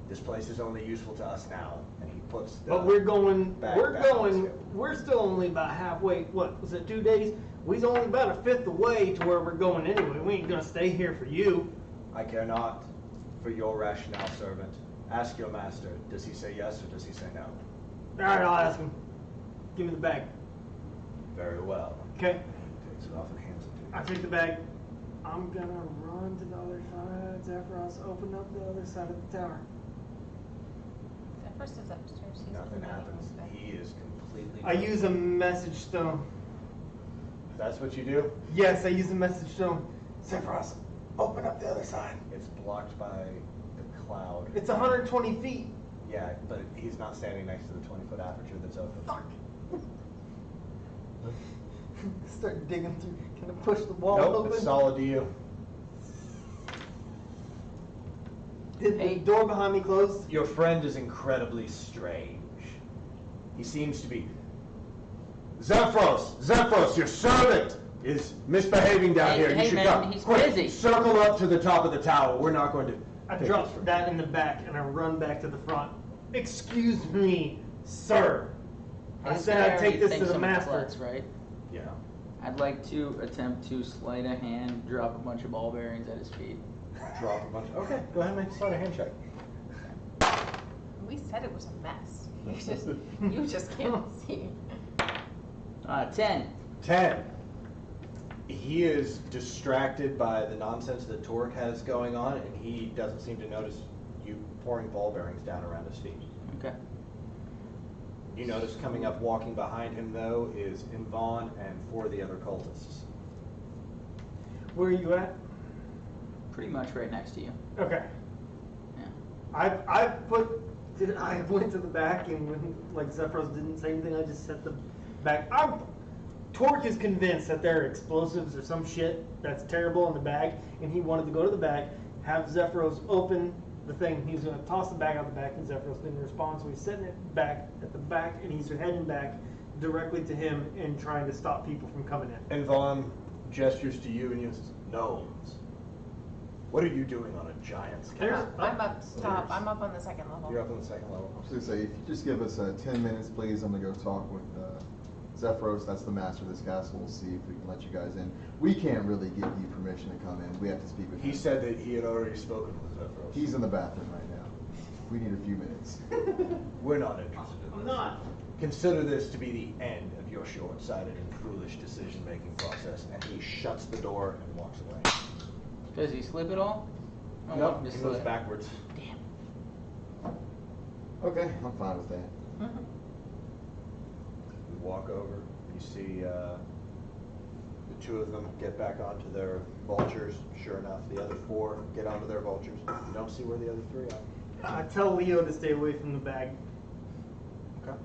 This place is only useful to us now, and he puts the... But we're going. back We're back on going. schedule. We're still only about halfway. What was it? 2 days? We's only about a fifth away to where we're going anyway. We ain't gonna stay here for you. I care not for your rationale, servant. Ask your master, does he say yes or does he say no? All right, I'll ask him. Give me the bag. Very well. Okay. He takes it off and hands it to you. I take the bag. I'm gonna run to the other side. Zephyros, open up the other side of the tower. Zephyrus is upstairs. He's Nothing in the happens. bed. He is completely... I use a message stone. That's what you do? Yes, I use a message stone. Zephyros, open up the other side. It's blocked by the cloud. It's 120 feet. Yeah, but he's not standing next to the 20-foot aperture that's open. Fuck. Start digging through. Can I push the wall Nope, open? it's solid to you. Did Hey. the door behind me close? Your friend is incredibly strange. He seems to be... Zephyros, your servant is misbehaving down Hey, here. hey, You should man, come. he's Quick, busy. circle up to the top of the tower. We're not going to... I pick drop this from that in the back and I run back to the front. Excuse me, sir. I This said guy I'd take already this to thinks the I'm master. klutz, right? Yeah. I'd like to attempt to sleight of hand, drop a bunch of ball bearings at his feet. Drop a bunch. Okay, go ahead and make start a hand check. We said it was a mess. You just can't see. 10. 10. He is distracted by the nonsense that Torque has going on, and he doesn't seem to notice you pouring ball bearings down around his feet. Okay. You notice coming up, walking behind him, though, is Invon and 4 of the other cultists. Where are you at? Pretty much right next to you. Okay. Yeah. I went to the back and when like Zephyros didn't say anything, I just set the back. Torque is convinced that there are explosives or some shit that's terrible in the bag, and he wanted to go to the bag, have Zephyros open the thing. He's going to toss the bag out the back, and Zephyros didn't respond, so he's setting it back at the back, and he's heading back directly to him and trying to stop people from coming in. Invon gestures to you and you says, "Gnomes, what are you doing on a giant's castle?" I'm up top. I'm up on the second level. You're up on the second level. I was going to say, if you just give us 10 minutes, please, I'm going to go talk with Zephyros. That's the master of this castle. We'll see if we can let you guys in. We can't really give you permission to come in. We have to speak with him. He said that he had already spoken with Zephyros. He's in the bathroom right now. We need a few minutes. We're not interested in I'm this. not. Consider this to be the end of your short-sighted and foolish decision-making process. And he shuts the door and walks away. Does he slip it all? Oh, Nope, just he moves slip. backwards. Okay, I'm fine with that. You walk over, you see the The 2 of them get back onto their vultures. Sure enough, the other 4 get onto their vultures. You don't see where the other 3 are. Tell Leo to stay away from the bag. Okay.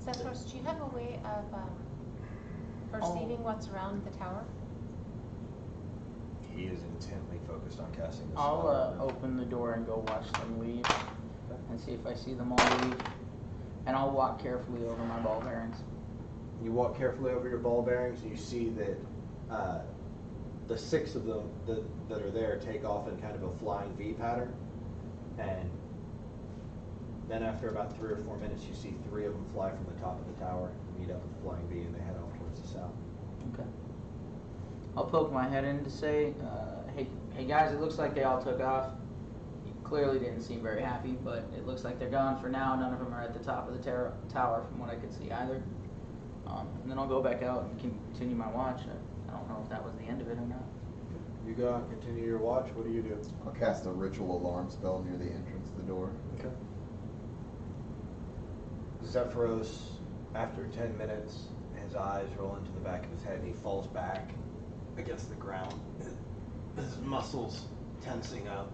Zephyros, do you have a way of perceiving what's around the tower? He is intently focused on casting this. I'll open the door and go watch them leave and see if I see them all leave. And I'll walk carefully over my ball bearings. You walk carefully over your ball bearings, and you see that the 6 of them that are there take off in kind of a flying V pattern, and then after about 3 or 4 minutes, you see 3 of them fly from the top of the tower, meet up with the flying V, and they head off towards the south. Okay. I'll poke my head in to say, hey guys, it looks like they all took off. You clearly didn't seem very happy, but it looks like they're gone for now. None of them are at the top of the tower from what I could see either. And then I'll go back out and continue my watch. I don't know if that was the end of it or not. You go out and continue your watch. What do you do? I'll cast a ritual alarm spell near the entrance to the door. Okay. Zephyros, after 10 minutes, his eyes roll into the back of his head and he falls back against the ground, his muscles tensing up,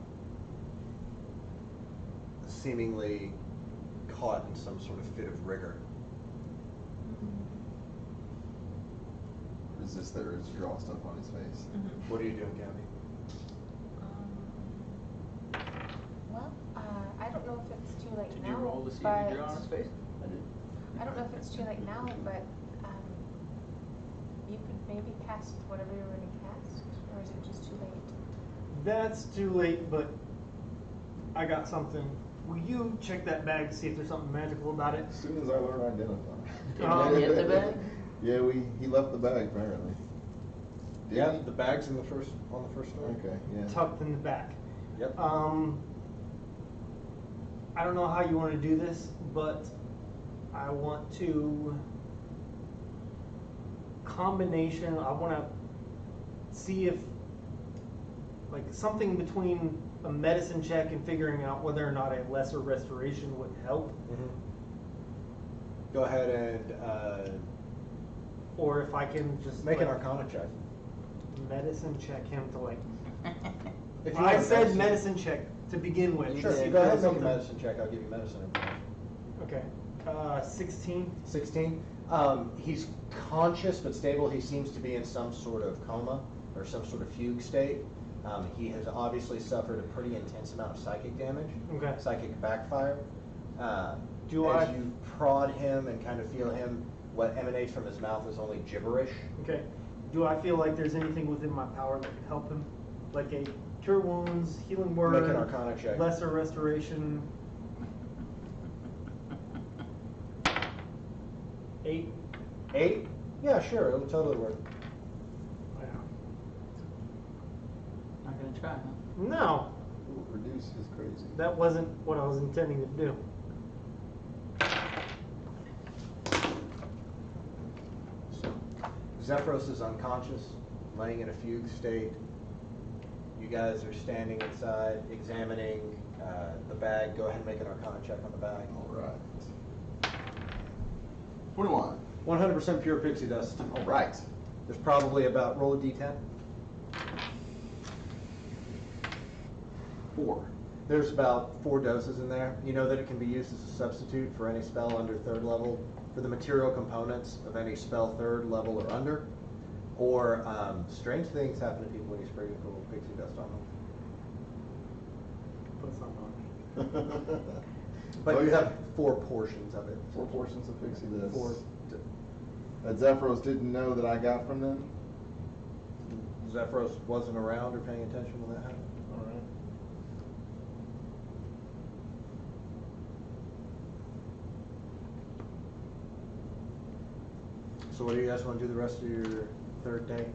seemingly caught in some sort of fit of rigor. Resist the urge to draw stuff on his face. What are you doing, Gabby? Well, I don't know if it's too late Did now, you roll to see but if you drew on his face? I did. I don't know if it's too late now, but you could maybe cast whatever you're going to cast, or is it just too late? That's too late, but I got something. Will you check that bag to see if there's something magical about it? As soon as I learn to identify. Did you get the bag? Yeah, he left the bag apparently. Did Yeah, he? the bag's on the first floor. Okay, yeah. Tucked in the back. Yep. I don't know how you want to do this, but I want to combination. I want to see if like something between a medicine check and figuring out whether or not a lesser restoration would help, Go ahead and or if I can just make an like, Arcana check. medicine check him to like. If you I want said medicine- medicine check to begin with. Sure, to see if go ahead there's and make a something- medicine check. I'll give you medicine information. Okay, 16. 16. He's conscious but stable. He seems to be in some sort of coma or some sort of fugue state. He has obviously suffered a pretty intense amount of psychic damage, Okay. psychic backfire. Do As I- you prod him and kind of feel him, what emanates from his mouth is only gibberish. Okay. Do I feel like there's anything within my power that can help him? Like a cure wounds, healing word, Make an Arcana check. lesser restoration. 8. 8? Yeah, sure. It'll totally work. Wow. Not gonna try, huh? No, Ooh, reduce is crazy. that wasn't what I was intending to do. Zephyros is unconscious, laying in a fugue state. You guys are standing inside, examining the bag. Go ahead and make an Arcana check on the bag. All right. 21. 100% pure pixie dust. All right. There's probably about, roll a d10. 4. There's about 4 doses in there. You know that it can be used as a substitute for any spell under 3rd level, for the material components of any spell 3rd level or under. Or strange things happen to people when you sprinkle pixie dust on them. Put something on. But Oh, you yeah. have 4 portions of it. 4 portions of pixie dust. 4. That Zephyros didn't know that I got from them. Zephyros wasn't around or paying attention when that happened. All right. So what do you guys want to do the rest of your 3rd day?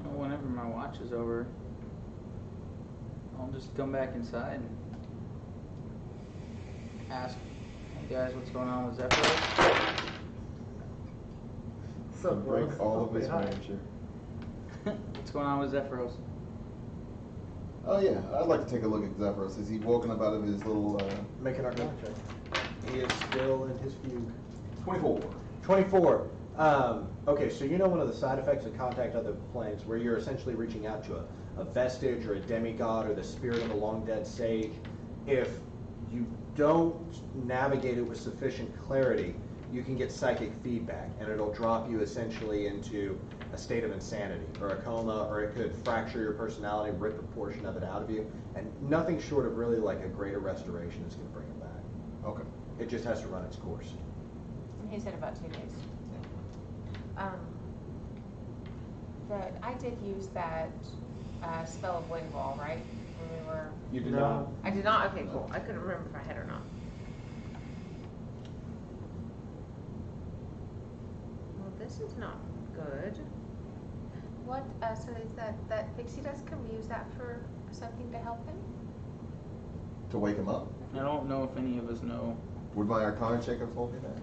Well, whenever my watch is over, I'll just come back inside and ask, hey guys, what's going on with Zephyros? So Break all of his Hi. furniture. What's going on with Zephyros? Oh yeah, I'd like to take a look at Zephyros. Is he woken up out of his little? Make an Arcana check. He is still in his fugue. 24. 24. Okay, so you know one of the side effects of contact other planes, where you're essentially reaching out to a vestige or a demigod or the spirit of a long dead sage. If you don't navigate it with sufficient clarity, you can get psychic feedback, and it'll drop you essentially into a state of insanity or a coma, or it could fracture your personality, rip a portion of it out of you, and nothing short of really like a greater restoration is going to bring it back. Okay. It just has to run its course. He said about 2 days. But I did use that spell of wind wall, right? When we were. You did No. not. I did not. Okay, cool. I couldn't remember if I had or not. Well, this is not good. What? So is that pixie dust? Can we use that for something to help him? To wake him up? I don't know if any of us know. Would my Arcana check have told me that?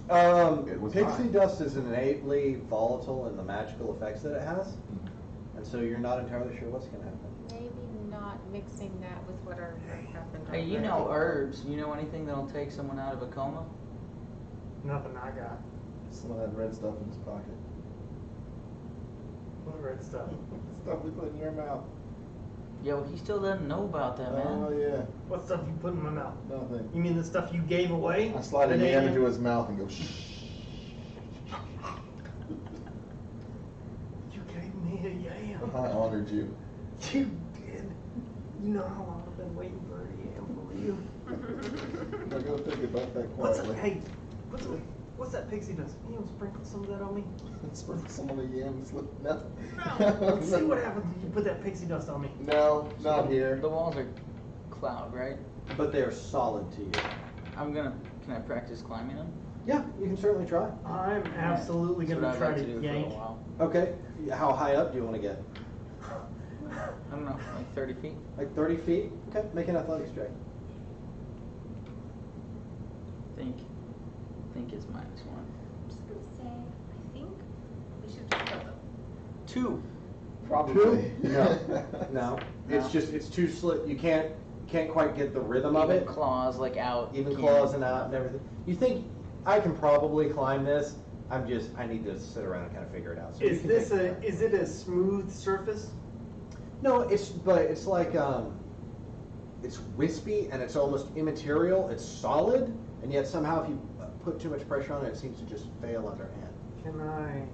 It was Pixie mine. dust is innately volatile in the magical effects that it has, Mm-hmm. and so you're not entirely sure what's going to happen. Maybe not mixing that with whatever happened. Hey, you know herbs. You know anything that'll take someone out of a coma? Nothing I got. Some of that red stuff in his pocket. What red stuff? Stuff we put in your mouth. Yeah, well, he still doesn't know about that, man. Oh yeah, What stuff you put in my mouth? nothing. You mean the stuff you gave away? I slide a That yam ain't into his mouth and go shh. You gave me a yam. I honored you. You did. You know how long I've been waiting for a yam for you. I go think about that What's quietly. hey? What's that pixie dust? You know, sprinkle some of that on me. Sprinkle some of the yams. No. No. Let's see what happens if you put that pixie dust on me. No, not here. The walls are cloud, right? But they are solid to you. Can I practice climbing them? Yeah, you can certainly try. I'm absolutely That's gonna what I'd try like to to do yank. for a while. Okay, how high up do you want to get? I don't know, like 30 feet? Like 30 feet? Okay, make an athletics check. Think it's -1. I'm just gonna say, I think we should just go. 2. Probably. No. No. No. It's too slick. You can't quite get the rhythm of Even it. claws like out. Even can't- claws and out and everything. You think I can probably climb this? I need to sit around and kind of figure it out. So you Is can this take- is it a smooth surface? No, it's like it's wispy and it's almost immaterial. It's solid, and yet somehow if you put too much pressure on it, it seems to just fail underhand. Can I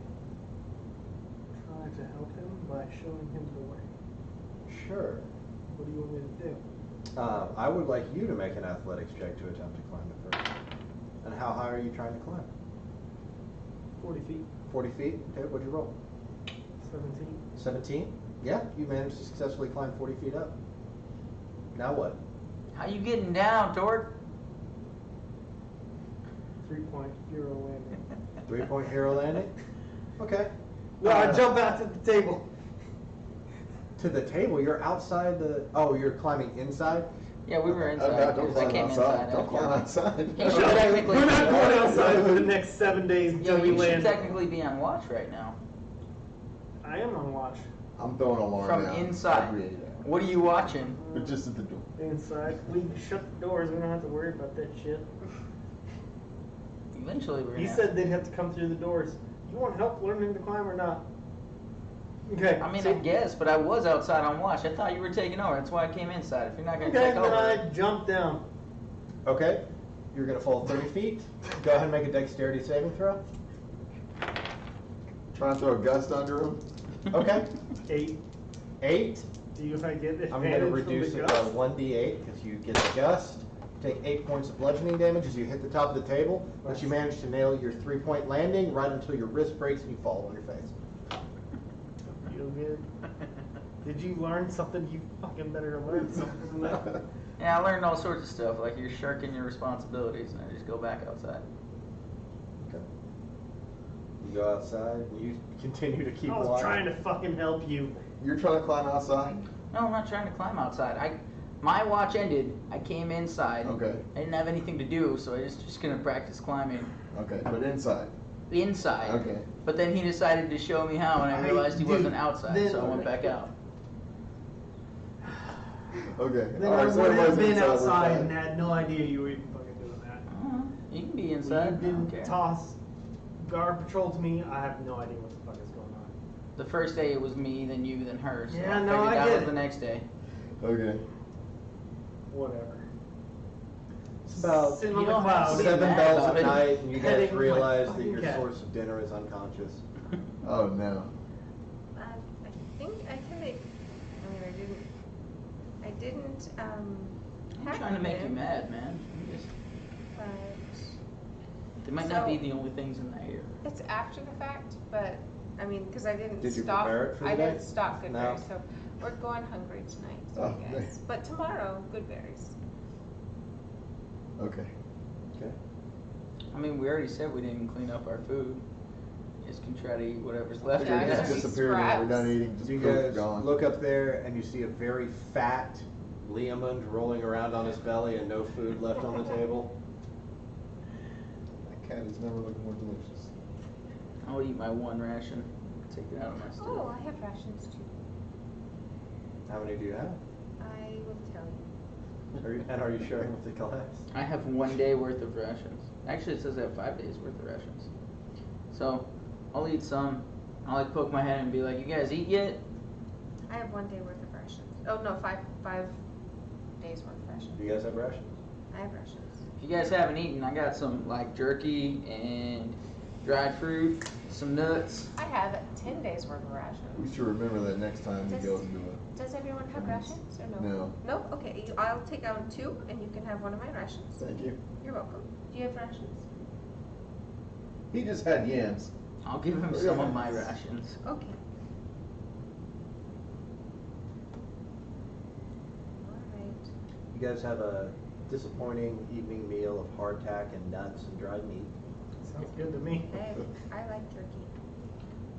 try to help him by showing him the way? Sure. What do you want me to do? I would like you to make an athletics check to attempt to climb it first. And how high are you trying to climb? 40 feet. 40 feet? Okay, what'd you roll? 17. 17? Yeah, you managed to successfully climb 40 feet up. Now what? How you getting down, Tort? 3-point hero landing. 3-point hero landing? Okay. No, I jump out to the table. To the table? You're outside the... Oh, you're climbing inside? Yeah, we were inside. Don't 'cause I climb came outside. inside. Don't climb outside. He should technically We're be not on going watch. outside for the next 7 days Yeah, until but we you should land. technically be on watch right now. I am on watch. I'm throwing an alarm From now. inside. Every 8 hours. What are you watching? But just at the door. Inside. We shut the doors. We don't have to worry about that shit. Eventually we're He gonna. said they'd have to come through the doors. You want help learning to climb or not? Okay. I mean, so- I guess, but I was outside on watch. I thought you were taking over. That's why I came inside. If you're not gonna Okay, take then over, I jumped down. Okay. You're going to fall 30 feet. Go ahead and make a dexterity saving throw. Trying to throw a gust under him. Okay. 8. 8. Do you get advantage I'm going to from reduce the it by gust? 1d8 because you get the gust. Take 8 points of bludgeoning damage as you hit the top of the table, but you manage to nail your 3-point landing right until your wrist breaks and you fall on your face. Feel good. Did you learn something? You fucking better learn something from that. yeah, I learned all sorts of stuff. Like you're shirking your responsibilities, and I just go back outside. Okay. You go outside and you continue to keep I was walking. trying to fucking help you. You're trying to climb outside? No, I'm not trying to climb outside. My watch ended. I came inside. Okay. I didn't have anything to do, so I just gonna practice climbing Okay, but inside. inside. Okay. But then he decided to show me how, and I realized he Dude, wasn't outside, then- so I went back out. Okay. Then All I right, so would it have was been inside, we're outside fine. and had no idea you were even fucking doing that. You can be You inside. I don't didn't care. toss guard patrols me, I have no idea what the fuck is going on. The first day it was me, then you, then her. So Yeah, I no, figured I that get was it. the next day. Okay. Whatever. It's about Sitting You on the don't have to cloud. be 7 mad bells about at it. night, and you guys Heading like realize that fucking your cat. source of dinner is unconscious. Oh no. I think I can make, I mean, I didn't, I'm hack trying to make you him, mad, man. Just- but They might not be So- the only things in that area. it's after the fact, but, I mean, cause I didn't Did you stock, prepare it for the I day? didn't stock good No. berries, so we're going hungry tonight, so Oh, I guess. But tomorrow, good berries. Okay. Okay. I mean, we already said we didn't clean up our food. You just can try to eat whatever's left. Yeah, I I guess. gotta be Disappeared when we're done scraps. eating. Just You poof, guys gone. look up there, and you see a very fat Leomund rolling around on his belly and no food left on the table. That cat has never looked more delicious. I'll eat my one ration. Take it out of my Oh, stomach. I have rations too. How many do you have? I will tell you. And are you sharing with the class? I have 1 day worth of rations. Actually, it says I have 5 days worth of rations. So, I'll eat some. I'll like poke my head and be like, "You guys eat yet?" I have 1 day worth of rations. Oh, no, five days worth of rations. Do you guys have rations? I have rations. If you guys haven't eaten, I got some like jerky and dried fruit, some nuts. I have 10 days worth of We rations. should remember that next time we Does- go into a. Does everyone have rations or no? No. No? Okay, I'll take out 2 and you can have one of my rations. Thank you. You're welcome. Do you have rations? He just had yams. I'll give him some of my rations. Okay. Alright. You guys have a disappointing evening meal of hardtack and nuts and dried meat. Sounds good to me. Hey, I like turkey.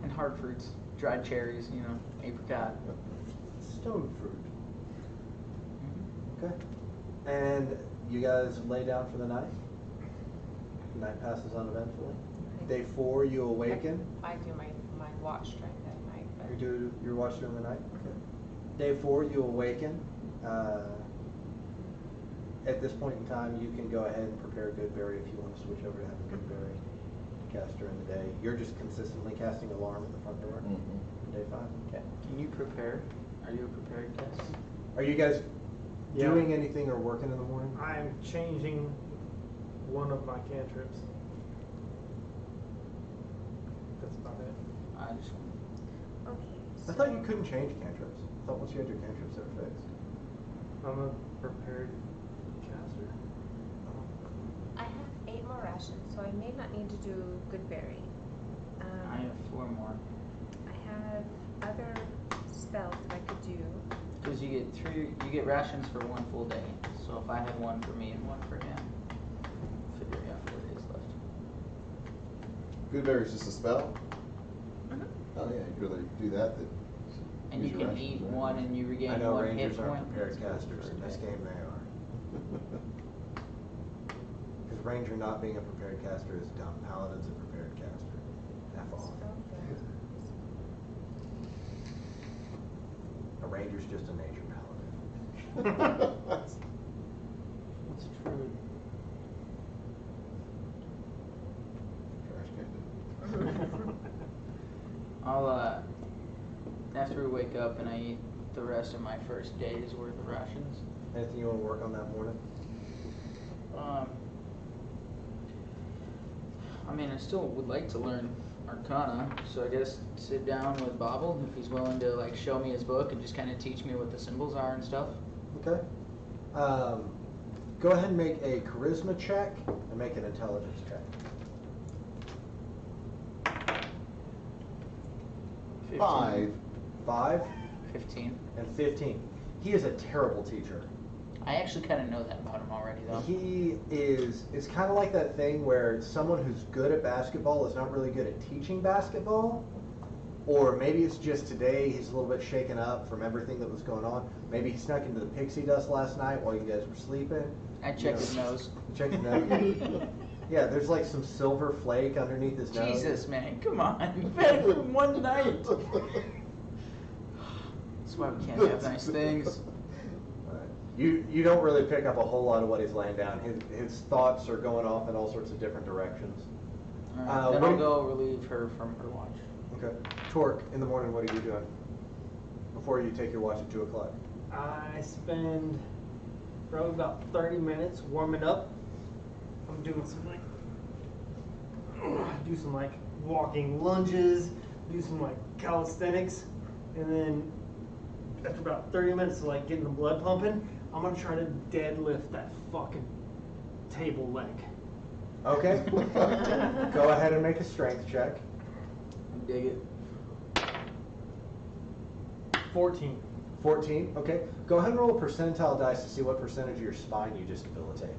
And hard fruits, dried cherries, apricot. Stone fruit. Mhm. Okay. And you guys lay down for the night? Night passes uneventfully. Day 4, you awaken. I do my watch during that night, but. You do your watch during the night? Okay. Day 4, you awaken. At this point in time, you can go ahead and prepare Goodberry if you want to switch over to having Goodberry cast during the day. You're just consistently casting alarm at the front door. Mhm. Day 5. Okay. Can you prepare? Are you a prepared guest? Are you guys Yeah. doing anything or working in the morning? I'm changing one of my cantrips. That's about it. I just Okay. I thought you couldn't change cantrips. I thought once you had your cantrips, they were fixed. I'm a prepared caster. I have 8 more rations, so I may not need to do Goodberry. I have 4 more. I have other spells that I could do. Because you get rations for 1 full day. So if I had 1 for me and 1 for him, figure you got 4 days left. Goodberry's just a spell? Mhm. Oh yeah, you'd rather do that than. And use you your can rations, eat right? 1 and you regain I know 1 hit Rangers point. aren't prepared casters. In this game, they are. Because Ranger not being a prepared caster is dumb. Paladin's a prepared caster. F off. Spell things. A Ranger's just a nature paladin. That's true. Trash can. I'll after we wake up and I eat the rest of my first day's worth of rations. Anything you want to work on that morning? I mean, I still would like to learn Arcana, so I guess sit down with Bobble if he's willing to like show me his book and just kind of teach me what the symbols are and stuff. Okay. Go ahead and make a charisma check and make an intelligence check. 15. 5. 5 15. and 15. He is a terrible teacher. I actually kind of know that about him already, though. He is, it's kind of like that thing where someone who's good at basketball is not really good at teaching basketball. Or maybe it's just today he's a little bit shaken up from everything that was going on. Maybe he snuck into the pixie dust last night while you guys were sleeping. I checked his nose. Check his nose. Yeah, there's like some silver flake underneath his nose. Jesus, man, come on. You've had it for 1 night. That's why we can't have nice things. You don't really pick up a whole lot of what he's laying down. His thoughts are going off in all sorts of different directions. Alright, then what I'll do you- go relieve her from her watch. Okay. Torque, in the morning, what are you doing? Before you take your watch at 2 o'clock? I spend probably about 30 minutes warming up. I'm doing some like walking lunges, do some like calisthenics, and then after about 30 minutes of like getting the blood pumping, I'm gonna try to deadlift that fucking table leg. Okay. Go ahead and make a strength check. Dig it. 14. 14, okay. Go ahead and roll a percentile dice to see what percentage of your spine you just debilitate.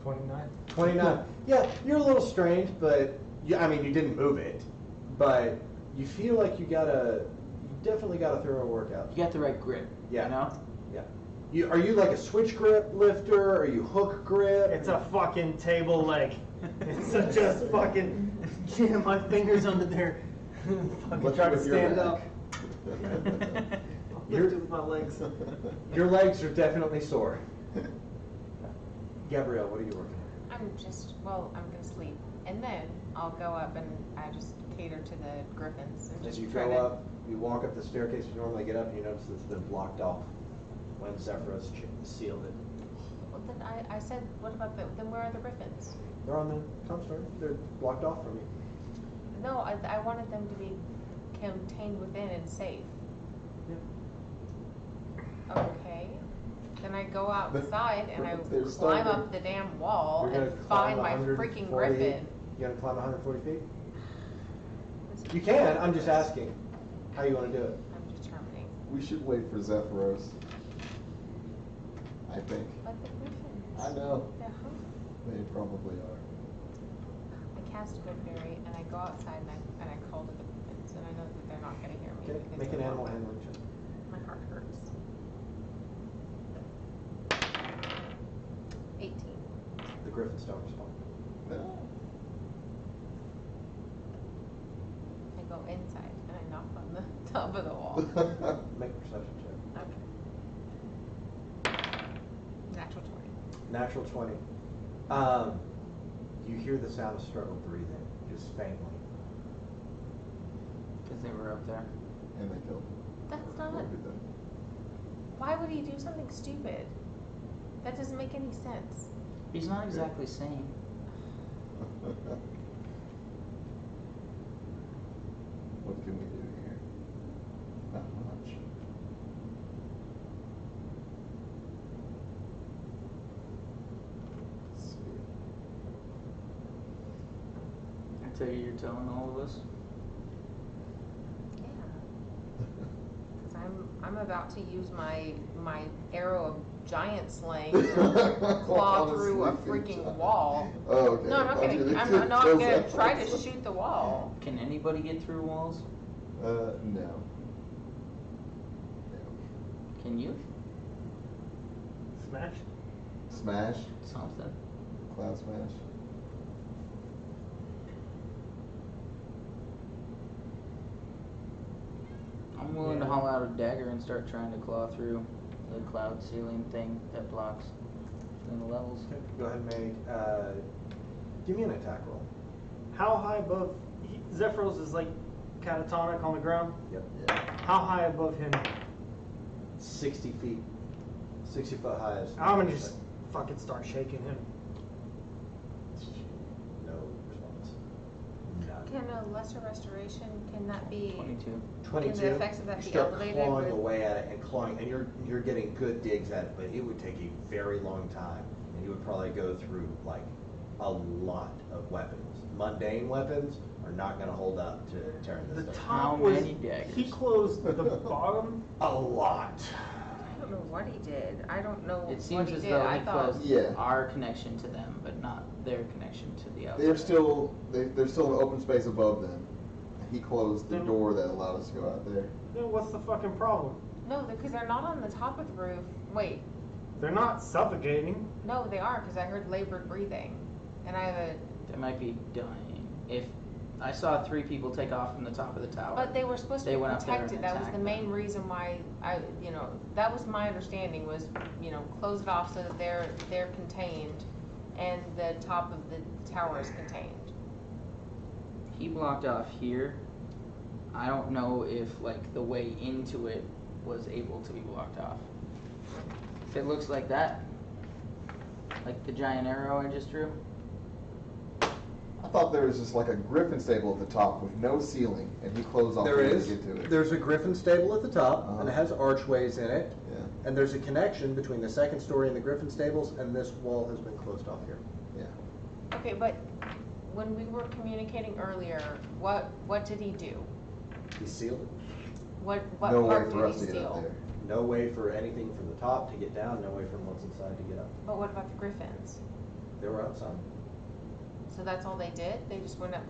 29. 29. Yeah, you're a little strained, but I mean, you didn't move it, but you feel like you definitely got a thorough workout. You got the right grip. Yeah. You know? Yeah. Are you like a switch grip lifter? Are you hook grip? It's a fucking table leg. It's a just fucking jam my fingers under there. Fucking Lift try it to with your stand back. up. Lift it with my legs. Your legs are definitely sore. Gabrielle, what are you working on? I'm gonna sleep, and then I'll go up and I just cater to the griffins and As just you try go to. up, you walk up the staircase you normally get up, and you notice it's been blocked off when Zephyros sealed it. Well, then I said, what about then where are the griffins? They're on the top story. They're blocked off from you. No, I wanted them to be contained within and safe. Okay. Then I go outside and I They're climb starving. up the damn wall You're and gonna find climb my 140 freaking griffin. You gonna climb 140 feet? You can. I'm just asking how you want to do it. I'm determining. We should wait for Zephyros. I think. But the griffins. I know. They're hungry. They probably are. I cast a good berry and I go outside and I call to the griffins and I know that they're not gonna hear me. Okay. because Make an they're animal hungry. handling check. My heart hurts. 18. The griffins don't respond. No. I go inside and I knock on the top of the wall. Make a perception check. Okay. Natural 20. Natural 20. You hear the sound of struggled breathing, just faintly. Because they were up there. And they killed him. That's not. What did they? Why would he do something stupid? That doesn't make any sense. He's not exactly sane. What can we do here? Not much. Let's see. I tell you, you're telling all of us. Yeah. Because I'm about to use my arrow of giant slaying to claw through a freaking wall. Oh, okay. No, I'm not gonna. I'm not gonna try to shoot the wall. Can anybody get through walls? No. No. Can you? Smash. Smash. Something. Cloud smash. I'm willing to haul out a dagger and start trying to claw through the cloud ceiling thing that blocks between the levels. Okay. Go ahead and give me an attack roll. How high above? Zephyros is like catatonic on the ground. Yep. Yeah. How high above him? 60 feet. 60 foot high. is- I'm gonna just fucking start shaking him. No response. None. Can a lesser restoration? Can that be? 22. 22. Can the effects of that you be start elevated clawing with- away at it and clawing, and you're getting good digs at it, but it would take a very long time, and you would probably go through like a lot of weapons. Mundane weapons are not going to hold up to tearing The this stuff. How top was. many daggers? He closed the bottom. A lot. I don't know what he did. I don't know It what seems he as did. though I he thought. closed Yeah. our connection to them, but not their connection to the outside. There's still an open space above them. He closed the Then- door that allowed us to go out there. Then what's the fucking problem? No, because they're not on the top of the roof. Wait, They're not suffocating. no, they are because I heard labored breathing, and I have a. They might be dying. If I saw 3 people take off from the top of the tower. But they were supposed to They be went up there and protected, that was the attacked main them. reason why that was my understanding was, close it off so that they're contained and the top of the tower is contained. He blocked off here. I don't know if like the way into it was able to be blocked off. If it looks like that, like the giant arrow I just drew. I thought there was just like a griffin stable at the top with no ceiling, and he closed off There the way is. to get to it. There's a griffin stable at the top, Uh-huh. and it has archways in it. Yeah, And there's a connection between the second story and the griffin stables, and this wall has been closed off here. yeah. Okay, but when we were communicating earlier, what did he do? He sealed it. What No way part for did us he to get up steal? there. No way for anything from the top to get down, no way from what's inside to get up. But what about the griffins? They were outside. So that's all they did? They just went up?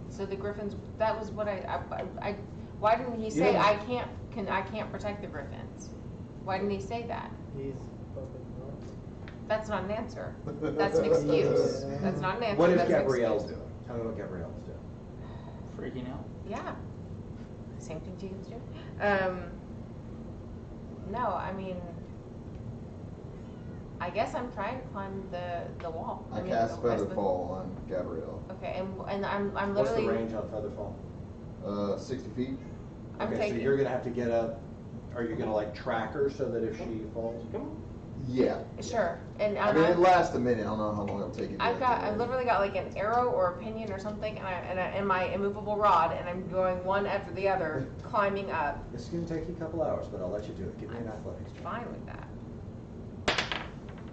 So the griffins, that was what I why didn't he say, Yeah. I can't protect the griffins? Why didn't he say that? He's fucking nuts. That's not an answer. That's an excuse. That's not an answer. What is that's an Gabrielle excuse. doing? Tell me what Gabrielle's doing. Freaking out. Yeah. Same thing Jean's doing. No, I mean, I guess I'm trying to climb the wall. I mean, cast the rest of- Featherfall on Gabrielle. Okay, and I'm What's the literally. range on Featherfall? 60 feet. I'm Okay, so taking. you're gonna have to get up, are you gonna like track her so that if she falls? Yeah. Sure, and I mean, it lasts a minute. I don't know how long it'll take you. I've literally got like an arrow or a pinion or something, and my immovable rod, and I'm going one after the other, climbing up. This is gonna take you a couple hours, but I'll let you do it. Give me an athletics check. Fine with that.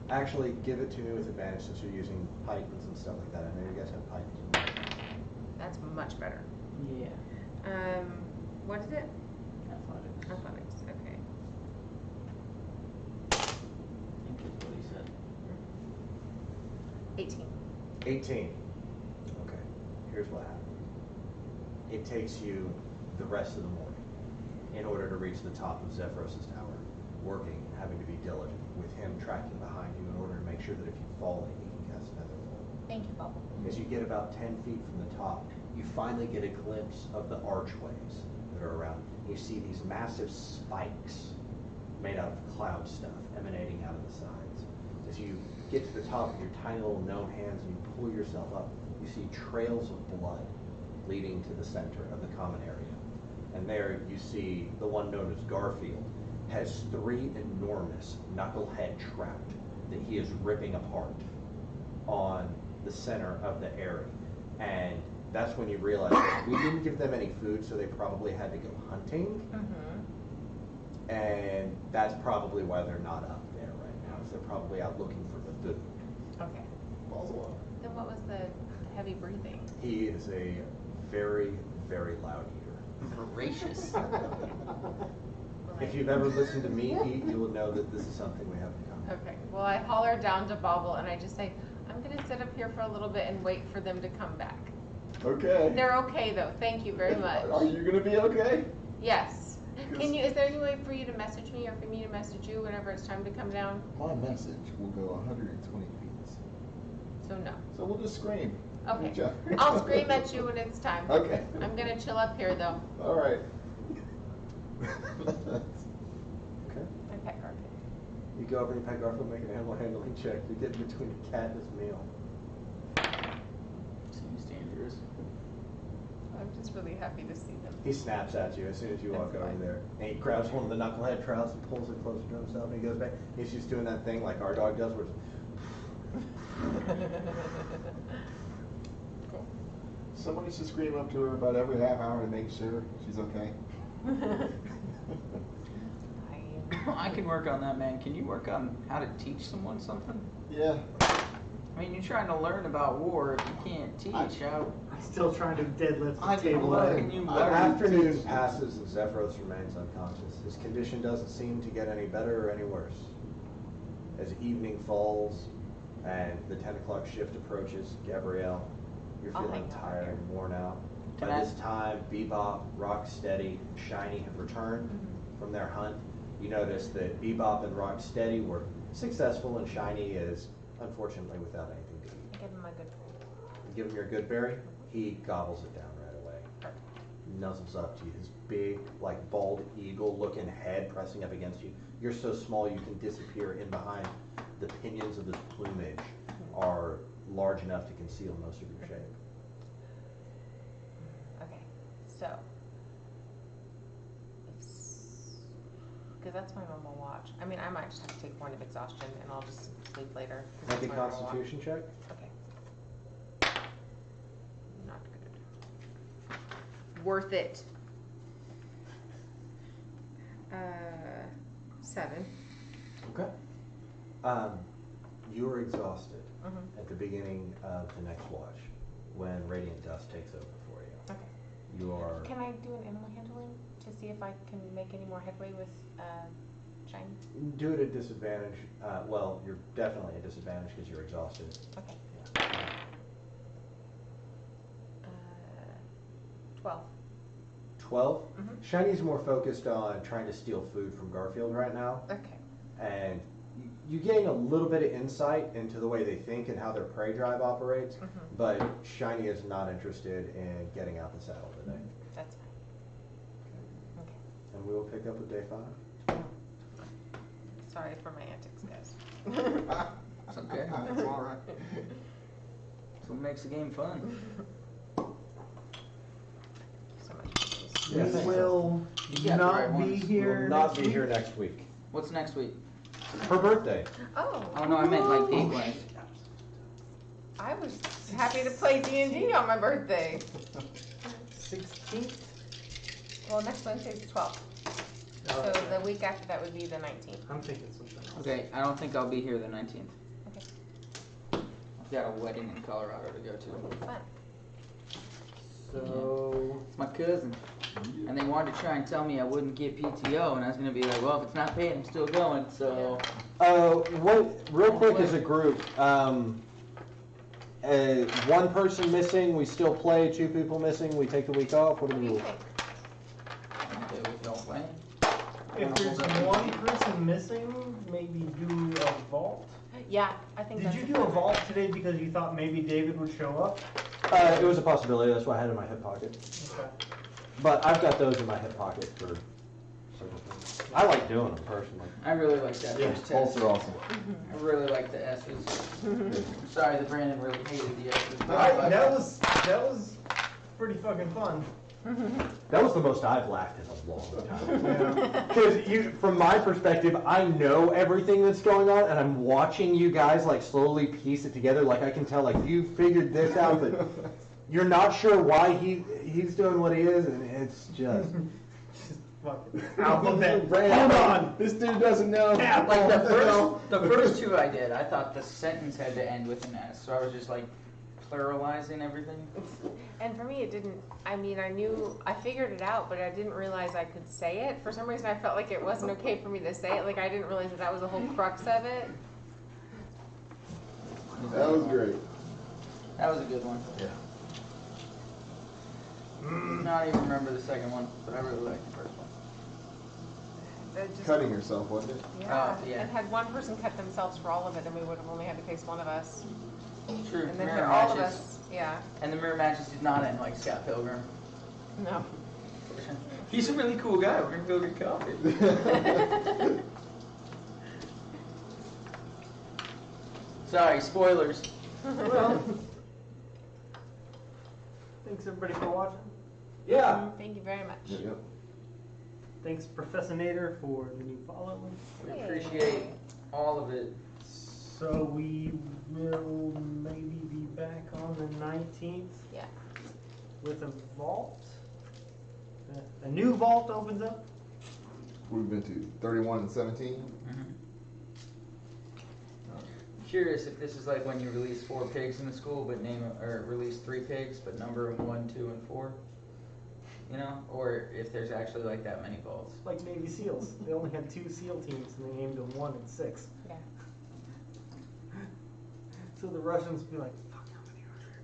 Actually, give it to me with advantage since you're using pythons and stuff like that. I know you guys have pythons. That's much better. Yeah. What is it? Athletics. Athletics. Okay. I think that's what he said. 18. 18. Okay, here's what happened. It takes you the rest of the morning in order to reach the top of Zephyros' tower, working, having to be diligent, with him tracking behind you in order to make sure that if you fall, that he can cast Featherfall. Thank you, Bubble. As you get about 10 feet from the top, you finally get a glimpse of the archways that are around. You see these massive spikes made out of cloud stuff emanating out of the sides. As you get to the top with your tiny little gnome hands and you pull yourself up, you see trails of blood leading to the center of the common area. And there you see the one known as Garfield has 3 enormous knucklehead trout that he is ripping apart on the center of the area. And that's when you realize that we didn't give them any food, so they probably had to go hunting. Mm-hmm. And that's probably why they're not up there right now, is they're probably out looking for the food. Okay. Balls of water. Then what was the heavy breathing? He is a very, very loud eater. Voracious. If you've ever listened to me eat, you will know that this is something we have in common. Okay. Well, I holler down to Bobble and I just say, I'm gonna sit up here for a little bit and wait for them to come back. Okay. They're okay though. Thank you very much. Are you gonna be okay? Yes. Is there any way for you to message me or for me to message you whenever it's time to come down? My message will go 120 feet. So no. So we'll just scream. Okay. Good job. I'll scream at you when it's time. Okay. I'm gonna chill up here though. All right. Okay. My pet Garfield. You go over and you pet Garfield, make an animal handling check. You get between a cat and his meal. Seems dangerous. I'm just really happy to see them. He snaps at you as soon as you walk That's over fine. there. And he grabs one of the knucklehead trouts and pulls it closer to himself and he goes back. He's just doing that thing like our dog does where it's Cool. Somebody should scream up to her about every half hour to make sure she's okay. I can work on that, man. Can you work on how to teach someone something? Yeah. I mean, you're trying to learn about war. If you can't teach, how? I'm still trying to deadlift I the table. know. Can you An learn? afternoon passes and Zephyros remains unconscious. His condition doesn't seem to get any better or any worse. As evening falls and the 10 o'clock shift approaches, Gabrielle, you're I'll feeling hang out tired here. and worn out. Can By I- this time, Bebop, Rocksteady, and Shiny have returned from their hunt. You notice that Bebop and Rocksteady were successful and Shiny is unfortunately without anything to eat. Give him my good. Give him your good berry. he gobbles it down right away. Nuzzles up to you, his big, like bald eagle-looking head pressing up against you. You're so small you can disappear in behind. The pinions of his plumage are large enough to conceal most of your shape. Okay, so. Because that's my normal watch. I mean, I might just have to take point of exhaustion and I'll just sleep later. 'cause Make a that's my normal watch. Constitution check. Okay. Not good. Worth it. 7. Okay. You're exhausted Mhm. at the beginning of the next watch when Radiant Dust takes over for you. Okay. You are. Can I do an animal handling to see if I can make any more headway with Shiny? Do it at disadvantage. Well, you're definitely at disadvantage because you're exhausted. Okay. Yeah. 12. 12? Mhm. Shiny's more focused on trying to steal food from Garfield right now. Okay. And you gain a little bit of insight into the way they think and how their prey drive operates, Mhm. but Shiny is not interested in getting out the saddle today. That's fine. Okay. And we will pick up with day 5. Sorry for my antics, guys. It's okay. It's all right. That's what makes the game fun. So much for these. We Yes. will You got the not right be ones. here Will not next be week. here next week. What's next week? Her birthday. Oh. Oh no, I meant like date-wise. I was happy to play D&D on my birthday. 16th? Well, next Wednesday's the 12th. So Okay. the week after that would be the 19th. I'm thinking something else. Okay, I don't think I'll be here the 19th. Okay. I've got a wedding in Colorado to go to. Fun. So, It's my cousin. And they wanted to try and tell me I wouldn't get PTO, and I was gonna be like, well, if it's not paid, I'm still going, so. Real quick as a group, one person missing, we still play, 2 people missing, we take the week off, what What do do we you do? think? Okay, we don't play. if there's one person missing, maybe do a vault. Yeah, I think Did that's you a do fun a one. vault today because you thought maybe David would show up? It was a possibility, that's what I had in my hip pocket. Okay. But I've got those in my hip pocket for certain things. I like doing them personally. I really like that Yeah, first Bolts test. are awesome. I really like the S's. I'm sorry that Brandon really hated the S's. but That was pretty fucking fun. That was the most I've laughed in a long time. Yeah. Because from my perspective, I know everything that's going on, and I'm watching you guys like slowly piece it together. Like I can tell, like you figured this out, but you're not sure why he's doing what he is, and it's just. Just fucking alphabet. Brandon, Hold on. This dude doesn't know. Yeah, Like what the hell? the first two I did, I thought the sentence had to end with an S, so I was just like pluralizing everything. And for me, it didn't, I mean, I figured it out, but I didn't realize I could say it. For some reason, I felt like it wasn't okay for me to say it. Like, I didn't realize that was the whole crux of it. That was great. That was a good one. Yeah. Not even remember the second one, but I really liked the first one. It just- Cutting yourself, wasn't it? Yeah. Oh, yeah. And had one person cut themselves for all of it, then we would have only had to face one of us. True. And then mirror for all of matches. us, yeah. And the mirror matches did not end like Scott Pilgrim. No. He's a really cool guy. We're gonna go get coffee. Sorry, spoilers. Well, thanks everybody for watching. Yeah. Thank you very much. Yep. Thanks Professor Nader for the new follow. We Yay. appreciate all of it. So we will maybe be back on the 19th Yeah. with a vault. A new vault opens up. We've been to 31 and 17. Curious if this is like when you release 4 pigs in the school, but or release 3 pigs, but number them 1, 2, and 4. You know, or if there's actually like that many vaults. Like Navy SEALs. They only had 2 SEAL teams and they named them 1 and 6. Yeah. So the Russians would be like, fuck, how many are there?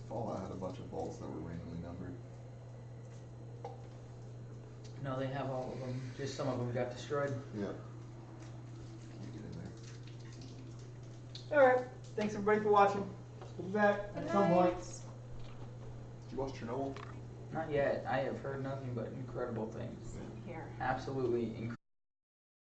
Fallout had a bunch of vaults that were randomly numbered. No, they have all of them. Just some of them got destroyed. Yeah. Can't get in there. Alright, thanks everybody for watching. We'll be back at Good some point. night. You watched Chernobyl? Not yet. I have heard nothing but incredible things. Here. Absolutely incredible.